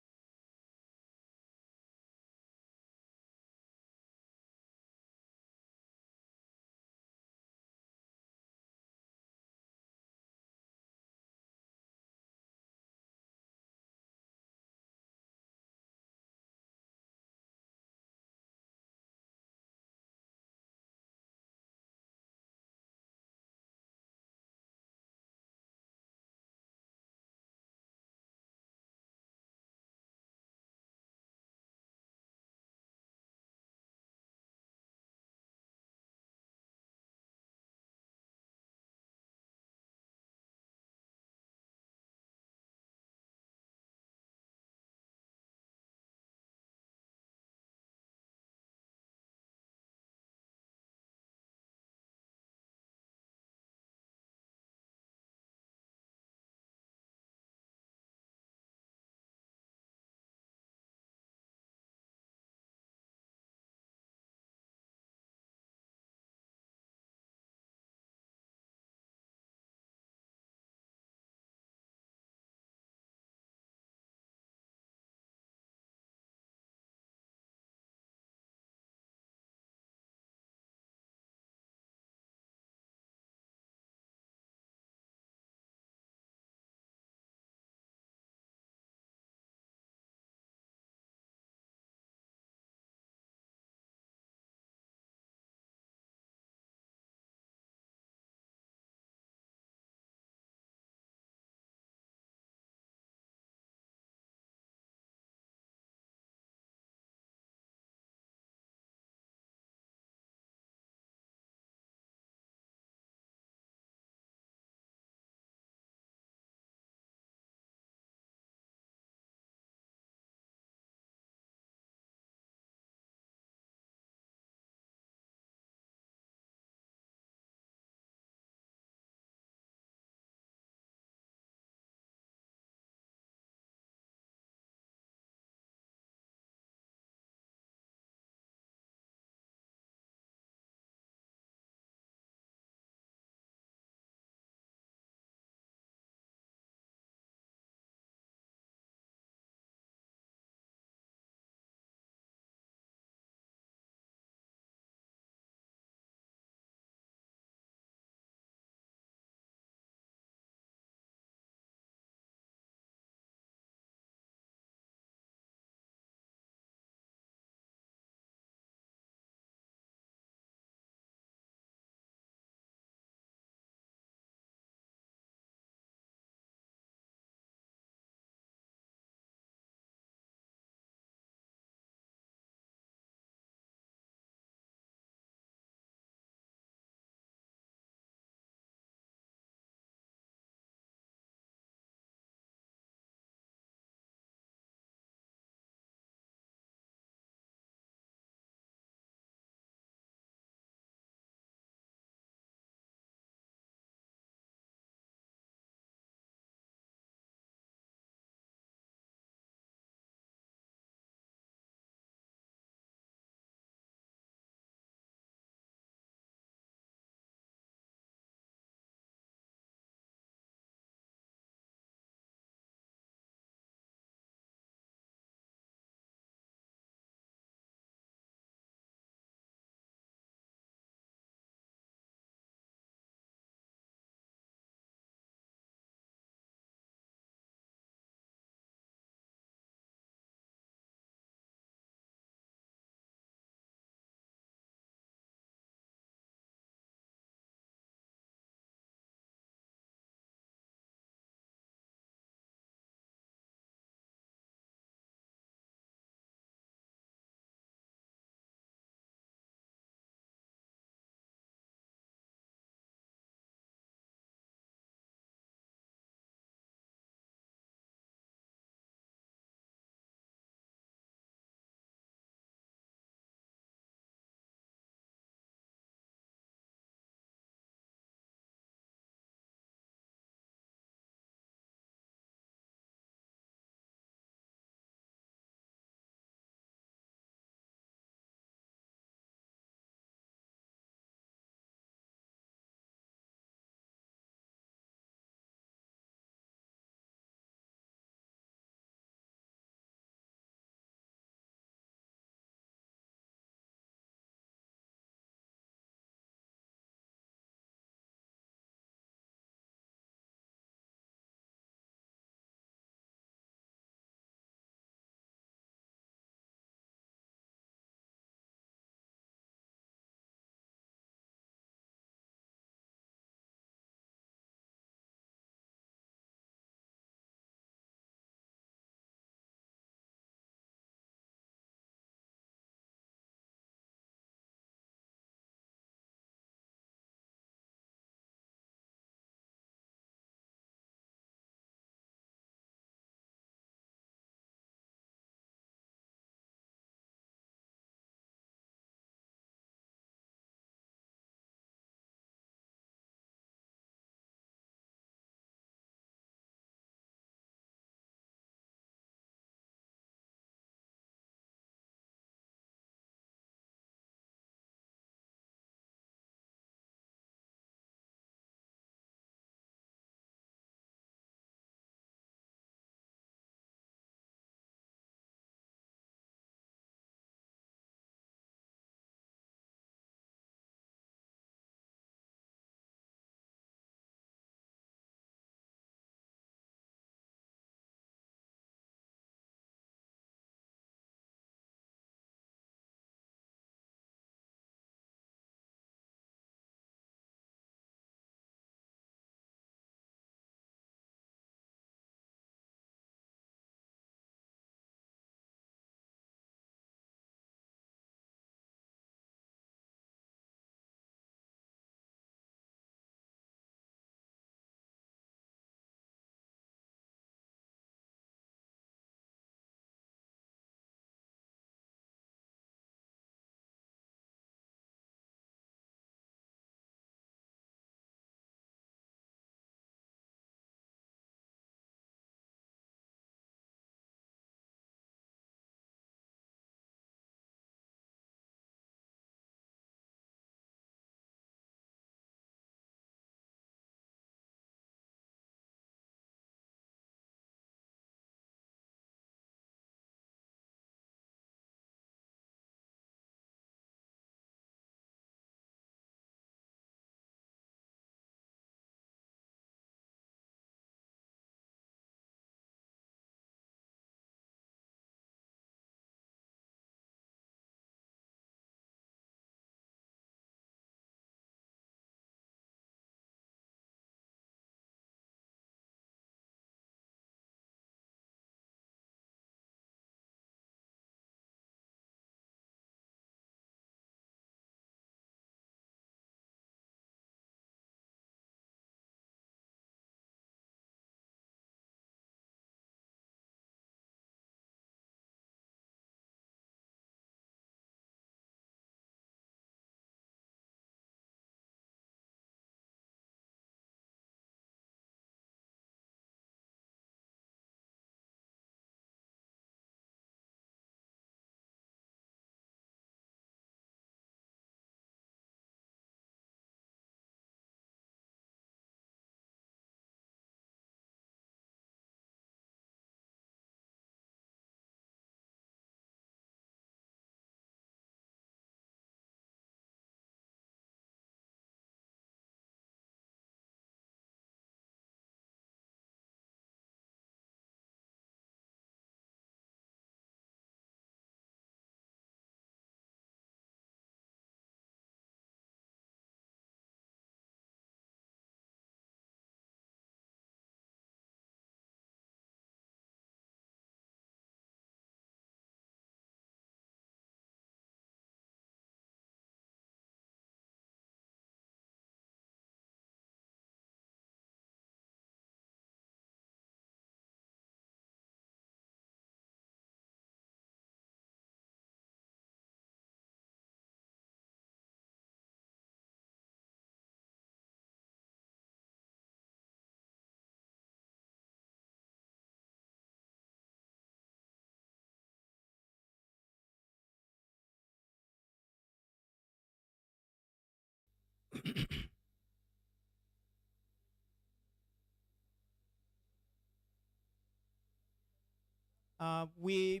We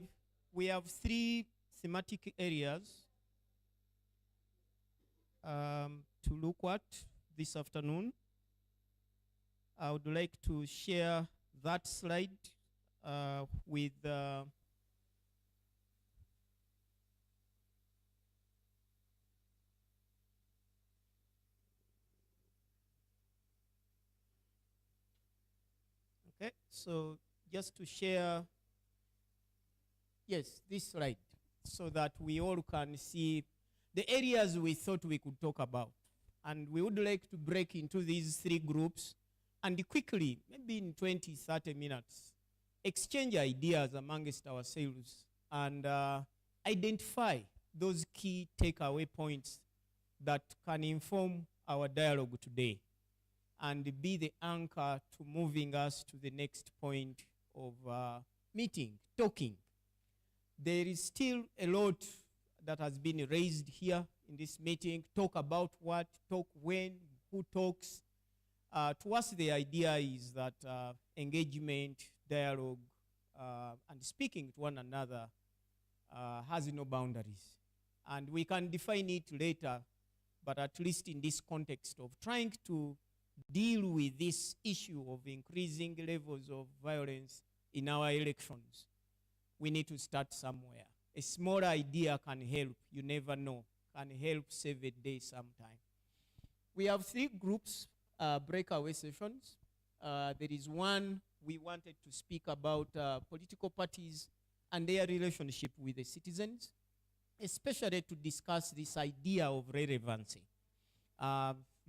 have 3 thematic areas to look at this afternoon. I would like to share that slide with okay, so just to share, yes, this slide, so that we all can see the areas we thought we could talk about. And we would like to break into these 3 groups and quickly, maybe in 20, 30 minutes, exchange ideas amongst ourselves and identify those key takeaway points that can inform our dialogue today and be the anchor to moving us to the next point of meeting, talking. There is still a lot that has been raised here in this meeting. Talk about what, talk when, who talks. To us, the idea is that engagement, dialogue, and speaking to one another has no boundaries. And we can define it later, but at least in this context of trying to deal with this issue of increasing levels of violence in our elections, we need to start somewhere. A small idea can help, you never know, can help save a day sometime. We have 3 groups, breakaway sessions. There is one we wanted to speak about political parties and their relationship with the citizens, especially to discuss this idea of relevancy.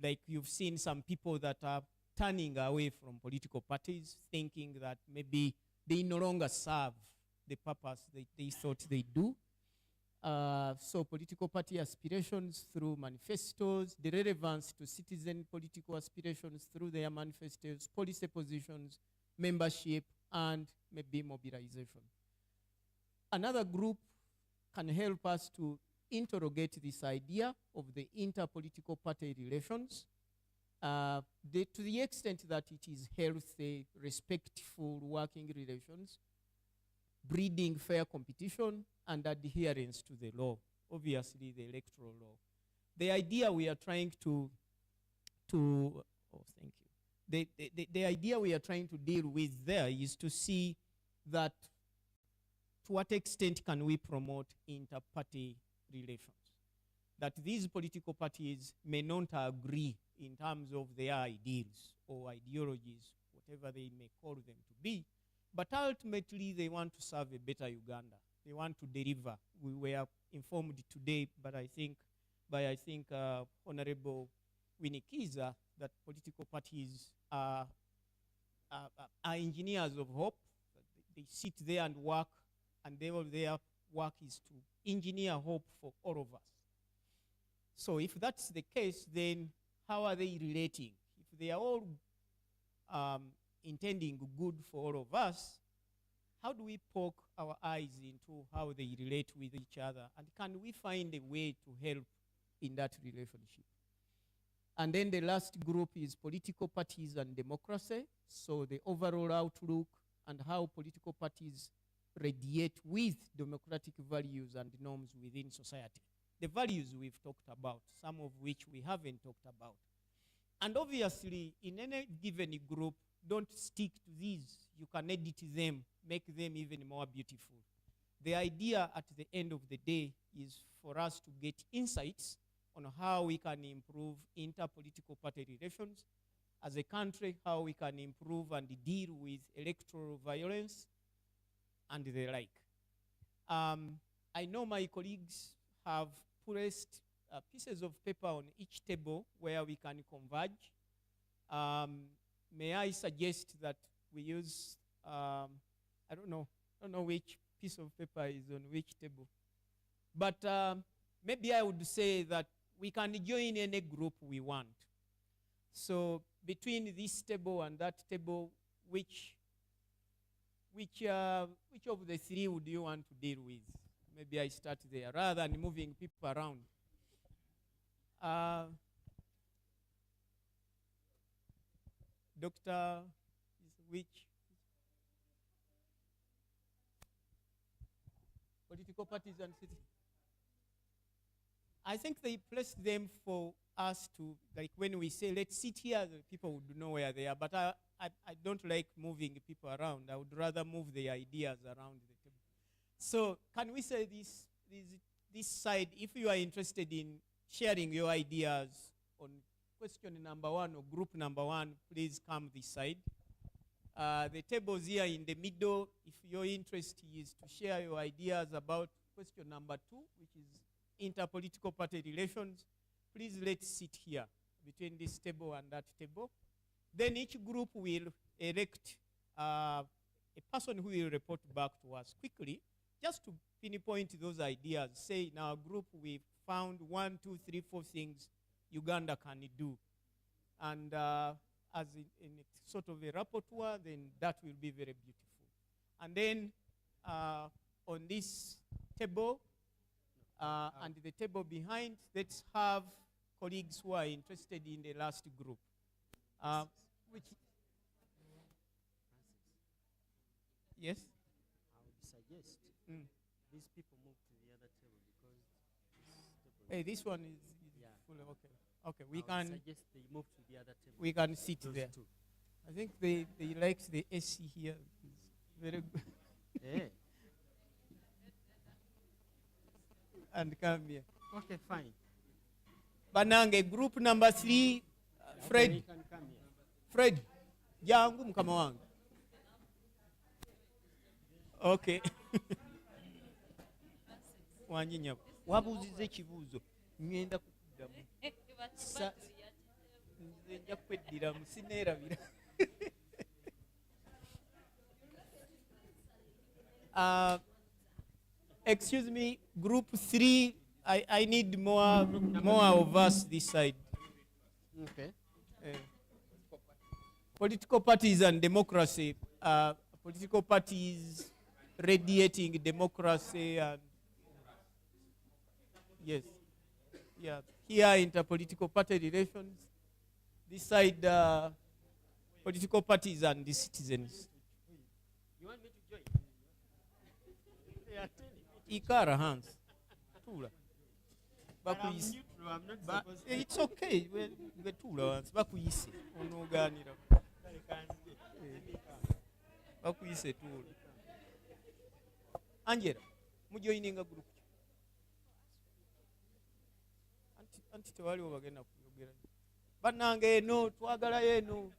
Like you've seen some people that are turning away from political parties, thinking that maybe they no longer serve the purpose they thought they do. So political party aspirations through manifestos, the relevance to citizen political aspirations through their manifestos, policy positions, membership, and maybe mobilization. Another group can help us to interrogate this idea of the interpolitical party relations to the extent that it is healthy, respectful working relations, breeding fair competition, and adherence to the law, obviously the electoral law. The idea we are trying to thank you. The idea we are trying to deal with there is to see that to what extent can we promote inter-party relations. That these political parties may not agree in terms of their ideals or ideologies, whatever they may call them to be, but ultimately they want to serve a better Uganda. They want to deliver. We were informed today, but I think Honorable Winnie Kiza, that political parties are engineers of hope. They sit there and work, and their work is to engineer hope for all of us. So if that's the case, then how are they relating? If they are all intending good for all of us, how do we poke our eyes into how they relate with each other? And can we find a way to help in that relationship? And then the last group is political parties and democracy. So the overall outlook and how political parties radiate with democratic values and norms within society. The values we've talked about, some of which we haven't talked about. And obviously, in any given group, don't stick to these. You can edit them, make them even more beautiful. The idea at the end of the day is for us to get insights on how we can improve interpolitical party relations as a country, how we can improve and deal with electoral violence and the like. I know my colleagues have placed pieces of paper on each table where we can converge. May I suggest that we use, I don't know which piece of paper is on which table. But maybe I would say that we can join any group we want. So between this table and that table, which of the 3 would you want to deal with? Maybe I start there rather than moving people around. Doctor, which? political parties and citizens. I think they placed them for us to, like when we say, let's sit here, the people would know where they are. But I don't like moving people around. I would rather move the ideas around the table. So can we say this side, if you are interested in sharing your ideas on question number 1 or group number 1, please come this side. The tables here in the middle, if your interest is to share your ideas about question number 2, which is interpolitical party relations, please let's sit here between this table and that table. Then each group will elect a person who will report back to us quickly, just to pinpoint those ideas. Say in our group we found 1, 2, 3, 4 things Uganda can do. And as in sort of a rapporteur, then that will be very beautiful. And then on this table and the table behind, let's have colleagues who are interested in the last group. Which? Yes? I would suggest these people move to the other table because this table this one is full. Okay. Okay, we can suggest they move to the other table. We can sit there. Two. I think they like the AC here. It's very good. Yeah. And come here. Okay, fine. Banange, group number 3, Fred. You can come here. Fred, jangu mkama wangu. Okay. Wanyinya. Wabuzize ekibuuzo. Ngenda kukuddamu. Nze nja kweddiramu sineerabira. Excuse me, group 3, I need more of us this side. Okay. Political parties and democracy. Political parties radiating democracy and yes. Yeah. Here interpolitical party relations. This side political parties and the citizens. You want me to join? They are telling me. Ikara hands. Tula. I'm neutral, I'm not supposed to. It's okay. We tula hands. Bakuyise. Onoganira. Bakuyise tula. Angela, mujoininga group. Anti tewali obagenda kuyogera. Banange no twagala yeno.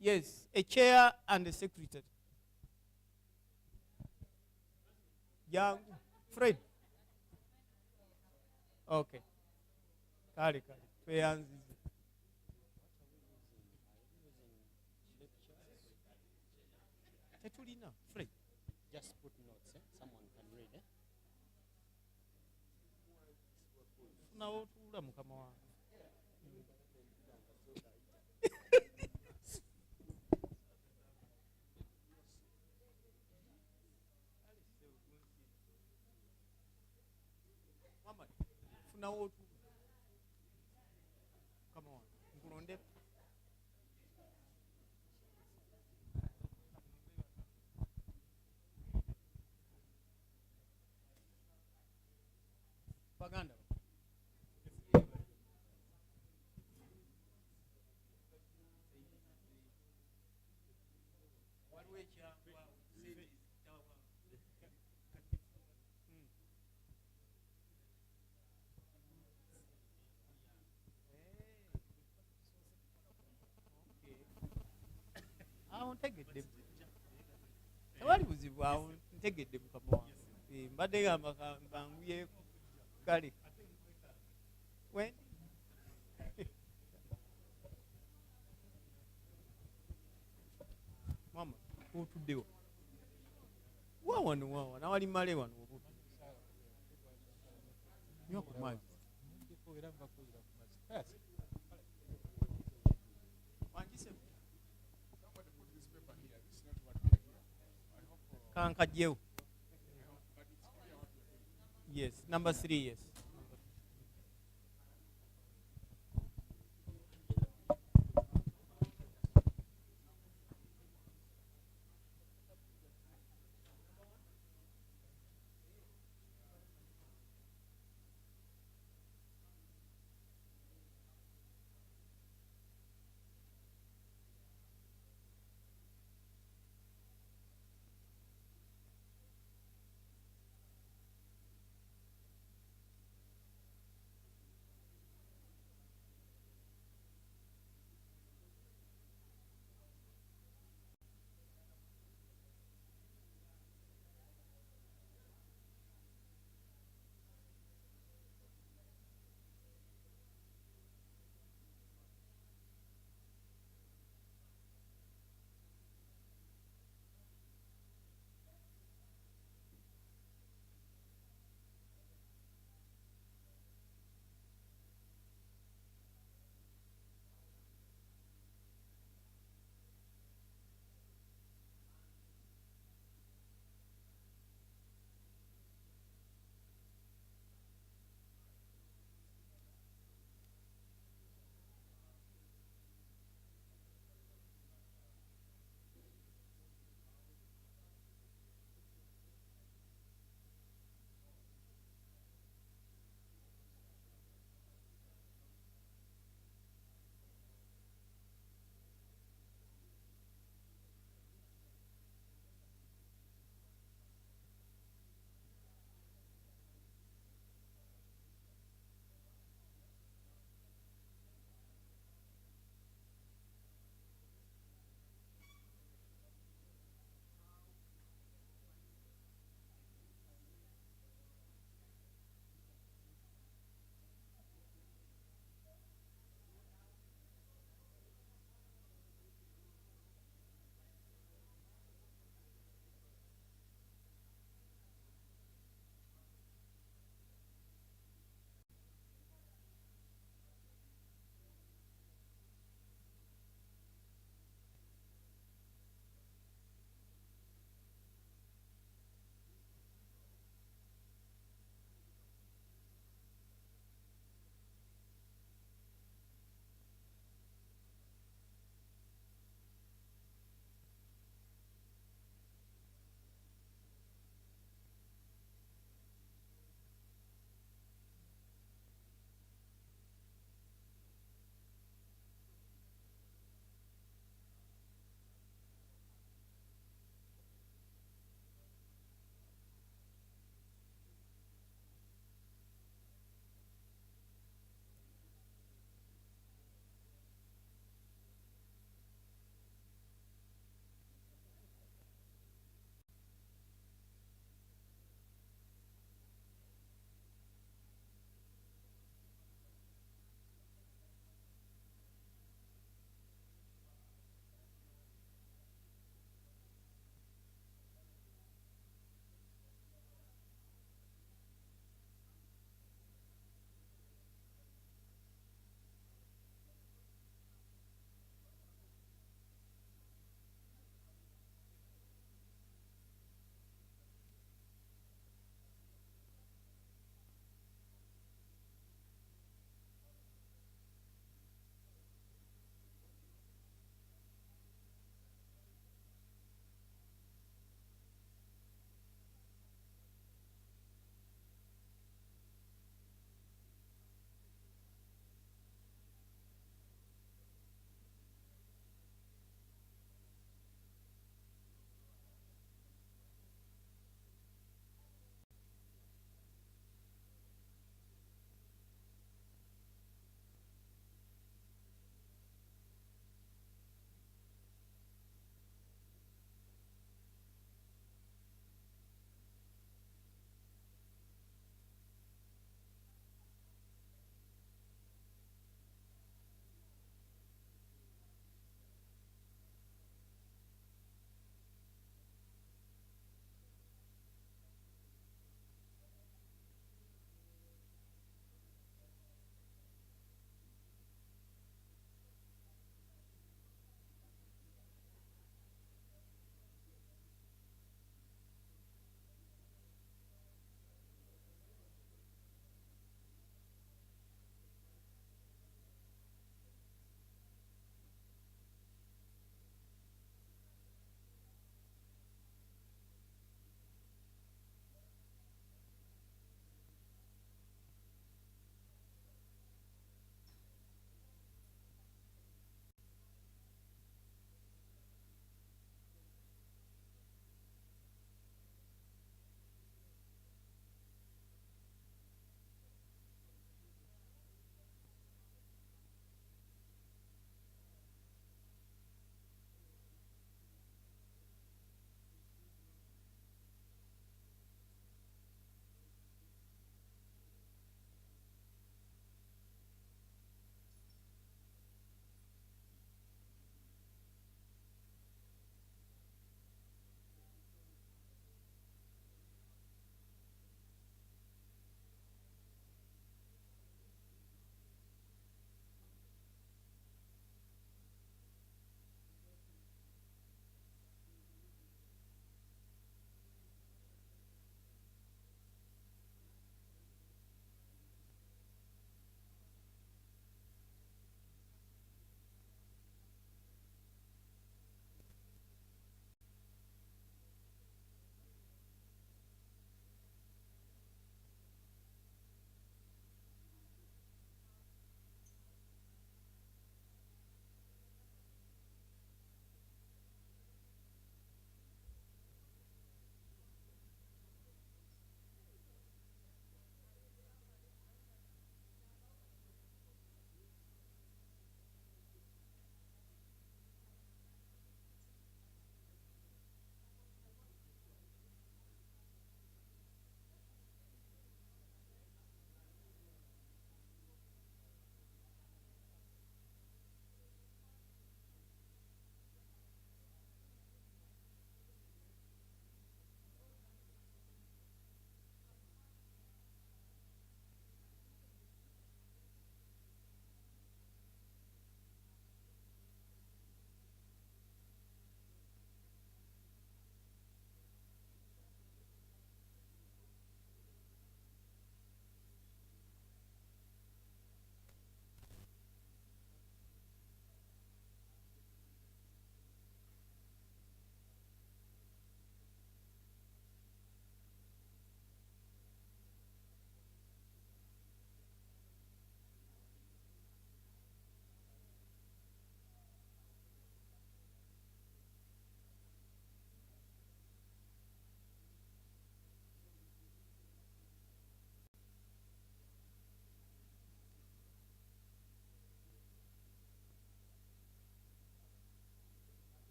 Yes, a chair and a secretary. Young Fred. Okay. Kale. Tweyanzize. Tetulina Fred. Just put notes, someone can read, Funawo tula mukama wange. Mama, funawo tula. Come on. Nkulonde. Baganda. Ntegedde. Tewali buzibu awo ntegedde mukama wange. Mbadde gamba kanguyeeko. Kale. When? Mama, otuddewo. Wano awali male wano obuto. Nywa ku mazzi. Kankajjewo. Yes, number 3, yes.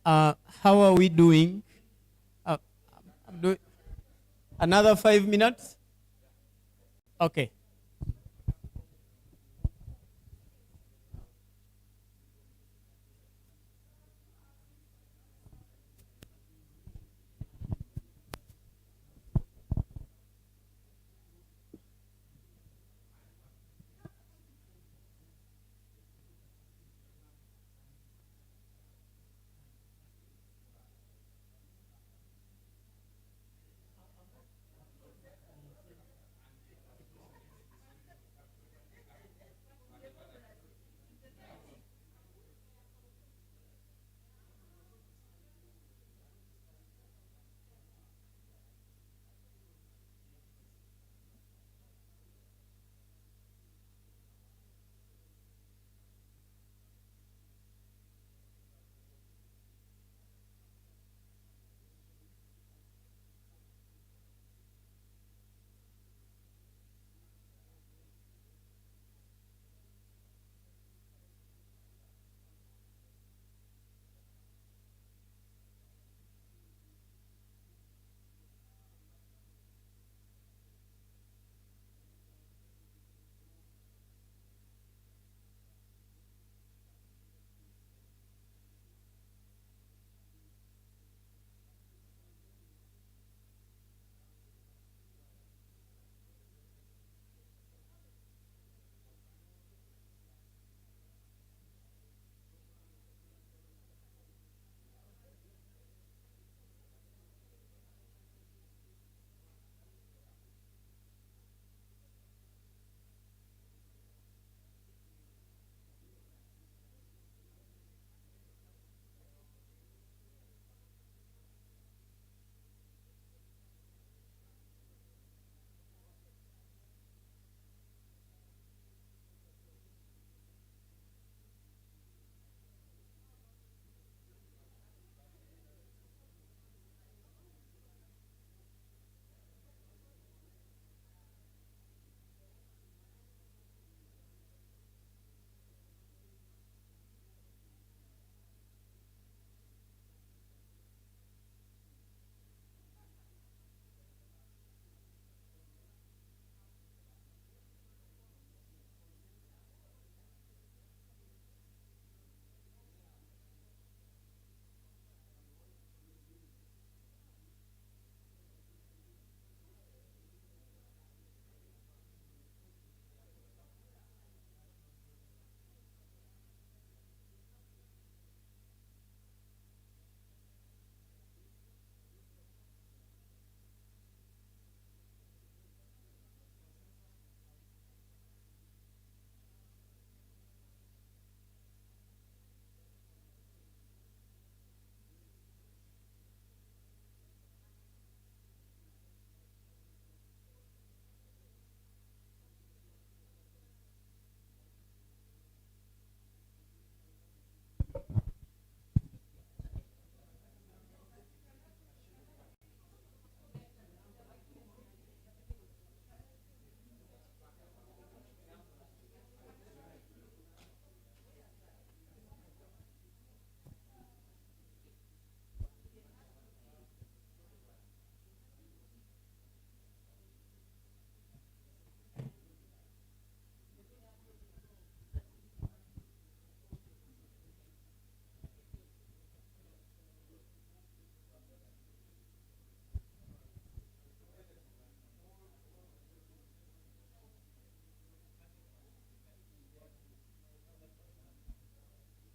How are we doing? Another 5 minutes? Okay.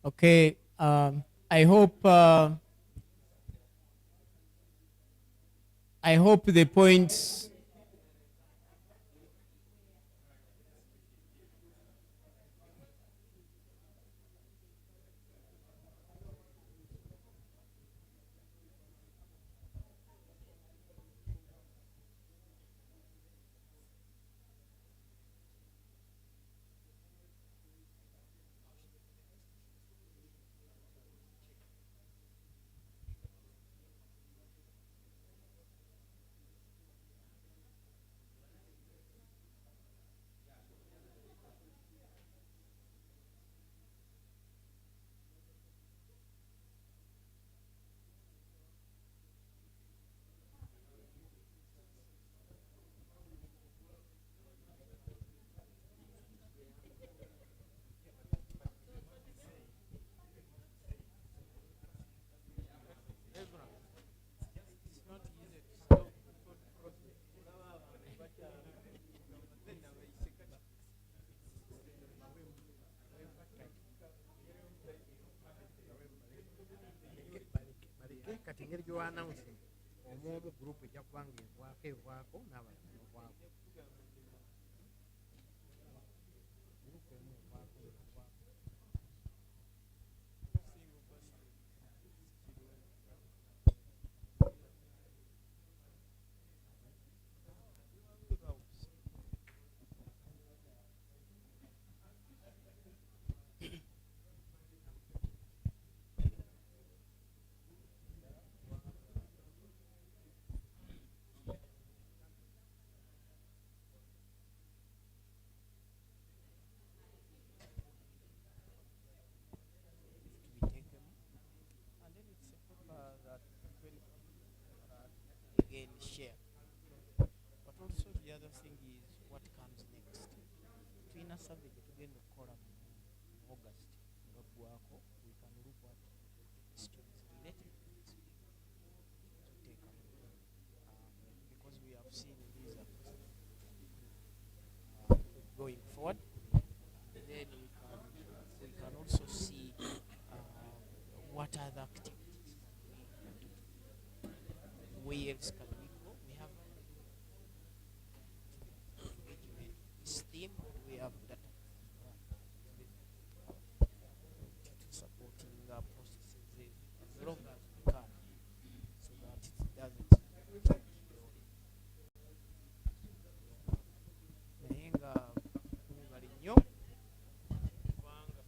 Okay, I hope the points engeri gy'owa announcing omwomu group ejja kubanga evwaako n'abalala bavwaako. Share. But also the other thing is what comes next. Twina survey tugenda okukola mu August ngaggwako, we can look at students related to this to take up because we have seen these going forward, and then we can also see what other activities we else can we go. We have engagement STEAM, we have data supporting processes as long as we can, so that it doesn't naye nga bali nnyo kubanga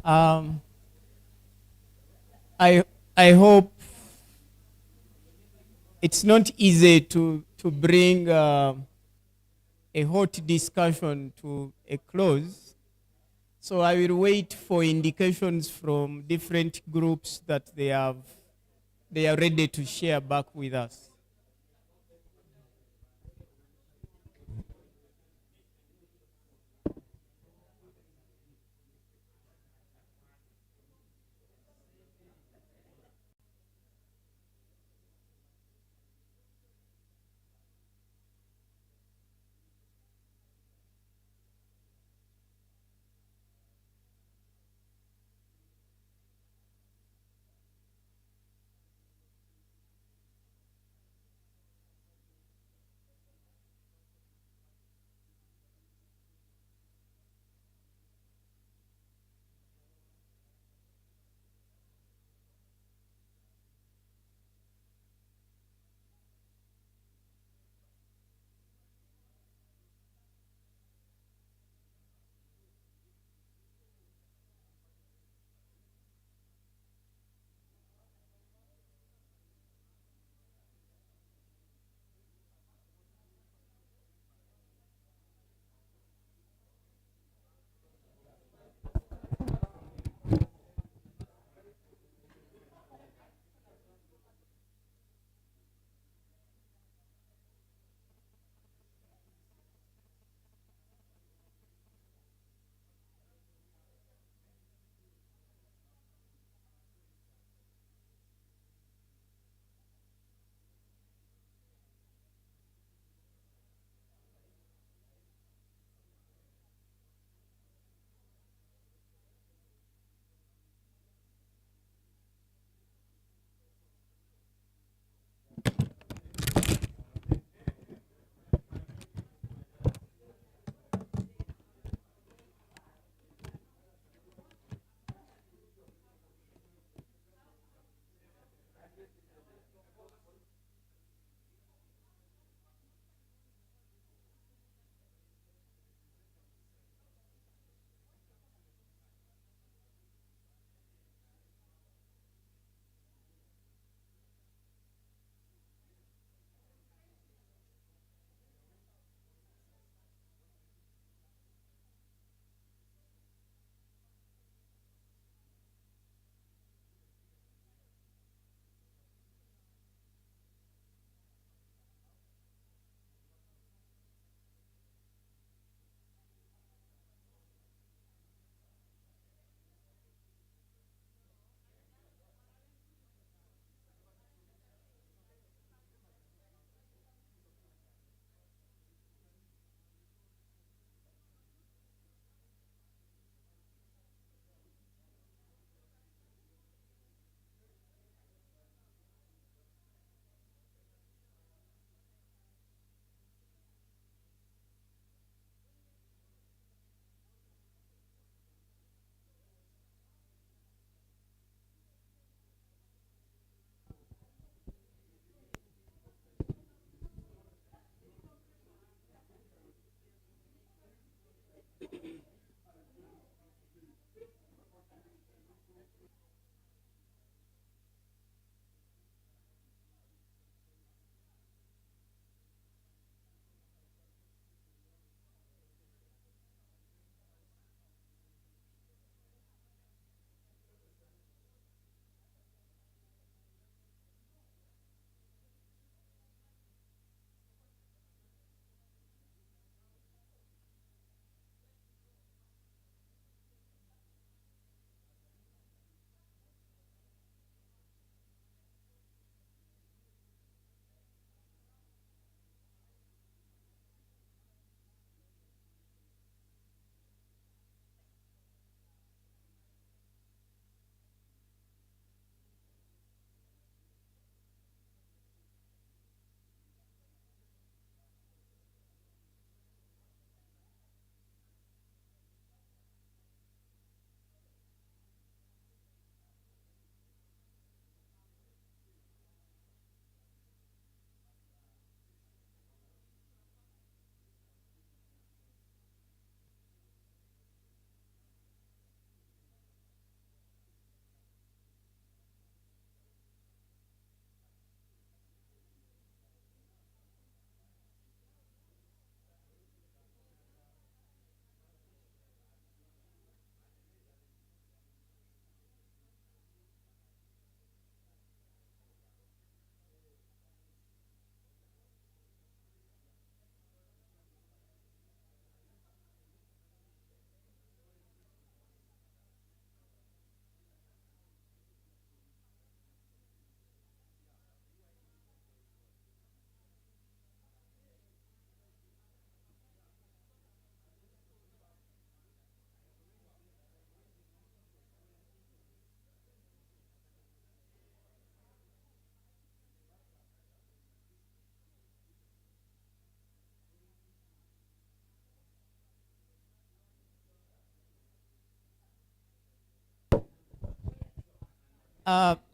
I hope it's not easy to bring a hot discussion to a close. So I will wait for indications from different groups that they are ready to share back with us.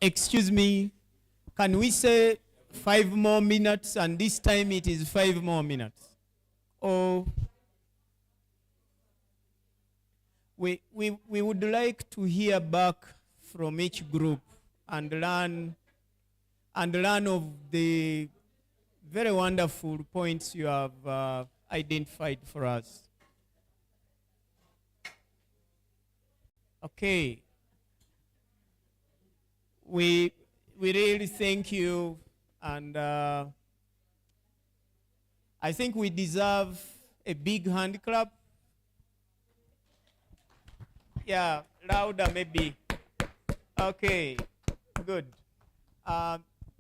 Excuse me, can we say 5 more minutes and this time it is 5 more minutes? Or we would like to hear back from each group and learn of the very wonderful points you have identified for us. Okay. We really thank you, and I think we deserve a big hand clap. Yeah, louder maybe. Okay, good.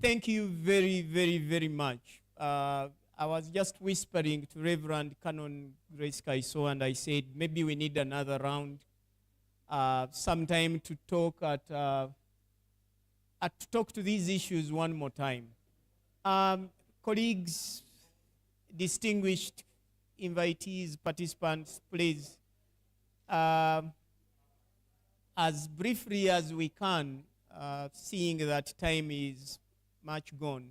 Thank you very, very, very much. I was just whispering to Reverend Canon Grace Kaiso, and I said maybe we need another round, sometime to talk talk to these issues one more time. Colleagues, distinguished invitees, participants, please, as briefly as we can, seeing that time is much gone,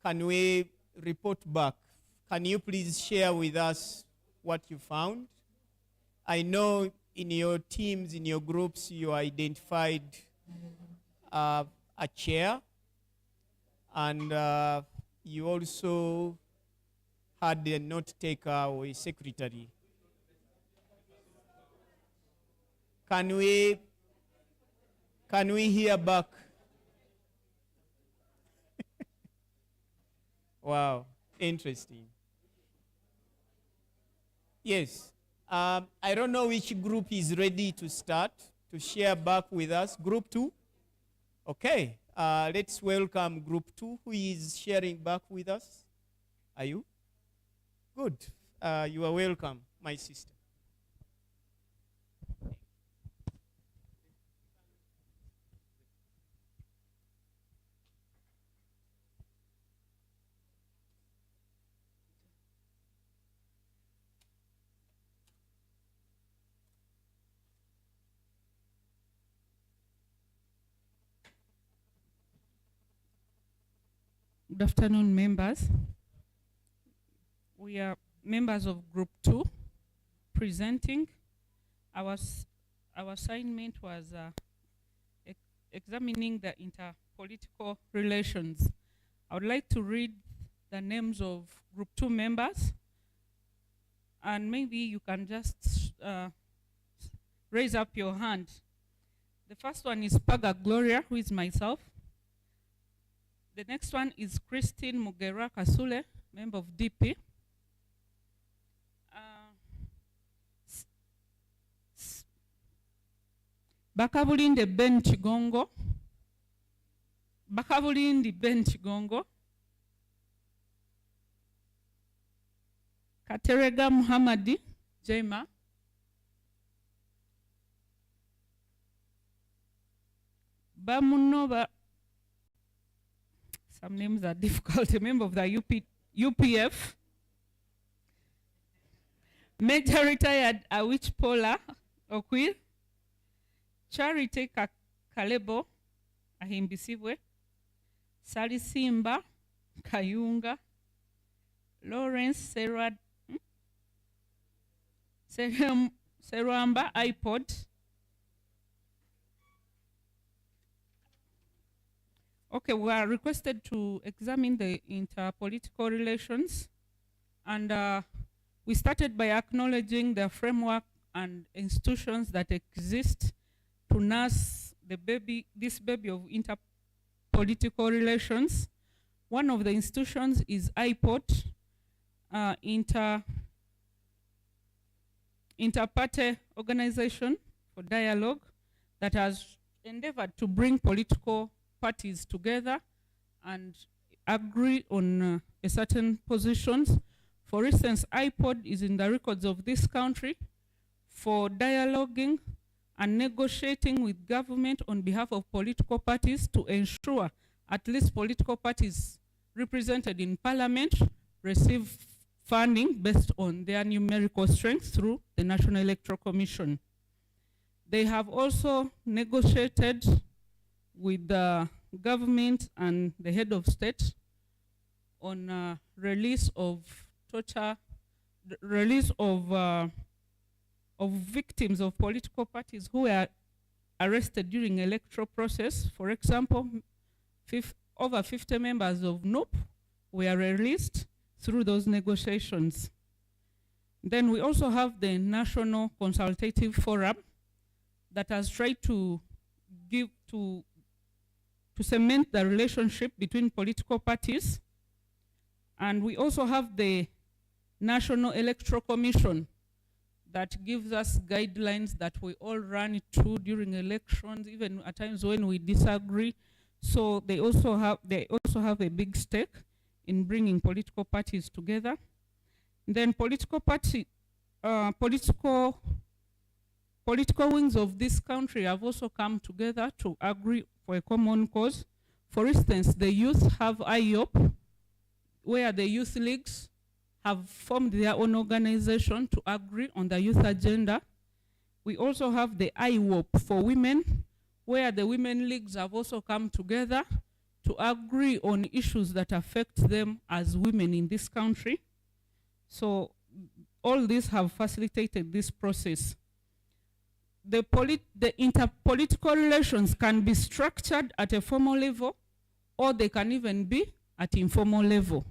can we report back? Can you please share with us what you found? I know in your teams, in your groups, you identified a chair, and you also had a note taker or a secretary. Can we hear back? Wow, interesting. Yes. I don't know which group is ready to start to share back with us. Group 2? Okay. Let's welcome Group 2. Who is sharing back with us? Are you? Good. You are welcome, my sister. Good afternoon, members. We are members of Group 2 presenting. Our assignment was examining the interpolitical relations. I would like to read the names of Group 2 members, and maybe you can just raise up your hand. The first one is Paga Gloria, who is myself. The next one is Christine Mugera Kasule, member of DP. Bakabulinde Ben Chigongo. Katerega Muhammadi Jema. Bamunova. Some names are difficult. A member of the UPF. Major retired Awich Paula Okwil. Charity Kalebo Ahimbisibwe. Sali Simba Kayunga. Lawrence Serwamba iPod. Okay, we are requested to examine the interpolitical relations, and we started by acknowledging the framework and institutions that exist to nurse this baby of interpolitical relations. One of the institutions is IPOD, Inter-Party Organization for Dialogue, that has endeavored to bring political parties together and agree on a certain positions. For instance, IPOD is in the records of this country for dialoguing and negotiating with government on behalf of political parties to ensure at least political parties represented in parliament receive funding based on their numerical strength through the National Electoral Commission. They have also negotiated with the government and the head of state on release of torture, release of victims of political parties who were arrested during electoral process. For example, over 50 members of NOP were released through those negotiations. Then we also have the National Consultative Forum that has tried to cement the relationship between political parties. And we also have the National Electoral Commission that gives us guidelines that we all run through during elections, even at times when we disagree. So they also have a big stake in bringing political parties together. Then political wings of this country have also come together to agree for a common cause. For instance, the youth have IOP, where the youth leagues have formed their own organization to agree on the youth agenda. We also have the IWOP for women, where the women leagues have also come together to agree on issues that affect them as women in this country. So all these have facilitated this process. The interpolitical relations can be structured at a formal level, or they can even be at informal level.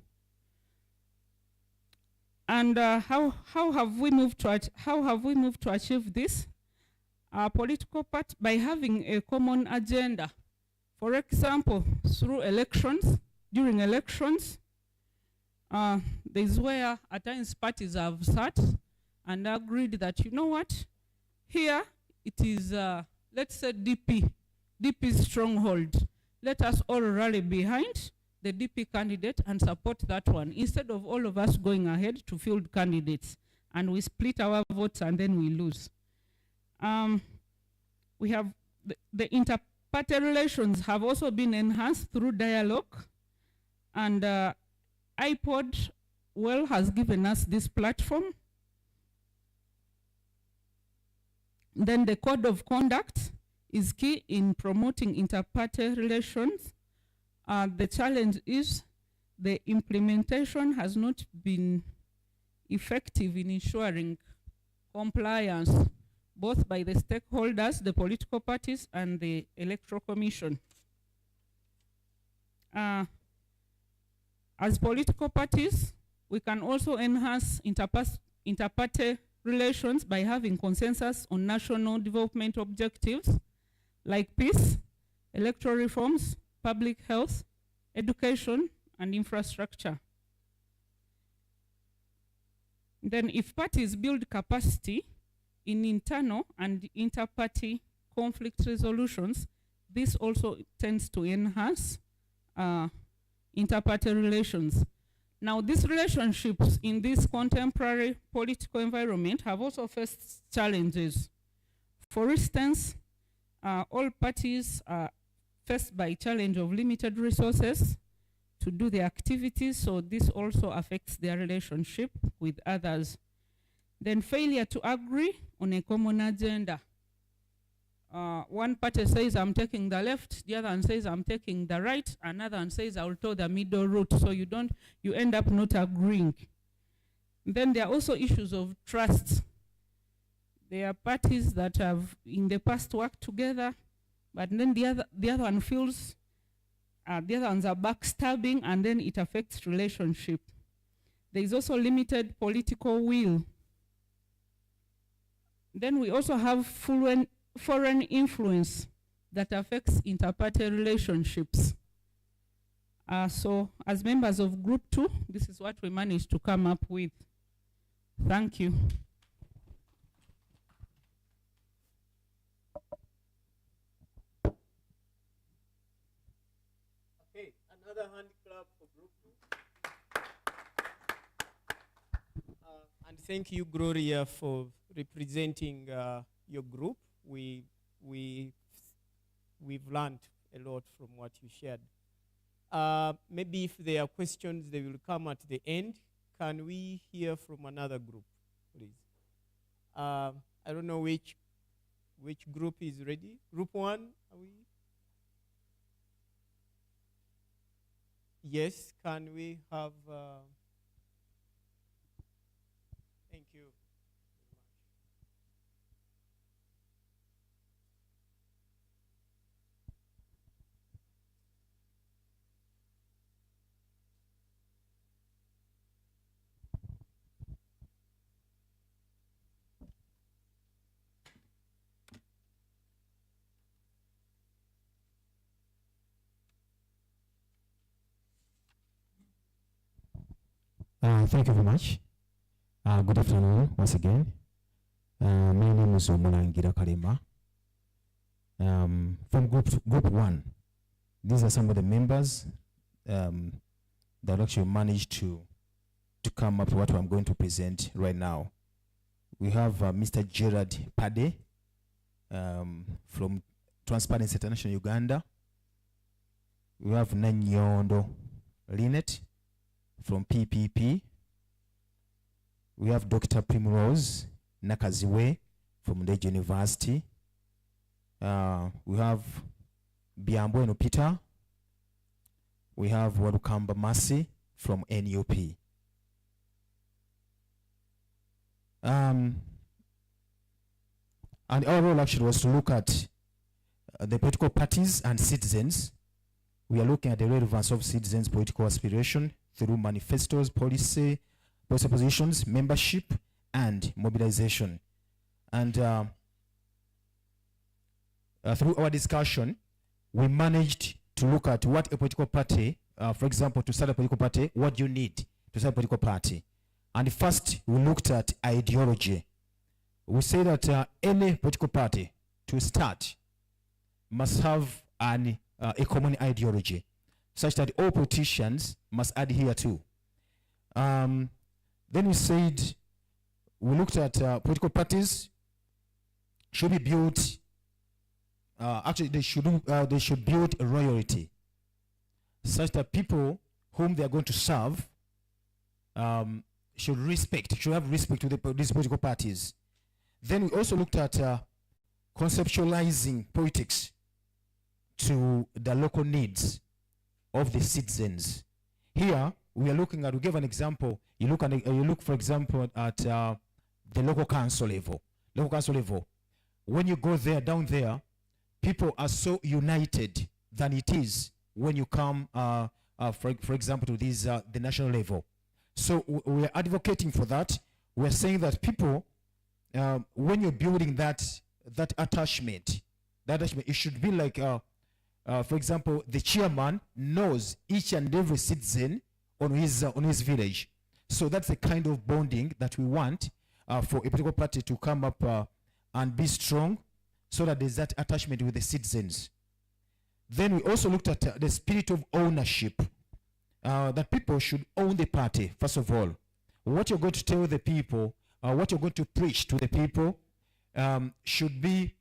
And how have we moved to achieve this? Political party by having a common agenda. For example, through elections, during elections, there's where at times parties have sat and agreed that, you know what, here it is, let's say DP's stronghold. Let us all rally behind the DP candidate and support that one, instead of all of us going ahead to field candidates and we split our votes and then we lose. We have the inter-party relations have also been enhanced through dialogue, and IPOD has given us this platform. Then the code of conduct is key in promoting inter-party relations. The challenge is the implementation has not been effective in ensuring compliance, both by the stakeholders, the political parties, and the Electoral Commission. As political parties, we can also enhance inter-party relations by having consensus on national development objectives like peace, electoral reforms, public health, education, and infrastructure. Then if parties build capacity in internal and inter-party conflict resolutions, this also tends to enhance inter-party relations. Now, these relationships in this contemporary political environment have also faced challenges. For instance, all parties are faced by challenge of limited resources to do their activities, so this also affects their relationship with others. Then failure to agree on a common agenda. One party says, I'm taking the left, the other one says, I'm taking the right, another one says, I'll take the middle route, so you end up not agreeing. Then there are also issues of trust. There are parties that have in the past worked together, but then the other one feels, the other ones are backstabbing, and then it affects relationship. There is also limited political will. Then we also have foreign influence that affects inter-party relationships. So as members of Group 2, this is what we managed to come up with. Thank you. Okay, another hand clap for Group 2. And thank you, Gloria, for representing your group. We've learned a lot from what you shared. Maybe if there are questions, they will come at the end. Can we hear from another group, please? I don't know which group is ready. Group 1, are we? Yes, can we have, thank you. Thank you very much. Good afternoon once again. My name is Omulangira Kalema. From group 1, these are some of the members that actually managed to come up with what I'm going to present right now. We have Mr. Gerard Pade from Transparency International Uganda. We have Nanyondo Linet from PPP. We have Dr. Primrose Nakaziwe from Ndege University. We have Biambo Peter. We have Wadukamba Masi from NUP. And our role actually was to look at the political parties and citizens. We are looking at the relevance of citizens' political aspiration through manifestos, policy positions, membership, and mobilization. And through our discussion, we managed to look at what a political party, for example, to start a political party, what you need to start a political party. And first, we looked at ideology. We say that any political party to start must have a common ideology, such that all politicians must adhere to. Then we said, we looked at political parties should be built, actually they should build a loyalty, such that people whom they are going to serve should have respect to these political parties. Then we also looked at conceptualizing politics to the local needs of the citizens. Here we are looking at, we give an example. You look for example at the local council level. When you go there, down there, people are so united than it is when you come, for example, to this the national level. So we are advocating for that. We are saying that people, when you're building that attachment, it should be like, for example, the chairman knows each and every citizen on his village. So that's the kind of bonding that we want for a political party to come up and be strong, so that there's that attachment with the citizens. Then we also looked at the spirit of ownership, that people should own the party, first of all. What you're going to tell the people, what you're going to preach to the people should be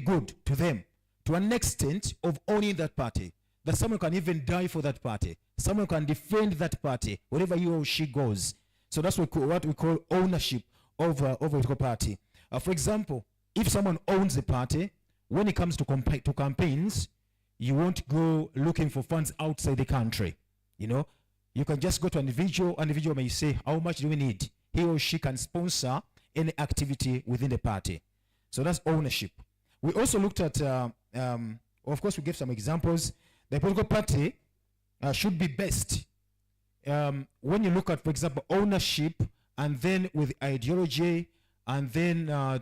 good to them, to an extent of owning that party, that someone can even die for that party. Someone can defend that party wherever he or she goes. So that's what we call ownership of a political party. For example, if someone owns a party, when it comes to campaigns, you won't go looking for funds outside the country. You know, you can just go to an individual may say, how much do we need? He or she can sponsor any activity within the party. So that's ownership. We also looked at, of course, we gave some examples. The political party should be best. When you look at, for example, ownership, and then with ideology, and then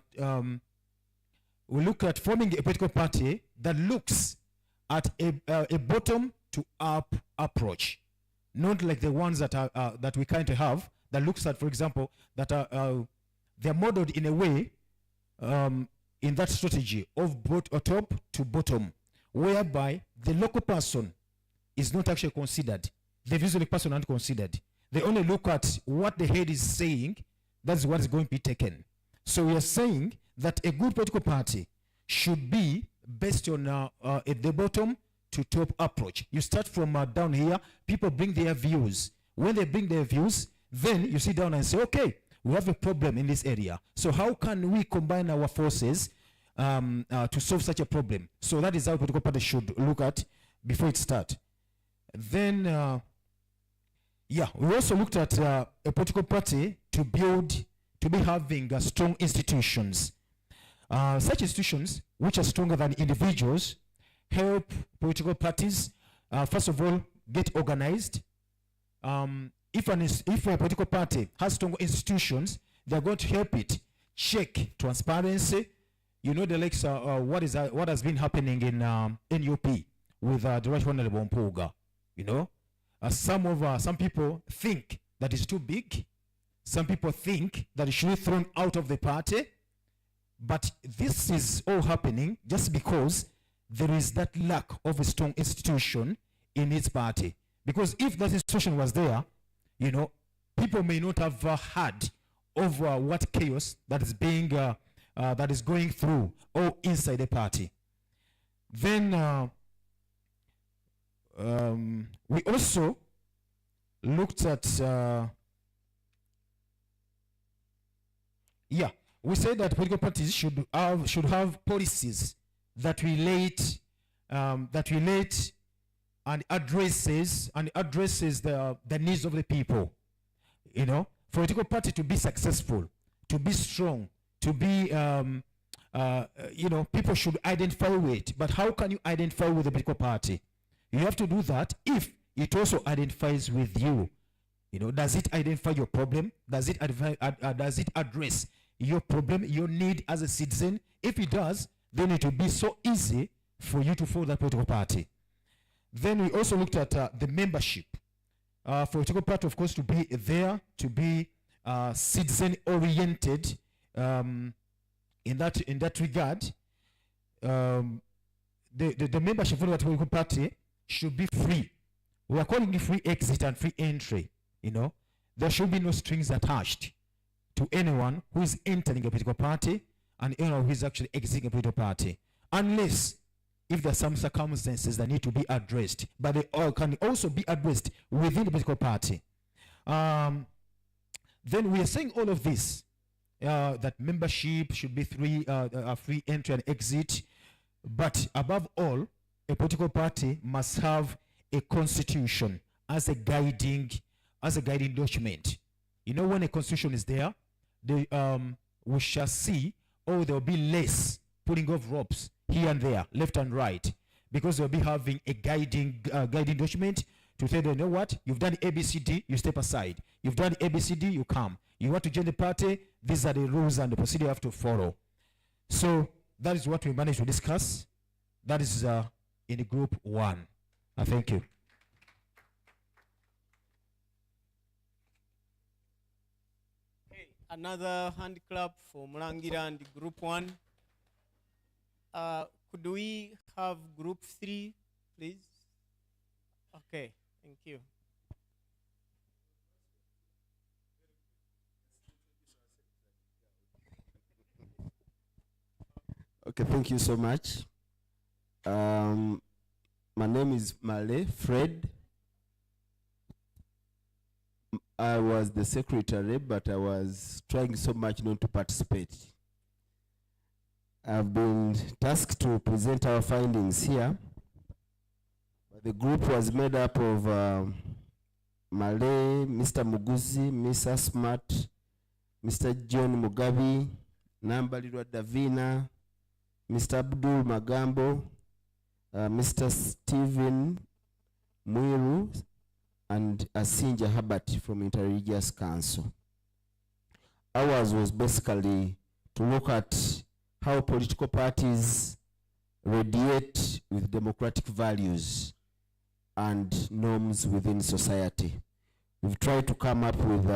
we look at forming a political party that looks at a bottom to up approach, not like the ones that are that we kind of have, that looks at, for example, that are they're modeled in a way in that strategy of top to bottom, whereby the local person is not actually considered. The visible person aren't considered. They only look at what the head is saying. That's what is going to be taken. So we are saying that a good political party should be based on at the bottom to top approach. You start from down here. People bring their views. When they bring their views, then you sit down and say, okay, we have a problem in this area. So how can we combine our forces to solve such a problem? So that is how political party should look at before it starts. Then, yeah, we also looked at a political party to be having strong institutions. Such institutions, which are stronger than individuals, help political parties, first of all, get organized. If a political party has strong institutions, they're going to help it check transparency. You know the likes what has been happening in NUP with the Right Honorable Wampewo. You know, some people think that it's too big. Some people think that it should be thrown out of the party. But this is all happening just because there is that lack of a strong institution in its party. Because if that institution was there, you know, people may not have heard of what chaos that is being that is going through or inside the party. Then we also looked at we say that political parties should have policies that relate and addresses the needs of the people. You know, for a political party to be successful, to be strong, to be you know, people should identify with it. But how can you identify with a political party? You have to do that if it also identifies with you. You know, does it identify your problem? Does it address your problem, your need as a citizen? If it does, then it will be so easy for you to follow that political party. Then we also looked at the membership. For a political party, of course, to be there, to be citizen-oriented in that regard, the membership for the political party should be free. We are calling it free exit and free entry. You know, there should be no strings attached to anyone who is entering a political party and anyone who is actually exiting a political party, unless if there are some circumstances that need to be addressed, but they all can also be addressed within the political party. Then we are saying all of this, that membership should be free entry and exit, but above all, a political party must have a constitution as a guiding document. You know, when a constitution is there, we shall see, there will be less putting of ropes here and there, left and right, because they'll be having a guiding document to say, you know what, you've done ABCD, you step aside. You've done ABCD, you come. You want to join the party, these are the rules and the procedure you have to follow. So that is what we managed to discuss. That is in group 1. Thank you. Okay, another hand clap for Mulangira and group 1. Could we have group 3, please? Okay, thank you. Okay, thank you so much. My name is Male Fred. I was the secretary, but I was trying so much not to participate. I've been tasked to present our findings here. The group was made up of Male, Mr. Muguzi, Miss Asmat, Mr. John Mugabi, Nambalirwa Davina, Mr. Abdul Magambo, Mr. Stephen Mwiru, and Asinja Habat from Interreligious Council. Ours was basically to look at how political parties radiate with democratic values and norms within society. We've tried to come up with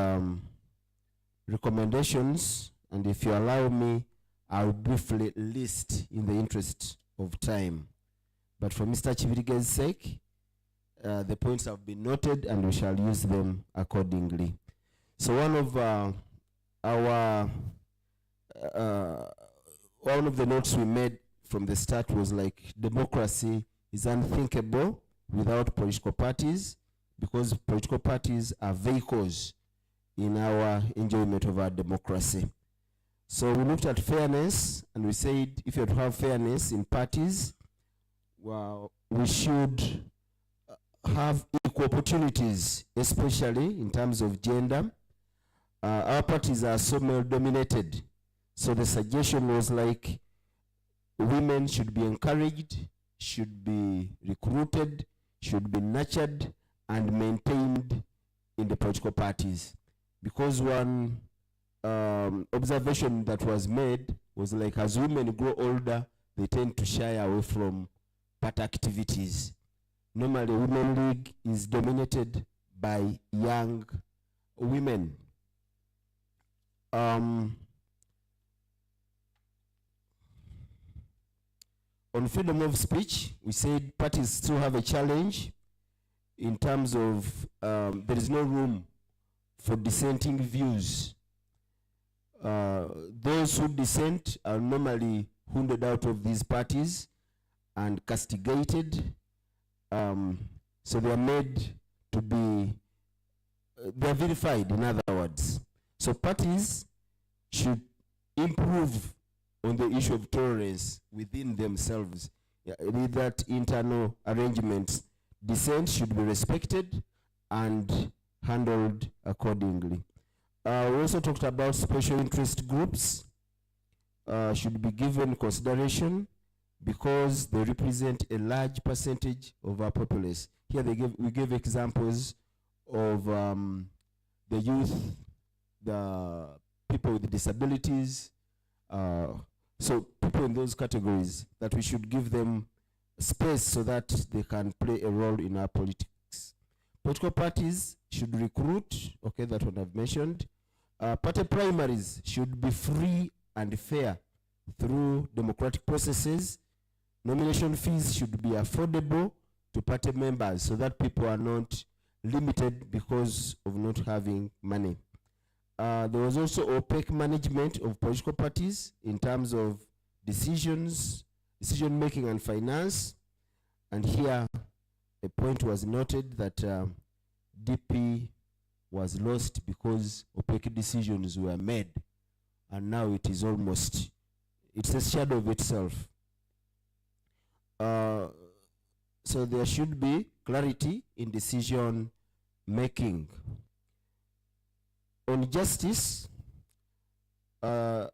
recommendations, and if you allow me, I'll briefly list in the interest of time. But for Mr. Kibirige's sake, the points have been noted and we shall use them accordingly. So one of one of the notes we made from the start was like, democracy is unthinkable without political parties, because political parties are vehicles in our enjoyment of our democracy. So we looked at fairness, and we said if you have fairness in parties, well, we should have equal opportunities, especially in terms of gender. Our parties are so male dominated. So the suggestion was like women should be encouraged, should be recruited, should be nurtured and maintained in the political parties. Because one observation that was made was like as women grow older, they tend to shy away from party activities. Normally, Women League is dominated by young women. On freedom of speech, we said parties still have a challenge in terms of there is no room for dissenting views. Those who dissent are normally hounded out of these parties and castigated. So they are made to be, they are vilified, in other words. So parties should improve on the issue of tolerance within themselves. With that internal arrangements, dissent should be respected and handled accordingly. We also talked about special interest groups should be given consideration because they represent a large percentage of our populace. Here we give examples of the youth, the people with disabilities, so people in those categories, that we should give them space so that they can play a role in our politics. Political parties should recruit, okay, that one I've mentioned. Party primaries should be free and fair through democratic processes. Nomination fees should be affordable to party members so that people are not limited because of not having money. There was also opaque management of political parties in terms of decision making and finance. And here a point was noted that DP was lost because opaque decisions were made, and now it is almost, it's a shadow of itself. So there should be clarity in decision making. On justice, okay,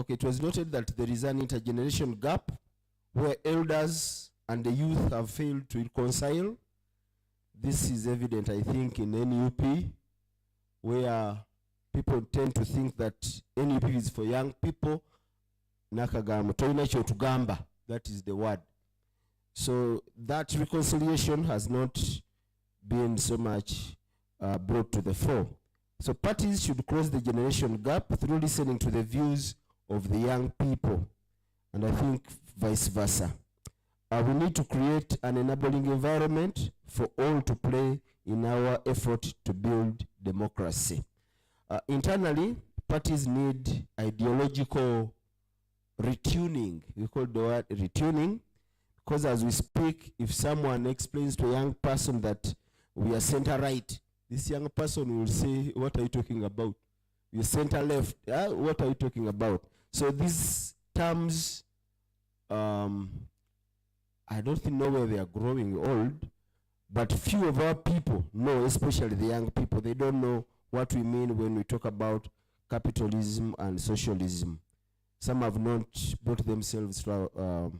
it was noted that there is an intergeneration gap where elders and the youth have failed to reconcile. This is evident, I think, in NUP, where people tend to think that NUP is for young people. Nakagamba, toina kyo tugamba, that is the word. So that reconciliation has not been so much brought to the fore. So parties should close the generation gap through listening to the views of the young people, and I think vice versa. We need to create an enabling environment for all to play in our effort to build democracy. Internally, parties need ideological retuning. We call the word retuning, because as we speak, if someone explains to a young person that we are center-right, this young person will say, what are you talking about? We are center-left, what are you talking about? So these terms, I don't know where they are growing old, but few of our people know, especially the young people, they don't know what we mean when we talk about capitalism and socialism. Some have not brought themselves to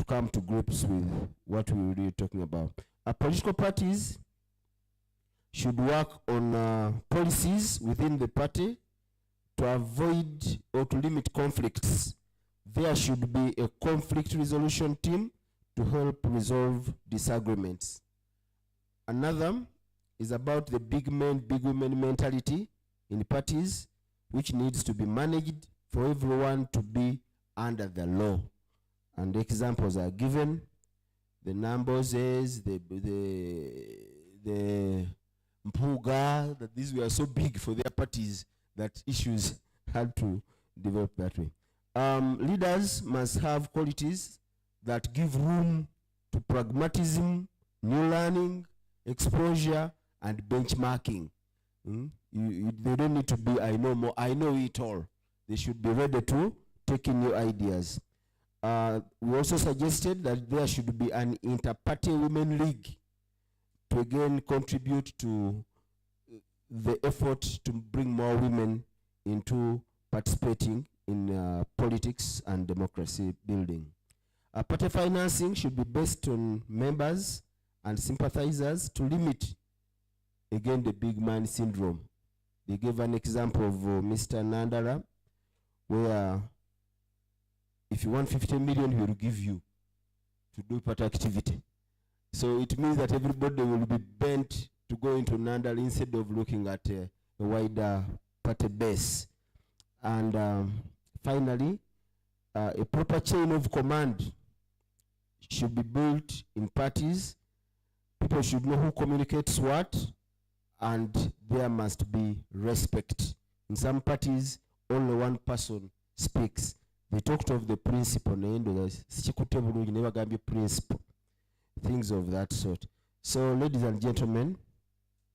come to grips with what we're really talking about. Our political parties should work on policies within the party to avoid or to limit conflicts. There should be a conflict resolution team to help resolve disagreements. Another is about the big men, big women mentality in parties, which needs to be managed for everyone to be under the law. And examples are given. The numbers is the Mpuga, that these were so big for their parties that issues had to develop that way. Leaders must have qualities that give room to pragmatism, new learning, exposure, and benchmarking. They don't need to be, I know more, I know it all. They should be ready to take in new ideas. We also suggested that there should be an inter-party women league to again contribute to the effort to bring more women into participating in politics and democracy building. Party financing should be based on members and sympathizers to limit, again, the big man syndrome. They gave an example of Mr. Nandala, where if you want 50 million, he will give you to do party activity. So it means that everybody will be bent to go into Nandala instead of looking at a wider party base. And finally, a proper chain of command should be built in parties. People should know who communicates what, and there must be respect. In some parties, only one person speaks. They talked of the principle, principle, things of that sort. So, ladies and gentlemen,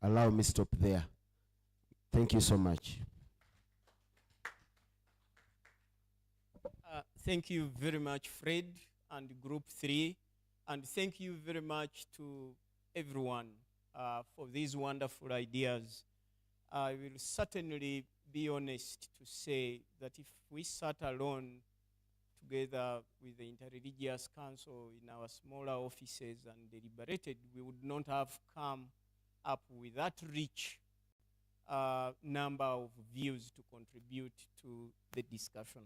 allow me to stop there. Thank you so much. Thank you very much, Fred and Group 3. And thank you very much to everyone for these wonderful ideas. I will certainly be honest to say that if we sat alone together with the Interreligious Council in our smaller offices and deliberated, we would not have come up with that rich number of views to contribute to the discussion.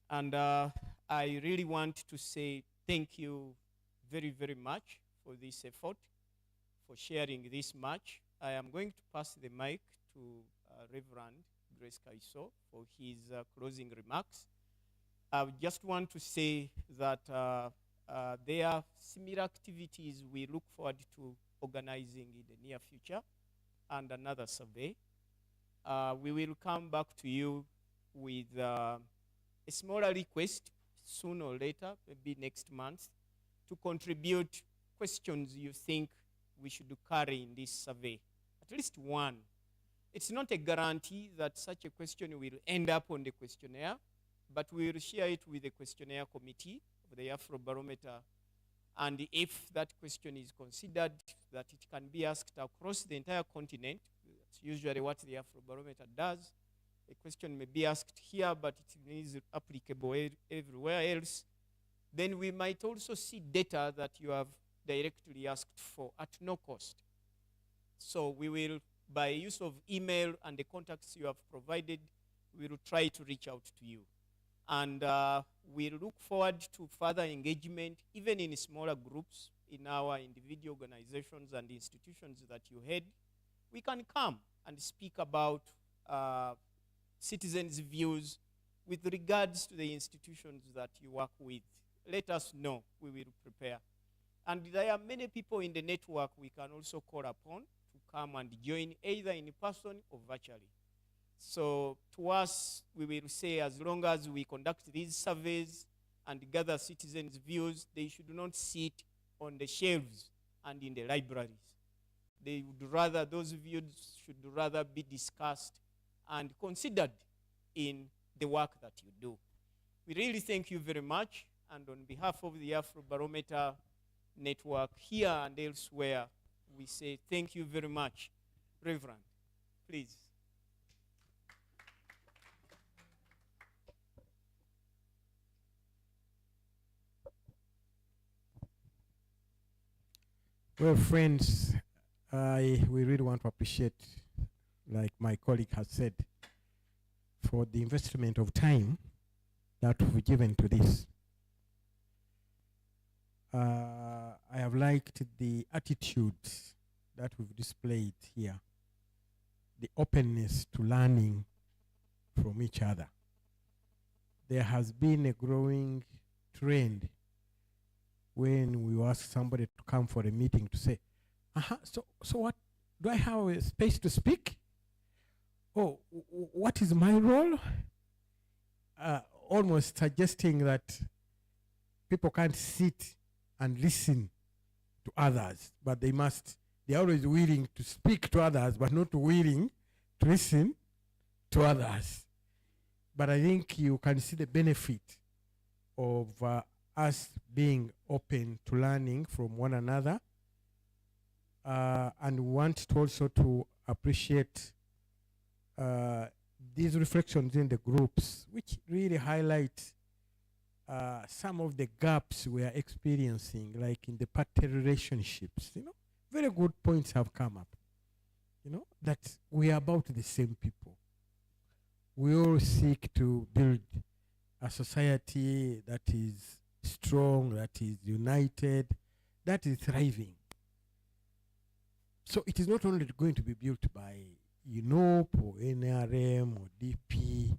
And I really want to say thank you very, very much for this effort, for sharing this much. I am going to pass the mic to Reverend Grace Kaiso for his closing remarks. I just want to say that there are similar activities we look forward to organizing in the near future and another survey. We will come back to you with a smaller request sooner or later, maybe next month, to contribute questions you think we should carry in this survey. At least one. It's not a guarantee that such a question will end up on the questionnaire, but we will share it with the questionnaire committee of the Afrobarometer. And if that question is considered that it can be asked across the entire continent, that's usually what the Afrobarometer does. A question may be asked here, but it is applicable everywhere else. Then we might also see data that you have directly asked for at no cost. So we will, by use of email and the contacts you have provided, we will try to reach out to you. And we look forward to further engagement, even in smaller groups, in our individual organizations and institutions that you head. We can come and speak about citizens' views with regards to the institutions that you work with. Let us know. We will prepare. And there are many people in the network we can also call upon to come and join either in person or virtually. So to us, we will say as long as we conduct these surveys and gather citizens' views, they should not sit on the shelves and in the libraries. They would rather, those views should rather be discussed and considered in the work that you do. We really thank you very much, and on behalf of the Afrobarometer network here and elsewhere, we say thank you very much. Reverend, please. Well, friends, we really want to appreciate, like my colleague has said, for the investment of time that we've given to this. I have liked the attitude that we've displayed here, the openness to learning from each other. There has been a growing trend when we ask somebody to come for a meeting to say, so what, do I have a space to speak? Oh, what is my role? Almost suggesting that people can't sit and listen to others, but they're always willing to speak to others, but not willing to listen to others. But I think you can see the benefit of us being open to learning from one another. and want to also to appreciate these reflections in the groups, which really highlight some of the gaps we are experiencing, like in the party relationships. Very good points have come up. That we are about the same people. We all seek to build a society that is strong, that is united, that is thriving. So it is not only going to be built by UNOP or NRM or DP.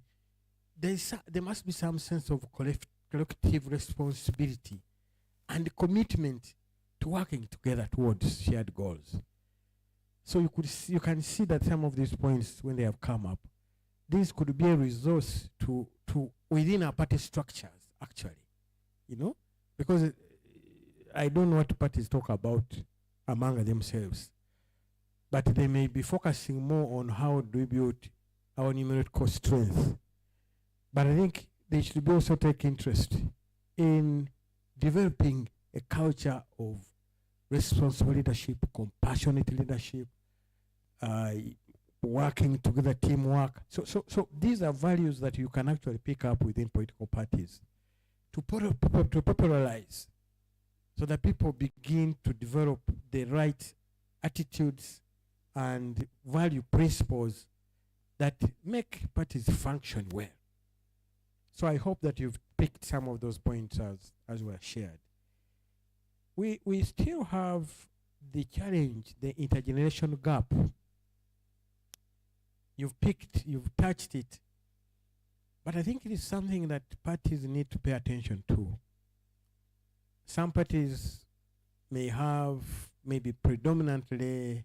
There must be some sense of collective responsibility and commitment to working together towards shared goals. So you can see that some of these points, when they have come up, this could be a resource to within our party structures, actually, because I don't know what parties talk about among themselves, but they may be focusing more on how do we build our numerical strength. But I think they should be also take interest in developing a culture of responsible leadership, compassionate leadership, working together, teamwork. So these are values that you can actually pick up within political parties to popularize, so that people begin to develop the right attitudes and value principles that make parties function well. So I hope that you've picked some of those points as were shared. We still have the challenge, the intergenerational gap. You've touched it, but I think it is something that parties need to pay attention to. Some parties may have, maybe predominantly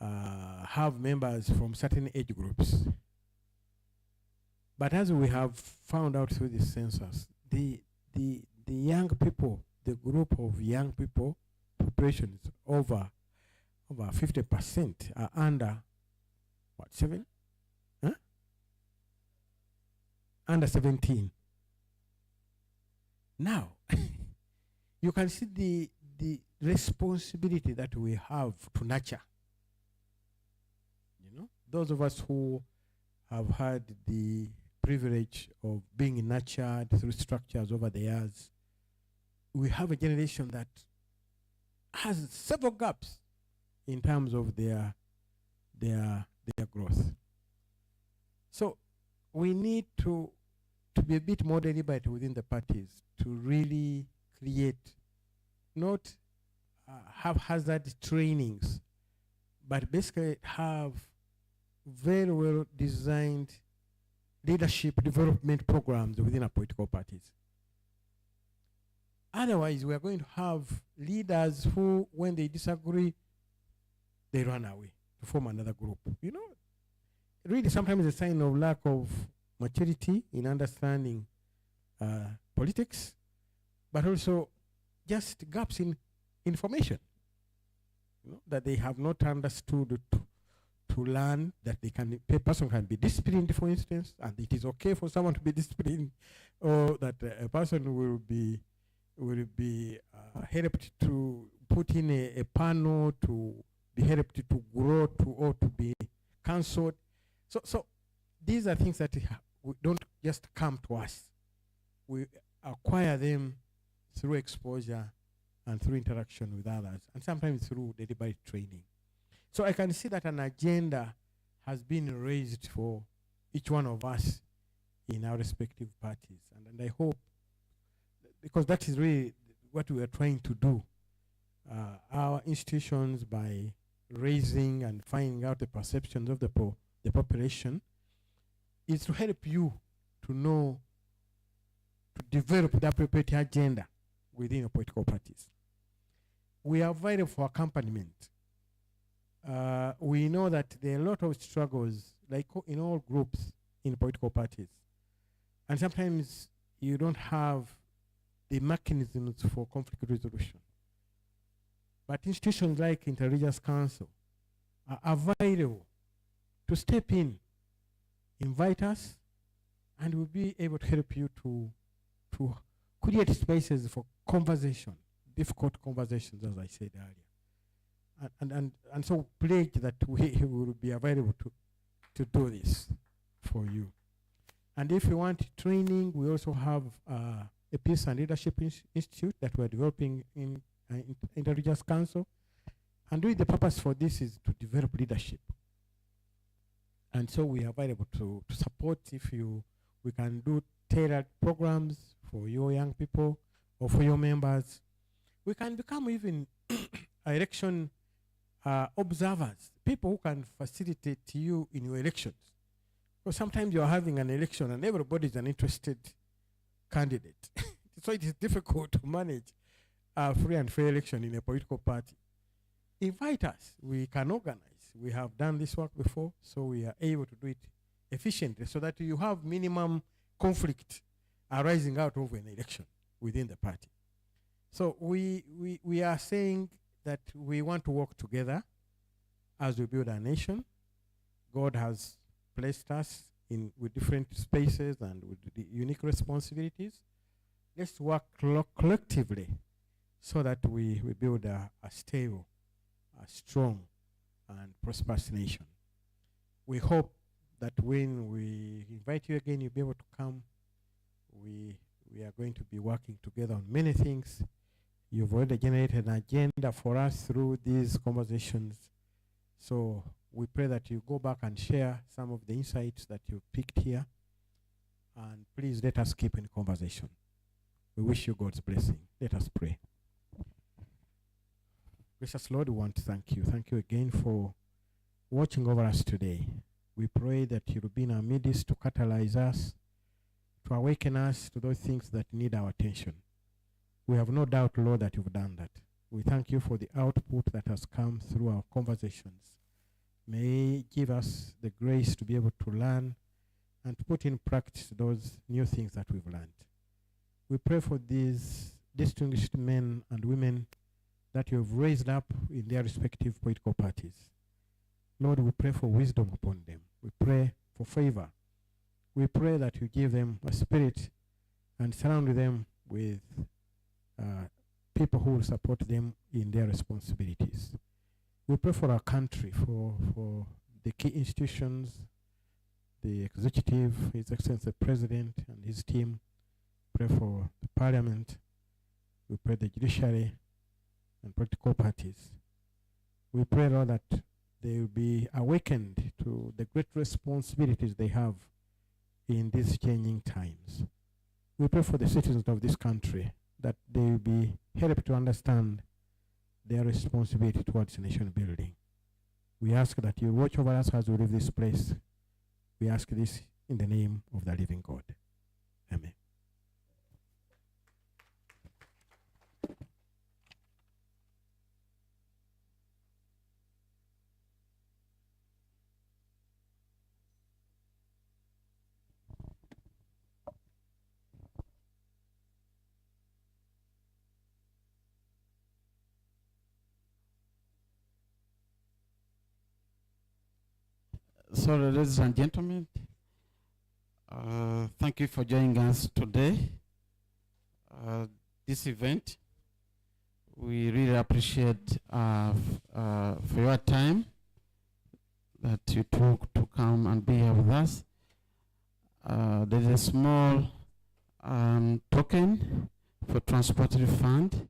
have members from certain age groups. But as we have found out through the census, the young people, the group of young people, populations over 50% are under, what, 7? Huh? Under 17. Now, you can see the responsibility that we have to nurture. Those of us who have had the privilege of being nurtured through structures over the years, we have a generation that has several gaps in terms of their growth. So we need to be a bit more deliberate within the parties to really create not haphazard trainings, but basically have very well designed leadership development programs within our political parties. Otherwise, we are going to have leaders who, when they disagree, they run away to form another group. Really sometimes a sign of lack of maturity in understanding politics, but also just gaps in information, that they have not understood to learn that a person can be disciplined, for instance, and it is okay for someone to be disciplined, or that a person will be helped to put in a panel, to be helped to grow, or to be counseled. So these are things that don't just come to us. We acquire them through exposure and through interaction with others, and sometimes through deliberate training. So I can see that an agenda has been raised for each one of us in our respective parties. And I hope, because that is really what we are trying to do, our institutions, by raising and finding out the perceptions of the population, is to help you to know, to develop the appropriate agenda within your political parties. We are available for accompaniment. We know that there are a lot of struggles, like in all groups in political parties. And sometimes you don't have the mechanisms for conflict resolution. But institutions like Interreligious Council are available to step in, invite us, and we'll be able to help you to create spaces for conversation, difficult conversations, as I said earlier. and so pledge that we will be available to do this for you. And if you want training, we also have a Peace and Leadership Institute that we're developing in Intelligence Council. And really the purpose for this is to develop leadership. And so we are available to support we can do tailored programs for your young people or for your members. We can become even election observers, people who can facilitate you in your elections. Because sometimes you're having an election and everybody is an interested candidate. So it is difficult to manage a free and fair election in a political party. Invite us. We can organize. We have done this work before, so we are able to do it efficiently so that you have minimum conflict arising out of an election within the party. So we are saying that we want to work together as we build our nation. God has placed us with different spaces and with the unique responsibilities. Let's work collectively so that we build a stable, a strong, and prosperous nation. We hope that when we invite you again, you'll be able to come. We are going to be working together on many things. You've already generated an agenda for us through these conversations. So we pray that you go back and share some of the insights that you picked here. And please let us keep in conversation. We wish you God's blessing. Let us pray. Gracious Lord, we want to thank you. Thank you again for watching over us today. We pray that you'll be in our midst to catalyze us, to awaken us to those things that need our attention. We have no doubt, Lord, that you've done that. We thank you for the output that has come through our conversations. May give us the grace to be able to learn and to put in practice those new things that we've learned. We pray for these distinguished men and women that you have raised up in their respective political parties. Lord, we pray for wisdom upon them. We pray for favor. We pray that you give them a spirit and surround them with people who will support them in their responsibilities. We pray for our country, for the key institutions, the executive, His Excellency the President and his team. Pray for the Parliament. We pray the judiciary and political parties. We pray, Lord, that they will be awakened to the great responsibilities they have in these changing times. We pray for the citizens of this country that they will be helped to understand their responsibility towards nation building. We ask that you watch over us as we leave this place. We ask this in the name of the living God. Amen. So, ladies and gentlemen, thank you for joining us today. This event, we really appreciate for your time that you took to come and be here with us. There is a small token for transportatory fund